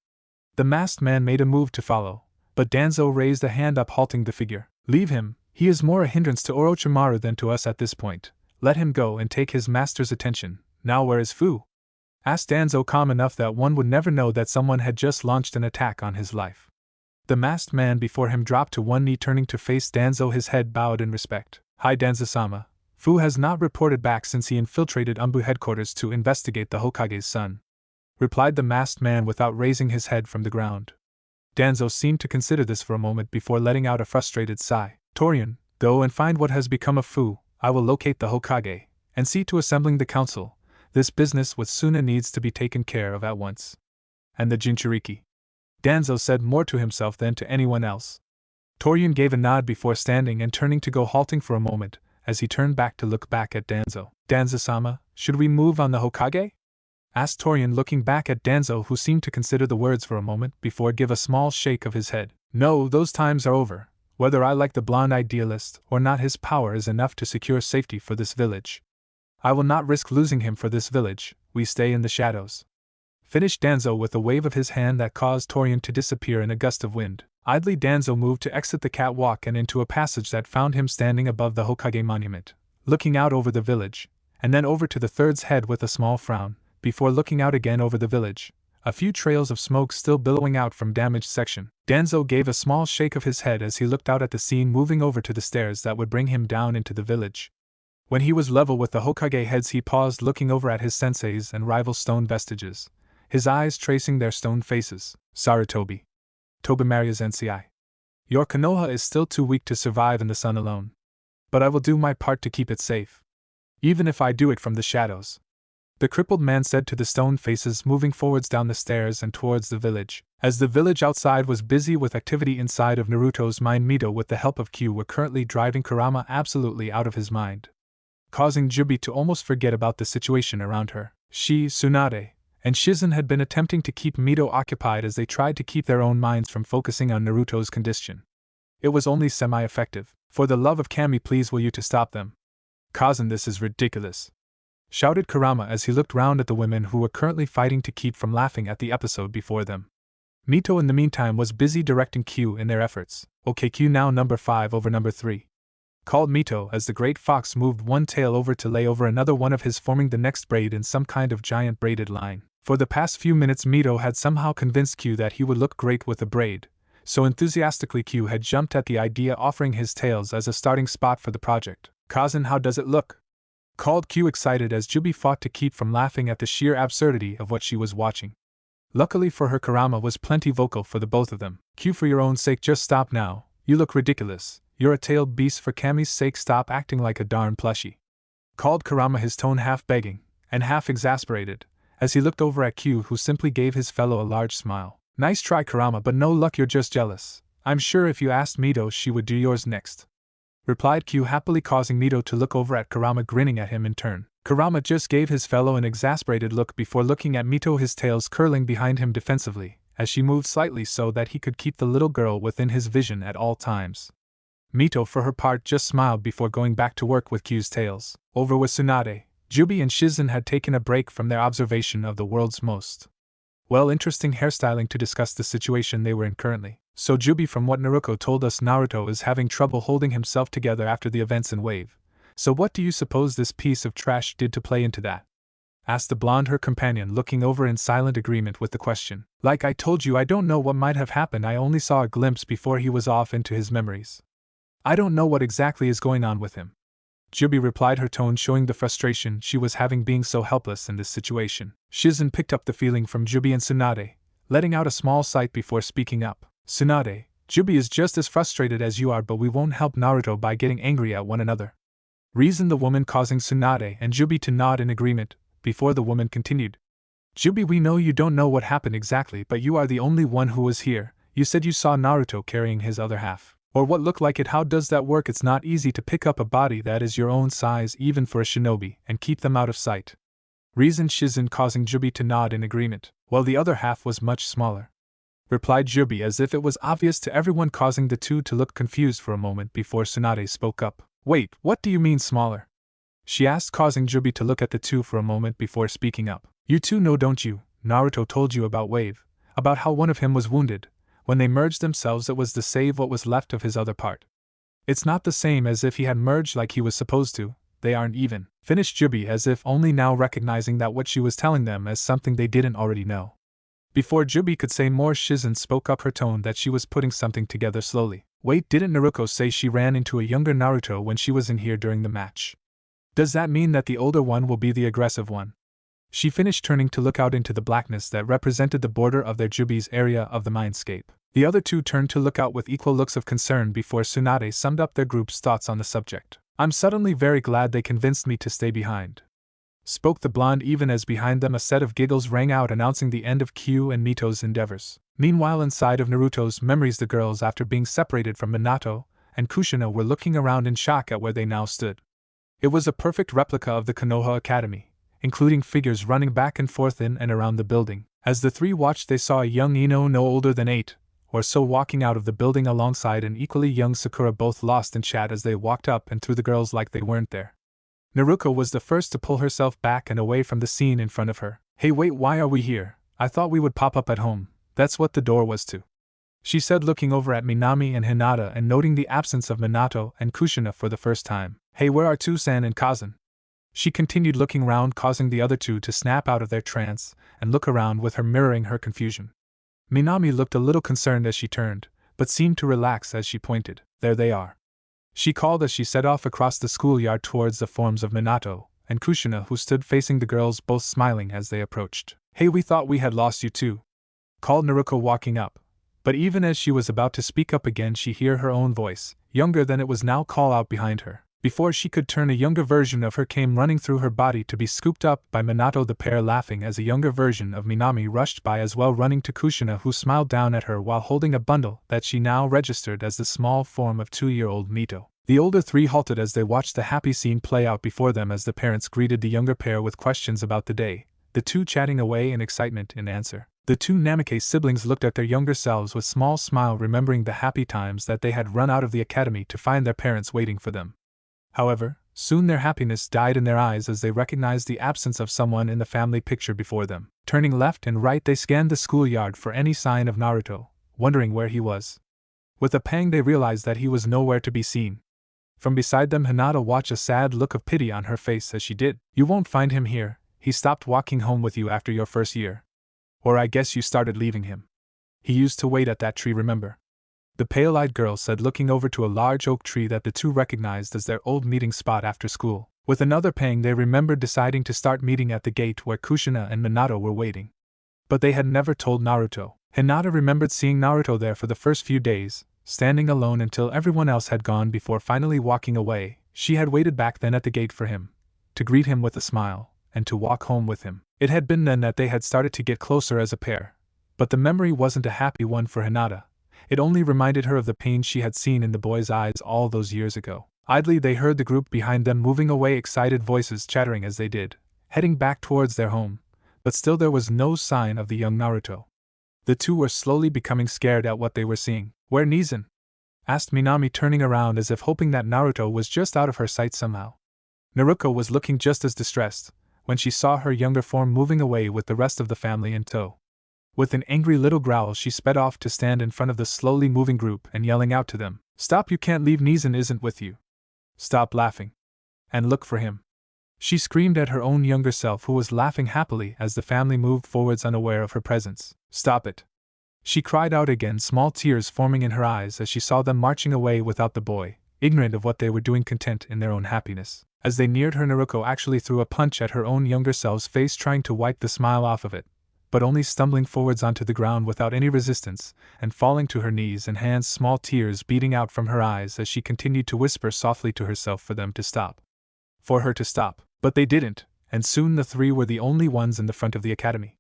[SPEAKER 1] The masked man made a move to follow, but Danzo raised a hand up, halting the figure. "Leave him. He is more a hindrance to Orochimaru than to us at this point. Let him go and take his master's attention. Now where is Fu?" asked Danzo, calm enough that one would never know that someone had just launched an attack on his life. The masked man before him dropped to one knee, turning to face Danzo, his head bowed in respect. "Hi Danzo-sama. Fu has not reported back since he infiltrated Umbu headquarters to investigate the Hokage's son," replied the masked man without raising his head from the ground. Danzo seemed to consider this for a moment before letting out a frustrated sigh. "Torian, go and find what has become of Fu. I will locate the Hokage and see to assembling the council. This business with Suna needs to be taken care of at once." "And the Jinchuriki?" Danzo said more to himself than to anyone else. Torian gave a nod before standing and turning to go, halting for a moment, as he turned back to look back at Danzo. "Danzo-sama, should we move on the Hokage?" asked Torian, looking back at Danzo, who seemed to consider the words for a moment before give a small shake of his head. "No, those times are over. Whether I like the blonde idealist or not, his power is enough to secure safety for this village. I will not risk losing him for this village. We stay in the shadows," finished Danzo with a wave of his hand that caused Torian to disappear in a gust of wind. Idly Danzo moved to exit the catwalk and into a passage that found him standing above the Hokage monument, looking out over the village, and then over to the third's head with a small frown, before looking out again over the village, a few trails of smoke still billowing out from damaged section. Danzo gave a small shake of his head as he looked out at the scene moving over to the stairs that would bring him down into the village. When he was level with the Hokage heads, he paused, looking over at his senseis and rival stone vestiges, his eyes tracing their stone faces. "Sarutobi. Tobimariya Zensei. Your Konoha is still too weak to survive in the sun alone. But I will do my part to keep it safe, even if I do it from the shadows," the crippled man said to the stone faces, moving forwards down the stairs and towards the village. As the village outside was busy with activity inside of Naruto's mind, Mito with the help of Q were currently driving Kurama absolutely out of his mind, causing Jubi to almost forget about the situation around her. She, Tsunade, and Shizen had been attempting to keep Mito occupied as they tried to keep their own minds from focusing on Naruto's condition. It was only semi-effective. For the love of Kami, please will you to stop them? Kazan, this is ridiculous, shouted Kurama as he looked round at the women who were currently fighting to keep from laughing at the episode before them. Mito in the meantime was busy directing Q in their efforts. Okay, Q now number 5 over number 3. Called Mito as the great fox moved one tail over to lay over another one of his, forming the next braid in some kind of giant braided line. For the past few minutes Mito had somehow convinced Q that he would look great with a braid, so enthusiastically Q had jumped at the idea, offering his tails as a starting spot for the project. Kazan, how does it look? Called Q excited as Jubi fought to keep from laughing at the sheer absurdity of what she was watching. Luckily for her, Kurama was plenty vocal for the both of them. Q, for your own sake just stop now, you look ridiculous, you're a tailed beast, for Kami's sake stop acting like a darn plushie. Called Kurama, his tone half begging, and half exasperated, as he looked over at Q, who simply gave his fellow a large smile. Nice try, Kurama, but no luck, you're just jealous. I'm sure if you asked Mito she would do yours next, replied Q, happily causing Mito to look over at Kurama, grinning at him in turn. Kurama just gave his fellow an exasperated look before looking at Mito, his tails curling behind him defensively, as she moved slightly so that he could keep the little girl within his vision at all times. Mito, for her part, just smiled before going back to work with Q's tails. Over with Tsunade, Jubi and Shizen had taken a break from their observation of the world's most interesting hairstyling to discuss the situation they were in currently. So Jubi, from what Naruto told us, Naruto is having trouble holding himself together after the events in Wave. So what do you suppose this piece of trash did to play into that? Asked the blonde, her companion, looking over in silent agreement with the question. Like I told you, I don't know what might have happened, I only saw a glimpse before he was off into his memories. I don't know what exactly is going on with him, Jubi replied, her tone showing the frustration she was having being so helpless in this situation. Shizen picked up the feeling from Jubi and Tsunade, letting out a small sigh before speaking up. Tsunade, Jubi is just as frustrated as you are, but we won't help Naruto by getting angry at one another, reasoned the woman, causing Tsunade and Jubi to nod in agreement, before the woman continued. Jubi, we know you don't know what happened exactly, but you are the only one who was here. You said you saw Naruto carrying his other half, or what looked like it. How does that work? It's not easy to pick up a body that is your own size, even for a shinobi, and keep them out of sight, reasoned Shizen, causing Jubi to nod in agreement. Well, the other half was much smaller, replied Jubi, as if it was obvious to everyone, causing the two to look confused for a moment before Tsunade spoke up. Wait, what do you mean smaller? She asked, causing Jubi to look at the two for a moment before speaking up. You two know, don't you? Naruto told you about Wave, about how one of him was wounded. When they merged themselves, it was to save what was left of his other part. It's not the same as if he had merged like he was supposed to. They aren't even, finished Jubi, as if only now recognizing that what she was telling them as something they didn't already know. Before Jubi could say more, Shizen spoke up, her tone that she was putting something together slowly. Wait, didn't Naruto say she ran into a younger Naruto when she was in here during the match? Does that mean that the older one will be the aggressive one? She finished, turning to look out into the blackness that represented the border of their Jubi's area of the mindscape. The other two turned to look out with equal looks of concern before Tsunade summed up their group's thoughts on the subject. I'm suddenly very glad they convinced me to stay behind, spoke the blonde, even as behind them a set of giggles rang out, announcing the end of Q and Mito's endeavors. Meanwhile, inside of Naruto's memories, the girls, after being separated from Minato and Kushina, were looking around in shock at where they now stood. It was a perfect replica of the Konoha Academy, including figures running back and forth in and around the building. As the three watched, they saw a young Ino, no older than 8 or so, walking out of the building alongside an equally young Sakura, both lost in chat as they walked up and through the girls like they weren't there. Naruto was the first to pull herself back and away from the scene in front of her. Hey, wait, why are we here? I thought we would pop up at home. That's what the door was to, she said, looking over at Minami and Hinata and noting the absence of Minato and Kushina for the first time. Hey, where are Tusan and Kazan? She continued, looking round, causing the other two to snap out of their trance and look around with her, mirroring her confusion. Minami looked a little concerned as she turned, but seemed to relax as she pointed. There they are, she called as she set off across the schoolyard towards the forms of Minato and Kushina, who stood facing the girls, both smiling as they approached. Hey, we thought we had lost you too, called Naruto, walking up. But even as she was about to speak up again, she heard her own voice, younger than it was now, call out behind her. Before she could turn, a younger version of her came running through her body to be scooped up by Minato, the pair laughing as a younger version of Minami rushed by as well, running to Kushina, who smiled down at her while holding a bundle that she now registered as the small form of 2-year-old Mito. The older three halted as they watched the happy scene play out before them as the parents greeted the younger pair with questions about the day, the two chatting away in excitement in answer. The two Namikaze siblings looked at their younger selves with small smile, remembering the happy times that they had run out of the academy to find their parents waiting for them. However, soon their happiness died in their eyes as they recognized the absence of someone in the family picture before them. Turning left and right, they scanned the schoolyard for any sign of Naruto, wondering where he was. With a pang, they realized that he was nowhere to be seen. From beside them, Hinata watched a sad look of pity on her face as she did. "You won't find him here. He stopped walking home with you after your first year. Or I guess you started leaving him. He used to wait at that tree, remember?" The pale-eyed girl said, looking over to a large oak tree that the two recognized as their old meeting spot after school. With another pang, they remembered deciding to start meeting at the gate where Kushina and Minato were waiting. But they had never told Naruto. Hinata remembered seeing Naruto there for the first few days, standing alone until everyone else had gone before finally walking away. She had waited back then at the gate for him, to greet him with a smile, and to walk home with him. It had been then that they had started to get closer as a pair. But the memory wasn't a happy one for Hinata. It only reminded her of the pain she had seen in the boy's eyes all those years ago. Idly they heard the group behind them moving away, excited voices chattering as they did, heading back towards their home. But still there was no sign of the young Naruto. The two were slowly becoming scared at what they were seeing. "Where Nizan?" asked Minami, turning around as if hoping that Naruto was just out of her sight somehow. Naruko was looking just as distressed when she saw her younger form moving away with the rest of the family in tow. With an angry little growl, she sped off to stand in front of the slowly moving group and yelling out to them, "Stop, you can't leave, Nizan isn't with you. Stop laughing. And look for him." She screamed at her own younger self, who was laughing happily as the family moved forwards unaware of her presence. "Stop it!" she cried out again, small tears forming in her eyes as she saw them marching away without the boy, ignorant of what they were doing, content in their own happiness. As they neared her, Naruko actually threw a punch at her own younger self's face, trying to wipe the smile off of it, but only stumbling forwards onto the ground without any resistance, and falling to her knees and hands, small tears beating out from her eyes as she continued to whisper softly to herself for them to stop. For her to stop. But they didn't, and soon the three were the only ones in the front of the academy.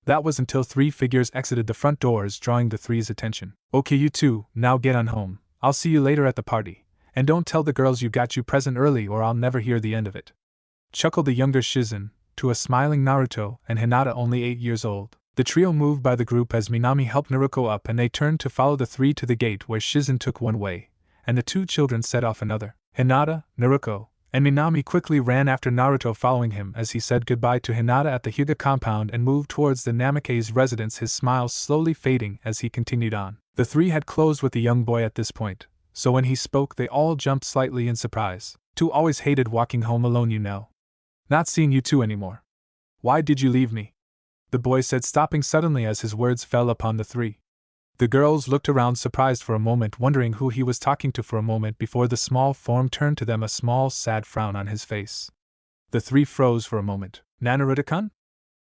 [SPEAKER 1] That was until three figures exited the front doors, drawing the three's attention. "Okay, you two, now get on home. I'll see you later at the party. And don't tell the girls you got your present early or I'll never hear the end of it," chuckled the younger Shizen, to a smiling Naruto and Hinata, only 8 years old. The trio moved by the group as Minami helped Naruko up, and they turned to follow the three to the gate where Shizen took one way, and the two children set off another. Hinata, Naruko, and Minami quickly ran after Naruto, following him as he said goodbye to Hinata at the Hyuga compound and moved towards the Namikaze residence, his smile slowly fading as he continued on. The three had closed with the young boy at this point, so when he spoke they all jumped slightly in surprise. "Two always hated walking home alone, you know. Not seeing you two anymore. Why did you leave me?" the boy said, stopping suddenly as his words fell upon the three. The girls looked around surprised for a moment, wondering who he was talking to for a moment before the small form turned to them, a small sad frown on his face. The three froze for a moment. "Naruto-kun?"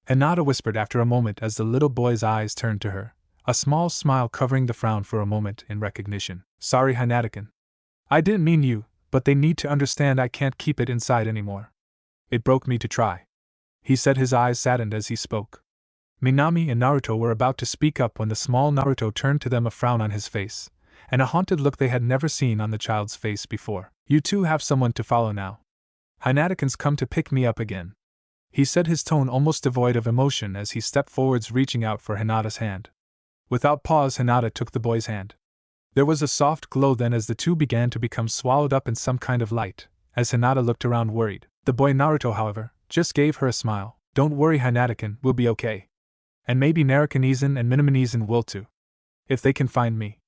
[SPEAKER 1] Hinata whispered after a moment as the little boy's eyes turned to her, a small smile covering the frown for a moment in recognition. "Sorry, Hinata-kun. I didn't mean you, but they need to understand I can't keep it inside anymore. It broke me to try," he said, his eyes saddened as he spoke. Minami and Naruto were about to speak up when the small Naruto turned to them, a frown on his face, and a haunted look they had never seen on the child's face before. "You two have someone to follow now. Hinata-kun's come to pick me up again," he said, his tone almost devoid of emotion as he stepped forwards, reaching out for Hinata's hand. Without pause, Hinata took the boy's hand. There was a soft glow then as the two began to become swallowed up in some kind of light, as Hinata looked around worried. The boy Naruto, however, just gave her a smile. "Don't worry, Hinata-kun, we'll be okay. And maybe Naruto-nizan and Minami-nizan will too. If they can find me,"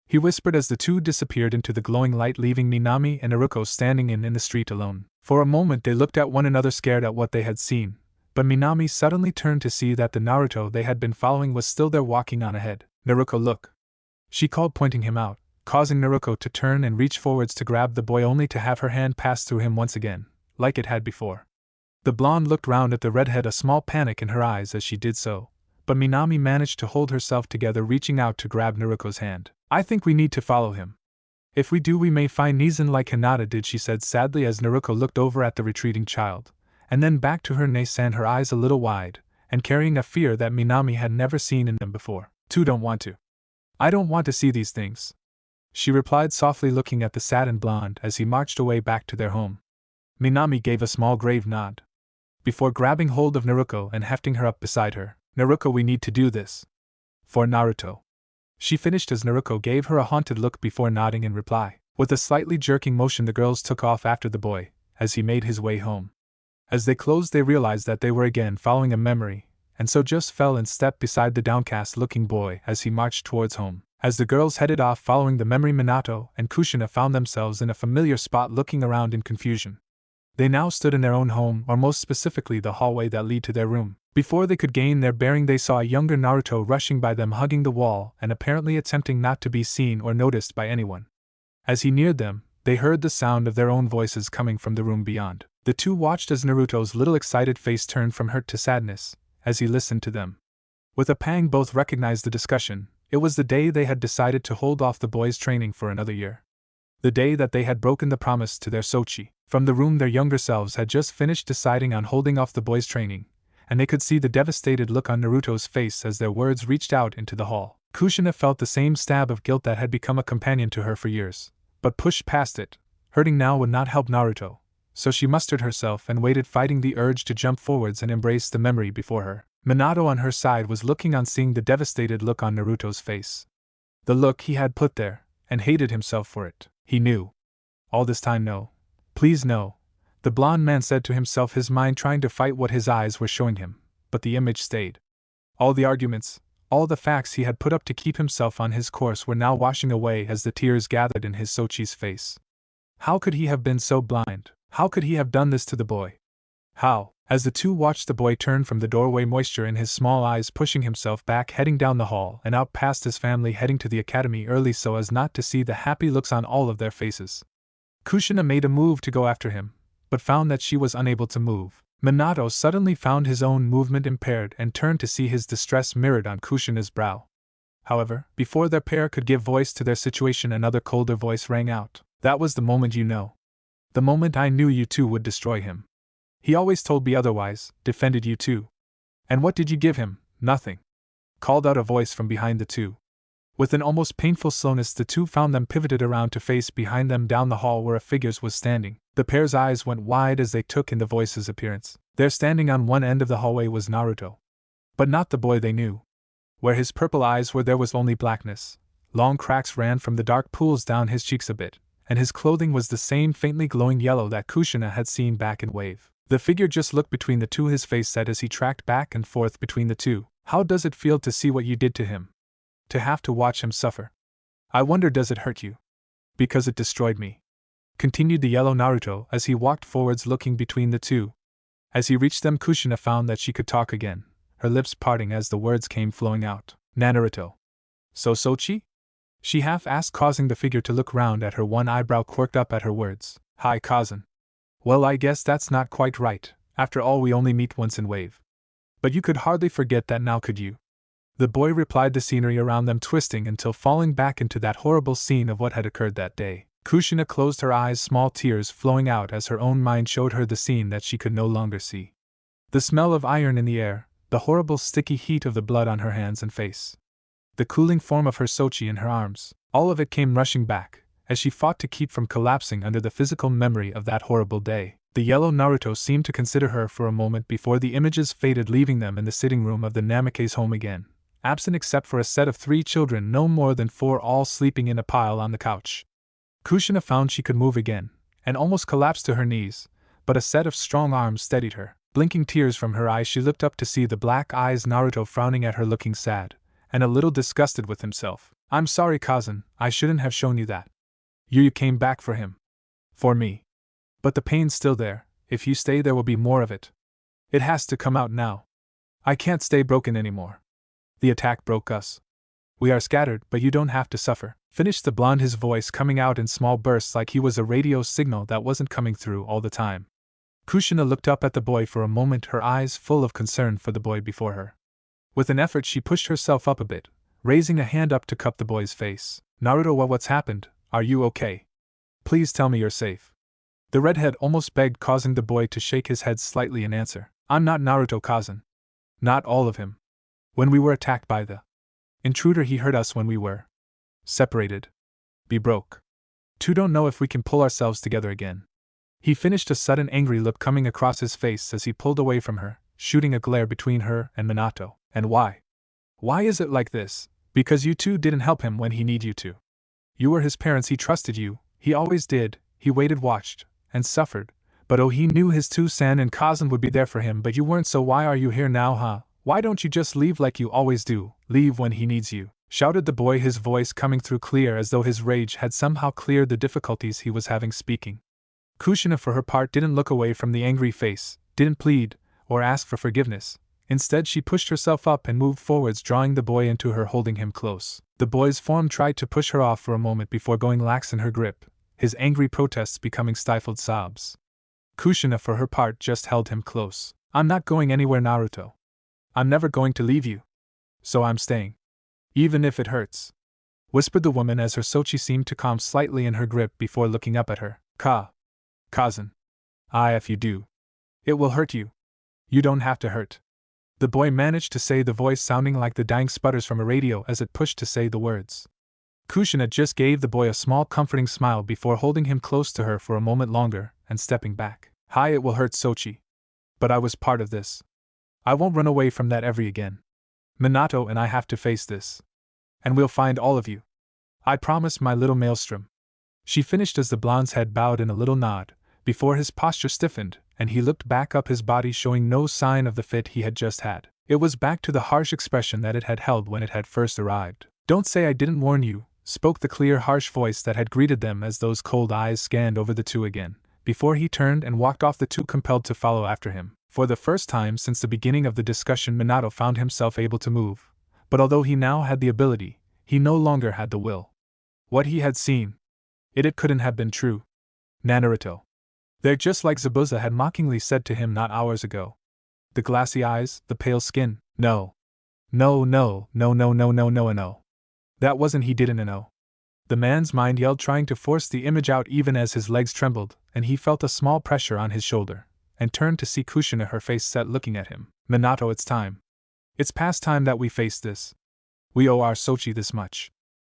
[SPEAKER 1] he whispered as the two disappeared into the glowing light, leaving Minami and Naruto standing in the street alone. For a moment they looked at one another, scared at what they had seen, but Minami suddenly turned to see that the Naruto they had been following was still there, walking on ahead. "Naruto, look," she called, pointing him out, causing Naruto to turn and reach forwards to grab the boy, only to have her hand pass through him once again, like it had before. The blonde looked round at the redhead, a small panic in her eyes as she did so, but Minami managed to hold herself together, reaching out to grab Naruko's hand. "I think we need to follow him. If we do, we may find Nizan like Hinata did," she said sadly as Naruto looked over at the retreating child, and then back to her Nizan, her eyes a little wide, and carrying a fear that Minami had never seen in them before. "Two don't want to. I don't want to see these things," she replied softly, looking at the saddened blonde as he marched away back to their home. Minami gave a small grave nod. before grabbing hold of Naruto and hefting her up beside her. Naruto, we need to do this. For Naruto. She finished as Naruto gave her a haunted look before nodding in reply. With a slightly jerking motion, the girls took off after the boy, as he made his way home. As they closed, they realized that they were again following a memory, and so just fell in step beside the downcast-looking boy as he marched towards home. As the girls headed off following the memory, Minato and Kushina found themselves in a familiar spot looking around in confusion. They now stood in their own home, or most specifically the hallway that led to their room. Before they could gain their bearing, they saw a younger Naruto rushing by them, hugging the wall and apparently attempting not to be seen or noticed by anyone. As he neared them, they heard the sound of their own voices coming from the room beyond. The two watched as Naruto's little excited face turned from hurt to sadness as he listened to them. With a pang, both recognized the discussion. It was the day they had decided to hold off the boys' training for another year. The day that they had broken the promise to their Sochi. From the room, their younger selves had just finished deciding on holding off the boys' training, and they could see the devastated look on Naruto's face as their words reached out into the hall. Kushina felt the same stab of guilt that had become a companion to her for years, but pushed past it. Hurting now would not help Naruto, so she mustered herself and waited, fighting the urge to jump forwards and embrace the memory before her. Minato on her side was looking on, seeing the devastated look on Naruto's face. The look he had put there, and hated himself for it. He knew. All this time, no. Please no. The blond man said to himself, his mind trying to fight what his eyes were showing him, but the image stayed. All the arguments, all the facts he had put up to keep himself on his course were now washing away as the tears gathered in his Sochi's face. How could he have been so blind? How could he have done this to the boy? How? As the two watched the boy turn from the doorway, moisture in his small eyes, pushing himself back, heading down the hall and out past his family, heading to the academy early so as not to see the happy looks on all of their faces. Kushina made a move to go after him, but found that she was unable to move. Minato suddenly found his own movement impaired and turned to see his distress mirrored on Kushina's brow. However, before their pair could give voice to their situation, another colder voice rang out. That was the moment, you know. The moment I knew you two would destroy him. He always told me otherwise, defended you two. And what did you give him? Nothing. Called out a voice from behind the two. With an almost painful slowness, the two found them pivoted around to face behind them down the hall where a figure was standing. The pair's eyes went wide as they took in the voice's appearance. There, standing on one end of the hallway, was Naruto. But not the boy they knew. Where his purple eyes were, there was only blackness. Long cracks ran from the dark pools down his cheeks a bit, and his clothing was the same faintly glowing yellow that Kushina had seen back in Wave. The figure just looked between the two, his face set as he tracked back and forth between the two. How does it feel to see what you did to him? To have to watch him suffer? I wonder, does it hurt you? Because it destroyed me. Continued the yellow Naruto as he walked forwards, looking between the two. As he reached them, Kushina found that she could talk again, her lips parting as the words came flowing out. Naruto. So Sochi? She half asked, causing the figure to look round at her, one eyebrow quirked up at her words. Hi, cousin. Well, I guess that's not quite right. After all, we only meet once in Wave. But you could hardly forget that now, could you? The boy replied, the scenery around them twisting until falling back into that horrible scene of what had occurred that day. Kushina closed her eyes, small tears flowing out as her own mind showed her the scene that she could no longer see. The smell of iron in the air, the horrible sticky heat of the blood on her hands and face, the cooling form of her Sochi in her arms, all of it came rushing back, as she fought to keep from collapsing under the physical memory of that horrible day. The yellow Naruto seemed to consider her for a moment before the images faded, leaving them in the sitting room of the Namake's home again, absent except for a set of 3 children, no more than 4, all sleeping in a pile on the couch. Kushina found she could move again, and almost collapsed to her knees, but a set of strong arms steadied her. Blinking tears from her eyes, she looked up to see the black eyes Naruto frowning at her, looking sad, and a little disgusted with himself. I'm sorry, cousin, I shouldn't have shown you that. You came back for him. For me. But the pain's still there. If you stay, there will be more of it. It has to come out now. I can't stay broken anymore. The attack broke us. We are scattered, but you don't have to suffer. Finished the blonde, his voice coming out in small bursts like he was a radio signal that wasn't coming through all the time. Kushina looked up at the boy for a moment, her eyes full of concern for the boy before her. With an effort, she pushed herself up a bit, raising a hand up to cup the boy's face. Naruto, what's happened? Are you okay? Please tell me you're safe. The redhead almost begged, causing the boy to shake his head slightly in answer. I'm not Naruto, cousin. Not all of him. When we were attacked by the intruder, he hurt us when we were separated. Be broke. Two don't know if we can pull ourselves together again. He finished, a sudden angry look coming across his face as he pulled away from her, shooting a glare between her and Minato. And why? Why is it like this? Because you two didn't help him when he needed you to. You were his parents, he trusted you, he always did, he waited, watched, and suffered. But oh, he knew his two San and Kazan would be there for him, but you weren't, so why are you here now, huh? Why don't you just leave like you always do, leave when he needs you? Shouted the boy, his voice coming through clear as though his rage had somehow cleared the difficulties he was having speaking. Kushina, for her part, didn't look away from the angry face, didn't plead, or ask for forgiveness. Instead, she pushed herself up and moved forwards, drawing the boy into her, holding him close. The boy's form tried to push her off for a moment before going lax in her grip, his angry protests becoming stifled sobs. Kushina, for her part, just held him close. I'm not going anywhere, Naruto. I'm never going to leave you. So I'm staying. Even if it hurts. Whispered the woman as her Sochi seemed to calm slightly in her grip before looking up at her. Kazan. If you do. It will hurt you. You don't have to hurt. The boy managed to say, the voice sounding like the dying sputters from a radio as it pushed to say the words. Kushina just gave the boy a small comforting smile before holding him close to her for a moment longer and stepping back. It will hurt, Sochi. But I was part of this. I won't run away from that ever again. Minato and I have to face this. And we'll find all of you. I promise, my little maelstrom. She finished as the blonde's head bowed in a little nod, before his posture stiffened, and he looked back up, his body showing no sign of the fit he had just had. It was back to the harsh expression that it had held when it had first arrived. Don't say I didn't warn you, spoke the clear, harsh voice that had greeted them as those cold eyes scanned over the two again, before he turned and walked off, the two compelled to follow after him. For the first time since the beginning of the discussion, Minato found himself able to move, but although he now had the ability, he no longer had the will. What he had seen, it couldn't have been true. Naruto. They're just like Zabuza had mockingly said to him not hours ago. The glassy eyes, the pale skin. No. No. That wasn't, he didn't know. The man's mind yelled, trying to force the image out even as his legs trembled, and he felt a small pressure on his shoulder, and turned to see Kushina, her face set, looking at him. Minato, it's time. It's past time that we face this. We owe our Sochi this much.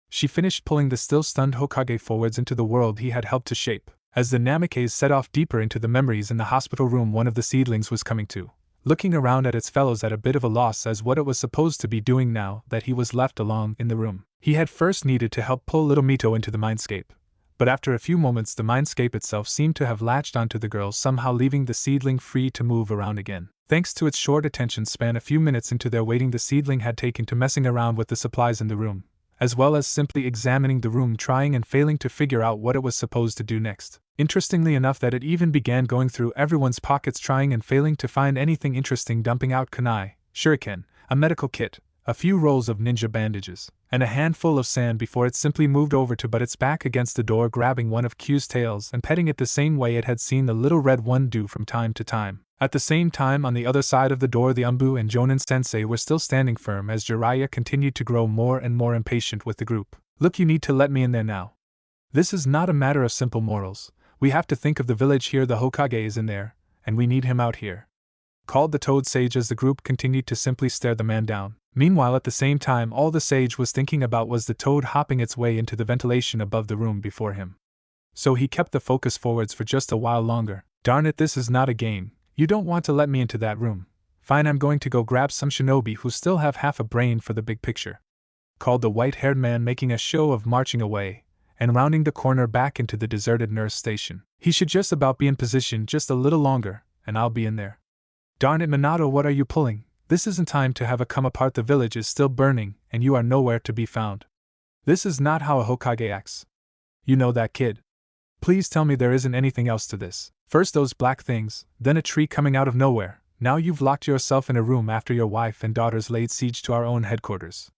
[SPEAKER 1] She finished, pulling the still stunned Hokage forwards into the world he had helped to shape. As the Namikaze set off deeper into the memories in the hospital room, one of the seedlings was coming to, looking around at its fellows at a bit of a loss as what it was supposed to be doing now that he was left alone in the room. He had first needed to help pull little Mito into the mindscape, but after a few moments the mindscape itself seemed to have latched onto the girl, somehow leaving the seedling free to move around again. Thanks to its short attention span, a few minutes into their waiting, the seedling had taken to messing around with the supplies in the room, as well as simply examining the room, trying and failing to figure out what it was supposed to do next. Interestingly enough, that it even began going through everyone's pockets, trying and failing to find anything interesting, dumping out kunai, shuriken, a medical kit, a few rolls of ninja bandages, and a handful of sand before it simply moved over to butt its back against the door, grabbing one of Q's tails and petting it the same way it had seen the little red one do from time to time. At the same time, on the other side of the door, the Umbu and Jonin sensei were still standing firm as Jiraiya continued to grow more and more impatient with the group. Look, you need to let me in there now. This is not a matter of simple morals. We have to think of the village here. The Hokage is in there, and we need him out here. Called the Toad Sage as the group continued to simply stare the man down. Meanwhile, at the same time, all the sage was thinking about was the toad hopping its way into the ventilation above the room before him. So he kept the focus forwards for just a while longer. Darn it, this is not a game. You don't want to let me into that room. Fine, I'm going to go grab some shinobi who still have half a brain for the big picture. Called the white-haired man, making a show of marching away, and rounding the corner back into the deserted nurse station. He should just about be in position, just a little longer, and I'll be in there. Darn it, Minato, what are you pulling? This isn't time to have a come apart. The village is still burning, and you are nowhere to be found. This is not how a Hokage acts. You know that, kid. Please tell me there isn't anything else to this. First those black things, then a tree coming out of nowhere. Now you've locked yourself in a room after your wife and daughters laid siege to our own headquarters.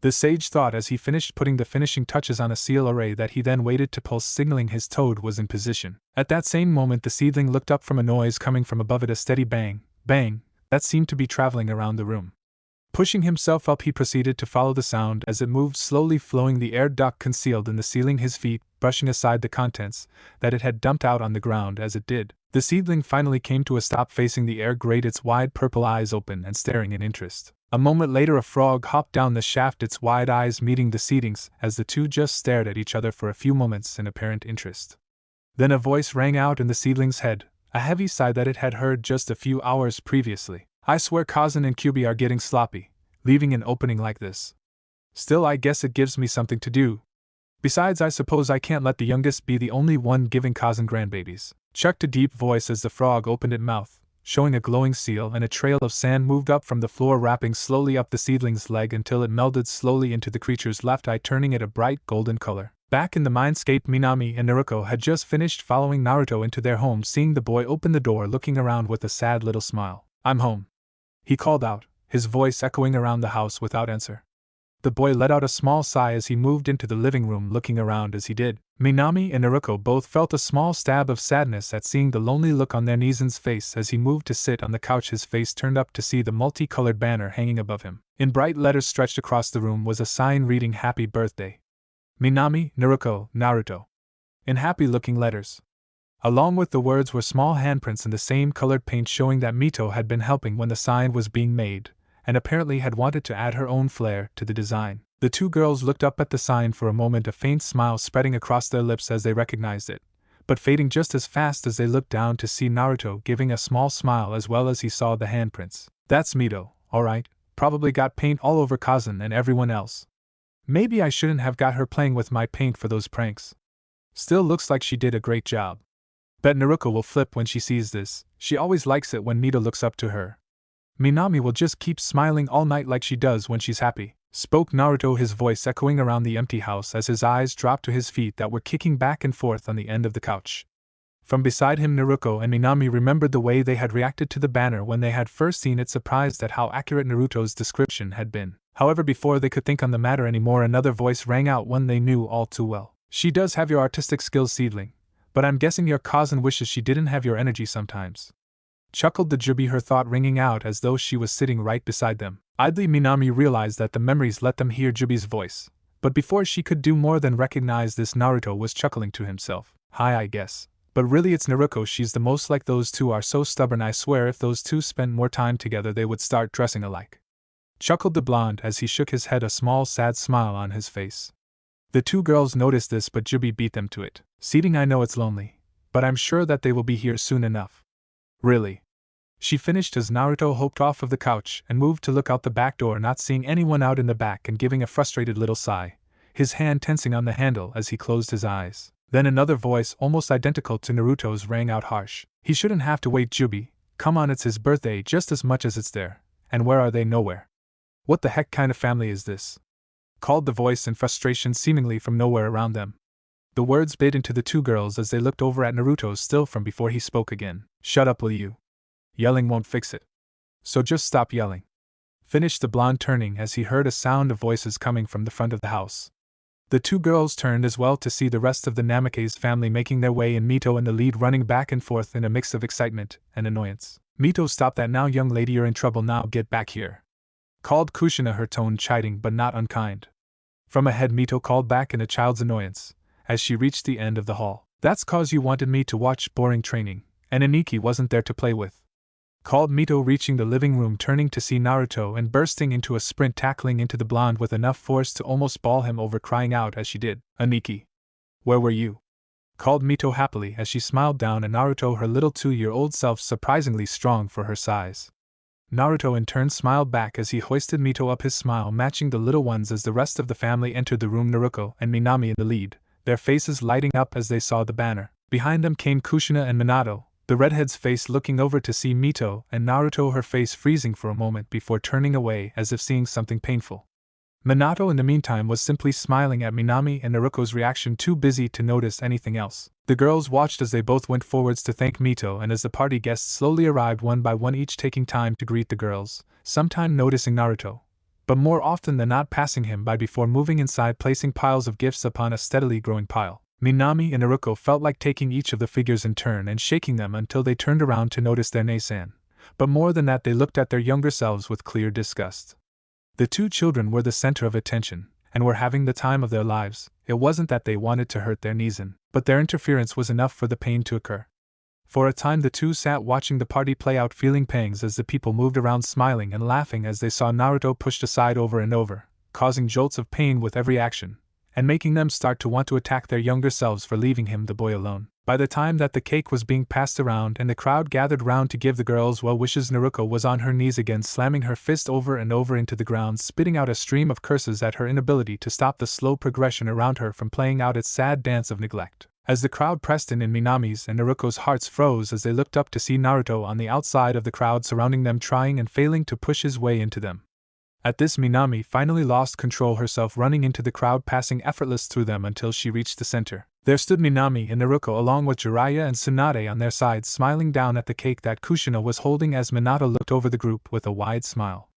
[SPEAKER 1] The sage thought as he finished putting the finishing touches on a seal array that he then waited to pull, signaling his toad was in position. At that same moment the seedling looked up from a noise coming from above it, a steady bang, bang, that seemed to be traveling around the room. Pushing himself up, he proceeded to follow the sound as it moved slowly, flowing the air duct concealed in the ceiling, his feet brushing aside the contents that it had dumped out on the ground. As it did, the seedling finally came to a stop, facing the air grate, its wide purple eyes open and staring in interest. A moment later a frog hopped down the shaft, its wide eyes meeting the seedling's as the two just stared at each other for a few moments in apparent interest. Then a voice rang out in the seedling's head, a heavy sigh that it had heard just a few hours previously. I swear Kazan and Kyubi are getting sloppy, leaving an opening like this. Still, I guess it gives me something to do. Besides, I suppose I can't let the youngest be the only one giving Kazan grandbabies. Chucked a deep voice as the frog opened its mouth, showing a glowing seal, and a trail of sand moved up from the floor, wrapping slowly up the seedling's leg until it melded slowly into the creature's left eye, turning it a bright golden color. Back in the mindscape, Minami and Naruto had just finished following Naruto into their home, seeing the boy open the door, looking around with a sad little smile. I'm home, he called out, his voice echoing around the house without answer. The boy let out a small sigh as he moved into the living room, looking around as he did. Minami and Naruto both felt a small stab of sadness at seeing the lonely look on their Nizin's face as he moved to sit on the couch, his face turned up to see the multicolored banner hanging above him. In bright letters stretched across the room was a sign reading Happy Birthday. Minami, Naruto. In happy-looking letters. Along with the words were small handprints in the same colored paint, showing that Mito had been helping when the sign was being made, and apparently had wanted to add her own flair to the design. The two girls looked up at the sign for a moment, a faint smile spreading across their lips as they recognized it, but fading just as fast as they looked down to see Naruto giving a small smile as well as he saw the handprints. That's Mito, alright, probably got paint all over Kazan and everyone else. Maybe I shouldn't have got her playing with my paint for those pranks. Still, looks like she did a great job. Bet Naruto will flip when she sees this, she always likes it when Mito looks up to her. Minami will just keep smiling all night like she does when she's happy, spoke Naruto, his voice echoing around the empty house as his eyes dropped to his feet that were kicking back and forth on the end of the couch. From beside him, Naruto and Minami remembered the way they had reacted to the banner when they had first seen it, surprised at how accurate Naruto's description had been. However, before they could think on the matter anymore, another voice rang out, one they knew all too well. She does have your artistic skills, seedling, but I'm guessing your cousin wishes she didn't have your energy sometimes. Chuckled the Jubi, her thought ringing out as though she was sitting right beside them. Idly, Minami realized that the memories let them hear Jubi's voice, but before she could do more than recognize this, Naruto was chuckling to himself. Hi, I guess. But really, it's Naruto, she's the most like. Those two are so stubborn. I swear if those two spent more time together they would start dressing alike. Chuckled the blonde as he shook his head, a small sad smile on his face. The two girls noticed this, but Jubi beat them to it. Seeding, I know it's lonely, but I'm sure that they will be here soon enough. Really? She finished as Naruto hopped off of the couch and moved to look out the back door, not seeing anyone out in the back and giving a frustrated little sigh, his hand tensing on the handle as he closed his eyes. Then another voice, almost identical to Naruto's, rang out harsh. He shouldn't have to wait, Jubi. Come on, it's his birthday just as much as it's there. And where are they? Nowhere. What the heck kind of family is this? Called the voice in frustration, seemingly from nowhere around them. The words bit into the two girls as they looked over at Naruto still from before he spoke again. Shut up, will you? Yelling won't fix it. So just stop yelling. Finished the blonde, turning as he heard a sound of voices coming from the front of the house. The two girls turned as well to see the rest of the Namake's family making their way in, Mito in the lead, running back and forth in a mix of excitement and annoyance. Mito, stop that now, young lady, you're in trouble now, get back here. Called Kushina, her tone chiding but not unkind. From ahead, Mito called back in a child's annoyance, as she reached the end of the hall. That's cause you wanted me to watch boring training, and Aniki wasn't there to play with. Called Mito, reaching the living room, turning to see Naruto and bursting into a sprint, tackling into the blonde with enough force to almost ball him over, crying out as she did, Aniki, where were you? Called Mito happily as she smiled down at Naruto, her little 2-year-old self surprisingly strong for her size. Naruto in turn smiled back as he hoisted Mito up, his smile matching the little ones as the rest of the family entered the room, Naruto and Minami in the lead, their faces lighting up as they saw the banner. Behind them came Kushina and Minato, the redhead's face looking over to see Mito, and Naruto, her face freezing for a moment before turning away as if seeing something painful. Minato in the meantime was simply smiling at Minami and Naruto's reaction, too busy to notice anything else. The girls watched as they both went forwards to thank Mito, and as the party guests slowly arrived one by one, each taking time to greet the girls, sometime noticing Naruto, but more often than not passing him by before moving inside, placing piles of gifts upon a steadily growing pile. Minami and Naruto felt like taking each of the figures in turn and shaking them until they turned around to notice their Nei-san, but more than that, they looked at their younger selves with clear disgust. The two children were the center of attention, and were having the time of their lives. It wasn't that they wanted to hurt their Nizen, but their interference was enough for the pain to occur. For a time the two sat watching the party play out, feeling pangs as the people moved around, smiling and laughing as they saw Naruto pushed aside over and over, causing jolts of pain with every action, and making them start to want to attack their younger selves for leaving him, the boy, alone. By the time that the cake was being passed around and the crowd gathered round to give the girls well wishes, Naruto was on her knees again, slamming her fist over and over into the ground, spitting out a stream of curses at her inability to stop the slow progression around her from playing out its sad dance of neglect. As the crowd pressed in, Minami's and Naruto's hearts froze as they looked up to see Naruto on the outside of the crowd surrounding them, trying and failing to push his way into them. At this, Minami finally lost control herself, running into the crowd, passing effortless through them until she reached the center. There stood Minami and Naruto along with Jiraiya and Tsunade on their sides, smiling down at the cake that Kushina was holding as Minato looked over the group with a wide smile.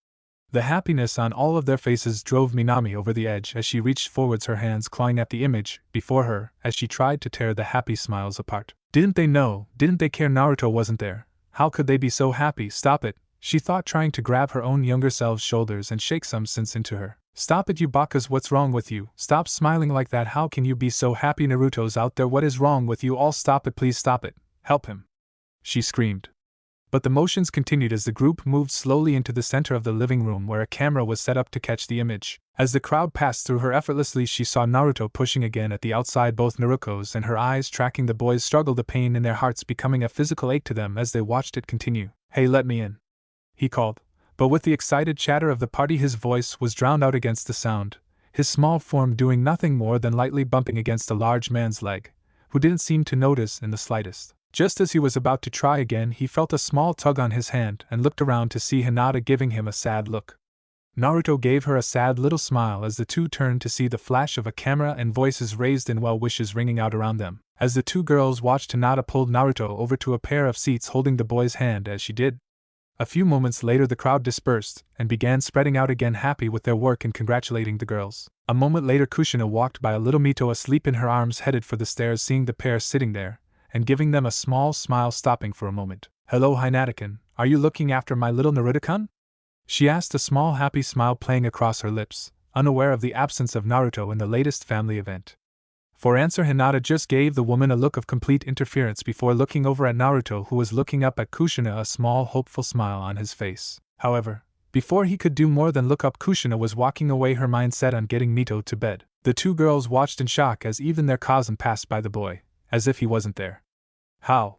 [SPEAKER 1] The happiness on all of their faces drove Minami over the edge as she reached forwards, her hands clawing at the image before her as she tried to tear the happy smiles apart. Didn't they know? Didn't they care? Naruto wasn't there. How could they be so happy? Stop it, she thought, trying to grab her own younger self's shoulders and shake some sense into her. Stop it, you bakas, what's wrong with you? Stop smiling like that. How can you be so happy? Naruto's out there. What is wrong with you all? Stop it, please stop it. Help him, she screamed. But the motions continued as the group moved slowly into the center of the living room, where a camera was set up to catch the image. As the crowd passed through her effortlessly, she saw Naruto pushing again at the outside, both Naruto's and her eyes tracking the boys' struggle, the pain in their hearts becoming a physical ache to them as they watched it continue. Hey, let me in, he called. But with the excited chatter of the party, his voice was drowned out against the sound, his small form doing nothing more than lightly bumping against a large man's leg, who didn't seem to notice in the slightest. Just as he was about to try again, he felt a small tug on his hand and looked around to see Hinata giving him a sad look. Naruto gave her a sad little smile as the two turned to see the flash of a camera and voices raised in well wishes ringing out around them. As the two girls watched, Hinata pulled Naruto over to a pair of seats, holding the boy's hand as she did. A few moments later, the crowd dispersed and began spreading out again, happy with their work and congratulating the girls. A moment later, Kushina walked by, a little Mito asleep in her arms, headed for the stairs. Seeing the pair sitting there and giving them a small smile, stopping for a moment. Hello, Hinata-kun, are you looking after my little Naruto-kun? She asked, a small happy smile playing across her lips, unaware of the absence of Naruto in the latest family event. For answer, Hinata just gave the woman a look of complete interference before looking over at Naruto, who was looking up at Kushina, a small hopeful smile on his face. However, before he could do more than look up, Kushina was walking away, her mind set on getting Mito to bed. The two girls watched in shock as even their cousin passed by the boy, as if he wasn't there. How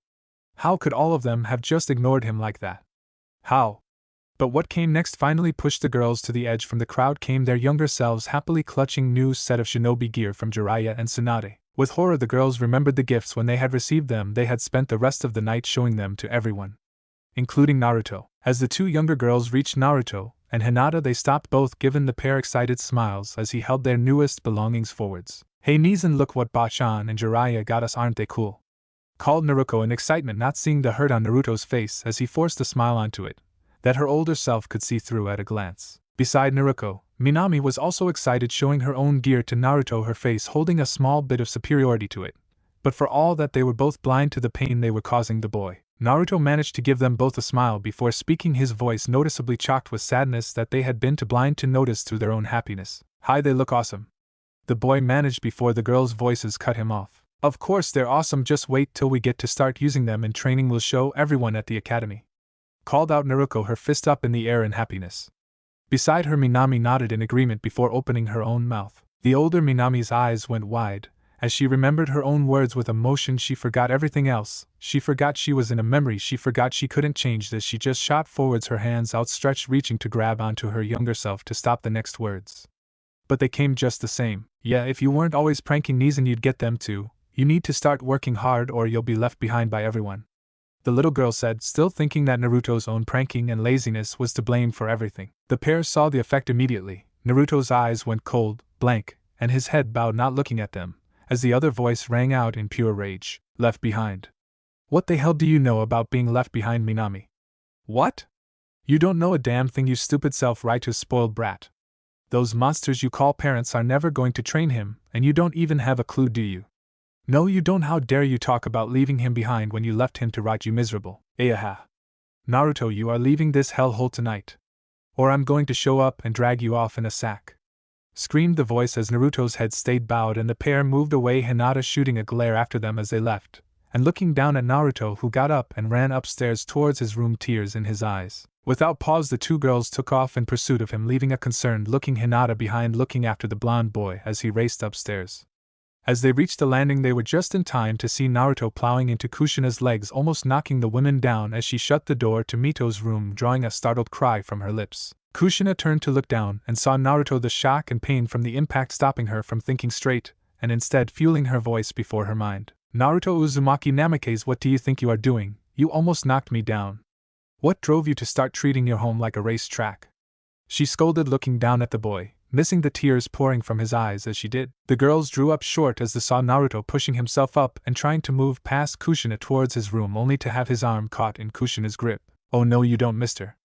[SPEAKER 1] could all of them have just ignored him like that? How? But what came next finally pushed the girls to the edge. From the crowd came their younger selves, happily clutching new set of shinobi gear from Jiraiya and Tsunade. With horror, the girls remembered the gifts when they had received them. They had spent the rest of the night showing them to everyone, including Naruto. As the two younger girls reached Naruto and Hinata, they stopped, both giving the pair excited smiles as he held their newest belongings forwards. Hey Nizan, look what Bachan and Jiraiya got us, aren't they cool? Called Naruto in excitement, not seeing the hurt on Naruto's face as he forced a smile onto it that her older self could see through at a glance. Beside Naruto, Minami was also excited, showing her own gear to Naruto, her face holding a small bit of superiority to it. But for all that, they were both blind to the pain they were causing the boy. Naruto managed to give them both a smile before speaking, his voice noticeably chalked with sadness that they had been too blind to notice through their own happiness. Hi, they look awesome, the boy managed before the girls' voices cut him off. Of course they're awesome, just wait till we get to start using them in training, we'll show everyone at the academy. Called out Naruto, her fist up in the air in happiness. Beside her, Minami nodded in agreement before opening her own mouth. The older Minami's eyes went wide as she remembered her own words with emotion. She forgot everything else. She forgot she was in a memory. She forgot she couldn't change this. She just shot forwards, her hands outstretched, reaching to grab onto her younger self to stop the next words. But they came just the same. Yeah, if you weren't always pranking Nizan, you'd get them too. You need to start working hard or you'll be left behind by everyone, the little girl said, still thinking that Naruto's own pranking and laziness was to blame for everything. The pair saw the effect immediately. Naruto's eyes went cold, blank, and his head bowed, not looking at them, as the other voice rang out in pure rage. Left behind? What the hell do you know about being left behind, Minami? What? You don't know a damn thing, you stupid self-righteous spoiled brat. Those monsters you call parents are never going to train him, and you don't even have a clue, do you? No, you don't. How dare you talk about leaving him behind when you left him to rot, you miserable. Ayaha. Naruto, you are leaving this hellhole tonight, or I'm going to show up and drag you off in a sack, screamed the voice as Naruto's head stayed bowed and the pair moved away, Hinata shooting a glare after them as they left, and looking down at Naruto, who got up and ran upstairs towards his room, tears in his eyes. Without pause, the two girls took off in pursuit of him, leaving a concerned-looking Hinata behind looking after the blonde boy as he raced upstairs. As they reached the landing, they were just in time to see Naruto plowing into Kushina's legs, almost knocking the women down as she shut the door to Mito's room, drawing a startled cry from her lips. Kushina turned to look down and saw Naruto, the shock and pain from the impact stopping her from thinking straight, and instead fueling her voice before her mind. "Naruto Uzumaki Namikaze, what do you think you are doing? You almost knocked me down. What drove you to start treating your home like a race track?" She scolded, looking down at the boy, missing the tears pouring from his eyes as she did. The girls drew up short as they saw Naruto pushing himself up and trying to move past Kushina towards his room, only to have his arm caught in Kushina's grip. "Oh no, you don't, mister.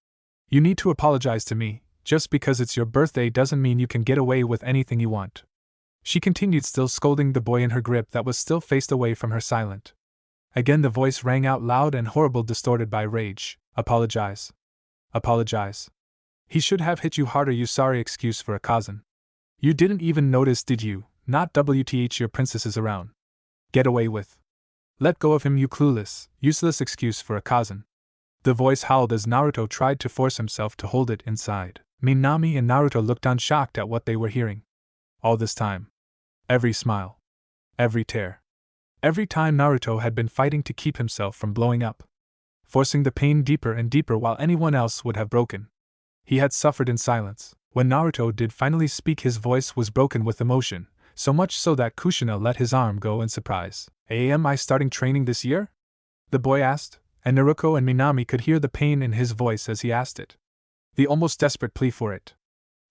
[SPEAKER 1] You need to apologize to me. Just because it's your birthday doesn't mean you can get away with anything you want." She continued, still scolding the boy in her grip that was still faced away from her, silent. Again the voice rang out loud and horrible, distorted by rage. "Apologize. Apologize. He should have hit you harder, you sorry excuse for a cousin. You didn't even notice, did you? Not WTH, your princess is around. Get away with. Let go of him, you clueless, useless excuse for a cousin." The voice howled as Naruto tried to force himself to hold it inside. Minami and Naruto looked on, shocked at what they were hearing. All this time. Every smile. Every tear. Every time Naruto had been fighting to keep himself from blowing up, forcing the pain deeper and deeper while anyone else would have broken. He had suffered in silence. When Naruto did finally speak, his voice was broken with emotion, so much so that Kushina let his arm go in surprise. "Am I starting training this year?" the boy asked, and Naruto and Minami could hear the pain in his voice as he asked it. The almost desperate plea for it.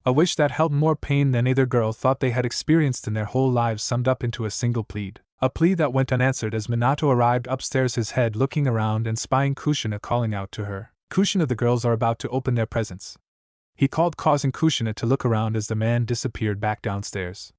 [SPEAKER 1] A wish that held more pain than either girl thought they had experienced in their whole lives, summed up into a single plead. A plea that went unanswered as Minato arrived upstairs, his head looking around and spying Kushina, calling out to her. "Kushina, the girls are about to open their presents," he called, causing Kushina to look around as the man disappeared back downstairs.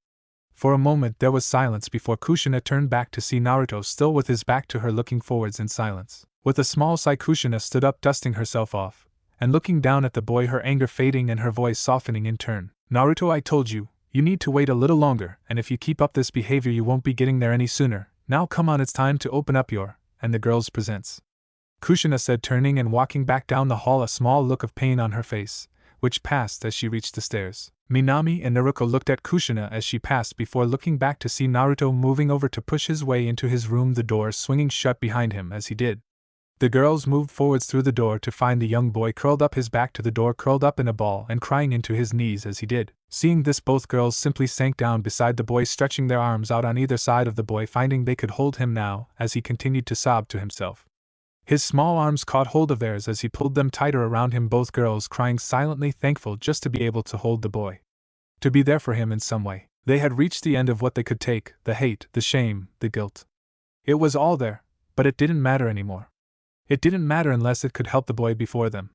[SPEAKER 1] For a moment there was silence before Kushina turned back to see Naruto still with his back to her, looking forwards in silence. With a small sigh, Kushina stood up, dusting herself off, and looking down at the boy, her anger fading and her voice softening in turn. "Naruto, I told you, you need to wait a little longer, and if you keep up this behavior you won't be getting there any sooner. Now come on, it's time to open up your, and the girls' presents," Kushina said, turning and walking back down the hall, a small look of pain on her face, which passed as she reached the stairs. Minami and Naruto looked at Kushina as she passed before looking back to see Naruto moving over to push his way into his room, the door swinging shut behind him as he did. The girls moved forwards through the door to find the young boy curled up, his back to the door, curled up in a ball and crying into his knees as he did. Seeing this, both girls simply sank down beside the boy, stretching their arms out on either side of the boy, finding they could hold him now as he continued to sob to himself. His small arms caught hold of theirs as he pulled them tighter around him, both girls crying silently, thankful just to be able to hold the boy, to be there for him in some way. They had reached the end of what they could take, the hate, the shame, the guilt. It was all there, but it didn't matter anymore. It didn't matter unless it could help the boy before them.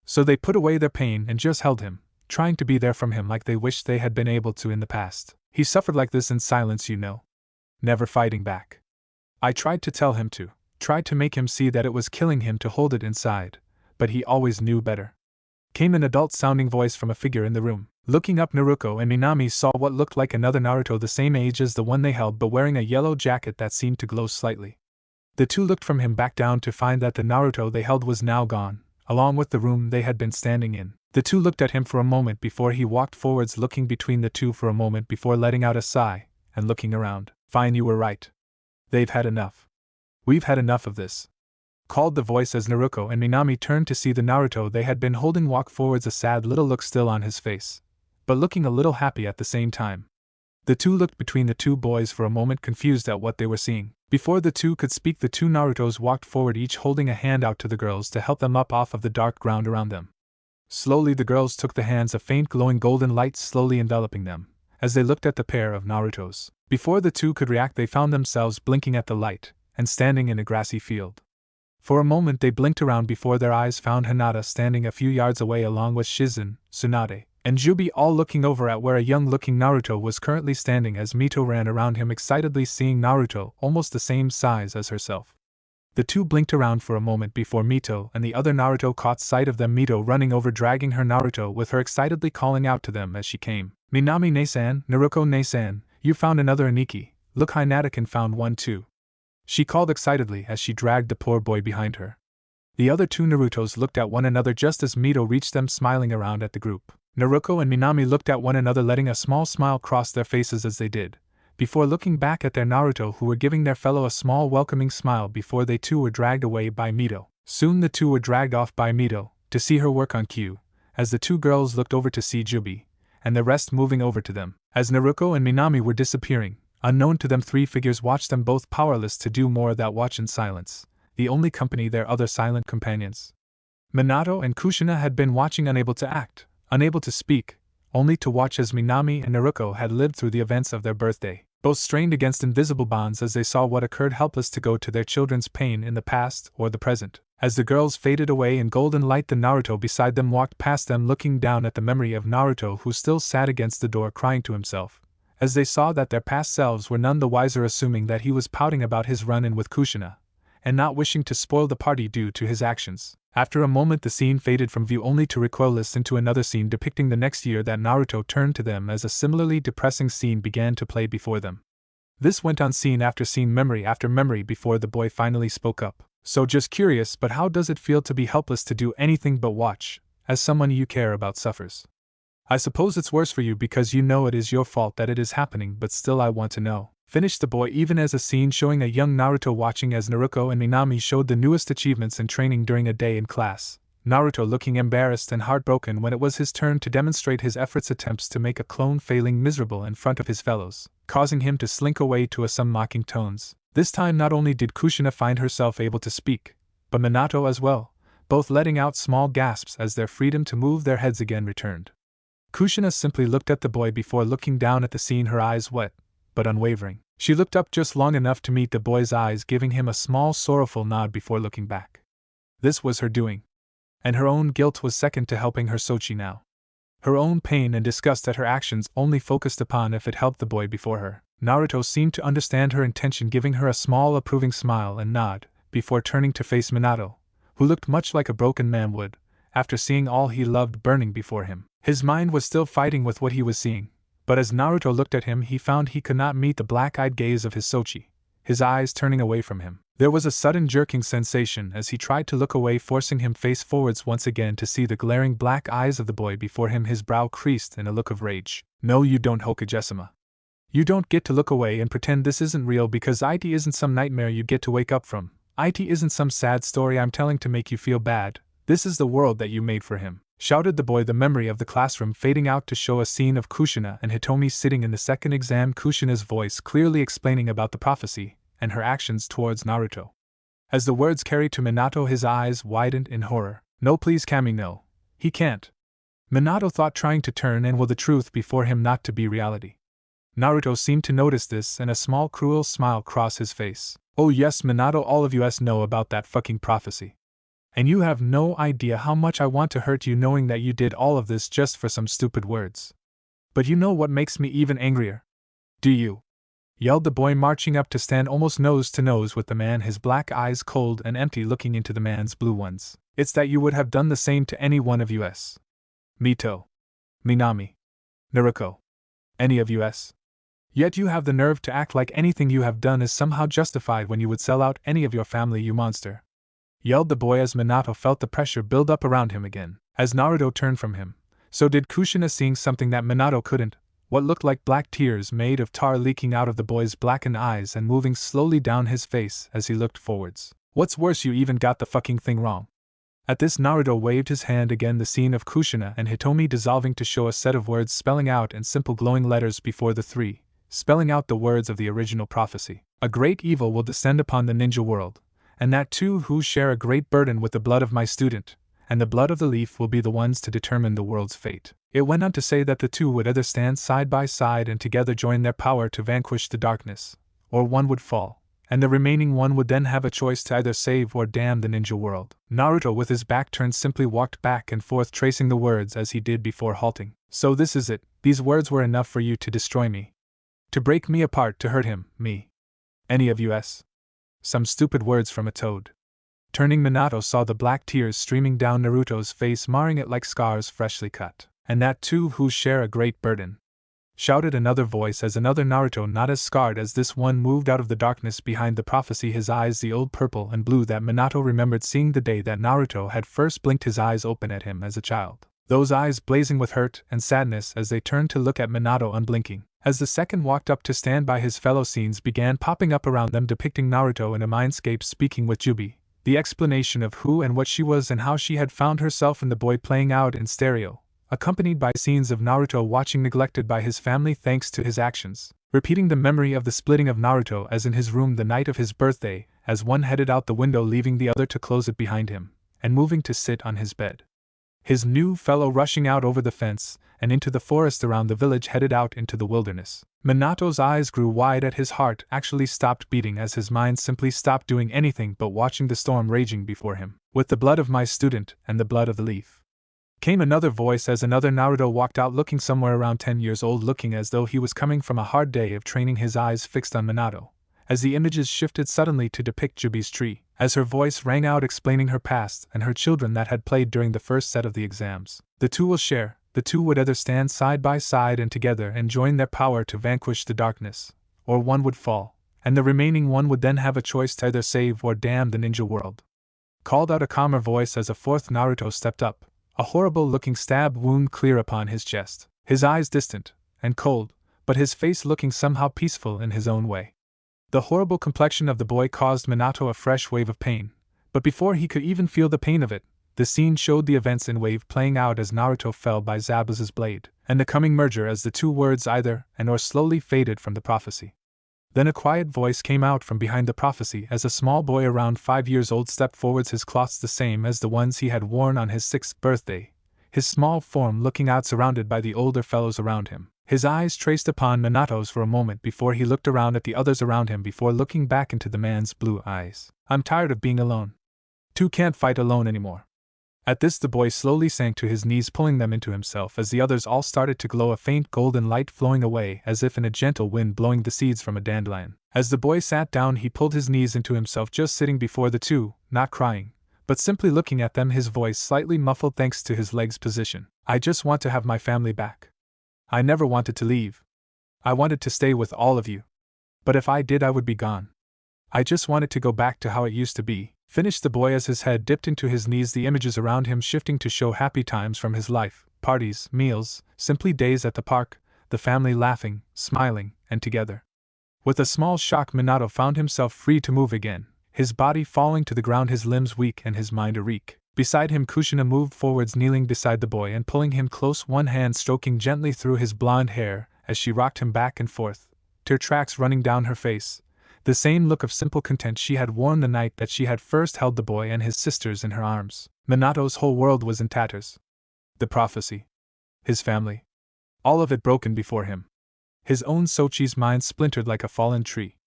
[SPEAKER 1] So they put away their pain and just held him, trying to be there from him like they wished they had been able to in the past. He suffered like this in silence, you know, never fighting back. I tried to tell him to, tried to make him see that it was killing him to hold it inside, but he always knew better. Came an adult-sounding voice from a figure in the room. Looking up, Naruto and Minami saw what looked like another Naruto, the same age as the one they held, but wearing a yellow jacket that seemed to glow slightly. The two looked from him back down to find that the Naruto they held was now gone, along with the room they had been standing in. The two looked at him for a moment before he walked forwards, looking between the two for a moment before letting out a sigh, and looking around. "Fine, you were right. They've had enough. We've had enough of this," called the voice as Naruto and Minami turned to see the Naruto they had been holding walk forwards, a sad little look still on his face, but looking a little happy at the same time. The two looked between the two boys for a moment, confused at what they were seeing. Before the two could speak, the two Narutos walked forward, each holding a hand out to the girls to help them up off of the dark ground around them. Slowly the girls took the hands, a faint glowing golden light slowly enveloping them, as they looked at the pair of Narutos. Before the two could react, they found themselves blinking at the light, and standing in a grassy field. For a moment they blinked around before their eyes found Hinata standing a few yards away, along with Shizen, Tsunade, and Jubi, all looking over at where a young-looking Naruto was currently standing as Mito ran around him excitedly, seeing Naruto almost the same size as herself. The two blinked around for a moment before Mito and the other Naruto caught sight of them, Mito running over, dragging her Naruto with her, excitedly calling out to them as she came. "Minami ne-san, Naruto ne-san, you found another Aniki. Look, Hinata-can found one too," she called excitedly as she dragged the poor boy behind her. The other two Narutos looked at one another just as Mito reached them, smiling around at the group. Naruto and Minami looked at one another, letting a small smile cross their faces as they did, before looking back at their Naruto, who were giving their fellow a small welcoming smile before they too were dragged away by Mito. Soon the two were dragged off by Mito, to see her work on cue, as the two girls looked over to see Jubi, and the rest moving over to them. As Naruto and Minami were disappearing, unknown to them, three figures watched them, both powerless to do more than watch in silence, the only company their other silent companions. Minato and Kushina had been watching, unable to act, unable to speak, only to watch as Minami and Naruto had lived through the events of their birthday, both strained against invisible bonds as they saw what occurred, helpless to go to their children's pain in the past or the present. As the girls faded away in golden light, the Naruto beside them walked past them, looking down at the memory of Naruto, who still sat against the door crying to himself, as they saw that their past selves were none the wiser, assuming that he was pouting about his run-in with Kushina, and not wishing to spoil the party due to his actions. After a moment the scene faded from view, only to recoalesce into another scene depicting the next year that Naruto turned to them, as a similarly depressing scene began to play before them. This went on scene after scene, memory after memory, before the boy finally spoke up. So just curious, but how does it feel to be helpless to do anything but watch, as someone you care about suffers? I suppose it's worse for you because you know it is your fault that it is happening, but still I want to know. Finished the boy, even as a scene showing a young Naruto watching as Naruto and Minami showed the newest achievements in training during a day in class. Naruto looking embarrassed and heartbroken when it was his turn to demonstrate his efforts, attempts to make a clone failing miserable in front of his fellows, causing him to slink away to some mocking tones. This time not only did Kushina find herself able to speak, but Minato as well, both letting out small gasps as their freedom to move their heads again returned. Kushina simply looked at the boy before looking down at the scene, her eyes wet, but unwavering. She looked up just long enough to meet the boy's eyes, giving him a small sorrowful nod before looking back. This was her doing, and her own guilt was second to helping her Sochi now. Her own pain and disgust at her actions only focused upon if it helped the boy before her. Naruto seemed to understand her intention, giving her a small approving smile and nod, before turning to face Minato, who looked much like a broken man would, after seeing all he loved burning before him. His mind was still fighting with what he was seeing, but as Naruto looked at him he found he could not meet the black-eyed gaze of his Sochi, his eyes turning away from him. There was a sudden jerking sensation as he tried to look away, forcing him face forwards once again to see the glaring black eyes of the boy before him. His brow creased in a look of rage. No, you don't, Hokage-sama. You don't get to look away and pretend this isn't real, because IT isn't some nightmare you get to wake up from. IT isn't some sad story I'm telling to make you feel bad. This is the world that you made for him, shouted the boy, the memory of the classroom fading out to show a scene of Kushina and Hitomi sitting in the second exam, Kushina's voice clearly explaining about the prophecy and her actions towards Naruto. As the words carried to Minato, his eyes widened in horror. No, please Kami, no. He can't. Minato thought, trying to turn and will the truth before him not to be reality. Naruto seemed to notice this, and a small cruel smile crossed his face. Oh yes, Minato, all of us know about that fucking prophecy. And you have no idea how much I want to hurt you knowing that you did all of this just for some stupid words. But you know what makes me even angrier? Do you? Yelled the boy, marching up to stand almost nose to nose with the man, his black eyes cold and empty looking into the man's blue ones. It's that you would have done the same to any one of us. Mito. Minami. Naruto. Any of us. Yet you have the nerve to act like anything you have done is somehow justified when you would sell out any of your family, you monster. Yelled the boy as Minato felt the pressure build up around him again. As Naruto turned from him, so did Kushina, seeing something that Minato couldn't, what looked like black tears made of tar leaking out of the boy's blackened eyes and moving slowly down his face as he looked forwards. What's worse, you even got the fucking thing wrong. At this, Naruto waved his hand again, the scene of Kushina and Hitomi dissolving to show a set of words spelling out in simple glowing letters before the three, spelling out the words of the original prophecy. A great evil will descend upon the ninja world, and that too who share a great burden with the blood of my student, and the blood of the leaf will be the ones to determine the world's fate. It went on to say that the two would either stand side by side and together join their power to vanquish the darkness, or one would fall, and the remaining one would then have a choice to either save or damn the ninja world. Naruto, with his back turned, simply walked back and forth tracing the words as he did before halting. So this is it, these words were enough for you to destroy me. To break me apart, to hurt him, me. Any of us. Some stupid words from a toad. Turning, Minato saw the black tears streaming down Naruto's face, marring it like scars freshly cut. And that too who share a great burden. shouted another voice as another Naruto not as scarred as this one moved out of the darkness behind the prophecy, his eyes the old purple and blue that Minato remembered seeing the day that Naruto had first blinked his eyes open at him as a child. Those eyes blazing with hurt and sadness as they turned to look at Minato unblinking. As the second walked up to stand by his fellow, scenes began popping up around them depicting Naruto in a mindscape speaking with Jubi, the explanation of who and what she was and how she had found herself in the boy playing out in stereo, accompanied by scenes of Naruto watching neglected by his family thanks to his actions, repeating the memory of the splitting of Naruto as in his room the night of his birthday, as one headed out the window leaving the other to close it behind him, and moving to sit on his bed. His new fellow rushing out over the fence and into the forest around the village, headed out into the wilderness. Minato's eyes grew wide at his heart actually stopped beating as his mind simply stopped doing anything but watching the storm raging before him. With the blood of my student and the blood of the leaf, came another voice as another Naruto walked out looking somewhere around 10 years old, looking as though he was coming from a hard day of training, his eyes fixed on Minato, as the images shifted suddenly to depict Jubi's tree, as her voice rang out explaining her past and her children that had played during the first set of the exams. The two will share, the two would either stand side by side and together and join their power to vanquish the darkness, or one would fall, and the remaining one would then have a choice to either save or damn the ninja world. Called out a calmer voice as a fourth Naruto stepped up, a horrible-looking stab wound clear upon his chest, his eyes distant and cold, but his face looking somehow peaceful in his own way. The horrible complexion of the boy caused Minato a fresh wave of pain, but before he could even feel the pain of it, the scene showed the events in wave playing out as Naruto fell by Zabuza's blade, and the coming merger as the two words either and or slowly faded from the prophecy. Then a quiet voice came out from behind the prophecy as a small boy around 5 years old stepped forwards, his cloths the same as the ones he had worn on his 6th birthday, his small form looking out surrounded by the older fellows around him. His eyes traced upon Minato's for a moment before he looked around at the others around him before looking back into the man's blue eyes. I'm tired of being alone. Two can't fight alone anymore. At this the boy slowly sank to his knees, pulling them into himself as the others all started to glow, a faint golden light flowing away as if in a gentle wind blowing the seeds from a dandelion. As the boy sat down he pulled his knees into himself, just sitting before the two, not crying, but simply looking at them, his voice slightly muffled thanks to his leg's position. I just want to have my family back. I never wanted to leave. I wanted to stay with all of you. But if I did I would be gone. I just wanted to go back to how it used to be, finished the boy as his head dipped into his knees, the images around him shifting to show happy times from his life, parties, meals, simply days at the park, the family laughing, smiling, and together. With a small shock Minato found himself free to move again, his body falling to the ground, his limbs weak and his mind awake. Beside him Kushina moved forwards, kneeling beside the boy and pulling him close, one hand stroking gently through his blonde hair as she rocked him back and forth, tear tracks running down her face, the same look of simple content she had worn the night that she had first held the boy and his sisters in her arms. Minato's whole world was in tatters. The prophecy, his family, all of it broken before him. His own Sochi's mind splintered like a fallen tree.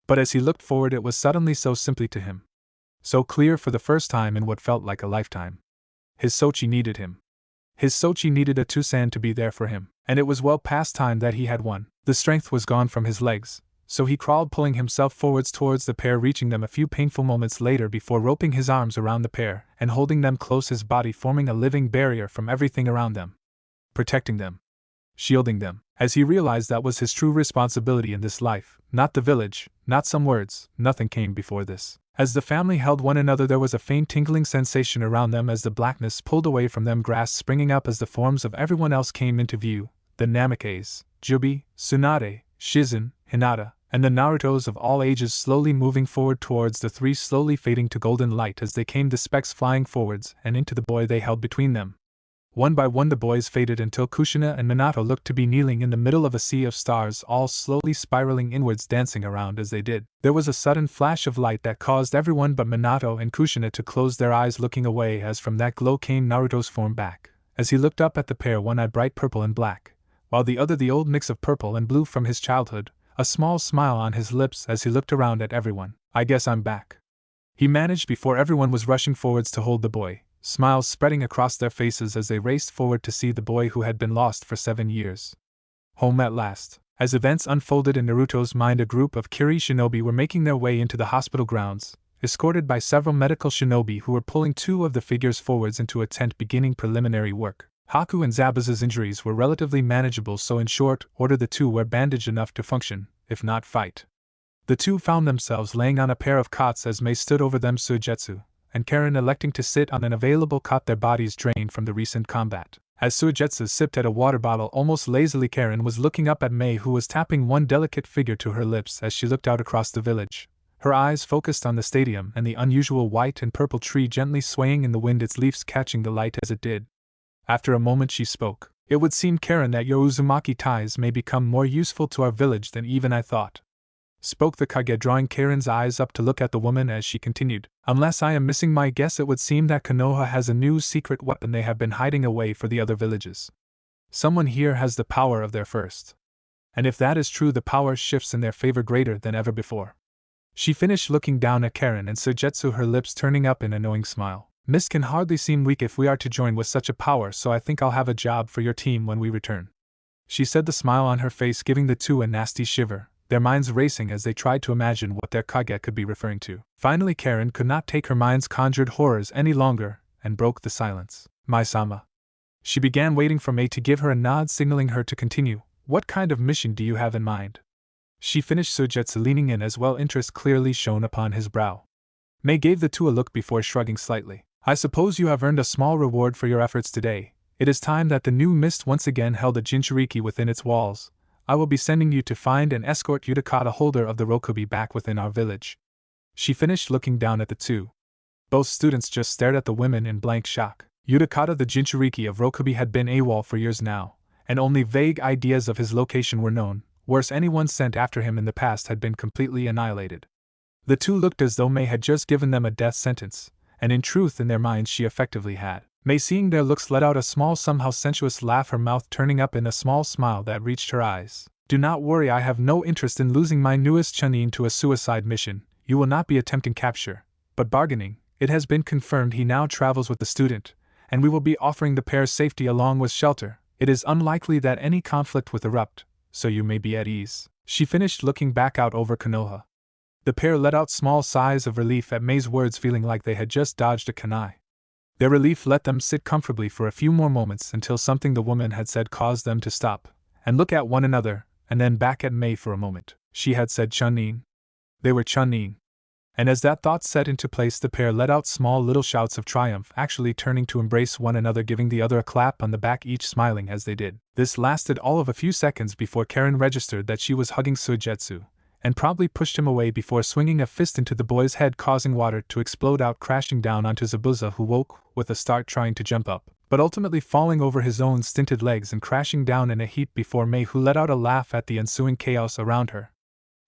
[SPEAKER 1] But as he looked forward it was suddenly so simply to him. So clear for the first time in what felt like a lifetime. His Sochi needed him. His Sochi needed a Tusan to be there for him, and it was well past time that he had one. The strength was gone from his legs, so he crawled, pulling himself forwards towards the pair, reaching them a few painful moments later before roping his arms around the pair and holding them close, his body forming a living barrier from everything around them, protecting them, shielding them, as he realized that was his true responsibility in this life, not the village, not some words, nothing came before this. As the family held one another there was a faint tingling sensation around them as the blackness pulled away from them, grass springing up as the forms of everyone else came into view, the Namikes, Jubi, Tsunade, Shizen, Hinata, and the Narutos of all ages slowly moving forward towards the three, slowly fading to golden light as they came, the specks flying forwards and into the boy they held between them. One by one the boys faded until Kushina and Minato looked to be kneeling in the middle of a sea of stars, all slowly spiraling inwards, dancing around as they did. There was a sudden flash of light that caused everyone but Minato and Kushina to close their eyes, looking away as from that glow came Naruto's form back, as he looked up at the pair, one eye bright purple and black, while the other the old mix of purple and blue from his childhood, a small smile on his lips as he looked around at everyone. I guess I'm back, he managed before everyone was rushing forwards to hold the boy, smiles spreading across their faces as they raced forward to see the boy who had been lost for 7 years. Home at last. As events unfolded in Naruto's mind, a group of Kiri shinobi were making their way into the hospital grounds, escorted by several medical shinobi who were pulling two of the figures forwards into a tent beginning preliminary work. Haku and Zabuza's injuries were relatively manageable, so in short order the two were bandaged enough to function, if not fight. The two found themselves laying on a pair of cots as Mei stood over them, Suigetsu and Karen electing to sit on an available cot, their bodies drained from the recent combat. As Suigetsu sipped at a water bottle almost lazily, Karen was looking up at Mei, who was tapping one delicate figure to her lips as she looked out across the village, her eyes focused on the stadium and the unusual white and purple tree gently swaying in the wind, its leaves catching the light as it did. After a moment she spoke. It would seem, Karen, that your Uzumaki ties may become more useful to our village than even I thought. Spoke the Kage, drawing Karen's eyes up to look at the woman as she continued. Unless I am missing my guess, it would seem that Konoha has a new secret weapon they have been hiding away for the other villages. Someone here has the power of their first. And if that is true, the power shifts in their favor greater than ever before. She finished, looking down at Karen and Suigetsu, her lips turning up in a knowing smile. Mist can hardly seem weak if we are to join with such a power, so I think I'll have a job for your team when we return. She said, the smile on her face giving the two a nasty shiver, their minds racing as they tried to imagine what their Kage could be referring to. Finally Karen could not take her mind's conjured horrors any longer, and broke the silence. Mai-sama. She began, waiting for Mei to give her a nod, signaling her to continue. What kind of mission do you have in mind? She finished, Suigetsu leaning in as well, interest clearly shone upon his brow. Mei gave the two a look before shrugging slightly. I suppose you have earned a small reward for your efforts today. It is time that the new mist once again held a Jinchuriki within its walls. I will be sending you to find and escort Utakata, holder of the Rokubi, back within our village. She finished, looking down at the two. Both students just stared at the women in blank shock. Utakata, the Jinchuriki of Rokubi, had been AWOL for years now, and only vague ideas of his location were known. Worse, anyone sent after him in the past had been completely annihilated. The two looked as though Mei had just given them a death sentence, and in truth in their minds she effectively had. Mei, seeing their looks, let out a small, somehow sensuous laugh, her mouth turning up in a small smile that reached her eyes. Do not worry, I have no interest in losing my newest Chunin to a suicide mission. You will not be attempting capture, but bargaining. It has been confirmed he now travels with the student, and we will be offering the pair safety along with shelter. It is unlikely that any conflict will erupt, so you may be at ease. She finished, looking back out over Konoha. The pair let out small sighs of relief at Mei's words, feeling like they had just dodged a kunai. Their relief let them sit comfortably for a few more moments until something the woman had said caused them to stop and look at one another, and then back at Mei for a moment. She had said Chunin. They were Chunin. And as that thought set into place, the pair let out small little shouts of triumph, actually turning to embrace one another, giving the other a clap on the back, each smiling as they did. This lasted all of a few seconds before Karen registered that she was hugging Suigetsu, and promptly pushed him away before swinging a fist into the boy's head, causing water to explode out, crashing down onto Zabuza, who woke with a start, trying to jump up, but ultimately falling over his own stinted legs and crashing down in a heap before Mei, who let out a laugh at the ensuing chaos around her.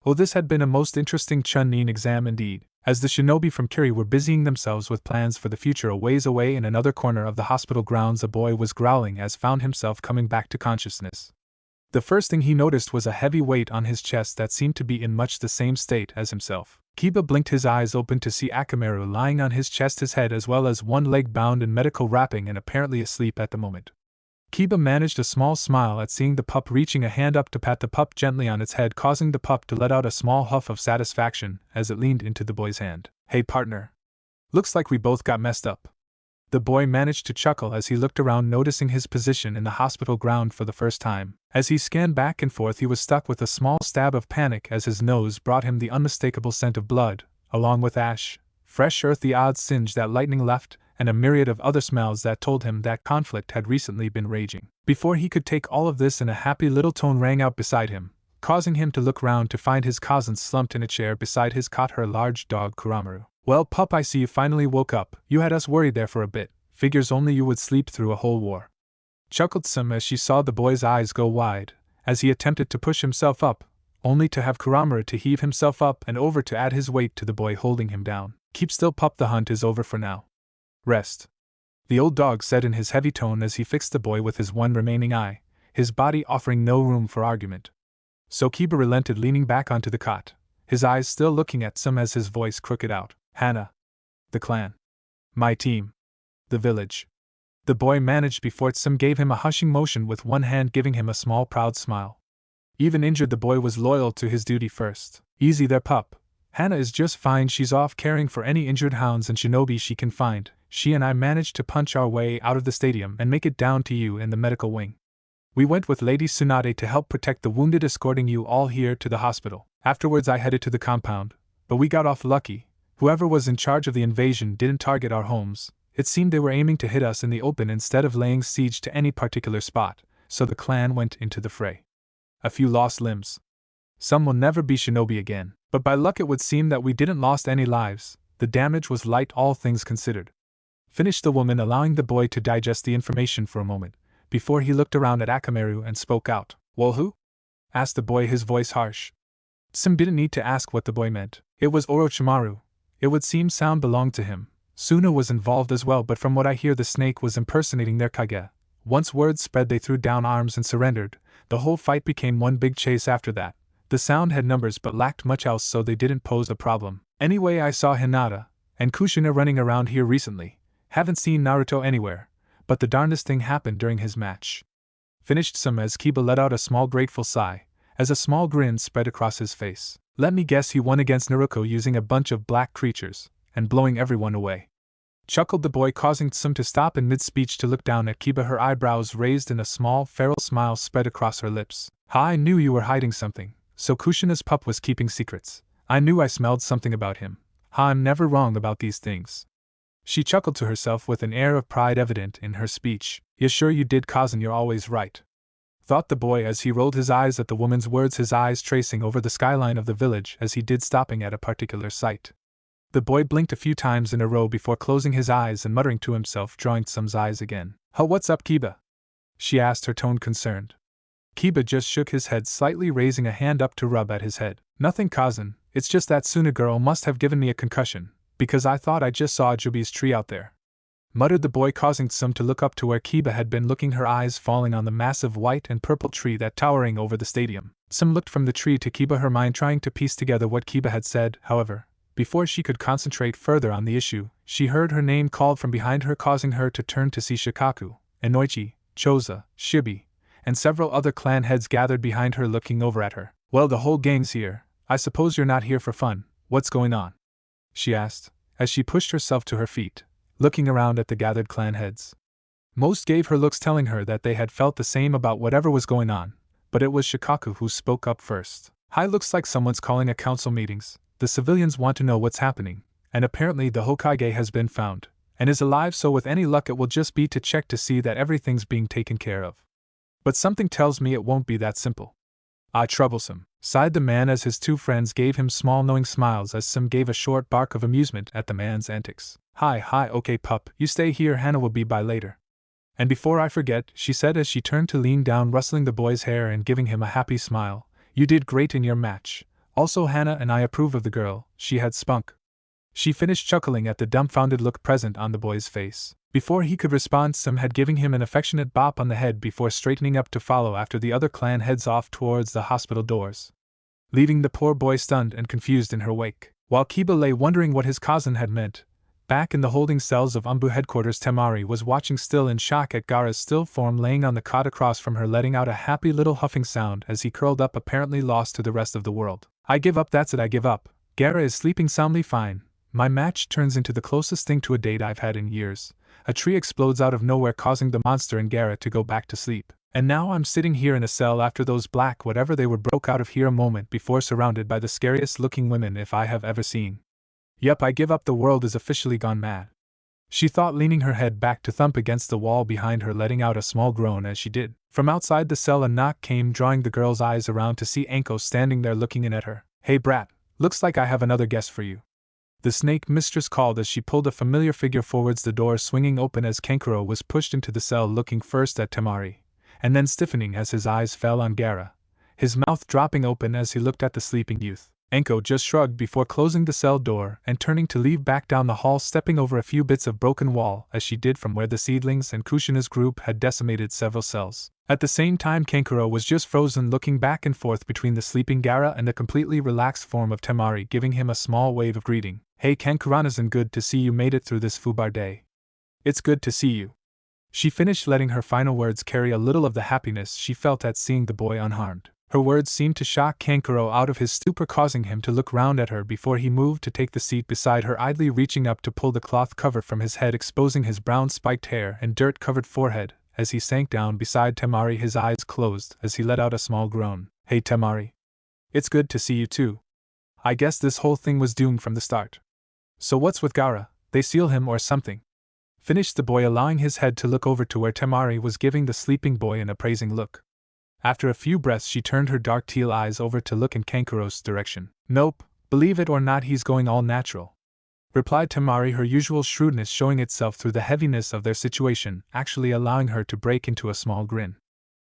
[SPEAKER 1] Oh, this had been a most interesting Chunin exam indeed. As the shinobi from Kiri were busying themselves with plans for the future, a ways away in another corner of the hospital grounds, a boy was growling as found himself coming back to consciousness. The first thing he noticed was a heavy weight on his chest that seemed to be in much the same state as himself. Kiba blinked his eyes open to see Akamaru lying on his chest, his head as well as one leg bound in medical wrapping and apparently asleep at the moment. Kiba managed a small smile at seeing the pup, reaching a hand up to pat the pup gently on its head, causing the pup to let out a small huff of satisfaction as it leaned into the boy's hand. Hey partner. Looks like we both got messed up. The boy managed to chuckle as he looked around, noticing his position in the hospital ground for the first time. As he scanned back and forth, he was stuck with a small stab of panic as his nose brought him the unmistakable scent of blood, along with ash, fresh earth, the odd singe that lightning left, and a myriad of other smells that told him that conflict had recently been raging. Before he could take all of this in, a happy little tone rang out beside him, causing him to look round to find his cousin slumped in a chair beside his cot, her large dog Kuramaru. Well pup, I see you finally woke up. You had us worried there for a bit. Figures only you would sleep through a whole war. Chuckled Sim as she saw the boy's eyes go wide, as he attempted to push himself up, only to have Kuramaru to heave himself up and over to add his weight to the boy holding him down. Keep still pup, the hunt is over for now. Rest. The old dog said in his heavy tone as he fixed the boy with his one remaining eye, his body offering no room for argument. So Kiba relented, leaning back onto the cot, his eyes still looking at Sim as his voice crooked out. Hana. The clan. My team. The village. The boy managed before Sim gave him a hushing motion with one hand, giving him a small proud smile. Even injured, the boy was loyal to his duty first. Easy there pup. Hana is just fine, she's off caring for any injured hounds and shinobi she can find. she and I managed to punch our way out of the stadium and make it down to you in the medical wing. We went with Lady Tsunade to help protect the wounded, escorting you all here to the hospital. Afterwards I headed to the compound, but we got off lucky. Whoever was in charge of the invasion didn't target our homes. It seemed they were aiming to hit us in the open instead of laying siege to any particular spot, so the clan went into the fray. A few lost limbs. Some will never be shinobi again, but by luck it would seem that we didn't lost any lives. The damage was light, all things considered. Finished the woman, allowing the boy to digest the information for a moment, before he looked around at Akamaru and spoke out. "Well, who?" asked the boy, his voice harsh. Sim didn't need to ask what the boy meant. It was Orochimaru. It would seem sound belonged to him. Suna was involved as well, but from what I hear the snake was impersonating their Kage. Once word spread they threw down arms and surrendered. The whole fight became one big chase after that. The sound had numbers but lacked much else, so they didn't pose a problem. Anyway, I saw Hinata and Kushina running around here recently. Haven't seen Naruto anywhere, but the darndest thing happened during his match. Finished Sam as Kiba let out a small grateful sigh, as a small grin spread across his face. Let me guess, he won against Naruto using a bunch of black creatures, and blowing everyone away. Chuckled the boy, causing Tsum to stop in mid-speech to look down at Kiba, her eyebrows raised and a small feral smile spread across her lips. Ha, I knew you were hiding something, so Kushina's pup was keeping secrets. I knew I smelled something about him. Ha, I'm never wrong about these things. She chuckled to herself with an air of pride evident in her speech. Yeah, sure you did, cousin, you're always right, thought the boy as he rolled his eyes at the woman's words, his eyes tracing over the skyline of the village as he did, stopping at a particular site. The boy blinked a few times in a row before closing his eyes and muttering to himself, drawing Tsum's eyes again. Huh, what's up, Kiba? She asked, her tone concerned. Kiba just shook his head slightly, raising a hand up to rub at his head. Nothing, cousin, it's just that Suna girl must have given me a concussion, because I thought I just saw a Jubi's tree out there, muttered the boy, causing Tsum to look up to where Kiba had been looking, her eyes falling on the massive white and purple tree that towering over the stadium. Tsum looked from the tree to Kiba, her mind trying to piece together what Kiba had said. However, before she could concentrate further on the issue, she heard her name called from behind her, causing her to turn to see Shikaku, Inoichi, Choza, Shibi, and several other clan heads gathered behind her looking over at her. Well, the whole gang's here. I suppose you're not here for fun. What's going on? She asked, as she pushed herself to her feet, looking around at the gathered clan heads. Most gave her looks, telling her that they had felt the same about whatever was going on, but it was Shikaku who spoke up first. Hi, looks like someone's calling a council meetings. The civilians want to know what's happening, and apparently the Hokage has been found, and is alive, so with any luck it will just be to check to see that everything's being taken care of. But something tells me it won't be that simple. Ah, troublesome, sighed the man as his two friends gave him small knowing smiles as Sim gave a short bark of amusement at the man's antics. Hi, okay pup, you stay here, Hannah will be by later. And before I forget, she said as she turned to lean down, rustling the boy's hair and giving him a happy smile, you did great in your match. Also, Hannah and I approve of the girl, she had spunk. She finished chuckling at the dumbfounded look present on the boy's face. Before he could respond, Sim had given him an affectionate bop on the head before straightening up to follow after the other clan heads off towards the hospital doors, leaving the poor boy stunned and confused in her wake. While Kiba lay wondering what his cousin had meant, back in the holding cells of Umbu headquarters, Temari was watching still in shock at Gaara's still form laying on the cot across from her, letting out a happy little huffing sound as he curled up, apparently lost to the rest of the world. I give up, that's it, I give up. Gaara is sleeping soundly fine. My match turns into the closest thing to a date I've had in years. A tree explodes out of nowhere, causing the monster and Gaara to go back to sleep. And now I'm sitting here in a cell after those black whatever they were broke out of here a moment before, surrounded by the scariest looking women if I have ever seen. Yep, I give up, the world is officially gone mad. She thought, leaning her head back to thump against the wall behind her, letting out a small groan as she did. From outside the cell a knock came, drawing the girl's eyes around to see Anko standing there looking in at her. Hey brat, looks like I have another guest for you, the snake mistress called as she pulled a familiar figure forwards, the door swinging open as Kankuro was pushed into the cell, looking first at Temari, and then stiffening as his eyes fell on Gaara, his mouth dropping open as he looked at the sleeping youth. Anko just shrugged before closing the cell door and turning to leave back down the hall, stepping over a few bits of broken wall as she did from where the seedlings and Kushina's group had decimated several cells. At the same time, Kankuro was just frozen, looking back and forth between the sleeping Gaara and the completely relaxed form of Temari, giving him a small wave of greeting. Hey Kankuranazan, good to see you made it through this Fubar day. It's good to see you. She finished, letting her final words carry a little of the happiness she felt at seeing the boy unharmed. Her words seemed to shock Kankuro out of his stupor, causing him to look round at her before he moved to take the seat beside her, idly reaching up to pull the cloth cover from his head, exposing his brown spiked hair and dirt-covered forehead. As he sank down beside Temari, his eyes closed as he let out a small groan. "Hey Temari. It's good to see you too. I guess this whole thing was doomed from the start. So what's with Gaara? They seal him or something?" Finished the boy, allowing his head to look over to where Temari was giving the sleeping boy an appraising look. After a few breaths, she turned her dark teal eyes over to look in Kankuro's direction. "Nope, believe it or not, he's going all natural," replied Temari, her usual shrewdness showing itself through the heaviness of their situation, actually allowing her to break into a small grin.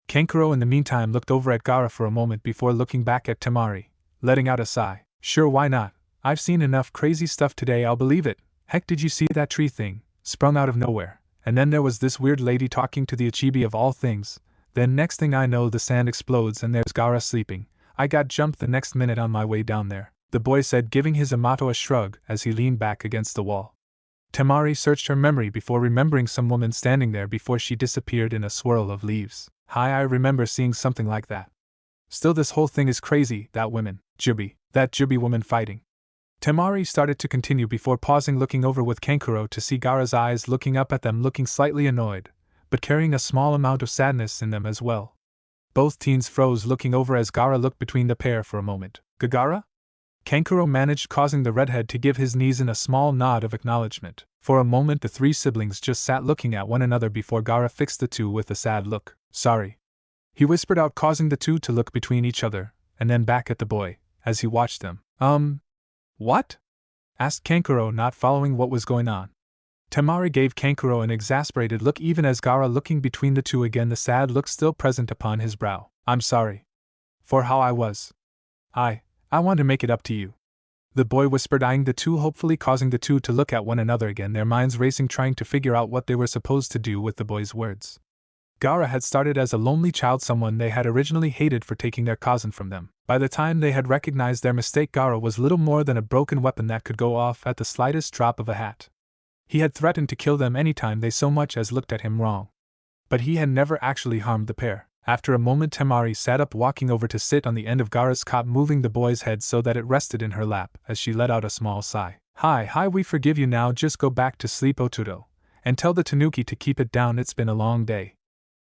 [SPEAKER 1] Kankuro in the meantime looked over at Gaara for a moment before looking back at Temari, letting out a sigh. "Sure, why not? I've seen enough crazy stuff today, I'll believe it. Heck, did you see that tree thing? Sprung out of nowhere. And then there was this weird lady talking to the Achibi of all things. Then next thing I know, the sand explodes and there's Gaara sleeping. I got jumped the next minute on my way down there," the boy said, giving his Amato a shrug as he leaned back against the wall. Temari searched her memory before remembering some woman standing there before she disappeared in a swirl of leaves. "Hi, I remember seeing something like that. Still, this whole thing is crazy, that Jubi woman fighting." Temari started to continue before pausing, looking over with Kankuro to see Gaara's eyes looking up at them, looking slightly annoyed, but carrying a small amount of sadness in them as well. Both teens froze, looking over as Gaara looked between the pair for a moment. "Gaara?" Kankuro managed, causing the redhead to give his knees in a small nod of acknowledgement. For a moment the three siblings just sat looking at one another before Gaara fixed the two with a sad look. "Sorry," he whispered out, causing the two to look between each other, and then back at the boy, as he watched them. What?" asked Kankuro, not following what was going on. Temari gave Kankuro an exasperated look, even as Gaara looking between the two, again the sad look still present upon his brow. "I'm sorry for how I was. I want to make it up to you," the boy whispered, eyeing the two hopefully, causing the two to look at one another again, their minds racing, trying to figure out what they were supposed to do with the boy's words. Gaara had started as a lonely child, someone they had originally hated for taking their cousin from them. By the time they had recognized their mistake, Gaara was little more than a broken weapon that could go off at the slightest drop of a hat. He had threatened to kill them anytime they so much as looked at him wrong. But he had never actually harmed the pair. After a moment, Temari sat up, walking over to sit on the end of Gaara's cot, moving the boy's head so that it rested in her lap as she let out a small sigh. Hi, we forgive you now, just go back to sleep, Otudo. And tell the Tanuki to keep it down, it's been a long day."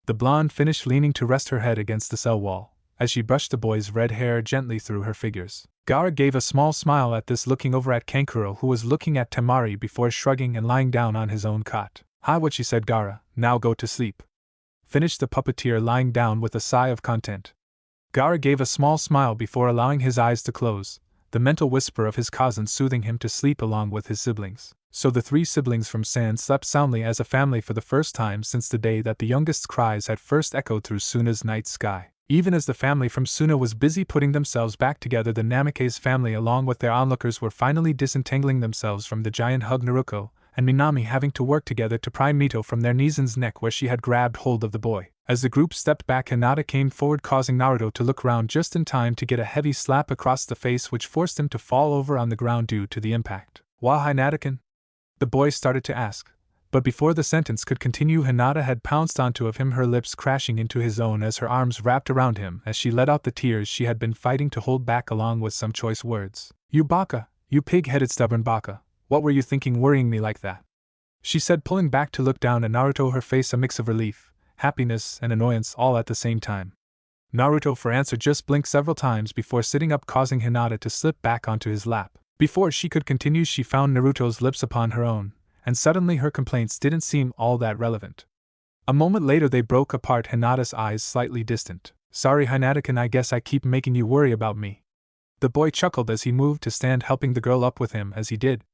[SPEAKER 1] The blonde finished, leaning to rest her head against the cell wall, as she brushed the boy's red hair gently through her fingers. Gaara gave a small smile at this, looking over at Kankuro, who was looking at Temari before shrugging and lying down on his own cot. "Hi, what she said, Gaara, now go to sleep," finished the puppeteer, lying down with a sigh of content. Gaara gave a small smile before allowing his eyes to close, the mental whisper of his cousin soothing him to sleep along with his siblings. So the three siblings from Sand slept soundly as a family for the first time since the day that the youngest's cries had first echoed through Suna's night sky. Even as the family from Suna was busy putting themselves back together, the Namikaze family along with their onlookers were finally disentangling themselves from the giant hug, Naruto and Minami having to work together to pry Mito from their Nizin's neck where she had grabbed hold of the boy. As the group stepped back, Hinata came forward, causing Naruto to look round just in time to get a heavy slap across the face which forced him to fall over on the ground due to the impact. "Why, Hinata-kun?" the boy started to ask, but before the sentence could continue, Hinata had pounced onto him, her lips crashing into his own as her arms wrapped around him as she let out the tears she had been fighting to hold back, along with some choice words. "You baka, you pig-headed stubborn baka, what were you thinking worrying me like that?" she said, pulling back to look down at Naruto, her face a mix of relief, happiness, and annoyance all at the same time. Naruto, for answer, just blinked several times before sitting up, causing Hinata to slip back onto his lap. Before she could continue, she found Naruto's lips upon her own, and suddenly her complaints didn't seem all that relevant. A moment later they broke apart, Hinata's eyes slightly distant. "Sorry, Hinata-kun, I guess I keep making you worry about me." The boy chuckled as he moved to stand, helping the girl up with him as he did.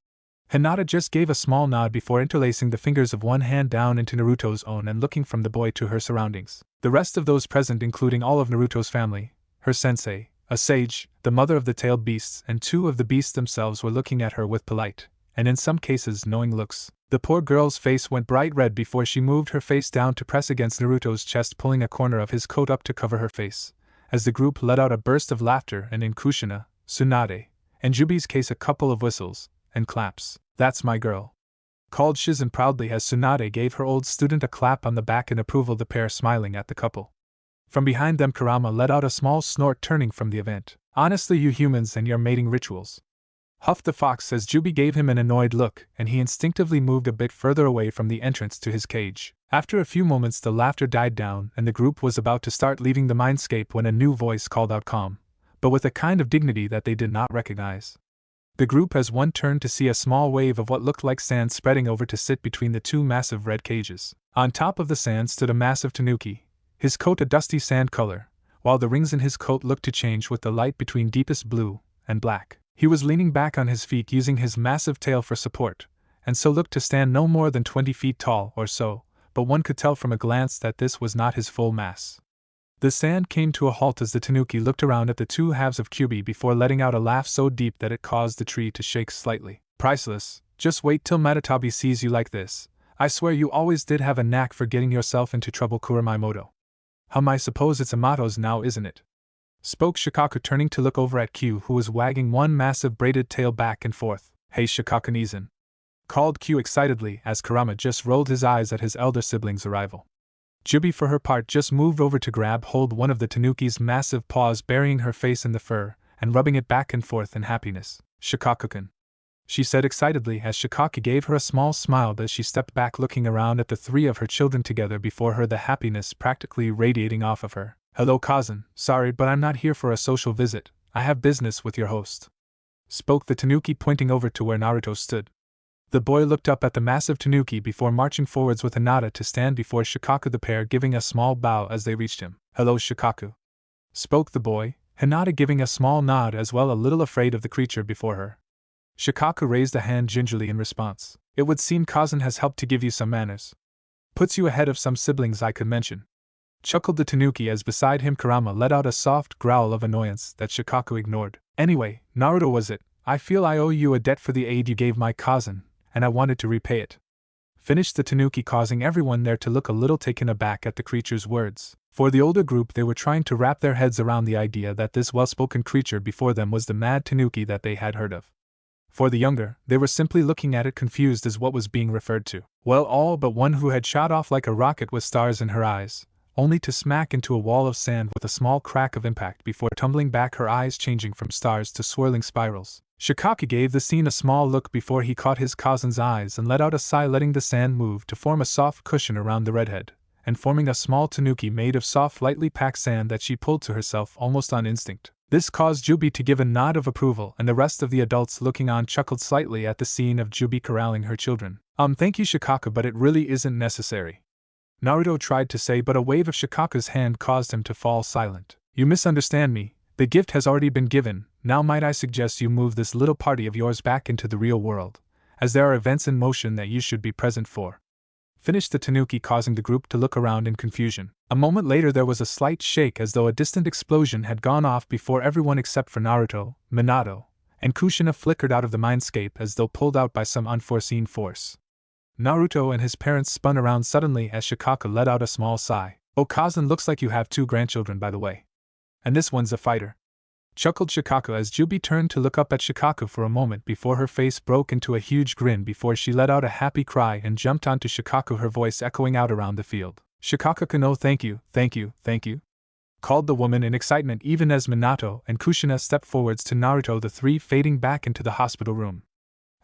[SPEAKER 1] Hinata just gave a small nod before interlacing the fingers of one hand down into Naruto's own and looking from the boy to her surroundings. The rest of those present, including all of Naruto's family, her sensei, a sage, the mother of the tailed beasts, and two of the beasts themselves, were looking at her with polite, and in some cases knowing looks. The poor girl's face went bright red before she moved her face down to press against Naruto's chest, pulling a corner of his coat up to cover her face, as the group let out a burst of laughter, and in Kushina, Tsunade, and Jubi's case a couple of whistles and claps. "That's my girl," called Shizen proudly as Tsunade gave her old student a clap on the back in approval, the pair smiling at the couple. From behind them Kurama let out a small snort turning from the event. Honestly, you humans and your mating rituals, huffed the fox as Juby gave him an annoyed look, and he instinctively moved a bit further away from the entrance to his cage. After a few moments the laughter died down and the group was about to start leaving the mindscape when a new voice called out calm, but with a kind of dignity that they did not recognize. The group as one turned to see a small wave of what looked like sand spreading over to sit between the two massive red cages. On top of the sand stood a massive tanuki, his coat a dusty sand color, while the rings in his coat looked to change with the light between deepest blue and black. He was leaning back on his feet using his massive tail for support, and so looked to stand no more than 20 feet tall or so, but one could tell from a glance that this was not his full mass. The sand came to a halt as the tanuki looked around at the two halves of Kyubi before letting out a laugh so deep that it caused the tree to shake slightly. Priceless, just wait till Matatabi sees you like this. I swear you always did have a knack for getting yourself into trouble, Kuramaimoto. I suppose it's Amato's now, isn't it? Spoke Shikaku, turning to look over at Q, who was wagging one massive braided tail back and forth. Hey Shikaku-nizan, called Q excitedly as Kurama just rolled his eyes at his elder sibling's arrival. Juby for her part just moved over to grab hold one of the tanuki's massive paws, burying her face in the fur and rubbing it back and forth in happiness. Shikaku-kun, she said excitedly as Shikaku gave her a small smile as she stepped back, looking around at the three of her children together before her, the happiness practically radiating off of her. Hello cousin, sorry but I'm not here for a social visit, I have business with your host, spoke the tanuki, pointing over to where Naruto stood. The boy looked up at the massive tanuki before marching forwards with Hinata to stand before Shikaku, the pair giving a small bow as they reached him. Hello Shikaku, spoke the boy, Hinata giving a small nod as well, a little afraid of the creature before her. Shikaku raised a hand gingerly in response. It would seem cousin has helped to give you some manners. Puts you ahead of some siblings I could mention, chuckled the tanuki as beside him Kurama let out a soft growl of annoyance that Shikaku ignored. Anyway, Naruto was it, I feel I owe you a debt for the aid you gave my cousin, and I wanted to repay it. Finished the tanuki, causing everyone there to look a little taken aback at the creature's words. For the older group, they were trying to wrap their heads around the idea that this well-spoken creature before them was the mad tanuki that they had heard of. For the younger, they were simply looking at it confused as what was being referred to. Well, all but one who had shot off like a rocket with stars in her eyes, only to smack into a wall of sand with a small crack of impact before tumbling back, her eyes changing from stars to swirling spirals. Shikaku gave the scene a small look before he caught his cousin's eyes and let out a sigh, letting the sand move to form a soft cushion around the redhead, and forming a small tanuki made of soft, lightly packed sand that she pulled to herself almost on instinct. This caused Juby to give a nod of approval, and the rest of the adults looking on chuckled slightly at the scene of Juby corralling her children. Thank you Shikaku, but it really isn't necessary, Naruto tried to say, but a wave of Shikaku's hand caused him to fall silent. You misunderstand me, the gift has already been given, now might I suggest you move this little party of yours back into the real world, as there are events in motion that you should be present for. Finished the tanuki, causing the group to look around in confusion. A moment later there was a slight shake as though a distant explosion had gone off before everyone except for Naruto, Minato, and Kushina flickered out of the mindscape as though pulled out by some unforeseen force. Naruto and his parents spun around suddenly as Shikaku let out a small sigh. Oh cousin, looks like you have 2 grandchildren by the way. And this one's a fighter, chuckled Shikaku as Juby turned to look up at Shikaku for a moment before her face broke into a huge grin before she let out a happy cry and jumped onto Shikaku, her voice echoing out around the field. Shikaku-kun, oh thank you, called the woman in excitement even as Minato and Kushina stepped forwards to Naruto, the three fading back into the hospital room.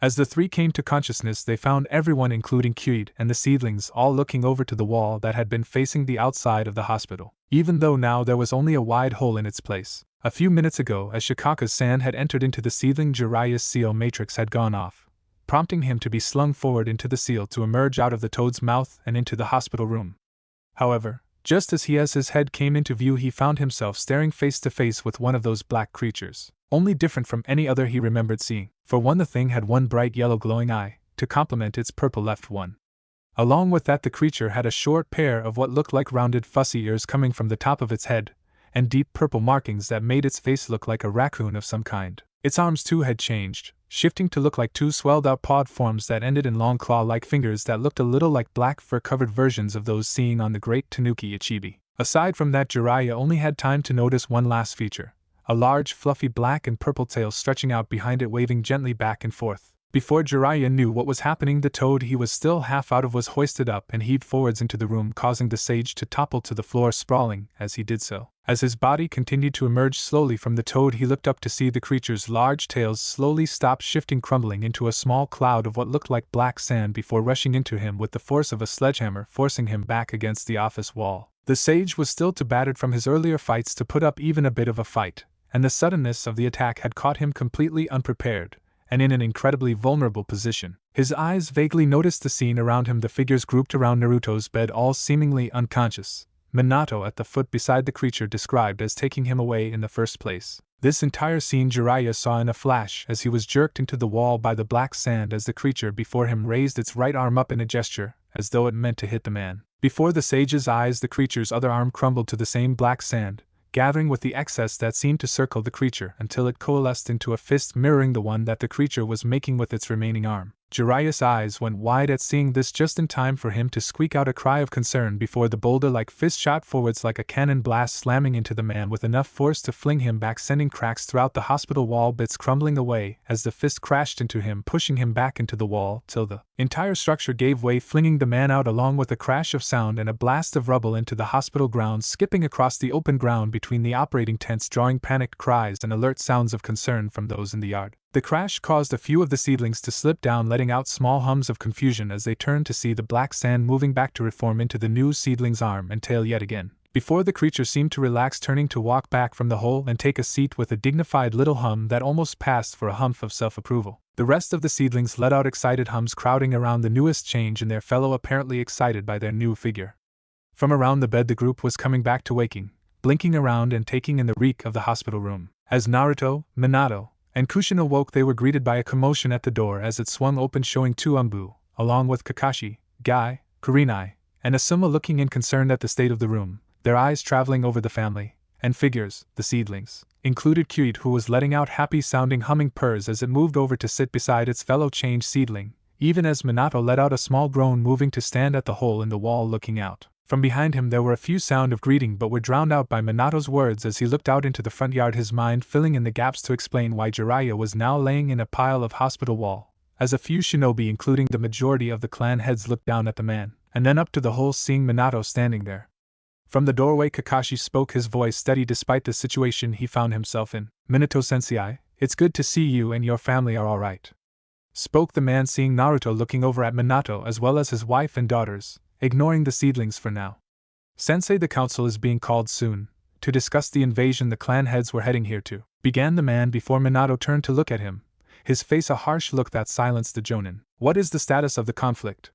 [SPEAKER 1] As the three came to consciousness, they found everyone, including Kyuid and the seedlings, all looking over to the wall that had been facing the outside of the hospital, even though now there was only a wide hole in its place. A few minutes ago, as Shikaku's sand had entered into the seedling, Jiraiya's seal matrix had gone off, prompting him to be slung forward into the seal to emerge out of the toad's mouth and into the hospital room. However, just as his head came into view, he found himself staring face to face with one of those black creatures, only different from any other he remembered seeing. For one, the thing had one bright yellow glowing eye, to complement its purple left one. Along with that, the creature had a short pair of what looked like rounded fussy ears coming from the top of its head, and deep purple markings that made its face look like a raccoon of some kind. Its arms too had changed, shifting to look like 2 swelled-out pawed forms that ended in long claw-like fingers that looked a little like black fur-covered versions of those seen on the great Tanuki Ichibi. Aside from that, Jiraiya only had time to notice one last feature, a large fluffy black and purple tail stretching out behind it, waving gently back and forth. Before Jiraiya knew what was happening, the toad he was still half out of was hoisted up and heaved forwards into the room, causing the sage to topple to the floor, sprawling as he did so. As his body continued to emerge slowly from the toad, he looked up to see the creature's large tails slowly stop shifting, crumbling into a small cloud of what looked like black sand before rushing into him with the force of a sledgehammer, forcing him back against the office wall. The sage was still too battered from his earlier fights to put up even a bit of a fight, and the suddenness of the attack had caught him completely unprepared and in an incredibly vulnerable position. His eyes vaguely noticed the scene around him, the figures grouped around Naruto's bed, all seemingly unconscious. Minato at the foot beside the creature described as taking him away in the first place. This entire scene Jiraiya saw in a flash as he was jerked into the wall by the black sand as the creature before him raised its right arm up in a gesture, as though it meant to hit the man. Before the sage's eyes, the creature's other arm crumbled to the same black sand, gathering with the excess that seemed to circle the creature until it coalesced into a fist mirroring the one that the creature was making with its remaining arm. Jiraiya's eyes went wide at seeing this, just in time for him to squeak out a cry of concern before the boulder-like fist shot forwards like a cannon blast, slamming into the man with enough force to fling him back, sending cracks throughout the hospital wall, bits crumbling away as the fist crashed into him, pushing him back into the wall till the entire structure gave way, flinging the man out along with a crash of sound and a blast of rubble into the hospital grounds, skipping across the open ground between the operating tents, drawing panicked cries and alert sounds of concern from those in the yard. The crash caused a few of the seedlings to slip down, letting out small hums of confusion as they turned to see the black sand moving back to reform into the new seedling's arm and tail yet again, before the creature seemed to relax, turning to walk back from the hole and take a seat with a dignified little hum that almost passed for a humph of self-approval. The rest of the seedlings let out excited hums, crowding around the newest change in their fellow, apparently excited by their new figure. From around the bed the group was coming back to waking, blinking around and taking in the reek of the hospital room. As Naruto, Minato, and Kushina woke, they were greeted by a commotion at the door as it swung open, showing two Umbu, along with Kakashi, Guy, Kurenai, and Asuma, looking in concerned at the state of the room, their eyes traveling over the family and figures. The seedlings included Kyuit, who was letting out happy-sounding humming purrs as it moved over to sit beside its fellow change seedling, even as Minato let out a small groan, moving to stand at the hole in the wall looking out. From behind him there were a few sound of greeting, but were drowned out by Minato's words as he looked out into the front yard, his mind filling in the gaps to explain why Jiraiya was now laying in a pile of hospital wall, as a few shinobi, including the majority of the clan heads, looked down at the man, and then up to the hole, seeing Minato standing there. From the doorway Kakashi spoke, his voice steady despite the situation he found himself in. "Minato-sensei, it's good to see you and your family are alright," spoke the man, seeing Naruto looking over at Minato as well as his wife and daughters, ignoring the seedlings for now. "Sensei, the council is being called soon, to discuss the invasion the clan heads were heading here to," began the man before Minato turned to look at him, his face a harsh look that silenced the Jonin. "What is the status of the conflict?"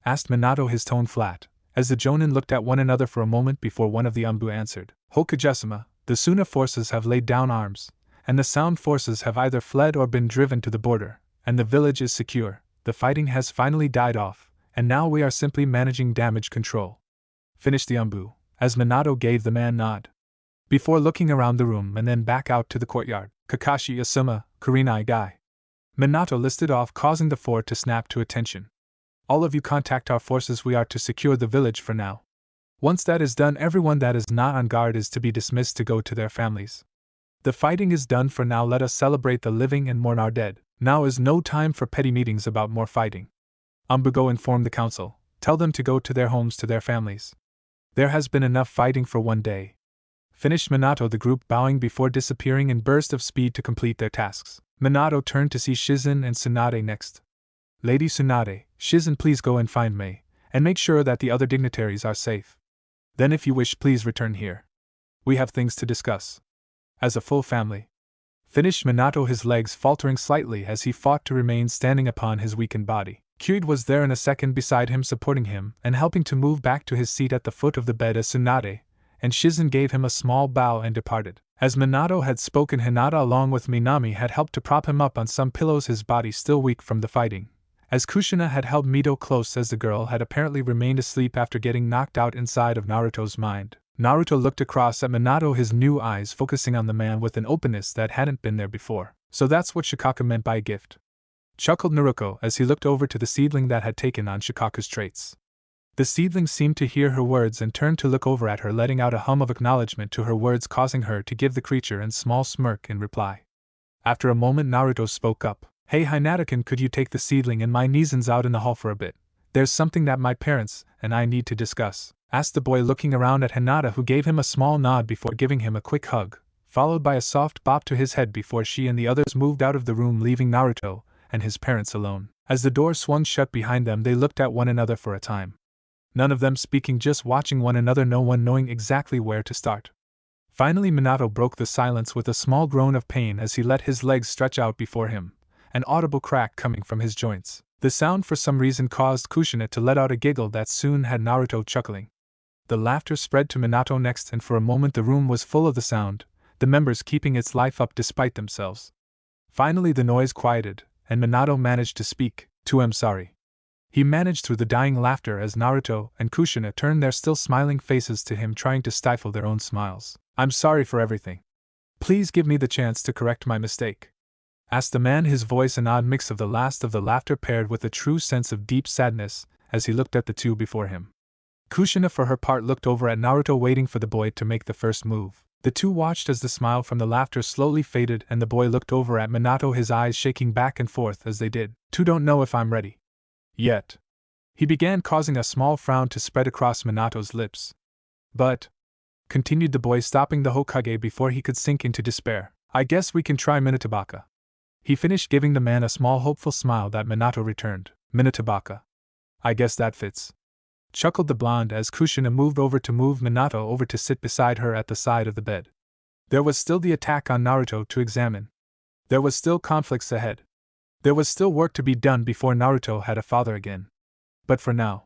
[SPEAKER 1] asked Minato, his tone flat, as the Jonin looked at one another for a moment before one of the Umbu answered. "Hokage-sama, the Suna forces have laid down arms, and the Sound forces have either fled or been driven to the border, and the village is secure. The fighting has finally died off, and now we are simply managing damage control," finished the Umbu, as Minato gave the man nod, before looking around the room and then back out to the courtyard. "Kakashi, Asuma, Kurenai, Guy," Minato listed off, causing the four to snap to attention. "All of you contact our forces. We are to secure the village for now. Once that is done, everyone that is not on guard is to be dismissed to go to their families. The fighting is done for now. Let us celebrate the living and mourn our dead. Now is no time for petty meetings about more fighting. Umbu, informed the council. Tell them to go to their homes, to their families. There has been enough fighting for one day," finished Minato, the group bowing before disappearing in burst of speed to complete their tasks. Minato turned to see Shizen and Tsunade next. "Lady Tsunade, Shizen, please go and find Mei, and make sure that the other dignitaries are safe. Then if you wish, please return here. We have things to discuss. As a full family," finished Minato, his legs faltering slightly as he fought to remain standing upon his weakened body. Kyuit was there in a second beside him, supporting him and helping to move back to his seat at the foot of the bed as Tsunade and Shizen gave him a small bow and departed. As Minato had spoken, Hinata along with Minami had helped to prop him up on some pillows, his body still weak from the fighting, as Kushina had held Mito close as the girl had apparently remained asleep after getting knocked out inside of Naruto's mind. Naruto looked across at Minato, his new eyes focusing on the man with an openness that hadn't been there before. "So that's what Shikaka meant by a gift," chuckled Naruto as he looked over to the seedling that had taken on Shikaka's traits. The seedling seemed to hear her words and turned to look over at her, letting out a hum of acknowledgement to her words, causing her to give the creature a small smirk in reply. After a moment, Naruto spoke up. Hey Hinata-kun, could you take the seedling and my Nizans out in the hall for a bit? There's something that my parents and I need to discuss, asked the boy, looking around at Hinata, who gave him a small nod before giving him a quick hug, followed by a soft bop to his head before she and the others moved out of the room, leaving Naruto and his parents alone. As the door swung shut behind them, they looked at one another for a time. None of them speaking, just watching one another, no one knowing exactly where to start. Finally, Minato broke the silence with a small groan of pain as he let his legs stretch out before him, an audible crack coming from his joints. The sound for some reason caused Kushina to let out a giggle that soon had Naruto chuckling. The laughter spread to Minato next, and for a moment the room was full of the sound, the members keeping its life up despite themselves. Finally the noise quieted, and Minato managed to speak. I'm sorry. He managed through the dying laughter as Naruto and Kushina turned their still smiling faces to him, trying to stifle their own smiles. I'm sorry for everything. Please give me the chance to correct my mistake, asked the man, his voice an odd mix of the laughter paired with a true sense of deep sadness as he looked at the two before him. Kushina, for her part, looked over at Naruto, waiting for the boy to make the first move. The two watched as the smile from the laughter slowly faded, and the boy looked over at Minato, his eyes shaking back and forth as they did. Don't know if I'm ready yet, he began, causing a small frown to spread across Minato's lips. But, continued the boy, stopping the Hokage before he could sink into despair, I guess we can try Minatabaka. He finished, giving the man a small hopeful smile that Minato returned. Minatabaka. I guess that fits, chuckled the blonde as Kushina moved over to move Minato over to sit beside her at the side of the bed. There was still the attack on Naruto to examine. There was still conflicts ahead. There was still work to be done before Naruto had a father again. But for now,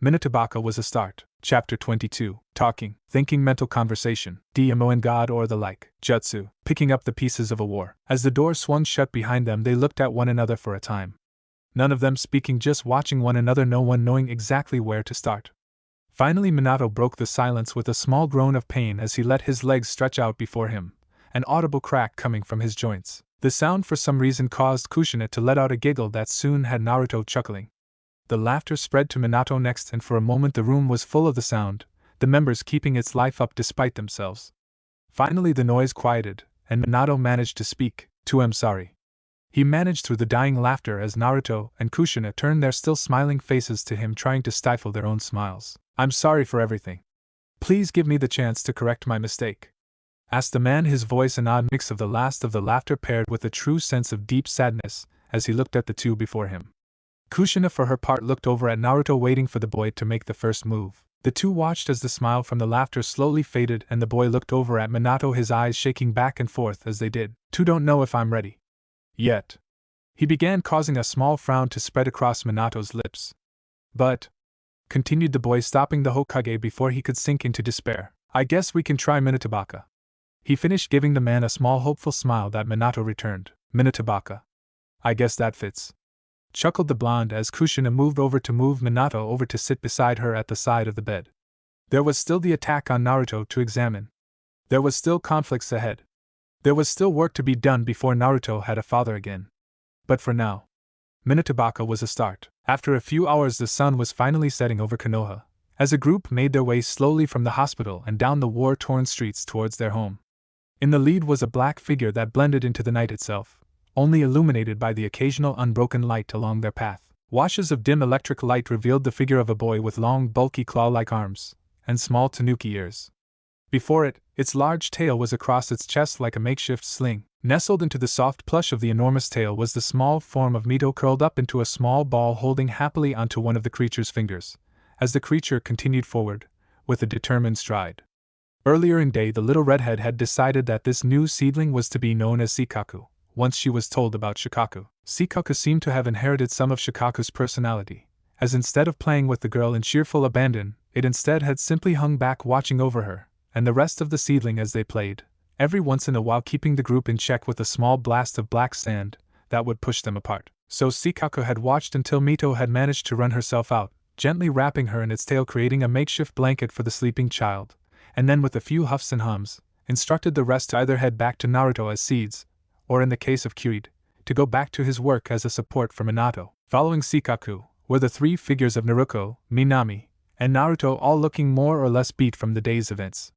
[SPEAKER 1] Minatabaka was a start. Chapter 22. Talking, thinking, mental conversation, DMO and God or the like. Jutsu, picking up the pieces of a war. As the door swung shut behind them, they looked at one another for a time. None of them speaking, just watching one another, no one knowing exactly where to start. Finally, Minato broke the silence with a small groan of pain as he let his legs stretch out before him, an audible crack coming from his joints. The sound for some reason caused Kushina to let out a giggle that soon had Naruto chuckling. The laughter spread to Minato next, and for a moment the room was full of the sound, the members keeping its life up despite themselves. Finally the noise quieted, and Minato managed to speak. I'm sorry. He managed through the dying laughter as Naruto and Kushina turned their still smiling faces to him, trying to stifle their own smiles. I'm sorry for everything. Please give me the chance to correct my mistake, asked the man, his voice an odd mix of the laughter paired with a true sense of deep sadness as he looked at the two before him. Kushina, for her part, looked over at Naruto, waiting for the boy to make the first move. The two watched as the smile from the laughter slowly faded, and the boy looked over at Minato, his eyes shaking back and forth as they did. Don't know if I'm ready yet, he began, causing a small frown to spread across Minato's lips. But, continued the boy, stopping the Hokage before he could sink into despair, I guess we can try Minatabaka. He finished, giving the man a small hopeful smile that Minato returned. Minatabaka. I guess that fits, chuckled the blonde as Kushina moved over to move Minato over to sit beside her at the side of the bed. There was still the attack on Naruto to examine. There was still conflicts ahead. There was still work to be done before Naruto had a father again. But for now, Minatabaka was a start. After a few hours, the sun was finally setting over Konoha, as a group made their way slowly from the hospital and down the war-torn streets towards their home. In the lead was a black figure that blended into the night itself, only illuminated by the occasional unbroken light along their path. Washes of dim electric light revealed the figure of a boy with long, bulky claw-like arms and small tanuki ears. Before it, its large tail was across its chest like a makeshift sling. Nestled into the soft plush of the enormous tail was the small form of Mito, curled up into a small ball, holding happily onto one of the creature's fingers, as the creature continued forward, with a determined stride. Earlier in day, the little redhead had decided that this new seedling was to be known as Shikaku. Once she was told about Shikaku, Shikaku seemed to have inherited some of Shikaku's personality, as instead of playing with the girl in cheerful abandon, it instead had simply hung back watching over her and the rest of the seedling as they played, every once in a while keeping the group in check with a small blast of black sand that would push them apart. So Shikaku had watched until Mito had managed to run herself out, gently wrapping her in its tail, creating a makeshift blanket for the sleeping child, and then with a few huffs and hums, instructed the rest to either head back to Naruto as seeds, or in the case of Kyuid, to go back to his work as a support for Minato. Following Shikaku were the three figures of Naruto, Minami, and Naruto, all looking more or less beat from the day's events.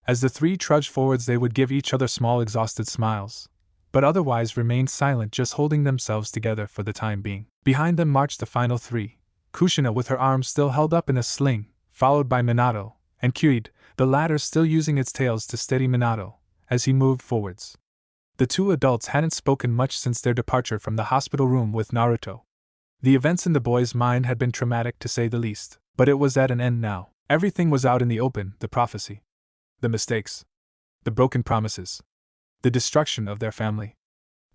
[SPEAKER 1] As the three trudged forwards, they would give each other small exhausted smiles, but otherwise remained silent, just holding themselves together for the time being. Behind them marched the final three, Kushina with her arms still held up in a sling, followed by Minato, and Kyuid, the latter still using its tails to steady Minato as he moved forwards. The two adults hadn't spoken much since their departure from the hospital room with Naruto. The events in the boy's mind had been traumatic to say the least, but it was at an end now. Everything was out in the open, the prophecy, the mistakes, the broken promises, the destruction of their family.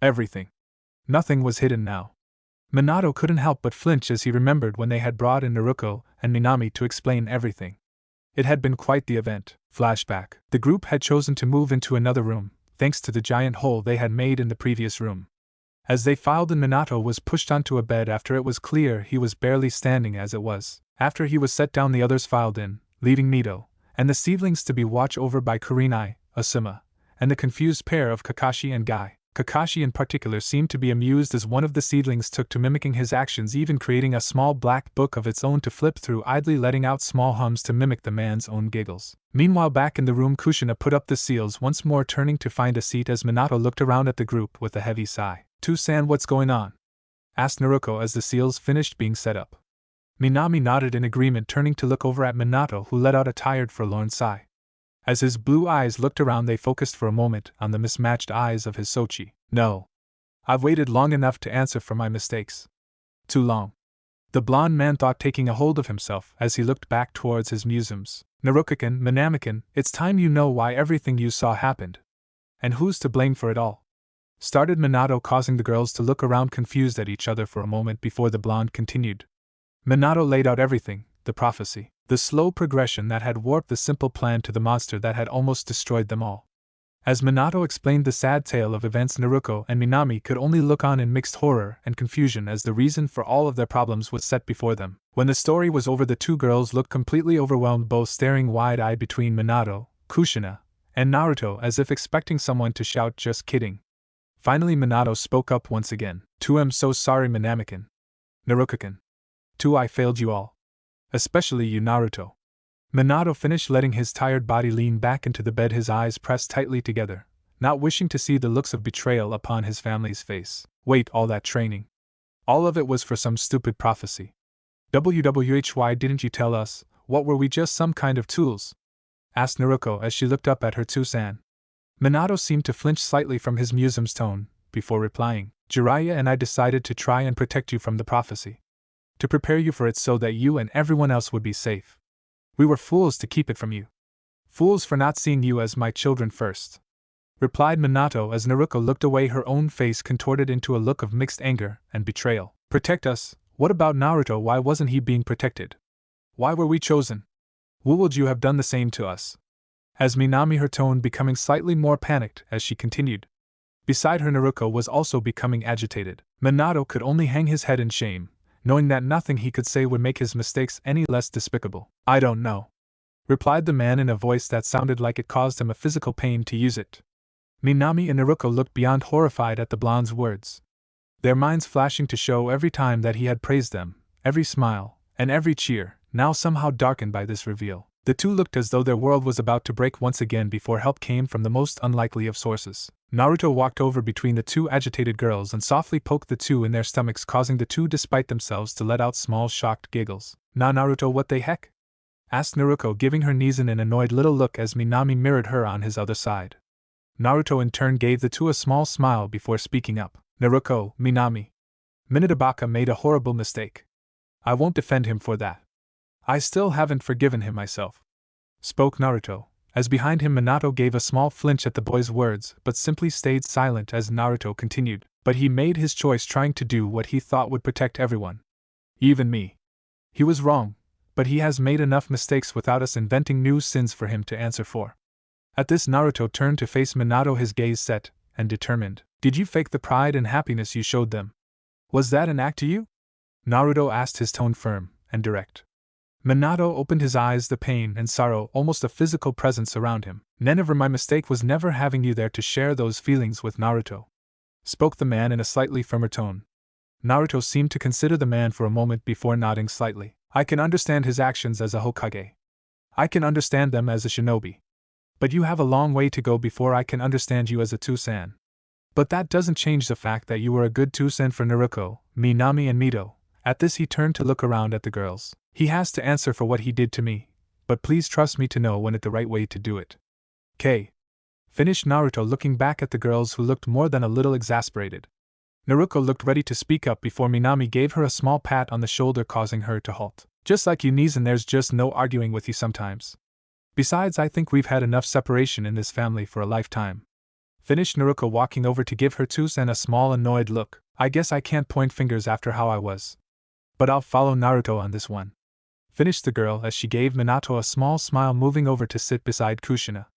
[SPEAKER 1] Everything. Nothing was hidden now. Minato couldn't help but flinch as he remembered when they had brought in Naruto and Minami to explain everything. It had been quite the event. Flashback. The group had chosen to move into another room, thanks to the giant hole they had made in the previous room. As they filed in, Minato was pushed onto a bed after it was clear he was barely standing as it was. After he was set down, the others filed in, leaving Nito and the seedlings to be watched over by Kurenai, Asuma, and the confused pair of Kakashi and Guy. Kakashi in particular seemed to be amused as one of the seedlings took to mimicking his actions, even creating a small black book of its own to flip through, idly letting out small hums to mimic the man's own giggles. Meanwhile, back in the room, Kushina put up the seals once more, turning to find a seat as Minato looked around at the group with a heavy sigh. "Two-san, what's going on?" asked Naruto as the seals finished being set up. Minami nodded in agreement, turning to look over at Minato, who let out a tired, forlorn sigh. As his blue eyes looked around, they focused for a moment on the mismatched eyes of his Sochi. "No. I've waited long enough to answer for my mistakes. Too long." The blond man thought, taking a hold of himself as he looked back towards his museums. "Naruto-kun, Minami-kun, it's time you know why everything you saw happened. And who's to blame for it all?" started Minato, causing the girls to look around confused at each other for a moment before the blonde continued. Minato laid out everything, the prophecy, the slow progression that had warped the simple plan to the monster that had almost destroyed them all. As Minato explained the sad tale of events, Naruto and Minami could only look on in mixed horror and confusion as the reason for all of their problems was set before them. When the story was over, the two girls looked completely overwhelmed, both staring wide-eyed between Minato, Kushina, and Naruto as if expecting someone to shout, "Just kidding." Finally, Minato spoke up once again. "I'm so sorry, Minami-kun. Naruto-kun. I failed you all. Especially you, Naruto." Minato finished, letting his tired body lean back into the bed, his eyes pressed tightly together, not wishing to see the looks of betrayal upon his family's face. "Wait, all that training? All of it was for some stupid prophecy? Why didn't you tell us? What, were we just some kind of tools?" asked Naruto as she looked up at her Two-san. Minato seemed to flinch slightly from his museum's tone, before replying. "Jiraiya and I decided to try and protect you from the prophecy. To prepare you for it so that you and everyone else would be safe. We were fools to keep it from you. Fools for not seeing you as my children first," replied Minato as Naruto looked away, her own face contorted into a look of mixed anger and betrayal. "Protect us? What about Naruto? Why wasn't he being protected? Why were we chosen? Would you have done the same to us?" As Minami, her tone becoming slightly more panicked as she continued. Beside her, Naruto was also becoming agitated. Minato could only hang his head in shame, knowing that nothing he could say would make his mistakes any less despicable. "I don't know," replied the man in a voice that sounded like it caused him a physical pain to use it. Minami and Naruto looked beyond horrified at the blonde's words, their minds flashing to show every time that he had praised them, every smile, and every cheer, now somehow darkened by this reveal. The two looked as though their world was about to break once again before help came from the most unlikely of sources. Naruto walked over between the two agitated girls and softly poked the two in their stomachs, causing the two, despite themselves, to let out small shocked giggles. "Nah, Naruto, what the heck?" asked Naruto, giving her knees an annoyed little look as Minami mirrored her on his other side. Naruto in turn gave the two a small smile before speaking up. "Naruto, Minami. Minatabaka made a horrible mistake. I won't defend him for that. I still haven't forgiven him myself," spoke Naruto, as behind him Minato gave a small flinch at the boy's words but simply stayed silent as Naruto continued. "But he made his choice, trying to do what he thought would protect everyone. Even me. He was wrong, but he has made enough mistakes without us inventing new sins for him to answer for." At this, Naruto turned to face Minato, his gaze set and determined. "Did you fake the pride and happiness you showed them? Was that an act to you?" Naruto asked, his tone firm and direct. Minato opened his eyes, the pain and sorrow almost a physical presence around him. "Never, my mistake was never having you there to share those feelings with, Naruto," spoke the man in a slightly firmer tone. Naruto seemed to consider the man for a moment before nodding slightly. "I can understand his actions as a Hokage. I can understand them as a shinobi. But you have a long way to go before I can understand you as a Two-san. But that doesn't change the fact that you were a good two-sen for Naruto, Minami and Mito. At this he turned to look around at the girls. He has to answer for what he did to me, but please trust me to know when it's the right way to do it. K. Finished Naruto, looking back at the girls who looked more than a little exasperated. Naruto looked ready to speak up before Minami gave her a small pat on the shoulder, causing her to halt. Just like you Neeson, there's just no arguing with you sometimes. Besides, I think we've had enough separation in this family for a lifetime. Finished Naruto, walking over to give her Tsusen a small annoyed look. I guess I can't point fingers after how I was. But I'll follow Naruto on this one. Finished the girl as she gave Minato a small smile, moving over to sit beside Kushina.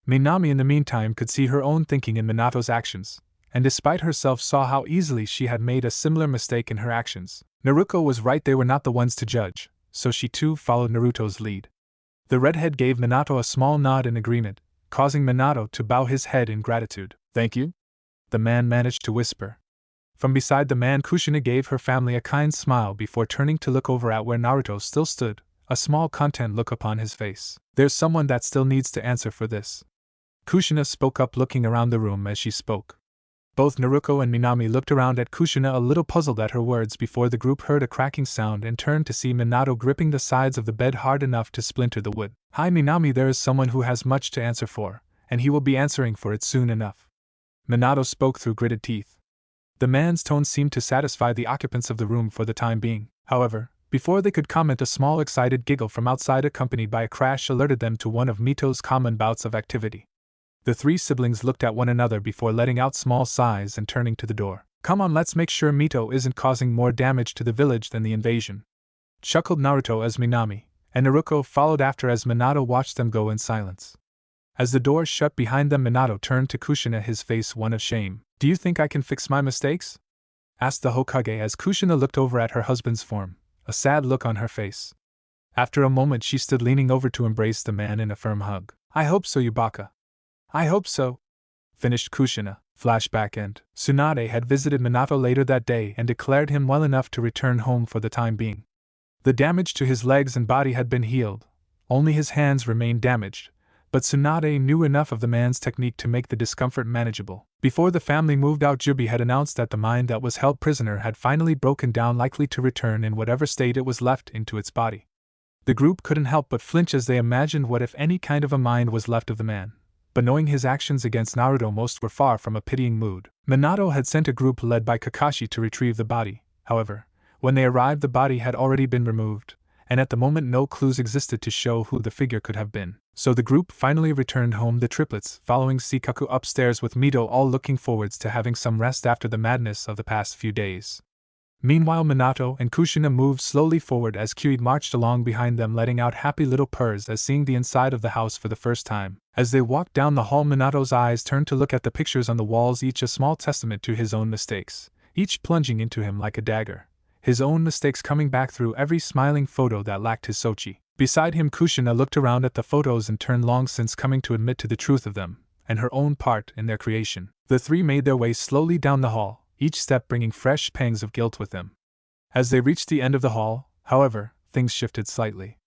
[SPEAKER 1] Minami in the meantime could see her own thinking in Minato's actions, and despite herself saw how easily she had made a similar mistake in her actions. Naruto was right, they were not the ones to judge, so she too followed Naruto's lead. The redhead gave Minato a small nod in agreement, causing Minato to bow his head in gratitude. Thank you? The man managed to whisper. From beside the man, Kushina gave her family a kind smile before turning to look over at where Naruto still stood, a small content look upon his face. There's someone that still needs to answer for this. Kushina spoke up, looking around the room as she spoke. Both Naruto and Minami looked around at Kushina, a little puzzled at her words, before the group heard a cracking sound and turned to see Minato gripping the sides of the bed hard enough to splinter the wood. Hi Minami, there is someone who has much to answer for, and he will be answering for it soon enough. Minato spoke through gritted teeth. The man's tone seemed to satisfy the occupants of the room for the time being. However, before they could comment, a small excited giggle from outside accompanied by a crash alerted them to one of Mito's common bouts of activity. The three siblings looked at one another before letting out small sighs and turning to the door. Come on, let's make sure Mito isn't causing more damage to the village than the invasion. Chuckled Naruto as Minami and Naruto followed after as Minato watched them go in silence. As the door shut behind them, Minato turned to Kushina, his face one of shame. Do you think I can fix my mistakes? Asked the Hokage as Kushina looked over at her husband's form, a sad look on her face. After a moment she stood leaning over to embrace the man in a firm hug. I hope so, Yubaka. I hope so. Finished Kushina. Flashback end. Tsunade had visited Minato later that day and declared him well enough to return home for the time being. The damage to his legs and body had been healed, only his hands remained damaged, but Tsunade knew enough of the man's technique to make the discomfort manageable. Before the family moved out, Jubi had announced that the mind that was held prisoner had finally broken down, likely to return in whatever state it was left into its body. The group couldn't help but flinch as they imagined what if any kind of a mind was left of the man. But knowing his actions against Naruto, most were far from a pitying mood. Minato had sent a group led by Kakashi to retrieve the body. However, when they arrived, the body had already been removed, and at the moment no clues existed to show who the figure could have been. So the group finally returned home, the triplets following Shikaku upstairs with Mito, all looking forwards to having some rest after the madness of the past few days. Meanwhile, Minato and Kushina moved slowly forward as Kyuid marched along behind them, letting out happy little purrs as seeing the inside of the house for the first time. As they walked down the hall, Minato's eyes turned to look at the pictures on the walls, each a small testament to his own mistakes, each plunging into him like a dagger, his own mistakes coming back through every smiling photo that lacked his Sochi. Beside him, Kushina looked around at the photos and turned, long since coming to admit to the truth of them, and her own part in their creation. The three made their way slowly down the hall, each step bringing fresh pangs of guilt with them. As they reached the end of the hall, however, things shifted slightly.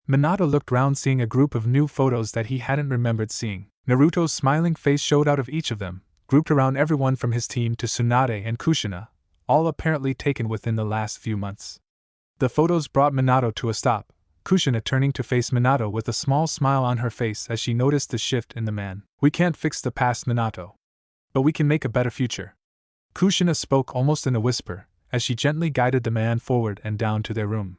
[SPEAKER 1] Minato looked round, seeing a group of new photos that he hadn't remembered seeing. Naruto's smiling face showed out of each of them, grouped around everyone from his team to Tsunade and Kushina, all apparently taken within the last few months. The photos brought Minato to a stop, Kushina turning to face Minato with a small smile on her face as she noticed the shift in the man. We can't fix the past, Minato, but we can make a better future. Kushina spoke almost in a whisper, as she gently guided the man forward and down to their room.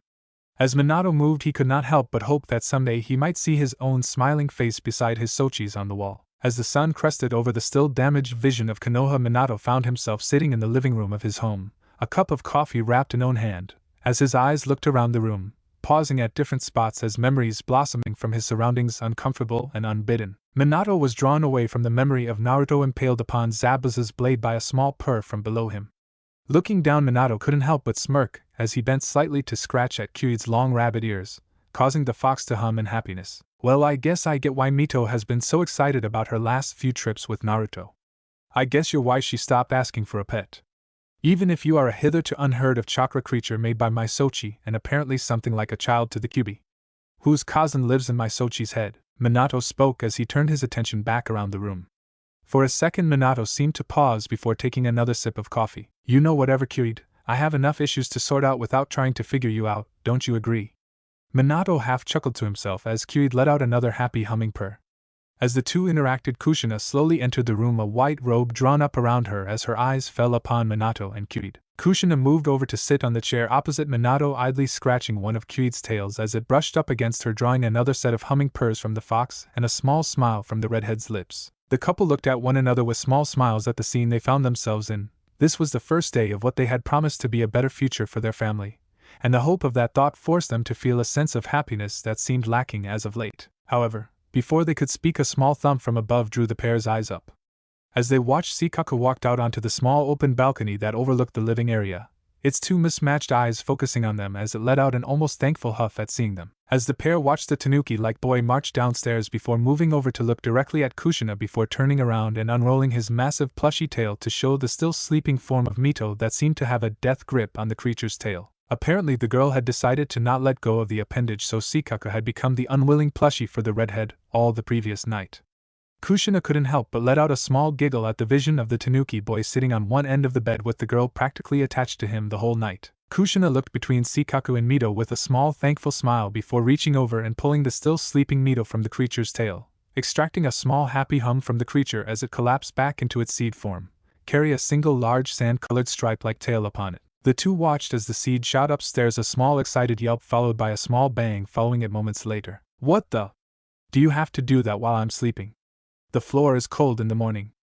[SPEAKER 1] As Minato moved, he could not help but hope that someday he might see his own smiling face beside his Sochis on the wall. As the sun crested over the still damaged vision of Konoha, Minato found himself sitting in the living room of his home, a cup of coffee wrapped in own hand, as his eyes looked around the room, pausing at different spots as memories blossoming from his surroundings, uncomfortable and unbidden. Minato was drawn away from the memory of Naruto impaled upon Zabuza's blade by a small purr from below him. Looking down, Minato couldn't help but smirk as he bent slightly to scratch at Kyuid's long rabbit ears, causing the fox to hum in happiness. Well, I guess I get why Mito has been so excited about her last few trips with Naruto. I guess you're why she stopped asking for a pet. Even if you are a hitherto unheard of chakra creature made by my Sochi and apparently something like a child to the Kyubi, whose cousin lives in my Sochi's head, Minato spoke as he turned his attention back around the room. For a second Minato seemed to pause before taking another sip of coffee. You know whatever, Kirid, I have enough issues to sort out without trying to figure you out, don't you agree? Minato half chuckled to himself as Kirid let out another happy humming purr. As the two interacted, Kushina slowly entered the room, a white robe drawn up around her as her eyes fell upon Minato and Kirid. Kushina moved over to sit on the chair opposite Minato, idly scratching one of Kirid's tails as it brushed up against her, drawing another set of humming purrs from the fox and a small smile from the redhead's lips. The couple looked at one another with small smiles at the scene they found themselves in. This was the first day of what they had promised to be a better future for their family, and the hope of that thought forced them to feel a sense of happiness that seemed lacking as of late. However, before they could speak, a small thump from above drew the pair's eyes up. As they watched, Shikaku walked out onto the small open balcony that overlooked the living area, its two mismatched eyes focusing on them as it let out an almost thankful huff at seeing them. As the pair watched, the tanuki-like boy march downstairs before moving over to look directly at Kushina before turning around and unrolling his massive plushy tail to show the still sleeping form of Mito that seemed to have a death grip on the creature's tail. Apparently the girl had decided to not let go of the appendage, so Shikaku had become the unwilling plushie for the redhead all the previous night. Kushina couldn't help but let out a small giggle at the vision of the tanuki boy sitting on one end of the bed with the girl practically attached to him the whole night. Kushina looked between Shikaku and Mito with a small thankful smile before reaching over and pulling the still sleeping Mito from the creature's tail, extracting a small happy hum from the creature as it collapsed back into its seed form, carry a single large sand-colored stripe-like tail upon it. The two watched as the seed shot upstairs, a small excited yelp followed by a small bang following it moments later. What the? Do you have to do that while I'm sleeping? The floor is cold in the morning,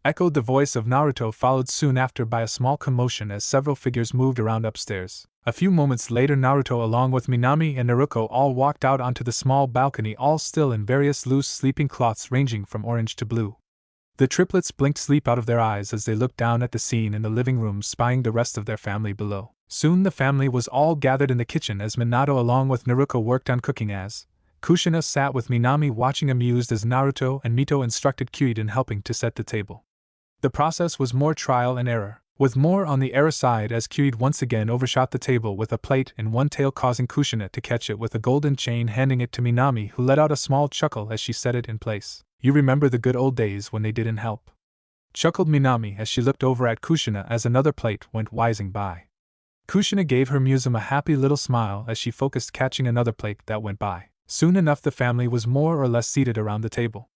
[SPEAKER 1] echoed the voice of Naruto, followed soon after by a small commotion as several figures moved around upstairs. A few moments later, Naruto along with Minami and Naruko all walked out onto the small balcony, all still in various loose sleeping cloths ranging from orange to blue. The triplets blinked sleep out of their eyes as they looked down at the scene in the living room, spying the rest of their family below. Soon the family was all gathered in the kitchen as Minato along with Naruko worked on cooking, as Kushina sat with Minami watching amused as Naruto and Mito instructed Kirid in helping to set the table. The process was more trial and error, with more on the error side as Kirid once again overshot the table with a plate in one tail, causing Kushina to catch it with a golden chain, handing it to Minami, who let out a small chuckle as she set it in place. You remember the good old days when they didn't help? Chuckled Minami as she looked over at Kushina as another plate went whizzing by. Kushina gave her museum a happy little smile as she focused catching another plate that went by. Soon enough the family was more or less seated around the table.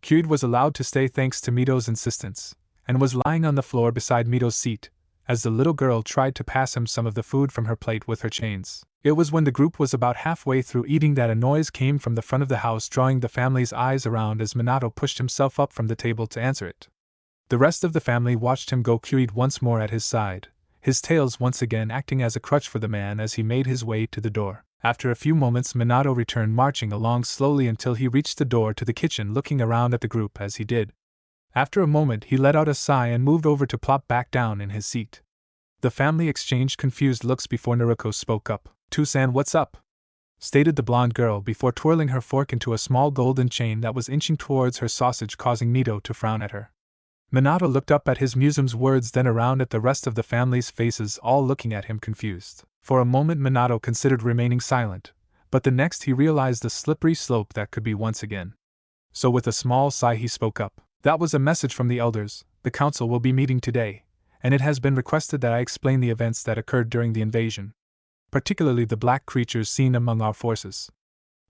[SPEAKER 1] Kirid was allowed to stay thanks to Mito's insistence, and was lying on the floor beside Mito's seat, as the little girl tried to pass him some of the food from her plate with her chains. It was when the group was about halfway through eating that a noise came from the front of the house, drawing the family's eyes around as Minato pushed himself up from the table to answer it. The rest of the family watched him go, Kirid once more at his side, his tails once again acting as a crutch for the man as he made his way to the door. After a few moments, Minato returned marching along slowly until he reached the door to the kitchen, looking around at the group as he did. After a moment he let out a sigh and moved over to plop back down in his seat. The family exchanged confused looks before Naruko spoke up. "Tusan, what's up?" stated the blonde girl before twirling her fork into a small golden chain that was inching towards her sausage, causing Mito to frown at her. Minato looked up at his museum's words, then around at the rest of the family's faces, all looking at him confused. For a moment Minato considered remaining silent, but the next he realized the slippery slope that could be once again. So with a small sigh he spoke up. "That was a message from the elders. The council will be meeting today, and it has been requested that I explain the events that occurred during the invasion, particularly the black creatures seen among our forces,"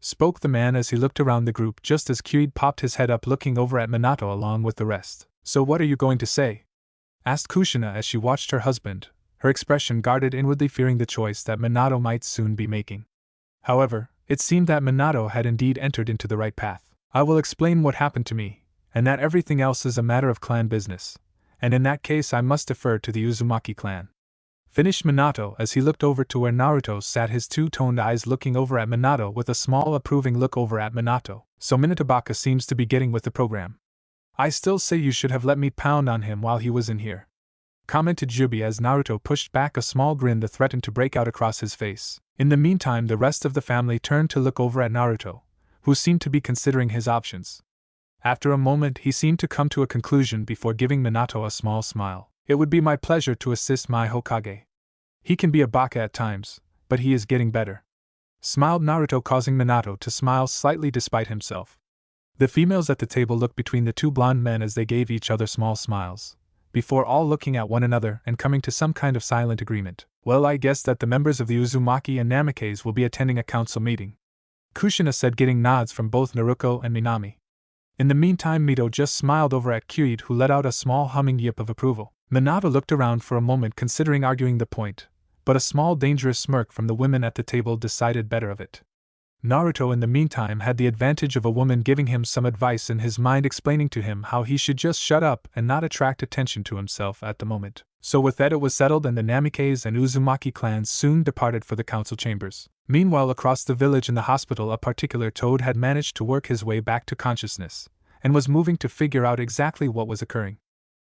[SPEAKER 1] spoke the man as he looked around the group just as Kirid popped his head up, looking over at Minato along with the rest. "So what are you going to say?" asked Kushina as she watched her husband, her expression guarded, inwardly fearing the choice that Minato might soon be making. However, it seemed that Minato had indeed entered into the right path. "I will explain what happened to me, and that everything else is a matter of clan business, and in that case I must defer to the Uzumaki clan," finished Minato as he looked over to where Naruto sat, his two-toned eyes looking over at Minato with a small approving look over at Minato. "So Minatabaka seems to be getting with the program. I still say you should have let me pound on him while he was in here," commented Jubi as Naruto pushed back a small grin that threatened to break out across his face. In the meantime the rest of the family turned to look over at Naruto, who seemed to be considering his options. After a moment he seemed to come to a conclusion before giving Minato a small smile. "It would be my pleasure to assist my Hokage. He can be a baka at times, but he is getting better," smiled Naruto, causing Minato to smile slightly despite himself. The females at the table looked between the two blonde men as they gave each other small smiles, before all looking at one another and coming to some kind of silent agreement. Well, I guess that the members of the Uzumaki and Namikes will be attending a council meeting, Kushina said, getting nods from both Naruto and Minami. In the meantime, Mito just smiled over at Kyuid, who let out a small humming yip of approval. Minato looked around for a moment, considering arguing the point, but a small dangerous smirk from the women at the table decided better of it. Naruto, in the meantime, had the advantage of a woman giving him some advice in his mind, explaining to him how he should just shut up and not attract attention to himself at the moment. So with that, it was settled, and the Namikes and Uzumaki clans soon departed for the council chambers. Meanwhile, across the village in the hospital, a particular toad had managed to work his way back to consciousness, and was moving to figure out exactly what was occurring.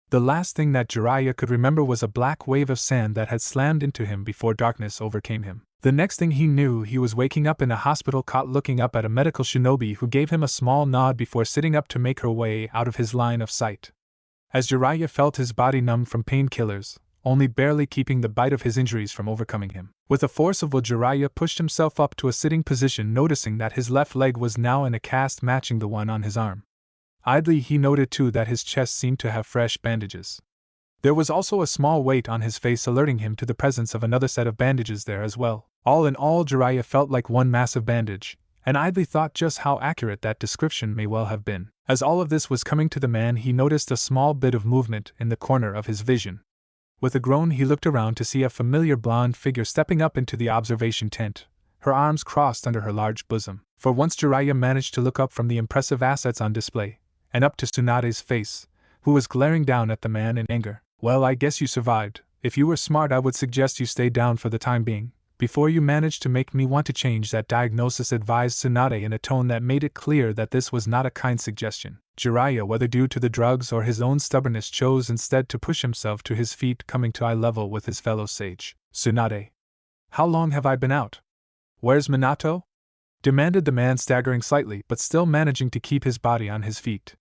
[SPEAKER 1] The last thing that Jiraiya could remember was a black wave of sand that had slammed into him before darkness overcame him. The next thing he knew, he was waking up in a hospital cot, looking up at a medical shinobi who gave him a small nod before sitting up to make her way out of his line of sight. As Jiraiya felt his body numb from painkillers, only barely keeping the bite of his injuries from overcoming him. With a force of will, Jiraiya pushed himself up to a sitting position, noticing that his left leg was now in a cast matching the one on his arm. Idly, he noted too that his chest seemed to have fresh bandages. There was also a small weight on his face, alerting him to the presence of another set of bandages there as well. All in all, Jiraiya felt like one massive bandage, and idly thought just how accurate that description may well have been. As all of this was coming to the man, he noticed a small bit of movement in the corner of his vision. With a groan, he looked around to see a familiar blonde figure stepping up into the observation tent, her arms crossed under her large bosom. For once, Jiraiya managed to look up from the impressive assets on display, and up to Tsunade's face, who was glaring down at the man in anger. Well, I guess you survived. If you were smart, I would suggest you stay down for the time being, before you manage to make me want to change that diagnosis, advised Tsunade in a tone that made it clear that this was not a kind suggestion. Jiraiya, whether due to the drugs or his own stubbornness, chose instead to push himself to his feet, coming to eye level with his fellow sage. Tsunade. How long have I been out? Where's Minato? Demanded the man, staggering slightly but still managing to keep his body on his feet.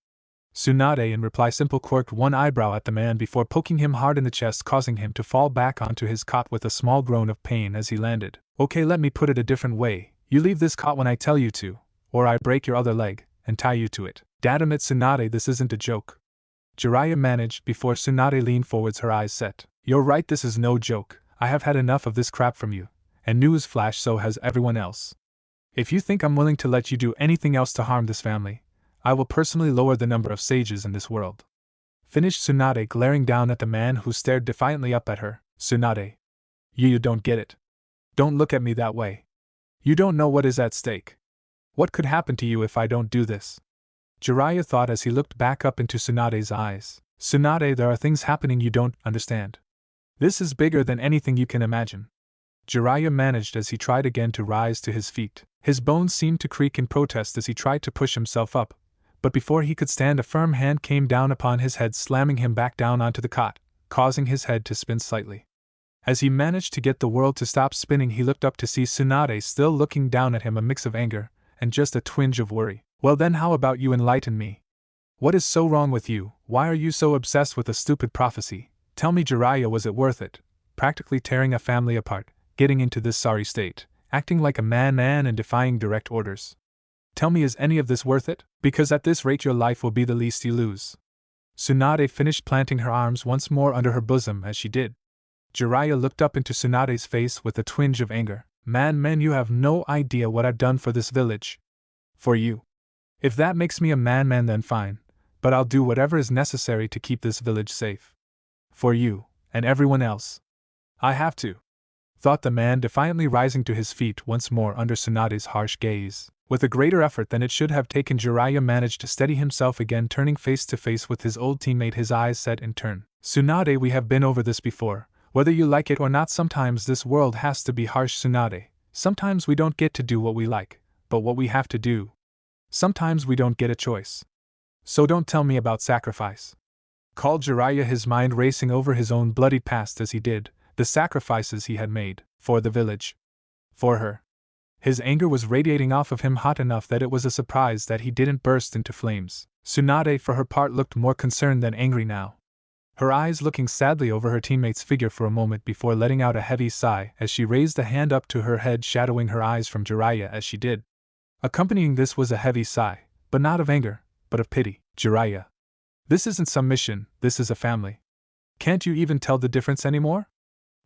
[SPEAKER 1] Tsunade, in reply, simply quirked one eyebrow at the man before poking him hard in the chest, causing him to fall back onto his cot with a small groan of pain as he landed. Okay, let me put it a different way. You leave this cot when I tell you to, or I break your other leg and tie you to it. Damn it, Tsunade, this isn't a joke. Jiraiya managed before Tsunade leaned forwards, her eyes set. You're right, this is no joke. I have had enough of this crap from you, and newsflash, so has everyone else. If you think I'm willing to let you do anything else to harm this family, I will personally lower the number of sages in this world. Finished Tsunade, glaring down at the man who stared defiantly up at her. Tsunade. You don't get it. Don't look at me that way. You don't know what is at stake. What could happen to you if I don't do this? Jiraiya thought as he looked back up into Tsunade's eyes. Tsunade, there are things happening you don't understand. This is bigger than anything you can imagine. Jiraiya managed as he tried again to rise to his feet. His bones seemed to creak in protest as he tried to push himself up, but before he could stand, a firm hand came down upon his head, slamming him back down onto the cot, causing his head to spin slightly. As he managed to get the world to stop spinning, he looked up to see Tsunade still looking down at him, a mix of anger and just a twinge of worry. Well then, how about you enlighten me? What is so wrong with you? Why are you so obsessed with a stupid prophecy? Tell me, Jiraiya, was it worth it? Practically tearing a family apart, getting into this sorry state, acting like a man and defying direct orders. Tell me, is any of this worth it? Because at this rate your life will be the least you lose. Tsunade finished, planting her arms once more under her bosom as she did. Jiraiya looked up into Tsunade's face with a twinge of anger. Man, you have no idea what I've done for this village. For you. If that makes me a man, then fine, but I'll do whatever is necessary to keep this village safe. For you, and everyone else. I have to. Thought the man, defiantly rising to his feet once more under Tsunade's harsh gaze. With a greater effort than it should have taken, Jiraiya managed to steady himself again, turning face to face with his old teammate, his eyes set in turn. Tsunade, we have been over this before. Whether you like it or not, sometimes this world has to be harsh, Tsunade. Sometimes we don't get to do what we like, but what we have to do. Sometimes we don't get a choice. So don't tell me about sacrifice. Called Jiraiya, his mind racing over his own bloodied past as he did, the sacrifices he had made, for the village. For her. His anger was radiating off of him hot enough that it was a surprise that he didn't burst into flames. Tsunade, for her part, looked more concerned than angry now. Her eyes looking sadly over her teammate's figure for a moment before letting out a heavy sigh as she raised a hand up to her head, shadowing her eyes from Jiraiya as she did. Accompanying this was a heavy sigh, but not of anger, but of pity. Jiraiya. This isn't some mission, this is a family. Can't you even tell the difference anymore?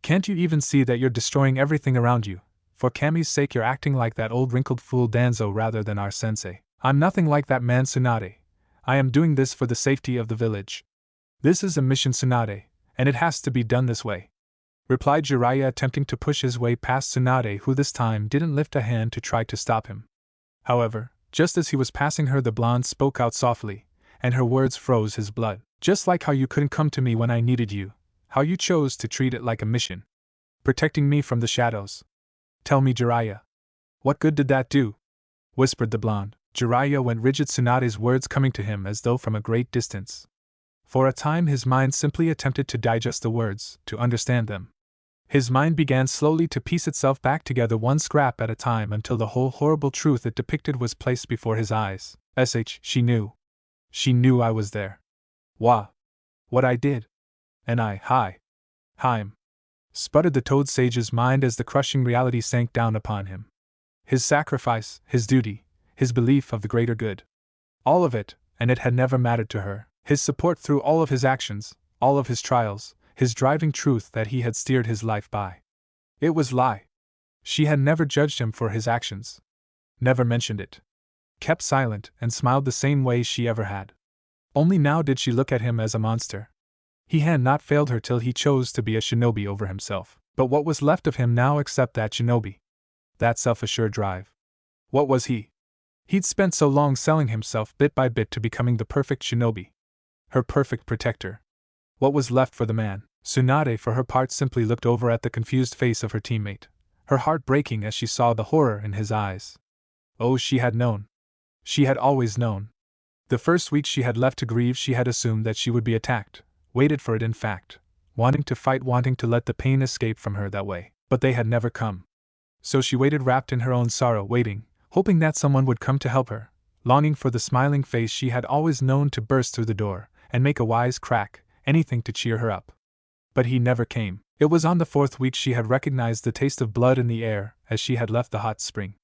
[SPEAKER 1] Can't you even see that you're destroying everything around you? For Kami's sake you're acting like that old wrinkled fool Danzo rather than our sensei. I'm nothing like that man Tsunade. I am doing this for the safety of the village. This is a mission Tsunade, and it has to be done this way, replied Jiraiya, attempting to push his way past Tsunade, who this time didn't lift a hand to try to stop him. However, just as he was passing her, the blonde spoke out softly, and her words froze his blood. Just like how you couldn't come to me when I needed you, how you chose to treat it like a mission, protecting me from the shadows. Tell me, Jiraiya, what good did that do? Whispered the blonde. Jiraiya went rigid, Tsunade's words coming to him as though from a great distance. For a time his mind simply attempted to digest the words, to understand them. His mind began slowly to piece itself back together one scrap at a time until the whole horrible truth it depicted was placed before his eyes. She knew. She knew I was there. What I did. And Heim. Sputtered the Toad Sage's mind as the crushing reality sank down upon him. His sacrifice, his duty, his belief of the greater good. All of it, and it had never mattered to her. His support through all of his actions, all of his trials, his driving truth that he had steered his life by. It was lie. She had never judged him for his actions. Never mentioned it. Kept silent and smiled the same way she ever had. Only now did she look at him as a monster. He had not failed her till he chose to be a shinobi over himself. But what was left of him now except that shinobi? That self-assured drive. What was he? He'd spent so long selling himself bit by bit to becoming the perfect shinobi. Her perfect protector. What was left for the man? Tsunade, for her part, simply looked over at the confused face of her teammate, her heart breaking as she saw the horror in his eyes. Oh, she had known. She had always known. The first week she had left to grieve, she had assumed that she would be attacked, waited for it in fact, wanting to fight, wanting to let the pain escape from her that way, but they had never come. So she waited, wrapped in her own sorrow, waiting, hoping that someone would come to help her, longing for the smiling face she had always known to burst through the door and make a wise crack, anything to cheer her up. But he never came. It was on the fourth week she had recognized the taste of blood in the air as she had left the hot spring.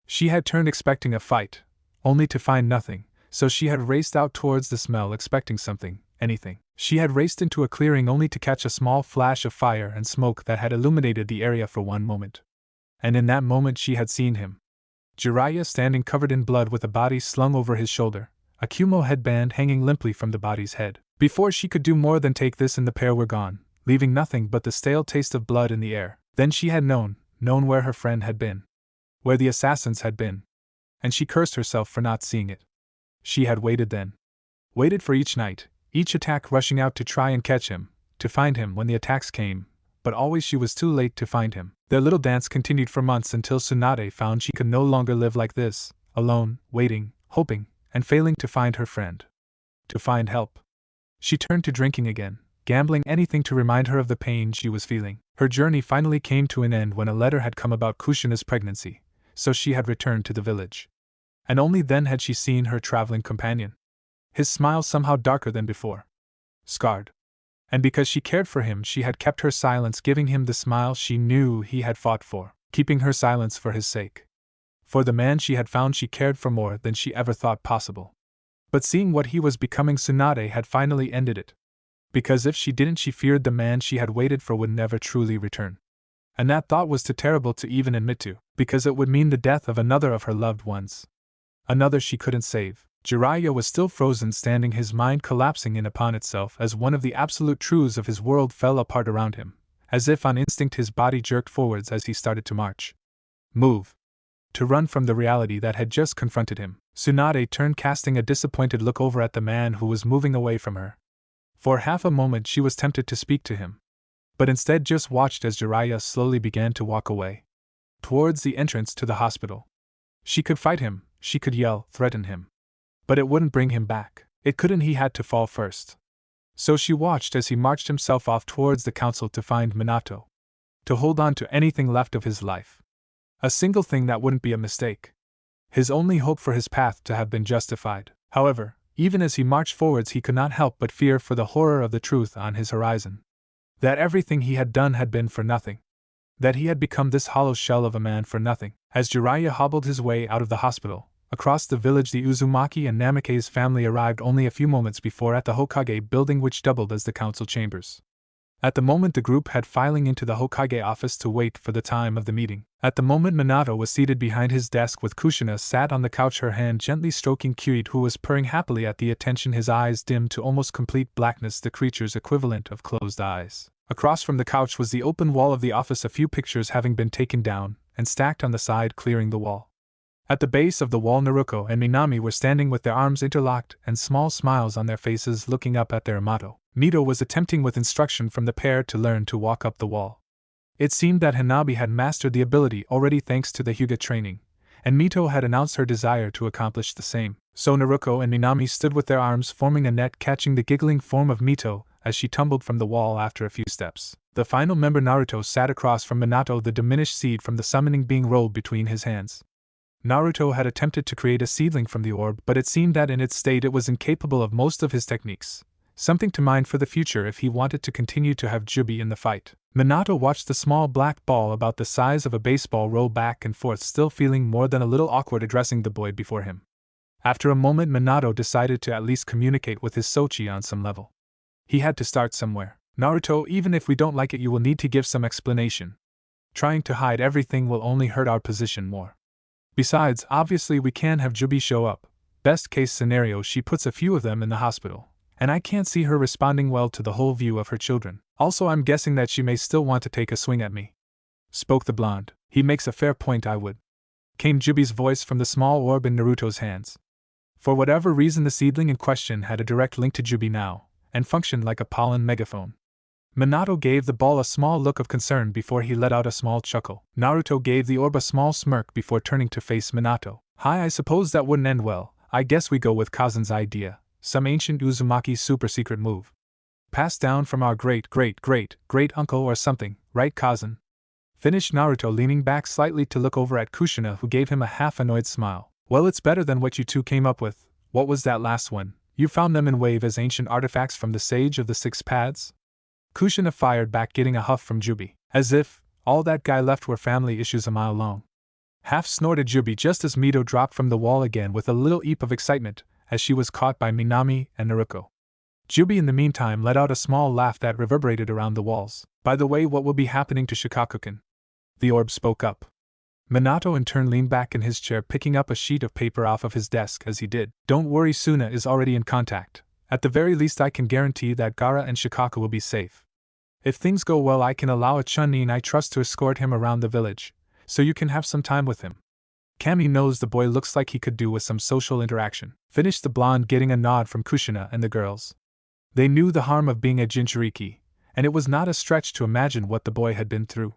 [SPEAKER 1] She had turned expecting a fight, only to find nothing, so she had raced out towards the smell expecting something, anything. She had raced into a clearing only to catch a small flash of fire and smoke that had illuminated the area for one moment. And in that moment she had seen him. Jiraiya standing covered in blood with a body slung over his shoulder, a Kumo headband hanging limply from the body's head. Before she could do more than take this in, the pair were gone, leaving nothing but the stale taste of blood in the air. Then she had known where her friend had been. Where the assassins had been. And she cursed herself for not seeing it. She had waited then. Waited for each night, each attack, rushing out to try and catch him, to find him when the attacks came, but always she was too late to find him. Their little dance continued for months until Tsunade found she could no longer live like this, alone, waiting, hoping, and failing to find her friend. To find help. She turned to drinking again, gambling, anything to remind her of the pain she was feeling. Her journey finally came to an end when a letter had come about Kushina's pregnancy, so she had returned to the village. And only then had she seen her traveling companion. His smile somehow darker than before. Scarred. And because she cared for him, she had kept her silence, giving him the smile she knew he had fought for, keeping her silence for his sake. For the man she had found she cared for more than she ever thought possible. But seeing what he was becoming, Tsunade had finally ended it. Because if she didn't, she feared the man she had waited for would never truly return. And that thought was too terrible to even admit to, because it would mean the death of another of her loved ones. Another she couldn't save. Jiraiya was still frozen, standing, his mind collapsing in upon itself as one of the absolute truths of his world fell apart around him. As if on instinct his body jerked forwards as he started to march. Move. To run from the reality that had just confronted him. Tsunade turned, casting a disappointed look over at the man who was moving away from her. For half a moment she was tempted to speak to him, but instead just watched as Jiraiya slowly began to walk away. Towards the entrance to the hospital. She could fight him, she could yell, threaten him. But it wouldn't bring him back. It couldn't, he had to fall first. So she watched as he marched himself off towards the council to find Minato. To hold on to anything left of his life. A single thing that wouldn't be a mistake. His only hope for his path to have been justified. However, even as he marched forwards, he could not help but fear for the horror of the truth on his horizon. That everything he had done had been for nothing. That he had become this hollow shell of a man for nothing. As Jiraiya hobbled his way out of the hospital, Across the village, the Uzumaki and Namikaze family arrived only a few moments before at the Hokage building, which doubled as the council chambers. At the moment, the group had filing into the Hokage office to wait for the time of the meeting. At the moment, Minato was seated behind his desk with Kushina sat on the couch, her hand gently stroking Kyuid, who was purring happily at the attention, his eyes dimmed to almost complete blackness, the creature's equivalent of closed eyes. Across from the couch was the open wall of the office, a few pictures having been taken down and stacked on the side, clearing the wall. At the base of the wall, Naruto and Minami were standing with their arms interlocked and small smiles on their faces, looking up at their Yamato. Mito was attempting with instruction from the pair to learn to walk up the wall. It seemed that Hanabi had mastered the ability already thanks to the Hyuga training, and Mito had announced her desire to accomplish the same. So Naruto and Minami stood with their arms forming a net, catching the giggling form of Mito as she tumbled from the wall after a few steps. The final member, Naruto, sat across from Minato, the diminished seed from the summoning being rolled between his hands. Naruto had attempted to create a seedling from the orb, but it seemed that in its state it was incapable of most of his techniques. Something to mind for the future if he wanted to continue to have Jubi in the fight. Minato watched the small black ball about the size of a baseball roll back and forth, still feeling more than a little awkward addressing the boy before him. After a moment, Minato decided to at least communicate with his Sochi on some level. He had to start somewhere. Naruto, even if we don't like it, you will need to give some explanation. Trying to hide everything will only hurt our position more. Besides, obviously we can have Jubi show up. Best case scenario, she puts a few of them in the hospital. And I can't see her responding well to the whole view of her children. Also, I'm guessing that she may still want to take a swing at me. Spoke the blonde. He makes a fair point, I would. Came Jubi's voice from the small orb in Naruto's hands. For whatever reason, the seedling in question had a direct link to Jubi now, and functioned like a pollen megaphone. Minato gave the ball a small look of concern before he let out a small chuckle. Naruto gave the orb a small smirk before turning to face Minato. Hi, I suppose that wouldn't end well. I guess we go with Kazan's idea. Some ancient Uzumaki super secret move. Passed down from our great uncle or something, right, Kazan? Finished Naruto, leaning back slightly to look over at Kushina, who gave him a half-annoyed smile. Well, it's better than what you two came up with. What was that last one? You found them in wave as ancient artifacts from the Sage of the Six Paths? Kushina fired back, getting a huff from Jubi. As if all that guy left were family issues a mile long. Half snorted Jubi just as Mito dropped from the wall again with a little eep of excitement, as she was caught by Minami and Naruto. Jubi in the meantime let out a small laugh that reverberated around the walls. By the way, what will be happening to Shikakukin? The orb spoke up. Minato in turn leaned back in his chair, picking up a sheet of paper off of his desk as he did. Don't worry, Suna is already in contact. At the very least, I can guarantee that Gaara and Shikaku will be safe. If things go well, I can allow a Chunin I trust to escort him around the village, so you can have some time with him. Kami knows the boy looks like he could do with some social interaction. Finished the blonde, getting a nod from Kushina and the girls. They knew the harm of being a Jinchuriki, and it was not a stretch to imagine what the boy had been through.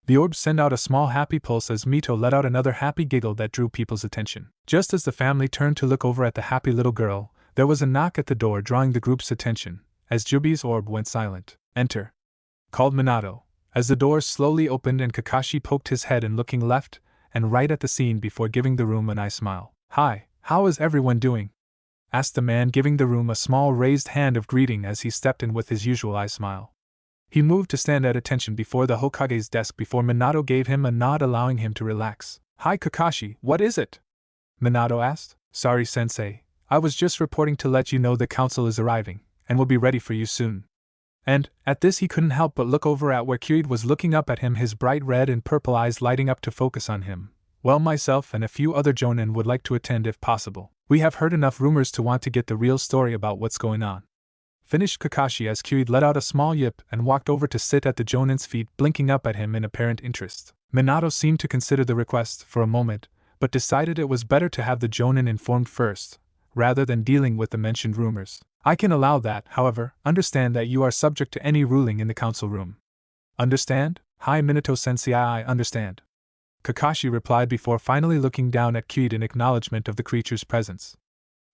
[SPEAKER 1] The orb sent out a small happy pulse as Mito let out another happy giggle that drew people's attention. Just as the family turned to look over at the happy little girl, there was a knock at the door, drawing the group's attention, as Jubi's orb went silent. Enter, called Minato, as the door slowly opened and Kakashi poked his head in, looking left and right at the scene before giving the room a nice smile. Hi, how is everyone doing? Asked the man, giving the room a small raised hand of greeting as he stepped in with his usual eye smile. He moved to stand at attention before the Hokage's desk before Minato gave him a nod, allowing him to relax. Hi Kakashi, what is it? Minato asked. Sorry sensei, I was just reporting to let you know the council is arriving, and will be ready for you soon. And, at this, he couldn't help but look over at where Kyuid was looking up at him, his bright red and purple eyes lighting up to focus on him. Well, myself and a few other jonin would like to attend if possible. We have heard enough rumors to want to get the real story about what's going on. Finished Kakashi as Kyuid let out a small yip and walked over to sit at the jonin's feet, blinking up at him in apparent interest. Minato seemed to consider the request for a moment, but decided it was better to have the jonin informed first, rather than dealing with the mentioned rumors. I can allow that, however. Understand that you are subject to any ruling in the council room. Understand? Hi Minato-sensei, I understand. Kakashi replied before finally looking down at Kyuid in acknowledgement of the creature's presence.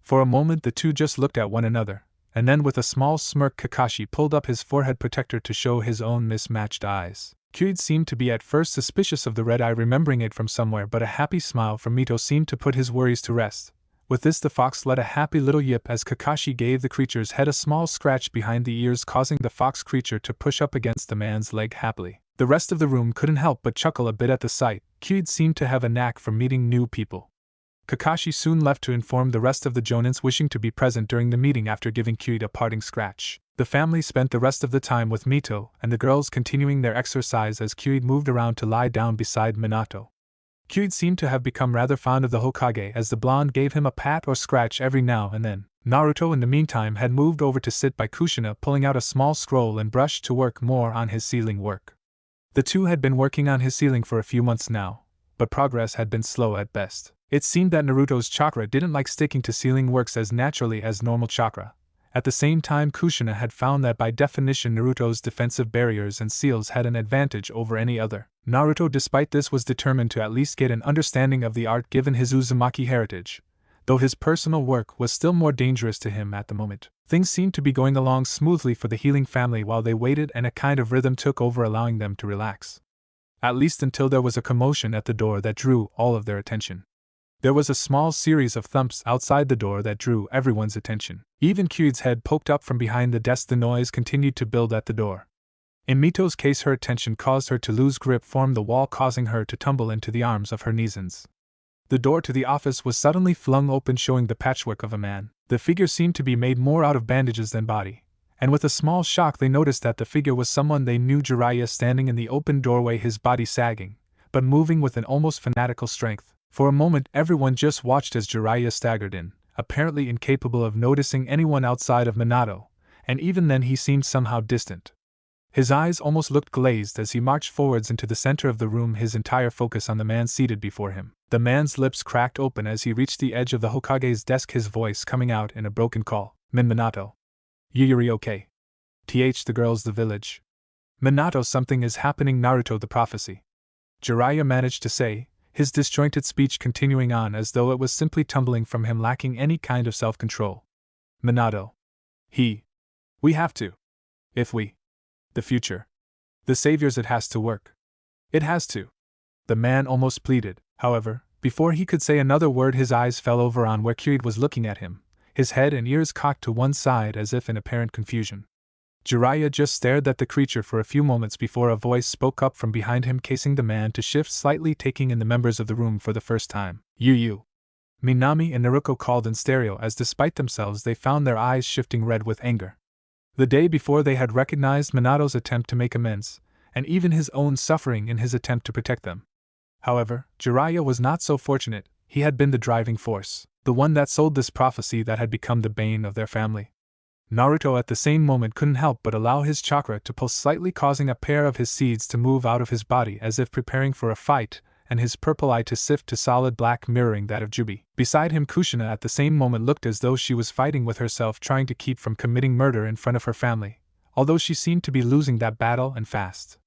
[SPEAKER 1] For a moment the two just looked at one another, and then with a small smirk Kakashi pulled up his forehead protector to show his own mismatched eyes. Kyuid seemed to be at first suspicious of the red eye, remembering it from somewhere, but a happy smile from Mito seemed to put his worries to rest. With this the fox let a happy little yip as Kakashi gave the creature's head a small scratch behind the ears, causing the fox creature to push up against the man's leg happily. The rest of the room couldn't help but chuckle a bit at the sight. Kyuid seemed to have a knack for meeting new people. Kakashi soon left to inform the rest of the Jonins wishing to be present during the meeting after giving Kyuid a parting scratch. The family spent the rest of the time with Mito, and the girls continuing their exercise as Kyuid moved around to lie down beside Minato. Kyuid seemed to have become rather fond of the Hokage as the blonde gave him a pat or scratch every now and then. Naruto in the meantime had moved over to sit by Kushina, pulling out a small scroll and brush to work more on his ceiling work. The two had been working on his ceiling for a few months now, but progress had been slow at best. It seemed that Naruto's chakra didn't like sticking to ceiling works as naturally as normal chakra. At the same time, Kushina had found that by definition Naruto's defensive barriers and seals had an advantage over any other. Naruto despite this was determined to at least get an understanding of the art given his Uzumaki heritage, though his personal work was still more dangerous to him at the moment. Things seemed to be going along smoothly for the healing family while they waited, and a kind of rhythm took over, allowing them to relax. At least until there was a commotion at the door that drew all of their attention. There was a small series of thumps outside the door that drew everyone's attention. Even Kyuid's head poked up from behind the desk. The noise continued to build at the door. In Mito's case, her attention caused her to lose grip from the wall, causing her to tumble into the arms of her Nizans. The door to the office was suddenly flung open, showing the patchwork of a man. The figure seemed to be made more out of bandages than body, and with a small shock they noticed that the figure was someone they knew. Jiraiya standing in the open doorway, his body sagging, but moving with an almost fanatical strength. For a moment everyone just watched as Jiraiya staggered in, apparently incapable of noticing anyone outside of Minato, and even then he seemed somehow distant. His eyes almost looked glazed as he marched forwards into the center of the room, his entire focus on the man seated before him. The man's lips cracked open as he reached the edge of the Hokage's desk, his voice coming out in a broken call. Minato. Yuri okay? The girls, the village. Minato, something is happening. Naruto, the prophecy. Jiraiya managed to say, his disjointed speech continuing on as though it was simply tumbling from him, lacking any kind of self-control. Minato. We have to. If we. The future. The saviors, it has to work. It has to. The man almost pleaded. However, before he could say another word, his eyes fell over on where Kyuid was looking at him, his head and ears cocked to one side as if in apparent confusion. Jiraiya just stared at the creature for a few moments before a voice spoke up from behind him, casing the man to shift slightly, taking in the members of the room for the first time. You. Minami and Naruto called in stereo as despite themselves they found their eyes shifting red with anger. The day before they had recognized Minato's attempt to make amends, and even his own suffering in his attempt to protect them. However, Jiraiya was not so fortunate. He had been the driving force, the one that sold this prophecy that had become the bane of their family. Naruto at the same moment couldn't help but allow his chakra to pulse slightly, causing a pair of his seeds to move out of his body as if preparing for a fight, and his purple eye to sift to solid black, mirroring that of Jubi. Beside him, Kushina at the same moment looked as though she was fighting with herself, trying to keep from committing murder in front of her family, although she seemed to be losing that battle and fast.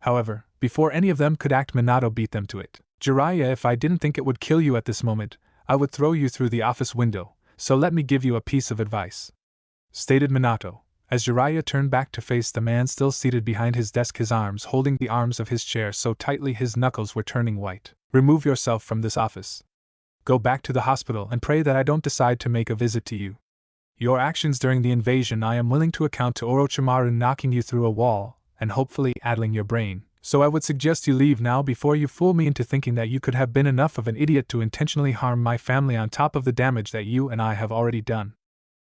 [SPEAKER 1] However, before any of them could act, Minato beat them to it. Jiraiya, if I didn't think it would kill you at this moment, I would throw you through the office window, so let me give you a piece of advice. Stated Minato, as Jiraiya turned back to face the man still seated behind his desk, his arms holding the arms of his chair so tightly his knuckles were turning white. Remove yourself from this office. Go back to the hospital and pray that I don't decide to make a visit to you. Your actions during the invasion I am willing to account to Orochimaru knocking you through a wall, and hopefully addling your brain, so I would suggest you leave now before you fool me into thinking that you could have been enough of an idiot to intentionally harm my family on top of the damage that you and I have already done.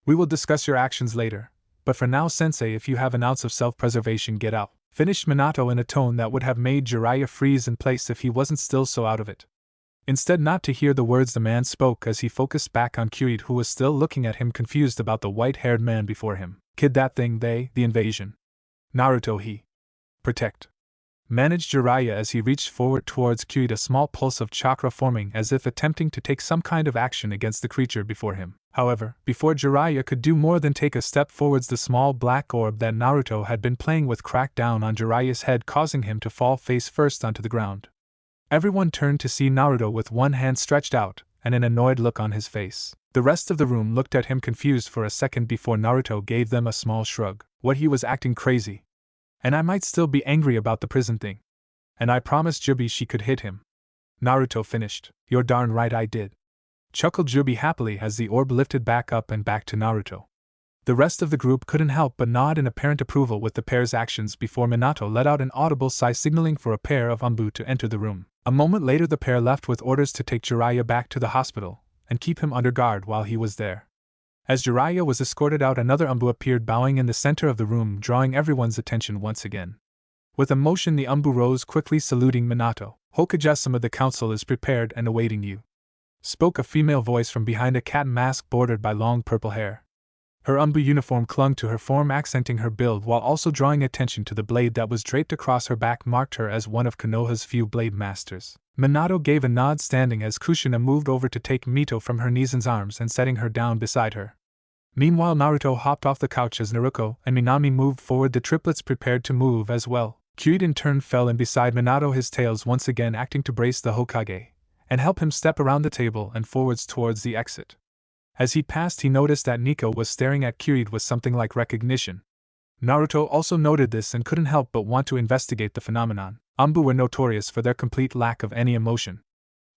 [SPEAKER 1] We will discuss your actions later, but for now, sensei, if you have an ounce of self-preservation, get out. Finished Minato in a tone that would have made Jiraiya freeze in place if he wasn't still so out of it. Instead, not to hear the words the man spoke as he focused back on Kyuid, who was still looking at him confused about the white-haired man before him. Kid, that thing, the invasion. Naruto, protect. Managed Jiraiya as he reached forward towards Kyuid, a small pulse of chakra forming as if attempting to take some kind of action against the creature before him. However, before Jiraiya could do more than take a step forwards, the small black orb that Naruto had been playing with cracked down on Jiraiya's head, causing him to fall face first onto the ground. Everyone turned to see Naruto with one hand stretched out and an annoyed look on his face. The rest of the room looked at him confused for a second before Naruto gave them a small shrug. What, he was acting crazy? And I might still be angry about the prison thing. And I promised Jubi she could hit him. Naruto finished. You're darn right I did. Chuckled Jubi happily as the orb lifted back up and back to Naruto. The rest of the group couldn't help but nod in apparent approval with the pair's actions before Minato let out an audible sigh, signaling for a pair of Anbu to enter the room. A moment later the pair left with orders to take Jiraiya back to the hospital and keep him under guard while he was there. As Jiraiya was escorted out, another Umbu appeared bowing in the center of the room, drawing everyone's attention once again. With emotion the Umbu rose quickly, saluting Minato. "Hokaja-sama, the council is prepared and awaiting you," spoke a female voice from behind a cat mask bordered by long purple hair. Her Umbu uniform clung to her form, accenting her build while also drawing attention to the blade that was draped across her back, marked her as one of Konoha's few blade masters. Minato gave a nod, standing as Kushina moved over to take Mito from her Nizin's arms and setting her down beside her. Meanwhile Naruto hopped off the couch as Naruto and Minami moved forward. The triplets prepared to move as well. Kyuubi in turn fell in beside Minato, his tails once again acting to brace the Hokage and help him step around the table and forwards towards the exit. As he passed, he noticed that Nico was staring at Kyuubi with something like recognition. Naruto also noted this and couldn't help but want to investigate the phenomenon. Umbu were notorious for their complete lack of any emotion,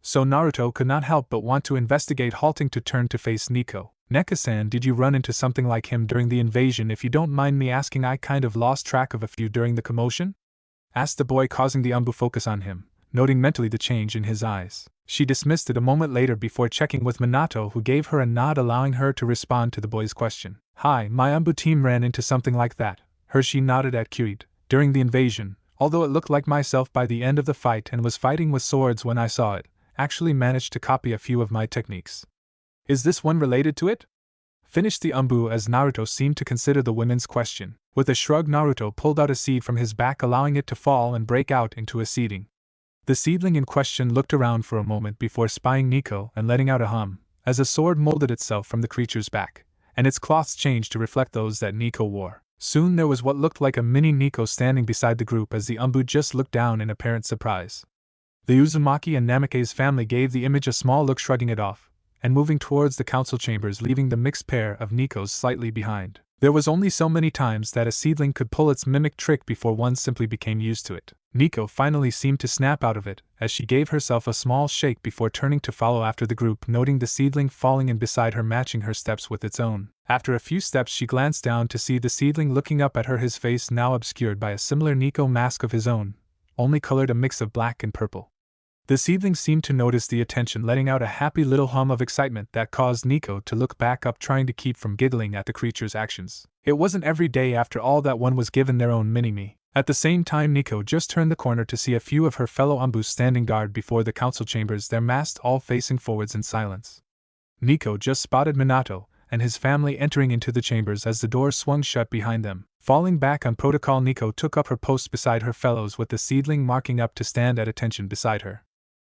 [SPEAKER 1] so Naruto could not help but want to investigate, halting to turn to face Nico. "Neko-san, did you run into something like him during the invasion? If you don't mind me asking, I kind of lost track of a few during the commotion?" asked the boy, causing the Umbu focus on him, noting mentally the change in his eyes. She dismissed it a moment later before checking with Minato, who gave her a nod, allowing her to respond to the boy's question. "Hi, my Umbu team ran into something like that." She nodded at Kyuubi. "During the invasion, although it looked like myself by the end of the fight and was fighting with swords when I saw it, actually managed to copy a few of my techniques." "Is this one related to it?" finished the Umbu as Naruto seemed to consider the women's question. With a shrug, Naruto pulled out a seed from his back, allowing it to fall and break out into a seedling. The seedling in question looked around for a moment before spying Nico and letting out a hum, as a sword molded itself from the creature's back, and its cloths changed to reflect those that Nico wore. Soon there was what looked like a mini Nico standing beside the group as the Umbu just looked down in apparent surprise. The Uzumaki and Namake's family gave the image a small look, shrugging it off, and moving towards the council chambers, leaving the mixed pair of Nikos slightly behind. There was only so many times that a seedling could pull its mimic trick before one simply became used to it. Nico finally seemed to snap out of it, as she gave herself a small shake before turning to follow after the group, noting the seedling falling in beside her, matching her steps with its own. After a few steps she glanced down to see the seedling looking up at her, his face now obscured by a similar Nico mask of his own, only colored a mix of black and purple. The seedling seemed to notice the attention, letting out a happy little hum of excitement that caused Nico to look back up, trying to keep from giggling at the creature's actions. It wasn't every day, after all, that one was given their own mini-me. At the same time, Nico just turned the corner to see a few of her fellow Umbus standing guard before the council chambers, their masks all facing forwards in silence. Nico just spotted Minato and his family entering into the chambers as the door swung shut behind them. Falling back on protocol, Nico took up her post beside her fellows, with the seedling marking up to stand at attention beside her.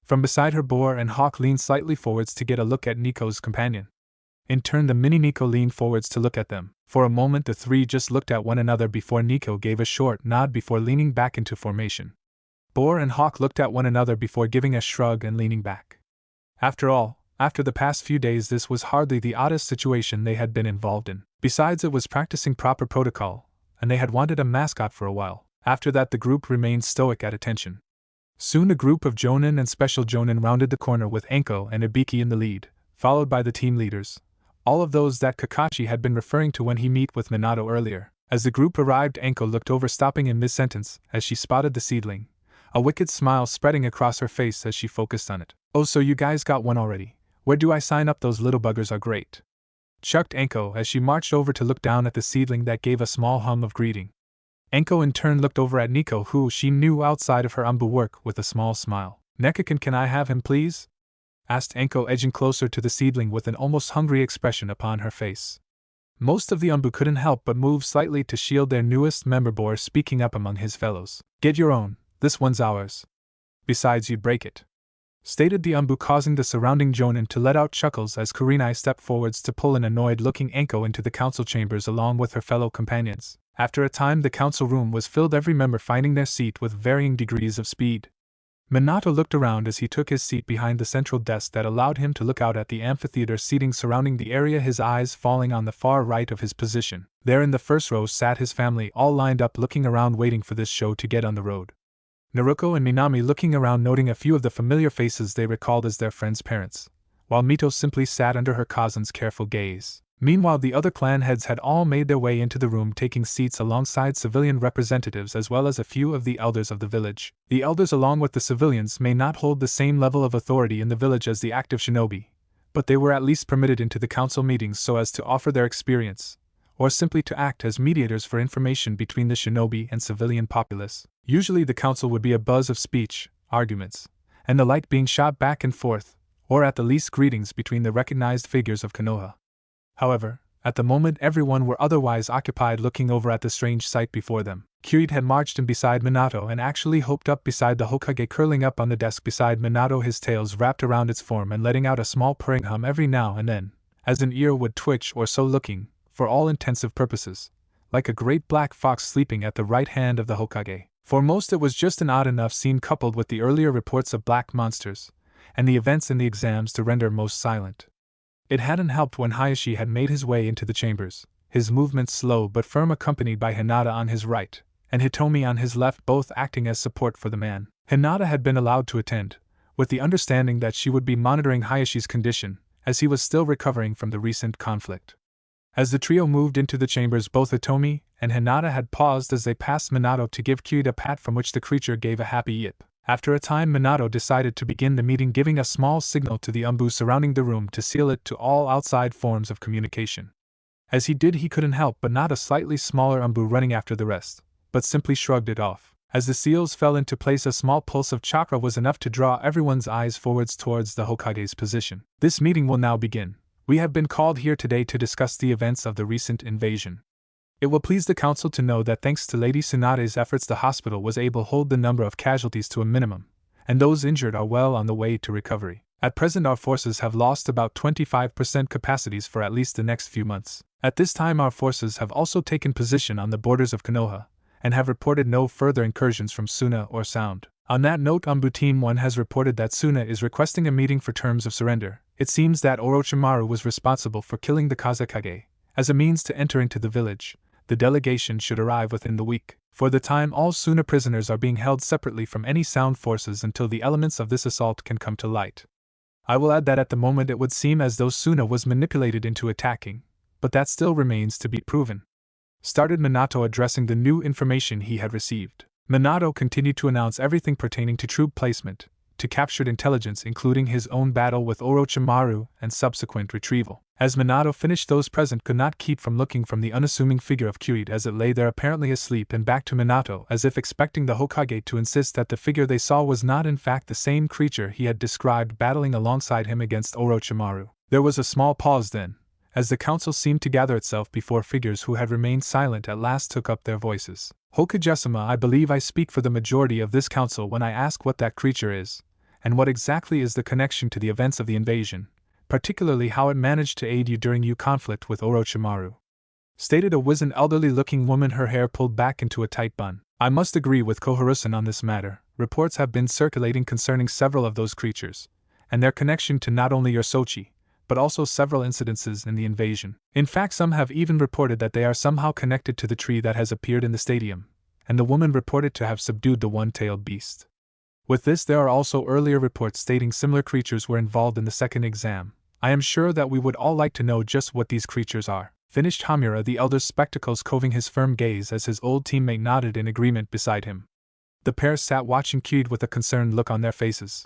[SPEAKER 1] From beside her, Boar and Hawk leaned slightly forwards to get a look at Nico's companion. In turn, the mini Nico leaned forwards to look at them. For a moment the three just looked at one another before Nico gave a short nod before leaning back into formation. Boar and Hawk looked at one another before giving a shrug and leaning back. After all, after the past few days, this was hardly the oddest situation they had been involved in. Besides, it was practicing proper protocol, and they had wanted a mascot for a while. After that, the group remained stoic at attention. Soon a group of Jonin and Special Jonin rounded the corner with Anko and Ibiki in the lead, followed by the team leaders, all of those that Kakashi had been referring to when he met with Minato earlier. As the group arrived, Anko looked over, stopping in mid-sentence as she spotted the seedling, a wicked smile spreading across her face as she focused on it. "Oh, so you guys got one already? Where do I sign up? Those little buggers are great," chucked Anko as she marched over to look down at the seedling that gave a small hum of greeting. Anko in turn looked over at Nico, who she knew outside of her Umbu work, with a small smile. "Neko-kun, can I have him please?" asked Anko, edging closer to the seedling with an almost hungry expression upon her face. Most of the Umbu couldn't help but move slightly to shield their newest member, Boar speaking up among his fellows. "Get your own, this one's ours. Besides, you'd break it," stated the Umbu, causing the surrounding Jonin to let out chuckles as Kurenai stepped forwards to pull an annoyed-looking Anko into the council chambers along with her fellow companions. After a time, the council room was filled, every member finding their seat with varying degrees of speed. Minato looked around as he took his seat behind the central desk that allowed him to look out at the amphitheater seating surrounding the area, his eyes falling on the far right of his position. There in the first row sat his family, all lined up looking around, waiting for this show to get on the road. Naruto and Minami looking around, noting a few of the familiar faces they recalled as their friends' parents, while Mito simply sat under her cousin's careful gaze. Meanwhile, the other clan heads had all made their way into the room, taking seats alongside civilian representatives as well as a few of the elders of the village. The elders, along with the civilians, may not hold the same level of authority in the village as the active shinobi, but they were at least permitted into the council meetings so as to offer their experience, or simply to act as mediators for information between the shinobi and civilian populace. Usually the council would be a buzz of speech, arguments, and the like being shot back and forth, or at the least greetings between the recognized figures of Konoha. However, at the moment everyone were otherwise occupied looking over at the strange sight before them. Kyuid had marched in beside Minato and actually hopped up beside the Hokage, curling up on the desk beside Minato, his tails wrapped around its form and letting out a small purring hum every now and then, as an ear would twitch or so, looking, for all intensive purposes, like a great black fox sleeping at the right hand of the Hokage. For most it was just an odd enough scene coupled with the earlier reports of black monsters, and the events in the exams to render most silent. It hadn't helped when Hayashi had made his way into the chambers, his movements slow but firm, accompanied by Hinata on his right, and Hitomi on his left, both acting as support for the man. Hinata had been allowed to attend, with the understanding that she would be monitoring Hayashi's condition, as he was still recovering from the recent conflict. As the trio moved into the chambers, both Hitomi and Hinata had paused as they passed Minato to give Kyuid a pat, from which the creature gave a happy yip. After a time, Minato decided to begin the meeting, giving a small signal to the umbu surrounding the room to seal it to all outside forms of communication. As he did, he couldn't help but not a slightly smaller umbu running after the rest, but simply shrugged it off. As the seals fell into place, a small pulse of chakra was enough to draw everyone's eyes forwards towards the Hokage's position. This meeting will now begin. We have been called here today to discuss the events of the recent invasion. It will please the council to know that thanks to Lady Tsunade's efforts, the hospital was able to hold the number of casualties to a minimum, and those injured are well on the way to recovery. At present, our forces have lost about 25% capacities for at least the next few months. At this time, our forces have also taken position on the borders of Konoha, and have reported no further incursions from Suna or Sound. On that note, Umbu Team 1 has reported that Suna is requesting a meeting for terms of surrender. It seems that Orochimaru was responsible for killing the Kazekage. As a means to enter into the village, the delegation should arrive within the week. For the time, all Suna prisoners are being held separately from any Sound forces until the elements of this assault can come to light. I will add that at the moment it would seem as though Suna was manipulated into attacking, but that still remains to be proven. Started Minato, addressing the new information he had received. Minato continued to announce everything pertaining to troop placement, to captured intelligence, including his own battle with Orochimaru and subsequent retrieval. As Minato finished, those present could not keep from looking from the unassuming figure of Kyuid as it lay there apparently asleep, and back to Minato, as if expecting the Hokage to insist that the figure they saw was not in fact the same creature he had described battling alongside him against Orochimaru. There was a small pause then, as the council seemed to gather itself before figures who had remained silent at last took up their voices. Hokage-sama, I believe I speak for the majority of this council when I ask what that creature is, and what exactly is the connection to the events of the invasion, particularly how it managed to aid you during your conflict with Orochimaru. Stated a wizened, elderly-looking woman, her hair pulled back into a tight bun. I must agree with Koharu-san on this matter. Reports have been circulating concerning several of those creatures, and their connection to not only your Sochi, but also several incidences in the invasion. In fact, some have even reported that they are somehow connected to the tree that has appeared in the stadium, and the woman reported to have subdued the one-tailed beast. With this, there are also earlier reports stating similar creatures were involved in the second exam. I am sure that we would all like to know just what these creatures are. Finished Hamura, the elder's spectacles covering his firm gaze as his old teammate nodded in agreement beside him. The pair sat watching Kyuid with a concerned look on their faces.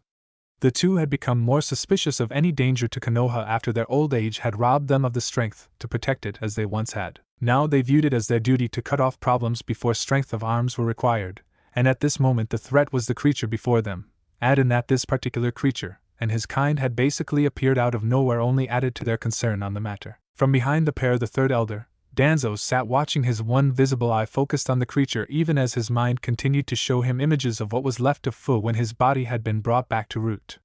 [SPEAKER 1] The two had become more suspicious of any danger to Konoha after their old age had robbed them of the strength to protect it as they once had. Now they viewed it as their duty to cut off problems before strength of arms were required, and at this moment the threat was the creature before them. Add in that this particular creature, and his kind, had basically appeared out of nowhere, only added to their concern on the matter. From behind the pair, the third elder, Danzo, sat watching, his one visible eye focused on the creature, even as his mind continued to show him images of what was left of Fu when his body had been brought back to root.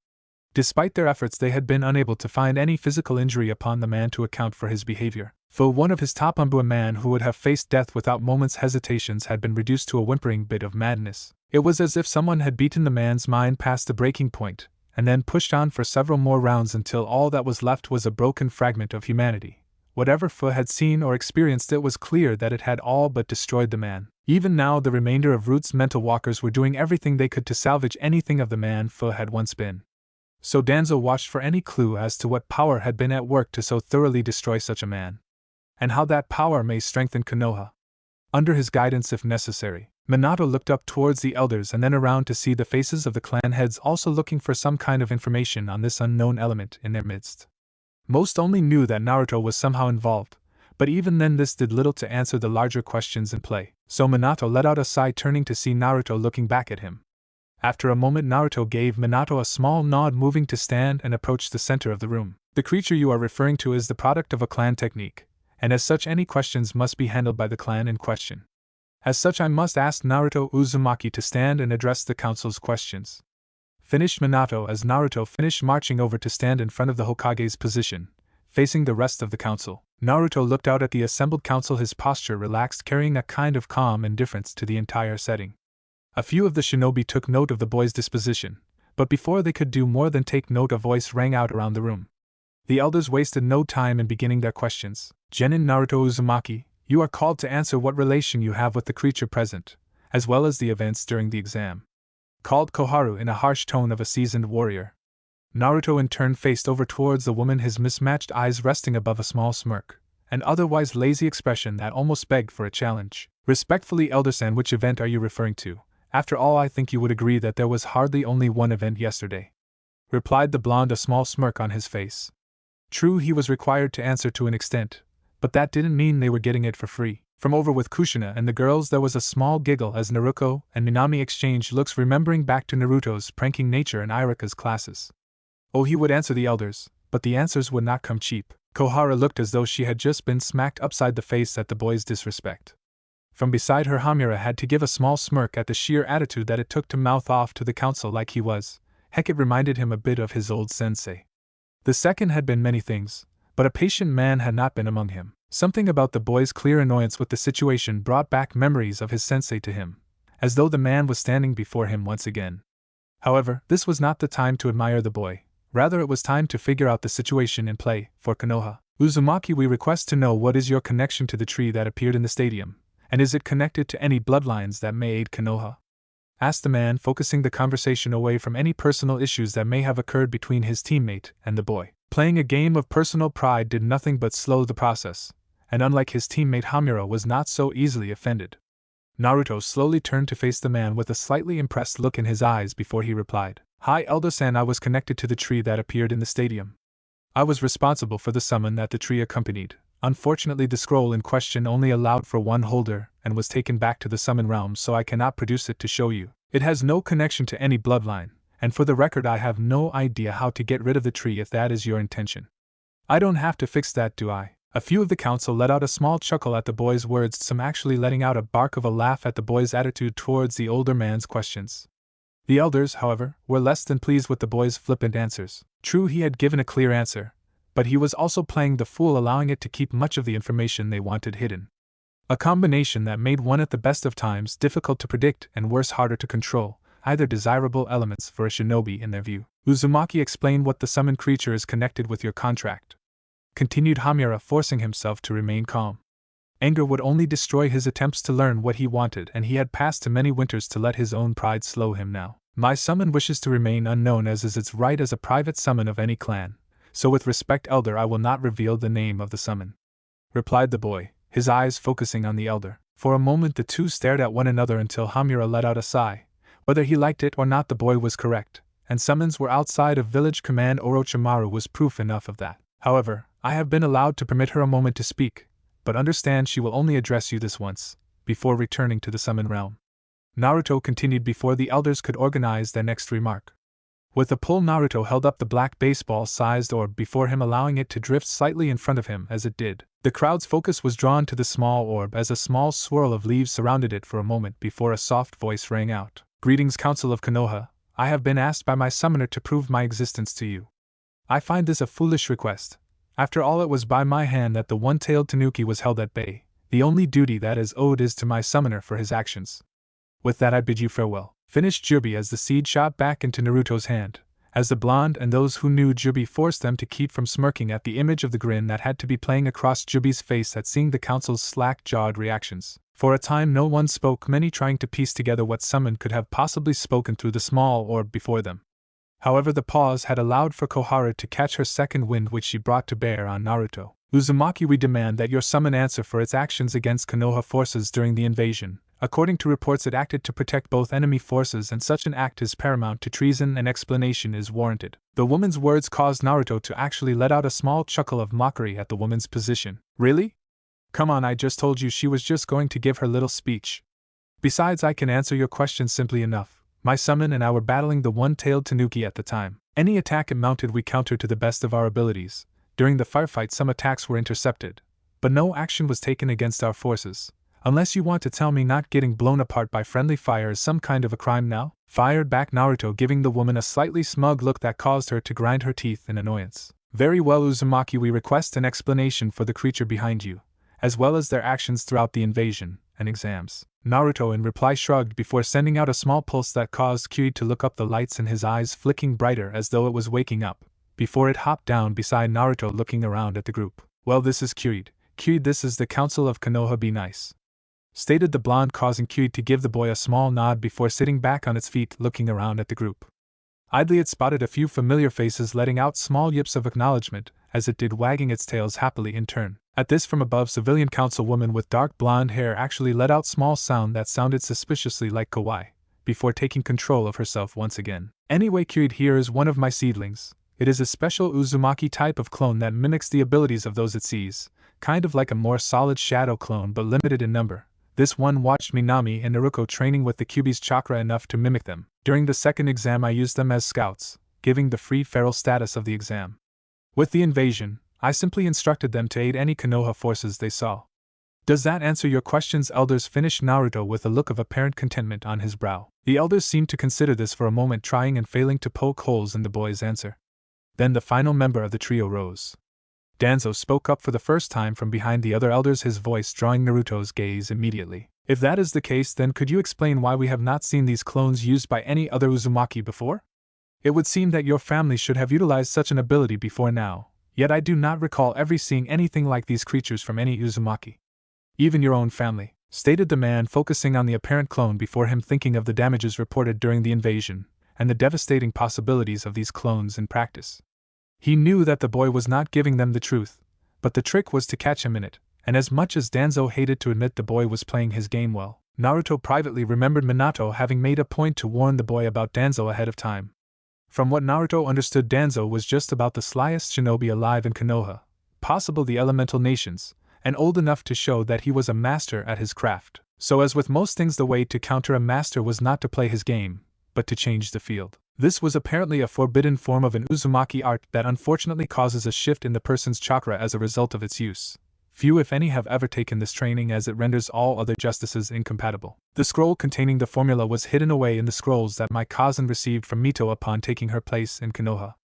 [SPEAKER 1] Despite their efforts, they had been unable to find any physical injury upon the man to account for his behavior. Fu, one of his top umbu, a man who would have faced death without moment's hesitations, had been reduced to a whimpering bit of madness. It was as if someone had beaten the man's mind past the breaking point, and then pushed on for several more rounds until all that was left was a broken fragment of humanity. Whatever Fu had seen or experienced, it was clear that it had all but destroyed the man. Even now, the remainder of Root's mental walkers were doing everything they could to salvage anything of the man Fu had once been. So Danzo watched for any clue as to what power had been at work to so thoroughly destroy such a man, and how that power may strengthen Konoha. Under his guidance if necessary, Minato looked up towards the elders and then around to see the faces of the clan heads also looking for some kind of information on this unknown element in their midst. Most only knew that Naruto was somehow involved, but even then this did little to answer the larger questions in play, so Minato let out a sigh turning to see Naruto looking back at him. After a moment Naruto gave Minato a small nod, moving to stand and approach the center of the room. The creature you are referring to is the product of a clan technique, and as such any questions must be handled by the clan in question. As such I must ask Naruto Uzumaki to stand and address the council's questions. Finished Minato as Naruto finished marching over to stand in front of the Hokage's position, facing the rest of the council. Naruto looked out at the assembled council, his posture relaxed, carrying a kind of calm indifference to the entire setting. A few of the shinobi took note of the boy's disposition, but before they could do more than take note, a voice rang out around the room. The elders wasted no time in beginning their questions. Genin Naruto Uzumaki, you are called to answer what relation you have with the creature present, as well as the events during the exam. Called Koharu in a harsh tone of a seasoned warrior. Naruto in turn faced over towards the woman, his mismatched eyes resting above a small smirk, an otherwise lazy expression that almost begged for a challenge. Respectfully, Elder-san, which event are you referring to? After all, I think you would agree that there was hardly only one event yesterday, replied the blonde, a small smirk on his face. True, he was required to answer to an extent, but that didn't mean they were getting it for free. From over with Kushina and the girls there was a small giggle as Naruto and Minami exchanged looks, remembering back to Naruto's pranking nature in Irika's classes. Oh, he would answer the elders, but the answers would not come cheap. Kohara looked as though she had just been smacked upside the face at the boy's disrespect. From beside her, Hamura had to give a small smirk at the sheer attitude that it took to mouth off to the council like he was. Heck, it reminded him a bit of his old sensei. The second had been many things, but a patient man had not been among him. Something about the boy's clear annoyance with the situation brought back memories of his sensei to him, as though the man was standing before him once again. However, this was not the time to admire the boy, rather it was time to figure out the situation in play. For Konoha Uzumaki, we request to know what is your connection to the tree that appeared in the stadium, and is it connected to any bloodlines that may aid Konoha? Asked the man, focusing the conversation away from any personal issues that may have occurred between his teammate and the boy. Playing a game of personal pride did nothing but slow the process, and unlike his teammate Hamura was not so easily offended. Naruto slowly turned to face the man with a slightly impressed look in his eyes before he replied. Hi Elder-san, I was connected to the tree that appeared in the stadium. I was responsible for the summon that the tree accompanied. Unfortunately, the scroll in question only allowed for one holder and was taken back to the summon realm, so I cannot produce it to show you. It has no connection to any bloodline, and for the record I have no idea how to get rid of the tree if that is your intention. I don't have to fix that, do I? A few of the council let out a small chuckle at the boy's words, some actually letting out a bark of a laugh at the boy's attitude towards the older man's questions. The elders, however, were less than pleased with the boy's flippant answers. True, he had given a clear answer, but he was also playing the fool, allowing it to keep much of the information they wanted hidden. A combination that made one at the best of times difficult to predict and worse, harder to control, either desirable elements for a shinobi in their view. Uzumaki, explained what the summoned creature is connected with your contract, continued Hamura, forcing himself to remain calm. Anger would only destroy his attempts to learn what he wanted, and he had passed too many winters to let his own pride slow him now. My summon wishes to remain unknown, as is its right as a private summon of any clan, so with respect, Elder, I will not reveal the name of the summon, replied the boy, his eyes focusing on the elder. For a moment the two stared at one another until Hamura let out a sigh. Whether he liked it or not, the boy was correct, and summons were outside of village command. Orochimaru was proof enough of that. However, I have been allowed to permit her a moment to speak, but understand she will only address you this once, before returning to the summon realm. Naruto continued before the elders could organize their next remark. With a pull, Naruto held up the black baseball-sized orb before him, allowing it to drift slightly in front of him as it did. The crowd's focus was drawn to the small orb as a small swirl of leaves surrounded it for a moment before a soft voice rang out. Greetings, Council of Konoha. I have been asked by my summoner to prove my existence to you. I find this a foolish request. After all, it was by my hand that the one-tailed tanuki was held at bay. The only duty that is owed is to my summoner for his actions. With that I bid you farewell. Finished Jubi as the seed shot back into Naruto's hand, as the blonde and those who knew Jubi forced them to keep from smirking at the image of the grin that had to be playing across Jubi's face at seeing the council's slack-jawed reactions. For a time no one spoke, many trying to piece together what summon could have possibly spoken through the small orb before them. However, the pause had allowed for Koharu to catch her second wind, which she brought to bear on Naruto. Uzumaki, we demand that your summon answer for its actions against Konoha forces during the invasion. According to reports, it acted to protect both enemy forces, and such an act is paramount to treason, and explanation is warranted. The woman's words caused Naruto to actually let out a small chuckle of mockery at the woman's position. Really? Come on, I just told you she was just going to give her little speech. Besides, I can answer your question simply enough. My summon and I were battling the one-tailed tanuki at the time. Any attack it mounted we countered to the best of our abilities. During the firefight some attacks were intercepted, but no action was taken against our forces. Unless you want to tell me not getting blown apart by friendly fire is some kind of a crime now? Fired back Naruto, giving the woman a slightly smug look that caused her to grind her teeth in annoyance. Very well, Uzumaki, we request an explanation for the creature behind you, as well as their actions throughout the invasion and exams. Naruto in reply shrugged before sending out a small pulse that caused Kyuubi to look up, the lights in his eyes flicking brighter as though it was waking up, before it hopped down beside Naruto looking around at the group. Well, this is Kyuubi. Kyuubi, this is the Council of Konoha, be nice, stated the blonde, causing Kyuubi to give the boy a small nod before sitting back on its feet looking around at the group. Idly it spotted a few familiar faces, letting out small yips of acknowledgement, as it did, wagging its tails happily in turn. At this from above, civilian councilwoman with dark blonde hair actually let out small sound that sounded suspiciously like kawaii, before taking control of herself once again. Anyway, Kyuubi here is one of my seedlings. It is a special Uzumaki type of clone that mimics the abilities of those it sees, kind of like a more solid shadow clone but limited in number. This one watched Minami and Naruto training with the Kyuubi's chakra enough to mimic them. During the second exam I used them as scouts, giving the free feral status of the exam. With the invasion, I simply instructed them to aid any Konoha forces they saw. Does that answer your questions, elders? Finished Naruto with a look of apparent contentment on his brow. The elders seemed to consider this for a moment, trying and failing to poke holes in the boy's answer. Then the final member of the trio rose. Danzo spoke up for the first time from behind the other elders, his voice drawing Naruto's gaze immediately. If that is the case, then could you explain why we have not seen these clones used by any other Uzumaki before? It would seem that your family should have utilized such an ability before now, yet I do not recall ever seeing anything like these creatures from any Uzumaki. Even your own family, stated the man, focusing on the apparent clone before him, thinking of the damages reported during the invasion, and the devastating possibilities of these clones in practice. He knew that the boy was not giving them the truth, but the trick was to catch him in it, and as much as Danzo hated to admit the boy was playing his game well, Naruto privately remembered Minato having made a point to warn the boy about Danzo ahead of time. From what Naruto understood, Danzo was just about the slyest shinobi alive in Konoha, possible the elemental nations, and old enough to show that he was a master at his craft. So as with most things, the way to counter a master was not to play his game, but to change the field. This was apparently a forbidden form of an Uzumaki art that unfortunately causes a shift in the person's chakra as a result of its use. Few, if any, have ever taken this training, as it renders all other justices incompatible. The scroll containing the formula was hidden away in the scrolls that my cousin received from Mito upon taking her place in Konoha.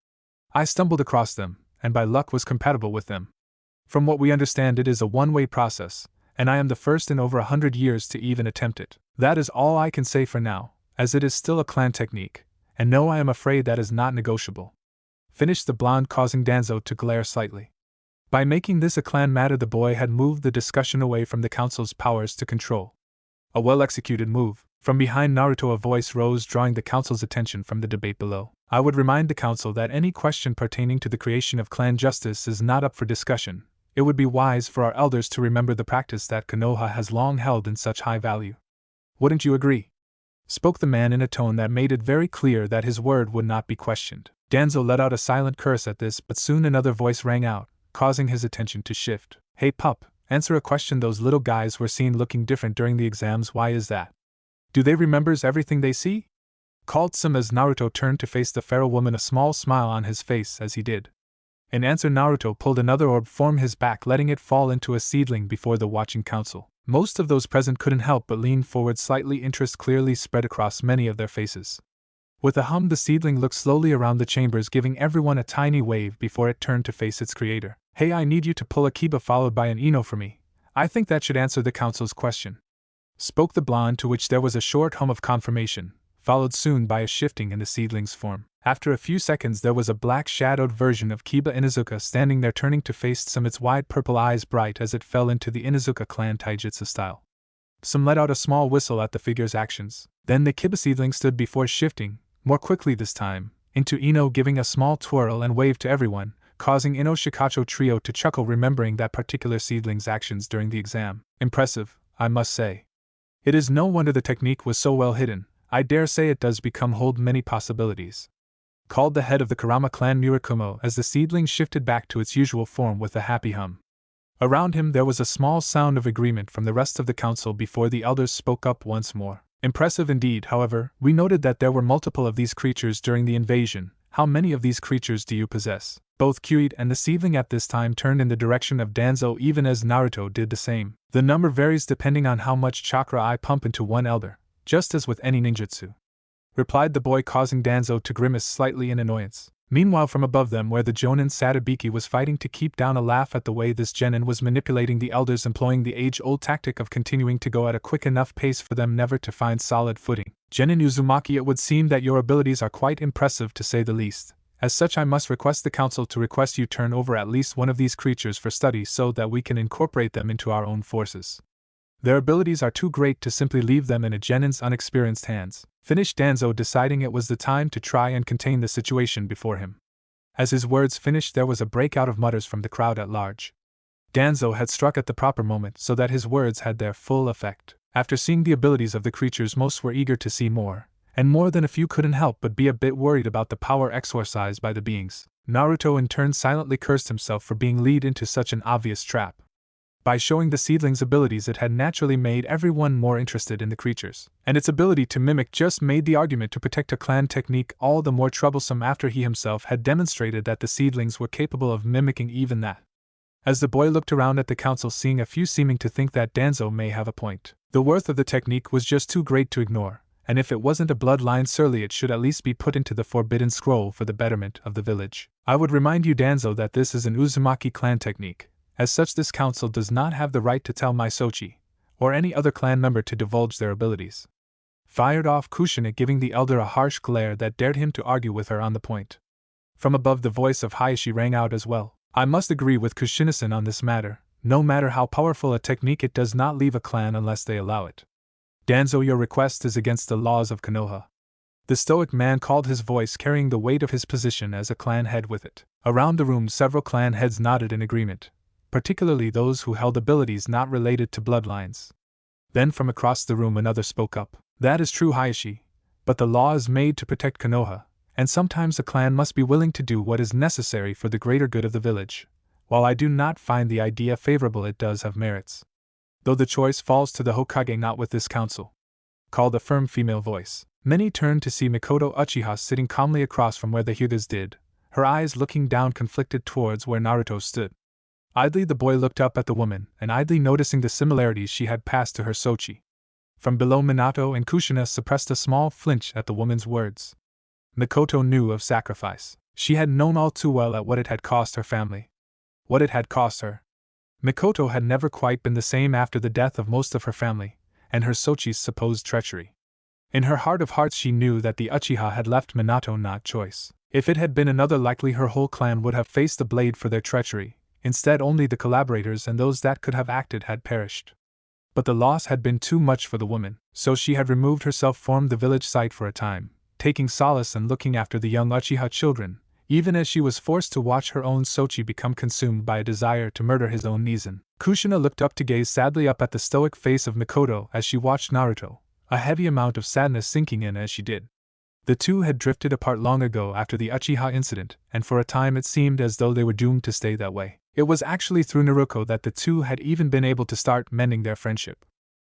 [SPEAKER 1] I stumbled across them, and by luck was compatible with them. From what we understand, it is a one-way process, and I am the first in over 100 years to even attempt it. That is all I can say for now, as it is still a clan technique, and no, I am afraid that is not negotiable. Finished the blonde, causing Danzo to glare slightly. By making this a clan matter, the boy had moved the discussion away from the council's powers to control. A well-executed move. From behind Naruto a voice rose, drawing the council's attention from the debate below. I would remind the council that any question pertaining to the creation of clan justice is not up for discussion. It would be wise for our elders to remember the practice that Konoha has long held in such high value. Wouldn't you agree? Spoke the man in a tone that made it very clear that his word would not be questioned. Danzo let out a silent curse at this, but soon another voice rang out, causing his attention to shift. Hey pup, answer a question. Those little guys were seen looking different during the exams. Why is that? Do they remembers everything they see? Called Sim as Naruto turned to face the feral woman, a small smile on his face as he did. In answer, Naruto pulled another orb from his back, letting it fall into a seedling before the watching council. Most of those present couldn't help but lean forward slightly, interest clearly spread across many of their faces. With a hum, the seedling looked slowly around the chambers, giving everyone a tiny wave before it turned to face its creator. Hey, I need you to pull a Kiba followed by an Ino for me. I think that should answer the council's question. Spoke the blonde, to which there was a short hum of confirmation, followed soon by a shifting in the seedling's form. After a few seconds there was a black-shadowed version of Kiba Inuzuka standing there, turning to face Some, its wide purple eyes bright as it fell into the Inuzuka clan taijutsu style. Some let out a small whistle at the figure's actions. Then the Kiba seedling stood before shifting, more quickly this time, into Ino giving a small twirl and wave to everyone, causing Ino Shikacho Trio to chuckle remembering that particular seedling's actions during the exam. Impressive, I must say. It is no wonder the technique was so well hidden. I dare say it does hold many possibilities. Called the head of the Kurama clan Murakumo as the seedling shifted back to its usual form with a happy hum. Around him there was a small sound of agreement from the rest of the council before the elders spoke up once more. Impressive indeed, however, we noted that there were multiple of these creatures during the invasion. How many of these creatures do you possess? Both Kyuid and the seedling at this time turned in the direction of Danzo even as Naruto did the same. The number varies depending on how much chakra I pump into one elder, just as with any ninjutsu, replied the boy, causing Danzo to grimace slightly in annoyance. Meanwhile, from above them where the Jonin Satabiki was fighting to keep down a laugh at the way this genin was manipulating the elders, employing the age-old tactic of continuing to go at a quick enough pace for them never to find solid footing. Genin Uzumaki, it would seem that your abilities are quite impressive to say the least. As such, I must request the council to request you turn over at least one of these creatures for study so that we can incorporate them into our own forces. Their abilities are too great to simply leave them in a genin's unexperienced hands, finished Danzo, deciding it was the time to try and contain the situation before him. As his words finished, there was a breakout of mutters from the crowd at large. Danzo had struck at the proper moment so that his words had their full effect. After seeing the abilities of the creatures, most were eager to see more, and more than a few couldn't help but be a bit worried about the power exorcised by the beings. Naruto in turn silently cursed himself for being led into such an obvious trap. By showing the seedling's abilities, it had naturally made everyone more interested in the creatures, and its ability to mimic just made the argument to protect a clan technique all the more troublesome after he himself had demonstrated that the seedlings were capable of mimicking even that. As the boy looked around at the council, seeing a few seeming to think that Danzo may have a point, the worth of the technique was just too great to ignore, and if it wasn't a bloodline surly, it should at least be put into the forbidden scroll for the betterment of the village. I would remind you, Danzo, that this is an Uzumaki clan technique. As such, this council does not have the right to tell my Sochi, or any other clan member, to divulge their abilities. Fired off Kushina, giving the elder a harsh glare that dared him to argue with her on the point. From above, the voice of Hayashi rang out as well. I must agree with Kushina-san on this matter. No matter how powerful a technique, it does not leave a clan unless they allow it. Danzo, your request is against the laws of Konoha. The stoic man called, his voice carrying the weight of his position as a clan head with it. Around the room, several clan heads nodded in agreement, particularly those who held abilities not related to bloodlines. Then from across the room another spoke up. That is true, Hayashi, but the law is made to protect Konoha, and sometimes a clan must be willing to do what is necessary for the greater good of the village. While I do not find the idea favorable, it does have merits. Though the choice falls to the Hokage, not with this council, called a firm female voice. Many turned to see Mikoto Uchiha sitting calmly across from where the Hyugas did, her eyes looking down conflicted towards where Naruto stood. Idly the boy looked up at the woman, and idly noticing the similarities she had passed to her Sochi. From below, Minato and Kushina suppressed a small flinch at the woman's words. Mikoto knew of sacrifice. She had known all too well at what it had cost her family. What it had cost her. Mikoto had never quite been the same after the death of most of her family, and her Sochi's supposed treachery. In her heart of hearts she knew that the Uchiha had left Minato not choice. If it had been another, likely her whole clan would have faced the blade for their treachery. Instead, only the collaborators and those that could have acted had perished. But the loss had been too much for the woman, so she had removed herself from the village site for a time, taking solace in looking after the young Uchiha children, even as she was forced to watch her own Sochi become consumed by a desire to murder his own Nizan. Kushina looked up to gaze sadly up at the stoic face of Mikoto as she watched Naruto, a heavy amount of sadness sinking in as she did. The two had drifted apart long ago after the Uchiha incident, and for a time it seemed as though they were doomed to stay that way. It was actually through Naruto that the two had even been able to start mending their friendship.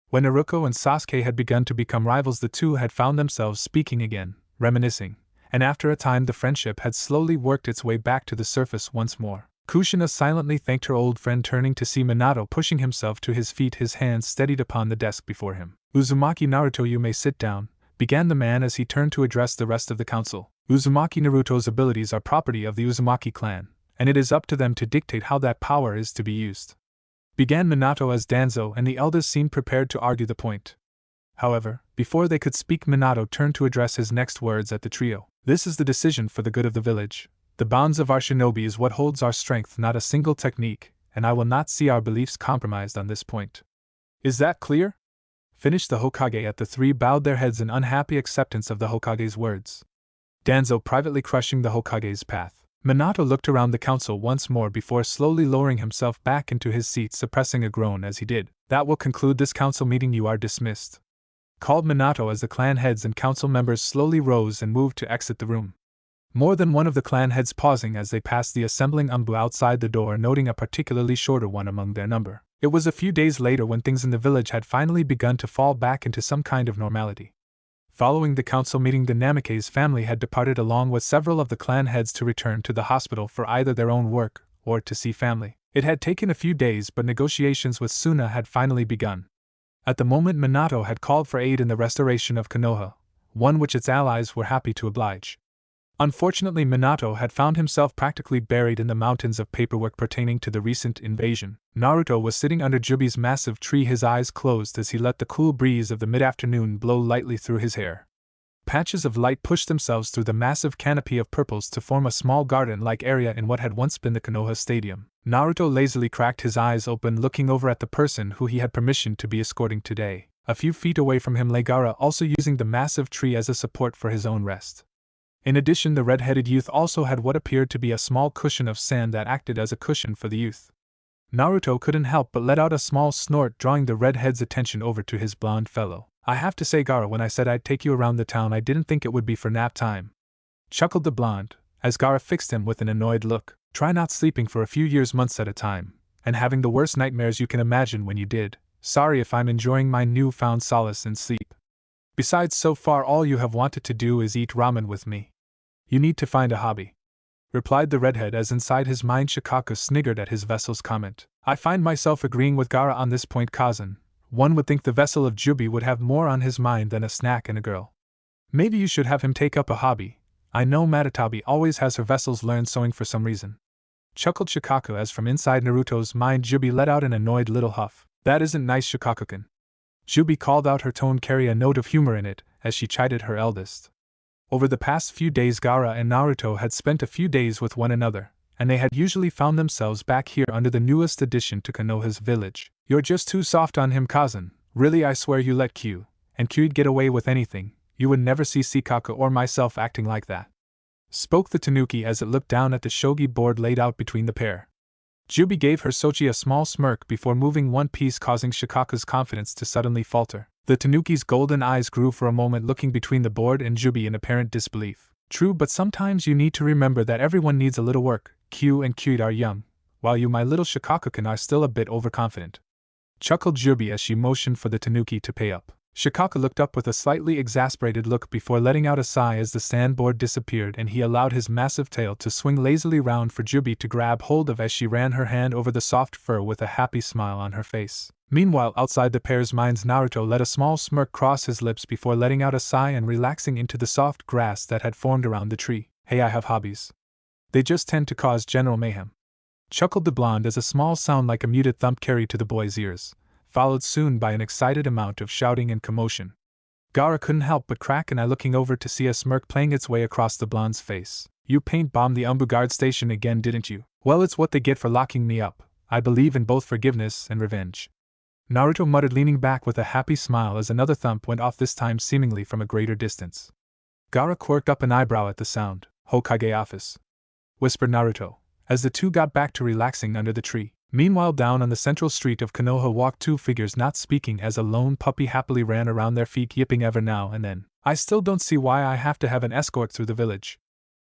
[SPEAKER 1] When Naruto and Sasuke had begun to become rivals, the two had found themselves speaking again, reminiscing, and after a time the friendship had slowly worked its way back to the surface once more. Kushina silently thanked her old friend, turning to see Minato pushing himself to his feet, his hands steadied upon the desk before him. Uzumaki Naruto, you may sit down, began the man as he turned to address the rest of the council. Uzumaki Naruto's abilities are property of the Uzumaki clan, and it is up to them to dictate how that power is to be used. Began Minato as Danzo and the elders seemed prepared to argue the point. However, before they could speak, Minato turned to address his next words at the trio. This is the decision for the good of the village. The bonds of our shinobi is what holds our strength, not a single technique, and I will not see our beliefs compromised on this point. Is that clear? Finished the Hokage. At the three bowed their heads in unhappy acceptance of the Hokage's words. Danzo privately crushing the Hokage's path. Minato looked around the council once more before slowly lowering himself back into his seat, suppressing a groan as he did. That will conclude this council meeting. You are dismissed, called Minato as the clan heads and council members slowly rose and moved to exit the room. More than one of the clan heads pausing as they passed the assembling Umbu outside the door, noting a particularly shorter one among their number. It was a few days later when things in the village had finally begun to fall back into some kind of normality. Following the council meeting, the Namikaze family had departed along with several of the clan heads to return to the hospital for either their own work or to see family. It had taken a few days, but negotiations with Suna had finally begun. At the moment, Minato had called for aid in the restoration of Konoha, one which its allies were happy to oblige. Unfortunately, Minato had found himself practically buried in the mountains of paperwork pertaining to the recent invasion. Naruto was sitting under Jubi's massive tree, his eyes closed as he let the cool breeze of the mid-afternoon blow lightly through his hair. Patches of light pushed themselves through the massive canopy of purples to form a small garden-like area in what had once been the Konoha Stadium. Naruto lazily cracked his eyes open, looking over at the person who he had permission to be escorting today. A few feet away from him lay Gaara, also using the massive tree as a support for his own rest. In addition, the red-headed youth also had what appeared to be a small cushion of sand that acted as a cushion for the youth. Naruto couldn't help but let out a small snort, drawing the redhead's attention over to his blonde fellow. I have to say, Gaara, when I said I'd take you around the town, I didn't think it would be for nap time, chuckled the blonde, as Gaara fixed him with an annoyed look. Try not sleeping for a few years, months at a time, and having the worst nightmares you can imagine when you did. Sorry if I'm enjoying my newfound solace in sleep. Besides, so far all you have wanted to do is eat ramen with me. You need to find a hobby, replied the redhead, as inside his mind Shikaku sniggered at his vessel's comment. I find myself agreeing with Gaara on this point, Kazan. One would think the vessel of Jubi would have more on his mind than a snack and a girl. Maybe you should have him take up a hobby. I know Matatabi always has her vessels learn sewing for some reason, chuckled Shikaku as from inside Naruto's mind Jubi let out an annoyed little huff. That isn't nice, Shikaku-kun. Jubi called out, her tone carrying a note of humor in it as she chided her eldest. Over the past few days, Gaara and Naruto had spent a few days with one another, and they had usually found themselves back here under the newest addition to Konoha's village. You're just too soft on him, Kazan. Really, I swear you let Q and Q'd get away with anything. You would never see Shikaku or myself acting like that, spoke the tanuki as it looked down at the shogi board laid out between the pair. Jubi gave her Sochi a small smirk before moving one piece, causing Shikaku's confidence to suddenly falter. The tanuki's golden eyes grew for a moment, looking between the board and Jubi in apparent disbelief. True, but sometimes you need to remember that everyone needs a little work. Q and Q'd are young, while you, my little Shikaku-kun, are still a bit overconfident, chuckled Jubi as she motioned for the tanuki to pay up. Shikaku looked up with a slightly exasperated look before letting out a sigh as the sandboard disappeared, and he allowed his massive tail to swing lazily round for Jubi to grab hold of as she ran her hand over the soft fur with a happy smile on her face. Meanwhile, outside the pair's minds, Naruto let a small smirk cross his lips before letting out a sigh and relaxing into the soft grass that had formed around the tree. Hey, I have hobbies. They just tend to cause general mayhem, chuckled the blonde as a small sound like a muted thump carried to the boy's ears, followed soon by an excited amount of shouting and commotion. Gaara couldn't help but crack an eye, looking over to see a smirk playing its way across the blonde's face. You paint-bombed the Umbu guard station again, didn't you? Well, it's what they get for locking me up. I believe in both forgiveness and revenge, Naruto muttered, leaning back with a happy smile as another thump went off, this time seemingly from a greater distance. Gaara quirked up an eyebrow at the sound. Hokage office, whispered Naruto, as the two got back to relaxing under the tree. Meanwhile, down on the central street of Konoha walked two figures not speaking as a lone puppy happily ran around their feet, yipping ever now and then. I still don't see why I have to have an escort through the village,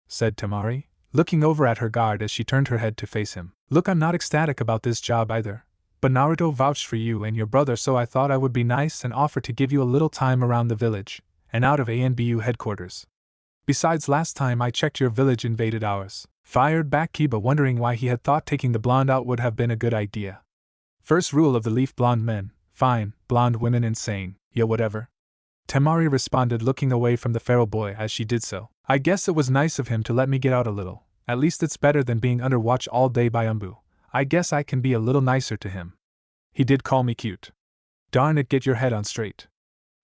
[SPEAKER 1] said Temari, looking over at her guard as she turned her head to face him. Look, I'm not ecstatic about this job either, but Naruto vouched for you and your brother, so I thought I would be nice and offer to give you a little time around the village, and out of ANBU headquarters. Besides, last time I checked, your village invaded ours, fired back Kiba, wondering why he had thought taking the blonde out would have been a good idea. First rule of the leaf: blonde men, fine, blonde women insane. Yeah, whatever, Temari responded, looking away from the feral boy as she did so. I guess it was nice of him to let me get out a little. At least it's better than being under watch all day by Umbu. I guess I can be a little nicer to him. He did call me cute. Darn it, get your head on straight,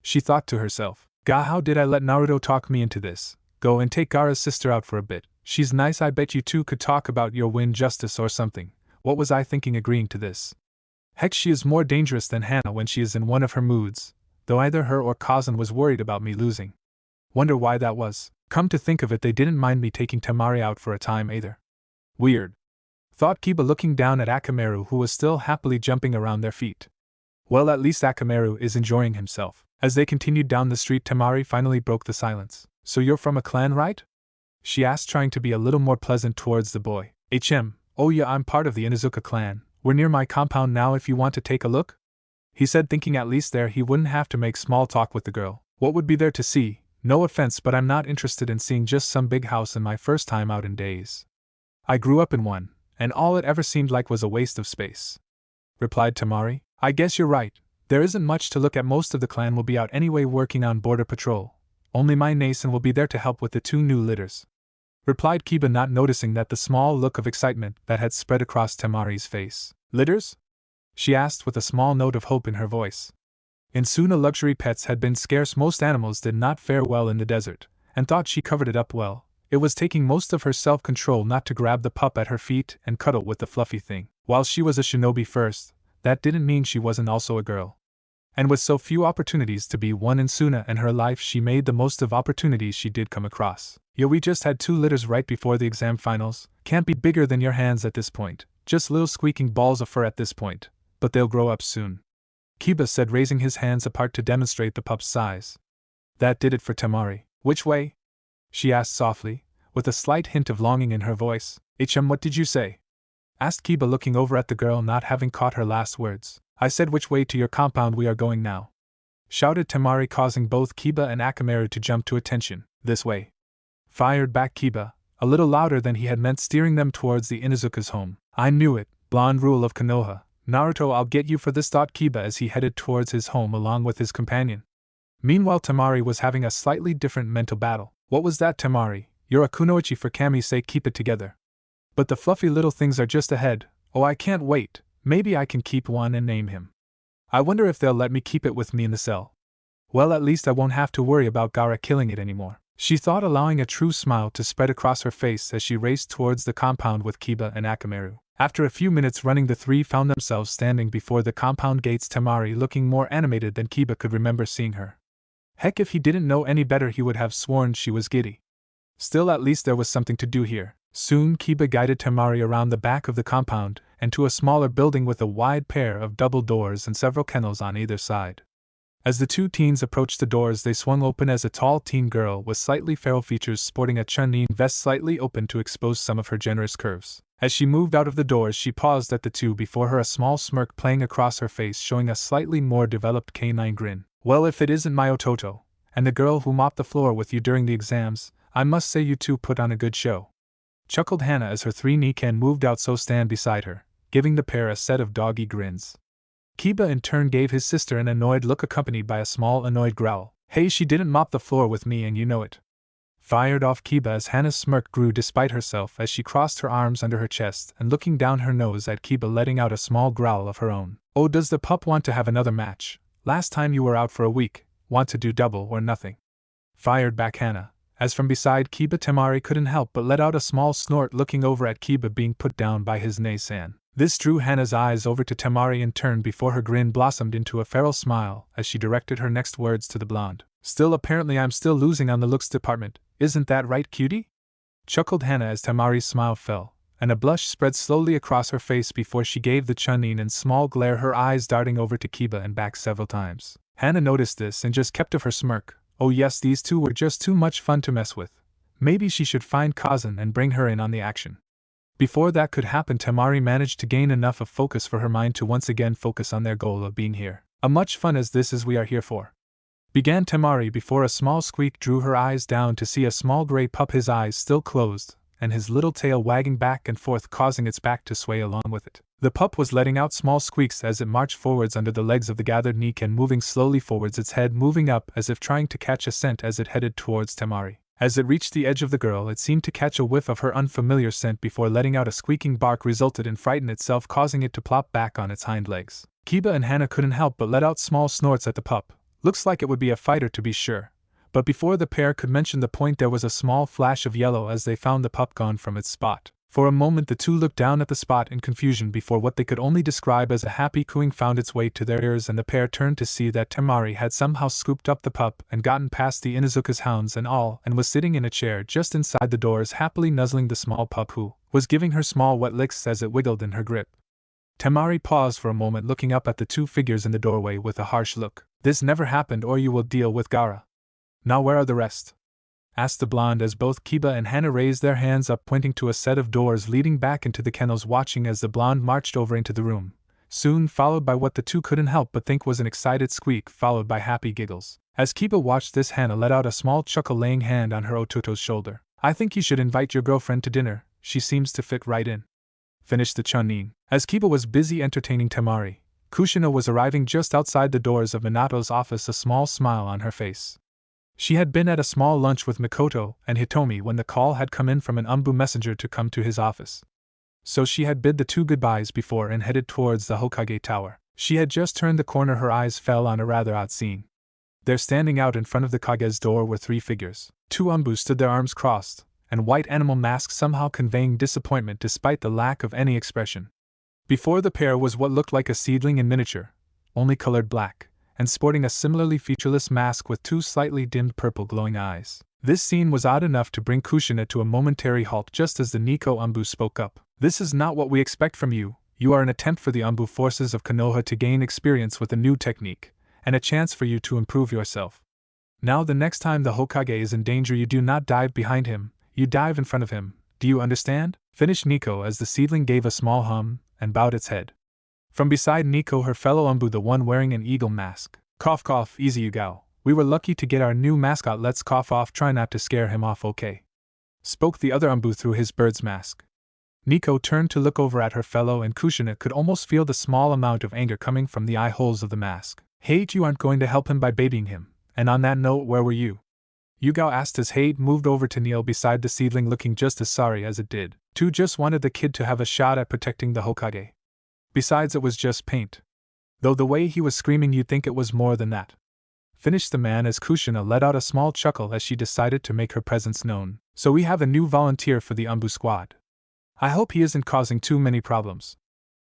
[SPEAKER 1] she thought to herself. Gah, how did I let Naruto talk me into this? Go and take Gaara's sister out for a bit. She's nice. I bet you two could talk about your win justice or something. What was I thinking agreeing to this? Heck, she is more dangerous than Hana when she is in one of her moods, though either her or Kazan was worried about me losing. Wonder why that was. Come to think of it, they didn't mind me taking Temari out for a time either. Weird, thought Kiba, looking down at Akamaru, who was still happily jumping around their feet. Well, at least Akamaru is enjoying himself. As they continued down the street, Temari finally broke the silence. So you're from a clan, right? She asked, trying to be a little more pleasant towards the boy. Oh yeah, I'm part of the Inuzuka clan. We're near my compound now if you want to take a look? He said, thinking at least there he wouldn't have to make small talk with the girl. What would be there to see? No offense, but I'm not interested in seeing just some big house in my first time out in days. I grew up in one, and all it ever seemed like was a waste of space, replied Temari. I guess you're right. There isn't much to look at. Most of the clan will be out anyway working on border patrol. Only my Nason will be there to help with the 2 new litters, replied Kiba, not noticing that the small look of excitement that had spread across Temari's face. Litters? She asked with a small note of hope in her voice. In Suna, luxury pets had been scarce. Most animals did not fare well in the desert, and thought she covered it up well. It was taking most of her self-control not to grab the pup at her feet and cuddle with the fluffy thing. While she was a shinobi first, that didn't mean she wasn't also a girl. And with so few opportunities to be one in Suna and her life, she made the most of opportunities she did come across. Yo, we just had 2 litters right before the exam finals. Can't be bigger than your hands at this point. Just little squeaking balls of fur at this point. But they'll grow up soon, Kiba said, raising his hands apart to demonstrate the pup's size. That did it for Temari. Which way? She asked softly, with a slight hint of longing in her voice. What did you say? Asked Kiba, looking over at the girl, not having caught her last words. I said which way to your compound we are going now, shouted Temari, causing both Kiba and Akamaru to jump to attention. This way, fired back Kiba, a little louder than he had meant, steering them towards the Inuzuka's home. I knew it, blonde rule of Konoha. Naruto, I'll get you for this, thought Kiba as he headed towards his home along with his companion. Meanwhile, Temari was having a slightly different mental battle. What was that, Temari? You're a kunoichi, for Kami's sake, keep it together. But the fluffy little things are just ahead. Oh, I can't wait. Maybe I can keep one and name him. I wonder if they'll let me keep it with me in the cell. Well, at least I won't have to worry about Gaara killing it anymore, she thought, allowing a true smile to spread across her face as she raced towards the compound with Kiba and Akamaru. After a few minutes running, the 3 found themselves standing before the compound gates, Temari looking more animated than Kiba could remember seeing her. Heck, if he didn't know any better, he would have sworn she was giddy. Still, at least there was something to do here. Soon Kiba guided Temari around the back of the compound and to a smaller building with a wide pair of double doors and several kennels on either side. As the 2 teens approached the doors, they swung open as a tall teen girl with slightly feral features, sporting a chunin vest slightly open to expose some of her generous curves. As she moved out of the doors, she paused at the 2 before her, a small smirk playing across her face, showing a slightly more developed canine grin. Well, if it isn't my Ototo, and the girl who mopped the floor with you during the exams, I must say you 2 put on a good show, chuckled Hana as her 3 Nikan moved out so stand beside her, giving the pair a set of doggy grins. Kiba in turn gave his sister an annoyed look accompanied by a small annoyed growl. Hey, she didn't mop the floor with me and you know it, fired off Kiba as Hana's smirk grew despite herself as she crossed her arms under her chest and looking down her nose at Kiba, letting out a small growl of her own. Oh, does the pup want to have another match? Last time you were out for a week, want to do double or nothing? Fired back Hana, as from beside Kiba, Temari couldn't help but let out a small snort, looking over at Kiba being put down by his Nasan. This drew Hana's eyes over to Temari in turn before her grin blossomed into a feral smile as she directed her next words to the blonde. Still, apparently I'm still losing on the looks department, isn't that right, cutie? Chuckled Hana as Temari's smile fell, and a blush spread slowly across her face before she gave the chunin and small glare, her eyes darting over to Kiba and back several times. Hana noticed this and just kept of her smirk. Oh yes, these 2 were just too much fun to mess with. Maybe she should find Kazan and bring her in on the action. Before that could happen, Temari managed to gain enough of focus for her mind to once again focus on their goal of being here. A much fun as this is we are here for, began Temari before a small squeak drew her eyes down to see a small gray pup, his eyes still closed, and his little tail wagging back and forth, causing its back to sway along with it. The pup was letting out small squeaks as it marched forwards under the legs of the gathered Nikan, moving slowly forwards, its head moving up as if trying to catch a scent as it headed towards Temari. As it reached the edge of the girl, it seemed to catch a whiff of her unfamiliar scent before letting out a squeaking bark resulted in frighten itself, causing it to plop back on its hind legs. Kiba and Hana couldn't help but let out small snorts at the pup. Looks like it would be a fighter to be sure. But before the pair could mention the point, there was a small flash of yellow as they found the pup gone from its spot. For a moment the two looked down at the spot in confusion before what they could only describe as a happy cooing found its way to their ears, and the pair turned to see that Temari had somehow scooped up the pup and gotten past the Inuzuka's hounds and all, and was sitting in a chair just inside the doors happily nuzzling the small pup, who was giving her small wet licks as it wiggled in her grip. Temari paused for a moment, looking up at the two figures in the doorway with a harsh look. "This never happened, or you will deal with Gaara." "Now where are the rest?" asked the blonde as both Kiba and Hana raised their hands up, pointing to a set of doors leading back into the kennels, watching as the blonde marched over into the room, soon followed by what the two couldn't help but think was an excited squeak followed by happy giggles. As Kiba watched this, Hana let out a small chuckle, laying hand on her Ototo's shoulder. "I think you should invite your girlfriend to dinner, she seems to fit right in," finished the Chunin. As Kiba was busy entertaining Temari, Kushina was arriving just outside the doors of Minato's office, a small smile on her face. She had been at a small lunch with Mikoto and Hitomi when the call had come in from an Umbu messenger to come to his office. So she had bid the two goodbyes before and headed towards the Hokage Tower. She had just turned the corner, her eyes fell on a rather odd scene. There, standing out in front of the Kage's door, were three figures. Two Umbu stood, their arms crossed, and white animal masks somehow conveying disappointment despite the lack of any expression. Before the pair was what looked like a seedling in miniature, only colored black, and sporting a similarly featureless mask with two slightly dimmed purple glowing eyes. This scene was odd enough to bring Kushina to a momentary halt just as the Nico Umbu spoke up. "This is not what we expect from you. You are an attempt for the Umbu forces of Konoha to gain experience with a new technique, and a chance for you to improve yourself. Now the next time the Hokage is in danger, you do not dive behind him, you dive in front of him. Do you understand?" finished Nico as the seedling gave a small hum and bowed its head. From beside Nico, her fellow Umbu, the one wearing an eagle mask. "Cough cough, easy Yugao. We were lucky to get our new mascot, let's cough off, try not to scare him off, okay?" spoke the other Umbu through his bird's mask. Nico turned to look over at her fellow, and Kushina could almost feel the small amount of anger coming from the eye holes of the mask. "Hate, you aren't going to help him by babying him, and on that note, where were you?" Yugao asked as Hate moved over to kneel beside the seedling, looking just as sorry as it did. Two just wanted the kid to have a shot at protecting the Hokage. Besides, it was just paint. Though the way he was screaming, you'd think it was more than that. Finished the man as Kushina let out a small chuckle as she decided to make her presence known. "So we have a new volunteer for the Umbu squad. I hope he isn't causing too many problems,"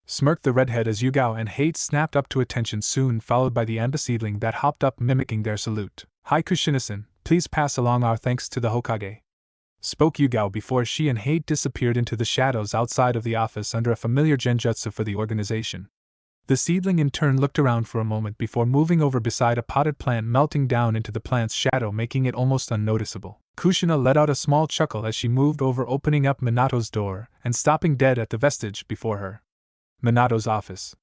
[SPEAKER 1] smirked the redhead as Yugao and Hate snapped up to attention, soon followed by the Amba seedling that hopped up mimicking their salute. "Hi Kushina-san, please pass along our thanks to the Hokage," spoke Yugao before she and Hate disappeared into the shadows outside of the office under a familiar genjutsu for the organization. The seedling in turn looked around for a moment before moving over beside a potted plant, melting down into the plant's shadow, making it almost unnoticeable. Kushina let out a small chuckle as she moved over, opening up Minato's door and stopping dead at the vestige before her. Minato's office.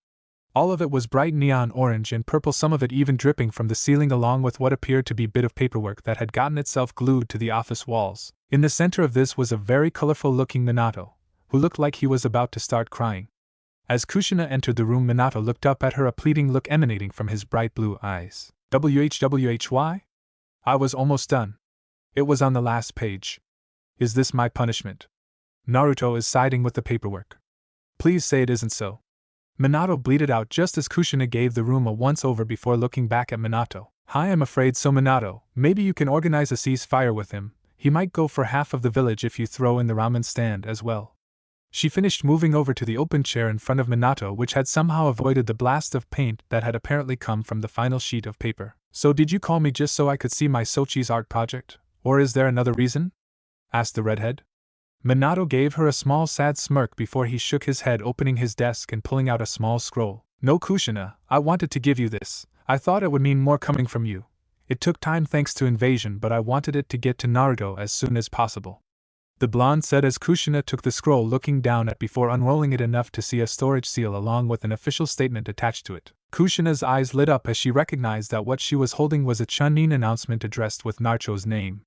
[SPEAKER 1] All of it was bright neon orange and purple, some of it even dripping from the ceiling, along with what appeared to be a bit of paperwork that had gotten itself glued to the office walls. In the center of this was a very colorful-looking Minato, who looked like he was about to start crying. As Kushina entered the room, Minato looked up at her, a pleading look emanating from his bright blue eyes. "WHWHY? I was almost done. It was on the last page. Is this my punishment? Naruto is siding with the paperwork. Please say it isn't so." Minato bleated out just as Kushina gave the room a once-over before looking back at Minato. "Hi, I'm afraid so, Minato. Maybe you can organize a ceasefire with him. He might go for half of the village if you throw in the ramen stand as well." She finished, moving over to the open chair in front of Minato, which had somehow avoided the blast of paint that had apparently come from the final sheet of paper. "So did you call me just so I could see my Sochi's art project? Or is there another reason?" asked the redhead. Minato gave her a small sad smirk before he shook his head, opening his desk and pulling out a small scroll. "No, Kushina, I wanted to give you this. I thought it would mean more coming from you. It took time thanks to invasion, but I wanted it to get to Naruto as soon as possible," the blonde said as Kushina took the scroll, looking down at before unrolling it enough to see a storage seal along with an official statement attached to it. Kushina's eyes lit up as she recognized that what she was holding was a Chunin announcement addressed with Naruto's name.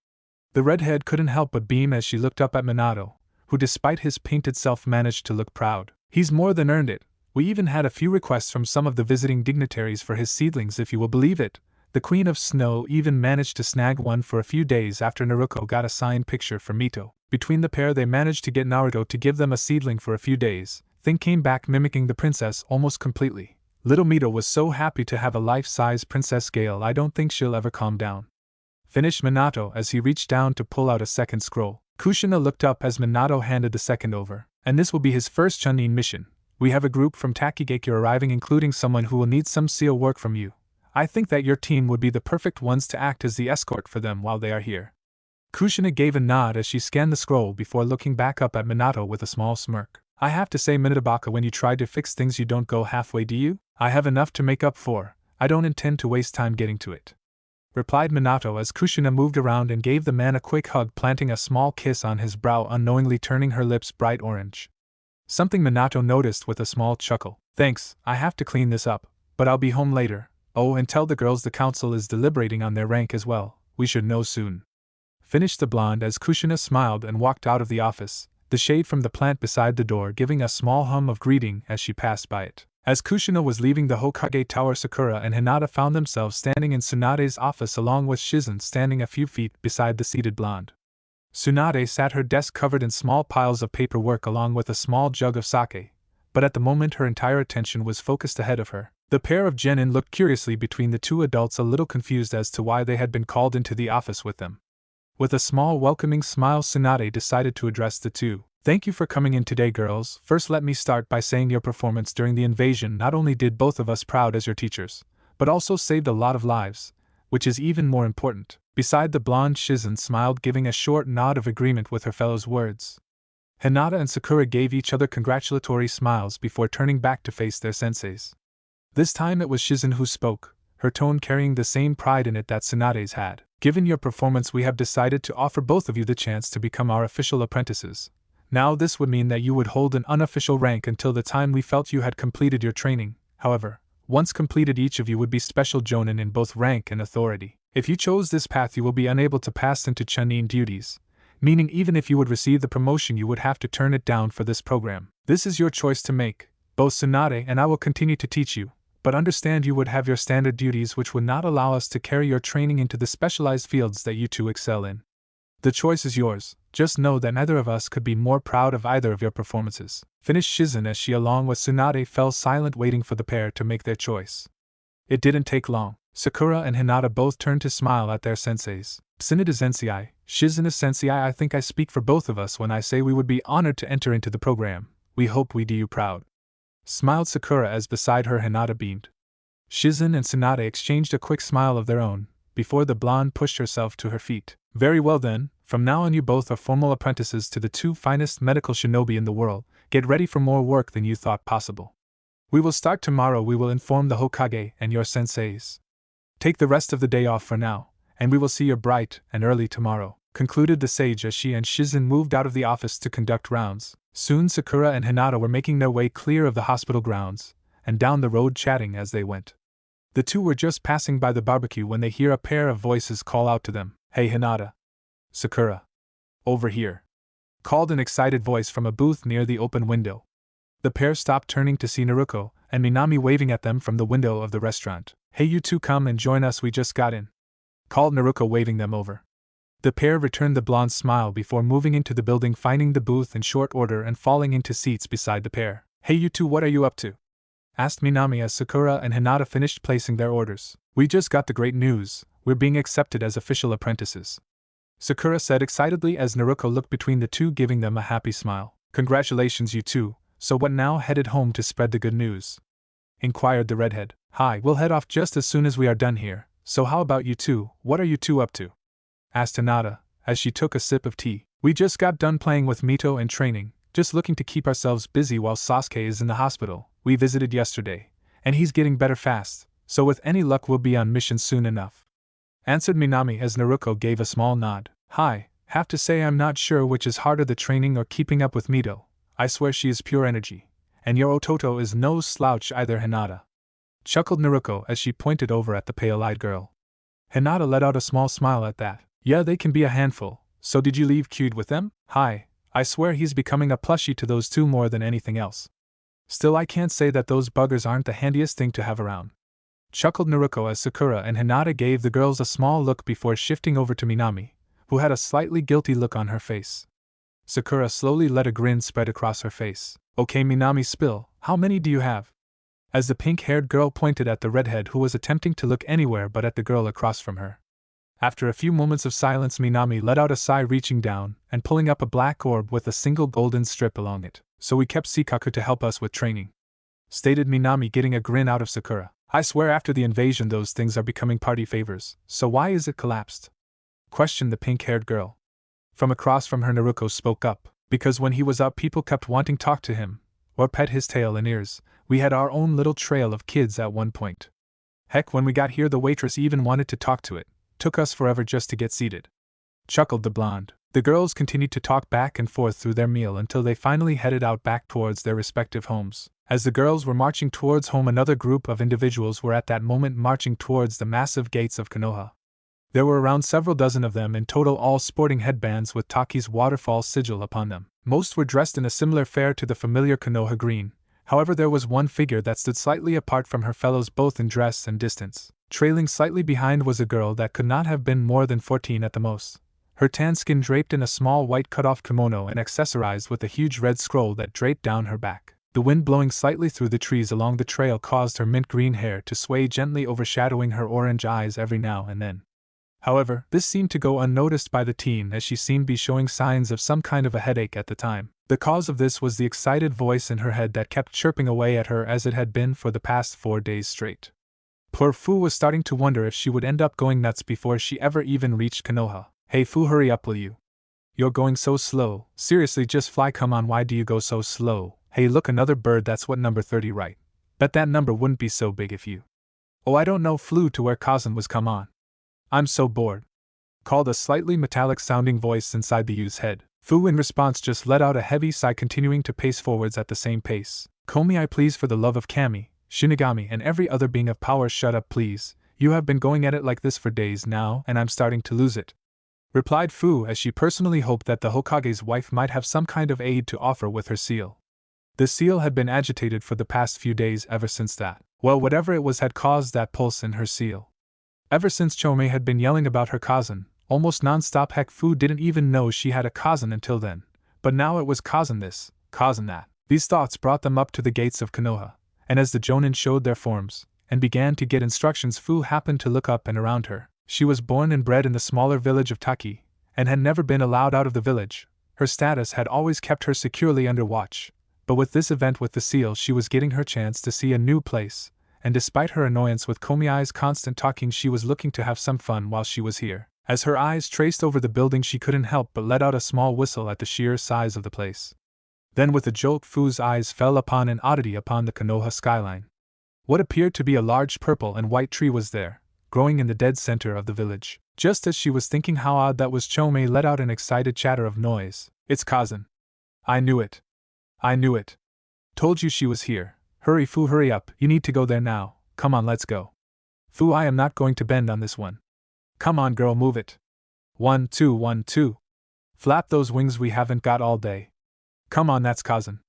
[SPEAKER 1] The redhead couldn't help but beam as she looked up at Minato, who despite his painted self managed to look proud. "He's more than earned it. We even had a few requests from some of the visiting dignitaries for his seedlings, if you will believe it. The Queen of Snow even managed to snag one for a few days after Naruto got a signed picture for Mito. Between the pair they managed to get Naruto to give them a seedling for a few days. Thing came back mimicking the princess almost completely. Little Mito was so happy to have a life-size Princess Gale, I don't think she'll ever calm down," finished Minato as he reached down to pull out a second scroll. Kushina looked up as Minato handed the second over. And this will be his first Chunin mission. We have a group from Takigakure arriving, including someone who will need some seal work from you. I think that your team would be the perfect ones to act as the escort for them while they are here. Kushina gave a nod as she scanned the scroll before looking back up at Minato with a small smirk. I have to say, Minatabaka, when you try to fix things you don't go halfway, do you? I have enough to make up for. I don't intend to waste time getting to it, replied Minato as Kushina moved around and gave the man a quick hug, planting a small kiss on his brow, unknowingly turning her lips bright orange. Something Minato noticed with a small chuckle. Thanks, I have to clean this up, but I'll be home later. Oh, and tell the girls the council is deliberating on their rank as well. We should know soon. Finished the blonde as Kushina smiled and walked out of the office, the shade from the plant beside the door giving a small hum of greeting as she passed by it. As Kushina was leaving the Hokage Tower, Sakura and Hinata found themselves standing in Tsunade's office along with Shizen standing a few feet beside the seated blonde. Tsunade sat her desk covered in small piles of paperwork along with a small jug of sake, but at the moment her entire attention was focused ahead of her. The pair of genin looked curiously between the two adults, a little confused as to why they had been called into the office with them. With a small welcoming smile, Tsunade decided to address the two. Thank you for coming in today, girls. First, let me start by saying your performance during the invasion not only did both of us proud as your teachers, but also saved a lot of lives, which is even more important. Beside the blonde, Shizen smiled, giving a short nod of agreement with her fellow's words. Hinata and Sakura gave each other congratulatory smiles before turning back to face their senseis. This time it was Shizen who spoke, her tone carrying the same pride in it that Tsunade's had. Given your performance, we have decided to offer both of you the chance to become our official apprentices. Now, this would mean that you would hold an unofficial rank until the time we felt you had completed your training. However, once completed, each of you would be special jonin in both rank and authority. If you chose this path, you will be unable to pass into Chunin duties, meaning even if you would receive the promotion, you would have to turn it down for this program. This is your choice to make. Both Tsunade and I will continue to teach you, but understand you would have your standard duties, which would not allow us to carry your training into the specialized fields that you two excel in. The choice is yours. Just know that neither of us could be more proud of either of your performances. Finished Shizen as she along with Tsunade fell silent, waiting for the pair to make their choice. It didn't take long. Sakura and Hinata both turned to smile at their senseis. Tsunade sensei, Shizen sensei, I think I speak for both of us when I say we would be honored to enter into the program. We hope we do you proud. Smiled Sakura as beside her Hinata beamed. Shizen and Tsunade exchanged a quick smile of their own, before the blonde pushed herself to her feet. Very well then, from now on you both are formal apprentices to the two finest medical shinobi in the world. Get ready for more work than you thought possible. We will start tomorrow. We will inform the Hokage and your senseis. Take the rest of the day off for now, and we will see you bright and early tomorrow, concluded the sage as she and Shizen moved out of the office to conduct rounds. Soon Sakura and Hinata were making their way clear of the hospital grounds, and down the road chatting as they went. The two were just passing by the barbecue when they hear a pair of voices call out to them. Hey Hinata. Sakura. Over here. Called an excited voice from a booth near the open window. The pair stopped, turning to see Naruto and Minami waving at them from the window of the restaurant. Hey, you two, come and join us, we just got in. Called Naruto, waving them over. The pair returned the blonde smile before moving into the building, finding the booth in short order and falling into seats beside the pair. Hey, you two, what are you up to? Asked Minami as Sakura and Hinata finished placing their orders. We just got the great news. We're being accepted as official apprentices. Sakura said excitedly as Naruto looked between the two, giving them a happy smile. Congratulations, you two. So what now? Headed home to spread the good news? Inquired the redhead. Hi, we'll head off just as soon as we are done here. So how about you two? What are you two up to? Asked Hinata, as she took a sip of tea. We just got done playing with Mito and training, just looking to keep ourselves busy while Sasuke is in the hospital. We visited yesterday, and he's getting better fast, so with any luck we'll be on mission soon enough. Answered Minami as Naruto gave a small nod. Hi, have to say I'm not sure which is harder, the training or keeping up with Mito. I swear she is pure energy. And your Ototo is no slouch either, Hinata. Chuckled Naruto as she pointed over at the pale-eyed girl. Hinata let out a small smile at that. Yeah, they can be a handful. So did you leave Kyud with them? Hi, I swear he's becoming a plushie to those two more than anything else. Still, I can't say that those buggers aren't the handiest thing to have around. Chuckled Naruto as Sakura and Hinata gave the girls a small look before shifting over to Minami, who had a slightly guilty look on her face. Sakura slowly let a grin spread across her face. Okay, Minami, spill. How many do you have? As the pink-haired girl pointed at the redhead who was attempting to look anywhere but at the girl across from her. After a few moments of silence, Minami let out a sigh, reaching down and pulling up a black orb with a single golden strip along it. So we kept Sikaku to help us with training, stated Minami, getting a grin out of Sakura. I swear after the invasion those things are becoming party favors, so why is it collapsed? Questioned the pink-haired girl. From across from her, Naruto spoke up. Because when he was up people kept wanting to talk to him, or pet his tail and ears. We had our own little trail of kids at one point. Heck, when we got here the waitress even wanted to talk to it. Took us forever just to get seated. Chuckled the blonde. The girls continued to talk back and forth through their meal until they finally headed out back towards their respective homes. As the girls were marching towards home, another group of individuals were at that moment marching towards the massive gates of Konoha. There were around several dozen of them in total, all sporting headbands with Taki's waterfall sigil upon them. Most were dressed in a similar fare to the familiar Konoha green. However, there was one figure that stood slightly apart from her fellows both in dress and distance. Trailing slightly behind was a girl that could not have been more than 14 at the most. Her tan skin draped in a small white cut-off kimono and accessorized with a huge red scroll that draped down her back. The wind blowing slightly through the trees along the trail caused her mint green hair to sway gently, overshadowing her orange eyes every now and then. However, this seemed to go unnoticed by the teen, as she seemed to be showing signs of some kind of a headache at the time. The cause of this was the excited voice in her head that kept chirping away at her as it had been for the past 4 days straight. Poor Fu was starting to wonder if she would end up going nuts before she ever even reached Konoha. Hey Fu, hurry up will you? You're going so slow. Seriously, just fly, come on, why do you go so slow? Hey look, another bird, that's what number 30 right. Bet that number wouldn't be so big if you. Oh I don't know, flew to where Kazan was, come on. I'm so bored. Called a slightly metallic sounding voice inside the youth's head. Fu in response just let out a heavy sigh, continuing to pace forwards at the same pace. Komi, I please, for the love of Kami, Shinigami and every other being of power, shut up please. You have been going at it like this for days now and I'm starting to lose it. Replied Fu, as she personally hoped that the Hokage's wife might have some kind of aid to offer with her seal. The seal had been agitated for the past few days ever since that. Well, whatever it was had caused that pulse in her seal. Ever since Chome had been yelling about her cousin, almost non-stop. Heck, Fu didn't even know she had a cousin until then. But now it was cousin this, cousin that. These thoughts brought them up to the gates of Konoha. And as the Jonin showed their forms, and began to get instructions, Fu happened to look up and around her. She was born and bred in the smaller village of Taki, and had never been allowed out of the village. Her status had always kept her securely under watch, but with this event with the seal she was getting her chance to see a new place, and despite her annoyance with Komiai's constant talking, she was looking to have some fun while she was here. As her eyes traced over the building, she couldn't help but let out a small whistle at the sheer size of the place. Then with a jolt, Fu's eyes fell upon an oddity upon the Konoha skyline. What appeared to be a large purple and white tree was there, growing in the dead center of the village. Just as she was thinking how odd that was, Chome let out an excited chatter of noise. It's Kazan. I knew it. I knew it. Told you she was here. Hurry Fu, hurry up, you need to go there now. Come on, let's go. Fu, I am not going to bend on this one. Come on girl, move it. 1, 2, 1, 2. Flap those wings, we haven't got all day. Come on, that's Kazan.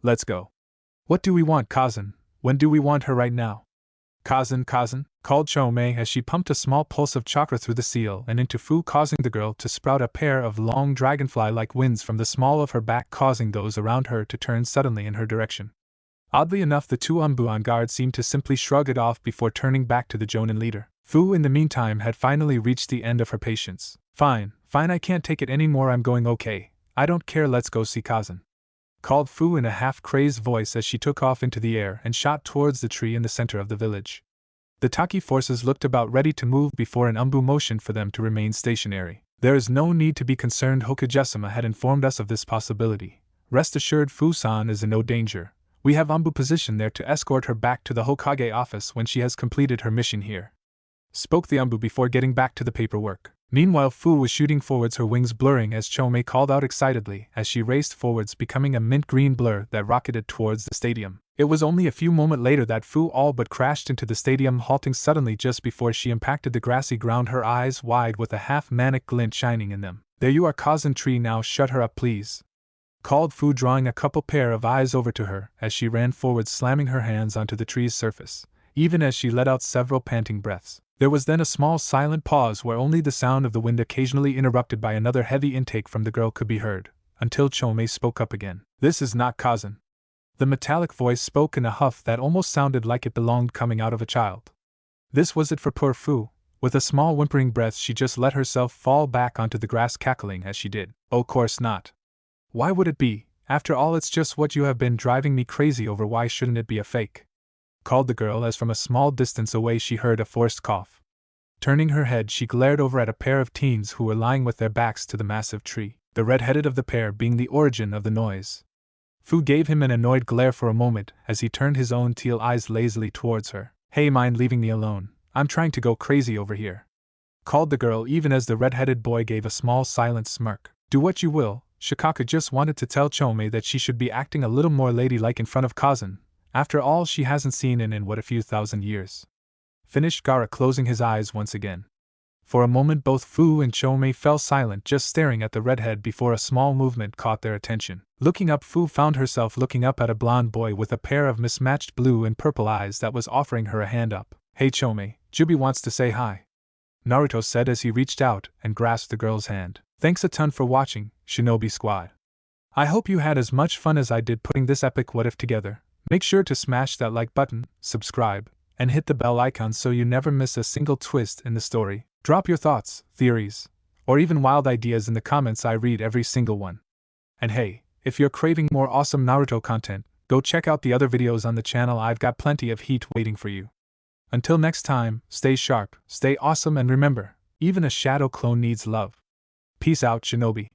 [SPEAKER 1] Let's go. What do we want, Kazan? When do we want her? Right now. Kazan, Kazan, called Chome as she pumped a small pulse of chakra through the seal and into Fu, causing the girl to sprout a pair of long dragonfly-like wings from the small of her back, causing those around her to turn suddenly in her direction. Oddly enough, the two Anbu on guard seemed to simply shrug it off before turning back to the Jonin leader. Fu, in the meantime, had finally reached the end of her patience. Fine, I can't take it anymore, I'm going. Okay, I don't care, let's go see Kazan. Called Fu in a half-crazed voice as she took off into the air and shot towards the tree in the center of the village. The Taki forces looked about ready to move before an Anbu motioned for them to remain stationary. There is no need to be concerned, Hokage-sama had informed us of this possibility. Rest assured, Fu-san is in no danger. We have Anbu positioned there to escort her back to the Hokage office when she has completed her mission here. Spoke the Anbu before getting back to the paperwork. Meanwhile, Fu was shooting forwards, her wings blurring as Chome called out excitedly as she raced forwards, becoming a mint-green blur that rocketed towards the stadium. It was only a few moments later that Fu all but crashed into the stadium, halting suddenly just before she impacted the grassy ground, her eyes wide with a half-manic glint shining in them. There you are, Kazan tree, now shut her up please. Called Fu, drawing a couple pair of eyes over to her as she ran forward, slamming her hands onto the tree's surface, even as she let out several panting breaths. There was then a small silent pause where only the sound of the wind, occasionally interrupted by another heavy intake from the girl, could be heard, until Chome spoke up again. This is not Kazan. The metallic voice spoke in a huff that almost sounded like it belonged coming out of a child. This was it for poor Fu. With a small whimpering breath, she just let herself fall back onto the grass, cackling as she did. Oh, course not. Why would it be? After all, it's just what you have been driving me crazy over. Why shouldn't it be a fake? Called the girl as from a small distance away she heard a forced cough. Turning her head, she glared over at a pair of teens who were lying with their backs to the massive tree, the red-headed of the pair being the origin of the noise. Fu gave him an annoyed glare for a moment as he turned his own teal eyes lazily towards her. Hey, mind leaving me alone? I'm trying to go crazy over here. Called the girl even as the red-headed boy gave a small silent smirk. Do what you will. Shikaka just wanted to tell Chome that she should be acting a little more ladylike in front of Kazan. After all, she hasn't seen in what, a few thousand years. Finished Gaara, closing his eyes once again. For a moment both Fu and Chome fell silent, just staring at the redhead before a small movement caught their attention. Looking up, Fu found herself looking up at a blonde boy with a pair of mismatched blue and purple eyes that was offering her a hand up. Hey Chome, Jubi wants to say hi, Naruto said as he reached out and grasped the girl's hand. Thanks a ton for watching, Shinobi Squad. I hope you had as much fun as I did putting this epic what if together. Make sure to smash that like button, subscribe, and hit the bell icon so you never miss a single twist in the story. Drop your thoughts, theories, or even wild ideas in the comments. I read every single one. And hey, if you're craving more awesome Naruto content, go check out the other videos on the channel. I've got plenty of heat waiting for you. Until next time, stay sharp, stay awesome, and remember, even a shadow clone needs love. Peace out, Shinobi.